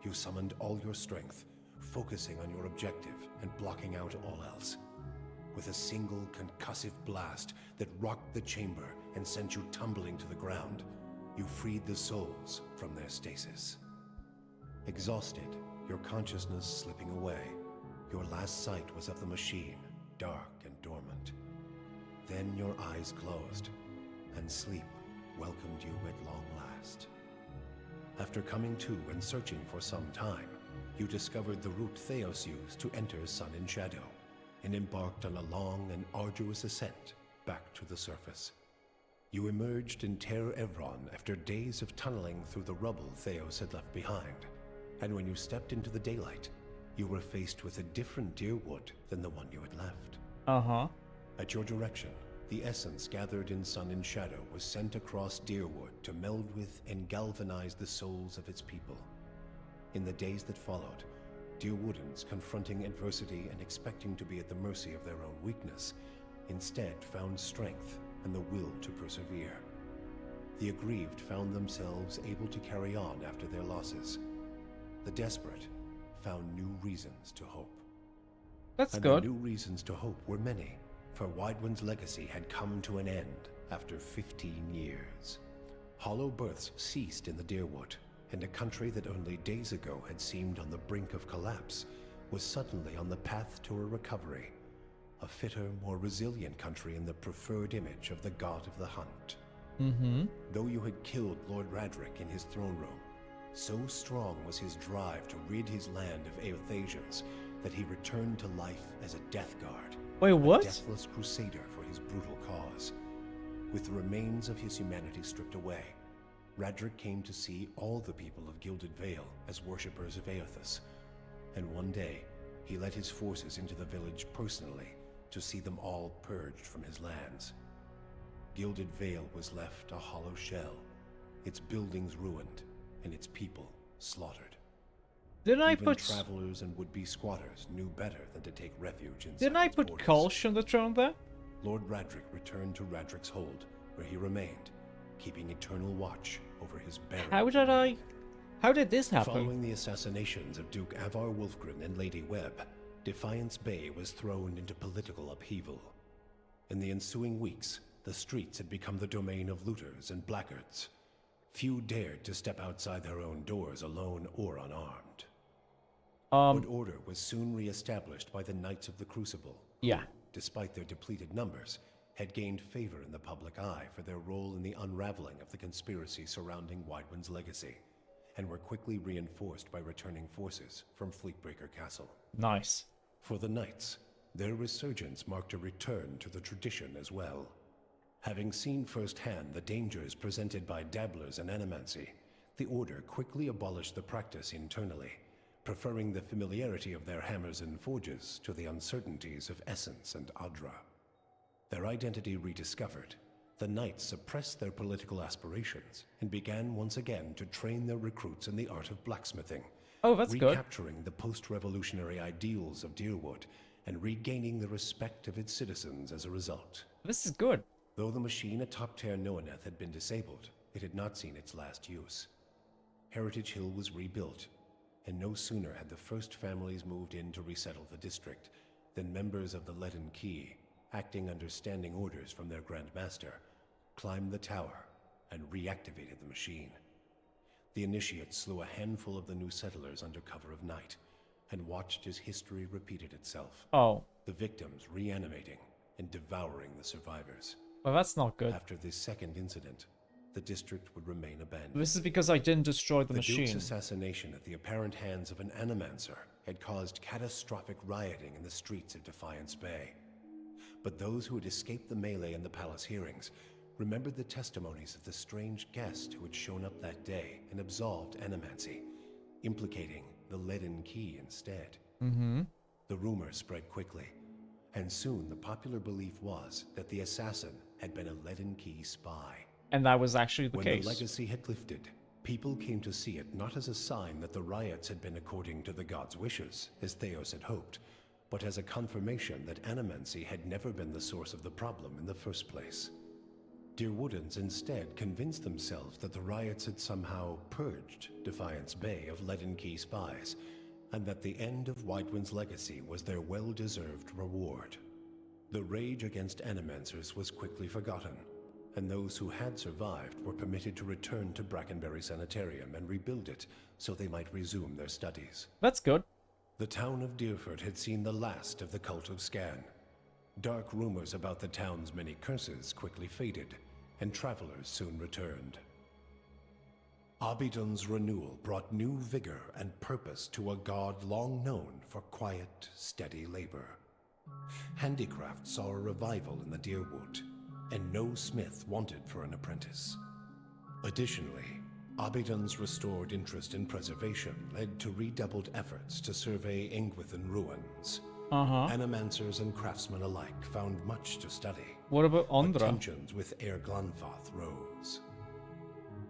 you summoned all your strength, focusing on your objective and blocking out all else. With a single concussive blast that rocked the chamber and sent you tumbling to the ground, you freed the souls from their stasis. Exhausted, your consciousness slipping away, your last sight was of the machine, dark and dormant. Then your eyes closed, and sleep welcomed you at long last. After coming to and searching for some time, you discovered the route Theos used to enter Sun and Shadow, and embarked on a long and arduous ascent back to the surface. You emerged in Terra Evron after days of tunneling through the rubble Theos had left behind, and when you stepped into the daylight, you were faced with a different Deerwood than the one you had left. Uh-huh. At your direction, the essence gathered in Sun and Shadow was sent across Deerwood to meld with and galvanize the souls of its people. In the days that followed, Deerwoodans, confronting adversity and expecting to be at the mercy of their own weakness, instead found strength and the will to persevere. The aggrieved found themselves able to carry on after their losses. The desperate found new reasons to hope. That's good. The new reasons to hope were many, for Widewind's legacy had come to an end after 15 years. Hollow births ceased in the Deerwood, and a country that only days ago had seemed on the brink of collapse was suddenly on the path to a recovery. A fitter, more resilient country in the preferred image of the god of the hunt. Mm-hmm. Though you had killed Lord Radric in his throne room, so strong was his drive to rid his land of Aothasians that he returned to life as a death guard. Wait, what? A deathless crusader for his brutal cause. With the remains of his humanity stripped away, Radric came to see all the people of Gilded Vale as worshippers of Aothas, and one day he led his forces into the village personally to see them all purged from his lands. Gilded Vale was left a hollow shell, its buildings ruined, and its people slaughtered. Didn't I Even put travelers and would-be squatters knew better than to take refuge inside Didn't I its put borders. Kolsch on the throne there? Lord Radric returned to Radric's Hold, where he remained, keeping eternal watch over his barren. How did this happen? Following the assassinations of Duke Avar Wolfgren and Lady Webb, Defiance Bay was thrown into political upheaval. In the ensuing weeks, the streets had become the domain of looters and blackguards. Few dared to step outside their own doors alone or unarmed. Good order was soon re-established by the Knights of the Crucible. Yeah. Who, despite their depleted numbers, had gained favor in the public eye for their role in the unraveling of the conspiracy surrounding Widewind's legacy, and were quickly reinforced by returning forces from Fleetbreaker Castle. Nice. For the Knights, their resurgence marked a return to the tradition as well. Having seen firsthand the dangers presented by dabblers in animancy, the Order quickly abolished the practice internally, preferring the familiarity of their hammers and forges to the uncertainties of Essence and Adra. Their identity rediscovered, the Knights suppressed their political aspirations and began once again to train their recruits in the art of blacksmithing. Oh, that's good. Recapturing the post-revolutionary ideals of Deerwood and regaining the respect of its citizens as a result. This is good. Though the machine atop Ter Noaneth had been disabled, it had not seen its last use. Heritage Hill was rebuilt, and no sooner had the first families moved in to resettle the district than members of the Leaden Key, acting under standing orders from their Grand Master, climbed the tower and reactivated the machine. The initiates slew a handful of the new settlers under cover of night, and watched as history repeated itself. Oh. The victims reanimating and devouring the survivors. Well, that's not good. After this second incident, the district would remain abandoned. This is because I didn't destroy the machine. The Duke's assassination at the apparent hands of an animancer had caused catastrophic rioting in the streets of Defiance Bay. But those who had escaped the melee and the palace hearings remembered the testimonies of the strange guest who had shown up that day and absolved animancy, implicating the Leaden Key instead. The rumor spread quickly, and soon the popular belief was that the assassin had been a Leaden Key spy. And that was actually the When case. The legacy had lifted, people came to see it not as a sign that the riots had been according to the god's wishes, as Theos had hoped, but as a confirmation that animancy had never been the source of the problem in the first place. Deerwoodans instead convinced themselves that the riots had somehow purged Defiance Bay of Leaden Key spies, and that the end of Whitewind's legacy was their well-deserved reward. The rage against animancers was quickly forgotten, and those who had survived were permitted to return to Brackenberry Sanitarium and rebuild it so they might resume their studies. That's good. The town of Deerford had seen the last of the cult of Scan. Dark rumors about the town's many curses quickly faded, and travelers soon returned. Abidon's renewal brought new vigor and purpose to a god long known for quiet, steady labor. Handicraft saw a revival in the Deerwood, and no smith wanted for an apprentice. Additionally, Abidon's restored interest in preservation led to redoubled efforts to survey Ingwithan ruins. Animancers and craftsmen alike found much to study. What about Ondra? Tensions with Aer Glanfath rose.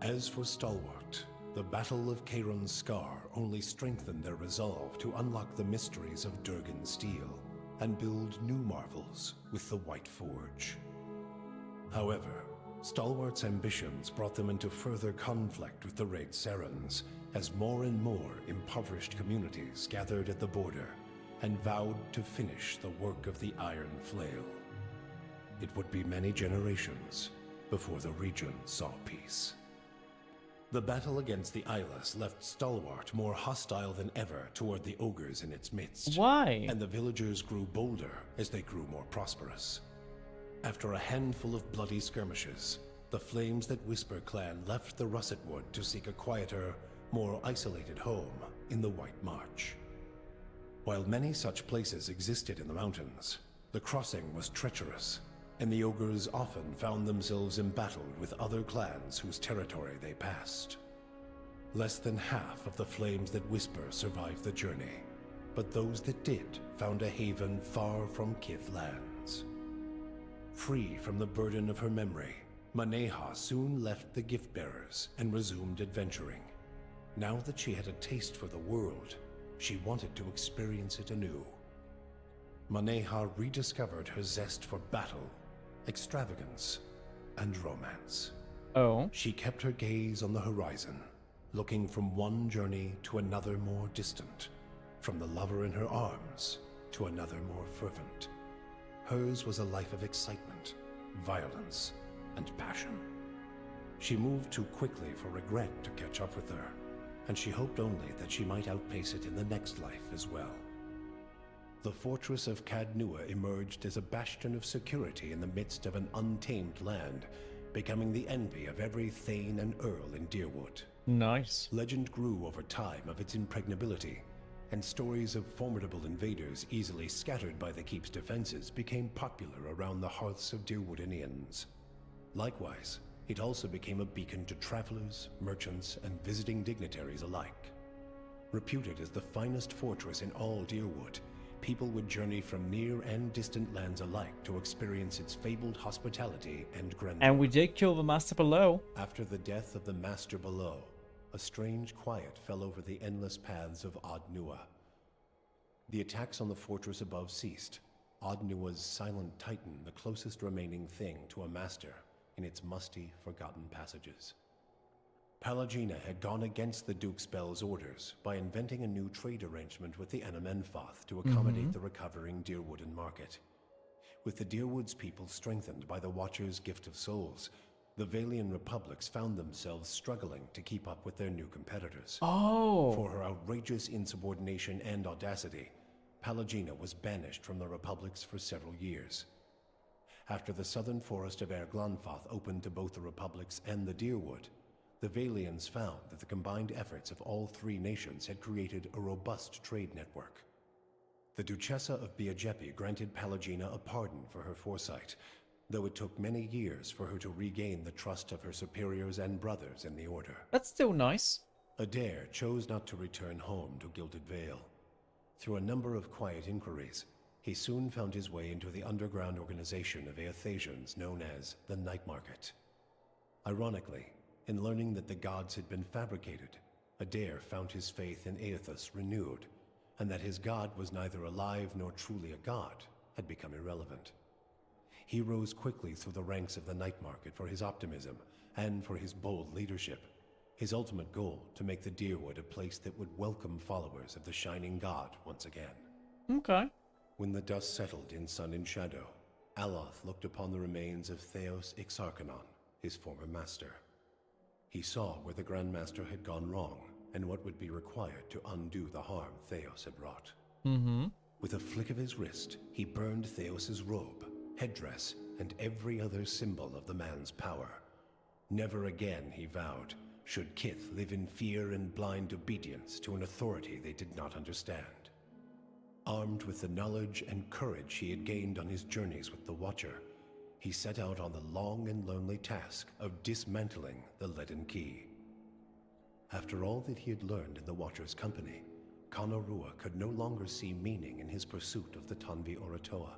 As for Stalwart, the Battle of Caron's Scar only strengthened their resolve to unlock the mysteries of Durgan steel and build new marvels with the White Forge. However, Stalwart's ambitions brought them into further conflict with the Raid Serans, as more and more impoverished communities gathered at the border and vowed to finish the work of the Iron Flail. It would be many generations before the region saw peace. The battle against the Eyeless left Stalwart more hostile than ever toward the ogres in its midst. Why? And the villagers grew bolder as they grew more prosperous. After a handful of bloody skirmishes, the Flames That Whisper clan left the Russet Wood to seek a quieter, more isolated home in the White March. While many such places existed in the mountains, the crossing was treacherous, and the ogres often found themselves embattled with other clans whose territory they passed. Less than half of the Flames That Whisper survived the journey, but those that did found a haven far from Kith lands. Free from the burden of her memory, Maneha soon left the Gift-Bearers and resumed adventuring. Now that she had a taste for the world, she wanted to experience it anew. Maneha rediscovered her zest for battle, extravagance, and romance. Oh. She kept her gaze on the horizon, looking from one journey to another more distant, from the lover in her arms to another more fervent. Hers was a life of excitement, violence, and passion. She moved too quickly for regret to catch up with her, and she hoped only that she might outpace it in the next life as well. The fortress of Cadnua emerged as a bastion of security in the midst of an untamed land, becoming the envy of every thane and earl in Deerwood. Nice. Legend grew over time of its impregnability, and stories of formidable invaders easily scattered by the keep's defenses became popular around the hearths of Deerwoodinians. Likewise, it also became a beacon to travelers, merchants, and visiting dignitaries alike. Reputed as the finest fortress in all Deerwood, people would journey from near and distant lands alike to experience its fabled hospitality and grandeur. And we did kill the Master Below. After the death of the Master Below, a strange quiet fell over the endless paths of Ad Nua. The attacks on the fortress above ceased. Odnua's silent titan, the closest remaining thing to a master in its musty, forgotten passages. Palagina had gone against the Duke's Bell's orders by inventing a new trade arrangement with the Anamenfoth to accommodate the recovering Deerwooden market. With the Deerwood's people strengthened by the Watcher's gift of souls, the Valian republics found themselves struggling to keep up with their new competitors. Oh! For her outrageous insubordination and audacity, Palagina was banished from the republics for several years. After the southern forest of Erglanfoth opened to both the republics and the Deerwood, the Valians found that the combined efforts of all three nations had created a robust trade network. The Duchessa of Biajepi granted Palagina a pardon for her foresight, though it took many years for her to regain the trust of her superiors and brothers in the Order. That's still nice. Adair chose not to return home to Gilded Vale. Through a number of quiet inquiries, he soon found his way into the underground organization of Aethasians known as the Night Market. Ironically, in learning that the gods had been fabricated, Adair found his faith in Aethus renewed, and that his god was neither alive nor truly a god had become irrelevant. He rose quickly through the ranks of the Night Market for his optimism and for his bold leadership, his ultimate goal to make the Deerwood a place that would welcome followers of the Shining God once again. Okay. When the dust settled in Sun and Shadow, Aloth looked upon the remains of Theos Ixarchanon, his former master. He saw where the Grandmaster had gone wrong and what would be required to undo the harm Theos had wrought. With a flick of his wrist, he burned Theos's robe, headdress, and every other symbol of the man's power. Never again, he vowed, should Kith live in fear and blind obedience to an authority they did not understand. Armed with the knowledge and courage he had gained on his journeys with the Watcher, he set out on the long and lonely task of dismantling the Leaden Key. After all that he had learned in the Watcher's company, Kanarua could no longer see meaning in his pursuit of the Tanvi Oratoa.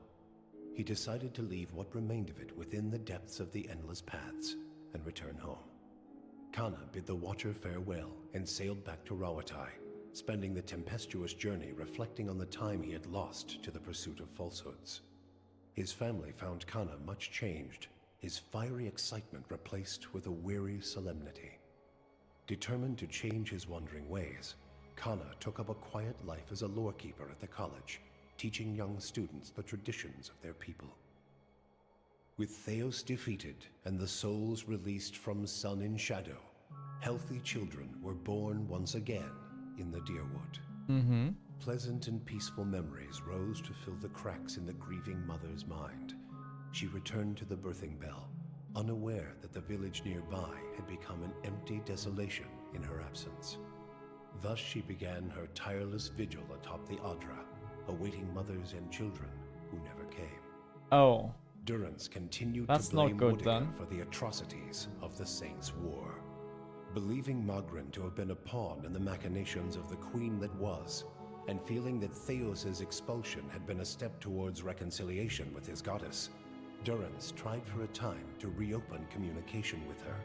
He decided to leave what remained of it within the depths of the Endless Paths and return home. Kana bid the Watcher farewell and sailed back to Rawatai, spending the tempestuous journey reflecting on the time he had lost to the pursuit of falsehoods. His family found Kana much changed, his fiery excitement replaced with a weary solemnity. Determined to change his wandering ways, Kana took up a quiet life as a lorekeeper at the college, teaching young students the traditions of their people. With Theos defeated and the souls released from Sun and Shadow, healthy children were born once again in the Deerwood. Pleasant and peaceful memories rose to fill the cracks in the grieving mother's mind. She returned to the birthing bell, unaware that the village nearby had become an empty desolation in her absence. Thus she began her tireless vigil atop the Adra, awaiting mothers and children who never came. Oh. Durance continued That's to blame not good, Woodiger then. for the atrocities of the Saints' War. Believing Magrin to have been a pawn in the machinations of the Queen that was, and feeling that Theos's expulsion had been a step towards reconciliation with his goddess, Durance tried for a time to reopen communication with her.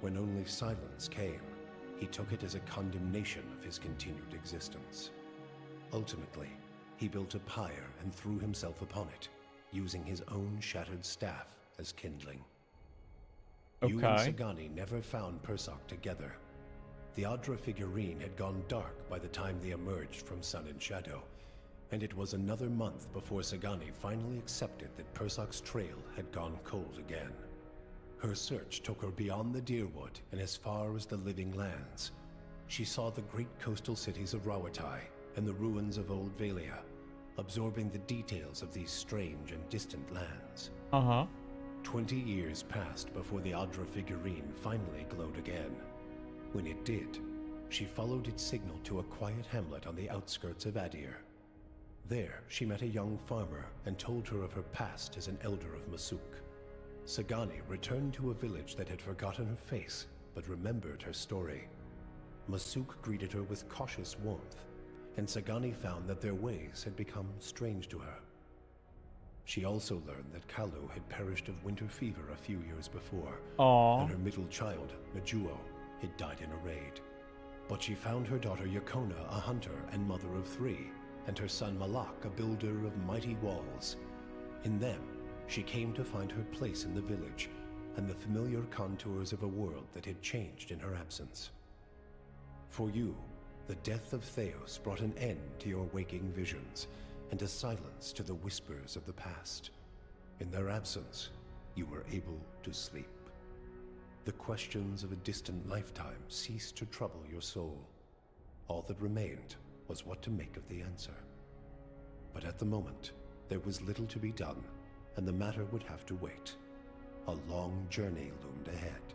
When only silence came, he took it as a condemnation of his continued existence. Ultimately, he built a pyre and threw himself upon it, using his own shattered staff as kindling. You and Sagani never found Persok together. The Adra figurine had gone dark by the time they emerged from Sun and Shadow, and it was another month before Sagani finally accepted that Persok's trail had gone cold again. Her search took her beyond the Deerwood and as far as the Living Lands. She saw the great coastal cities of Rawatai and the ruins of Old Valia, absorbing the details of these strange and distant lands. 20 years passed before the Adra figurine finally glowed again. When it did, she followed its signal to a quiet hamlet on the outskirts of Adir. There, she met a young farmer and told her of her past as an elder of Masuk. Sagani returned to a village that had forgotten her face, but remembered her story. Masuk greeted her with cautious warmth, and Sagani found that their ways had become strange to her. She also learned that Kalu had perished of winter fever a few years before, and her middle child, Majuo, had died in a raid. But she found her daughter Yakona a hunter and mother of 3, and her son Malak a builder of mighty walls. In them, she came to find her place in the village, and the familiar contours of a world that had changed in her absence. For you, the death of Theos brought an end to your waking visions, and a silence to the whispers of the past. In their absence, you were able to sleep. The questions of a distant lifetime ceased to trouble your soul. All that remained was what to make of the answer. But at the moment, there was little to be done, and the matter would have to wait. A long journey loomed ahead.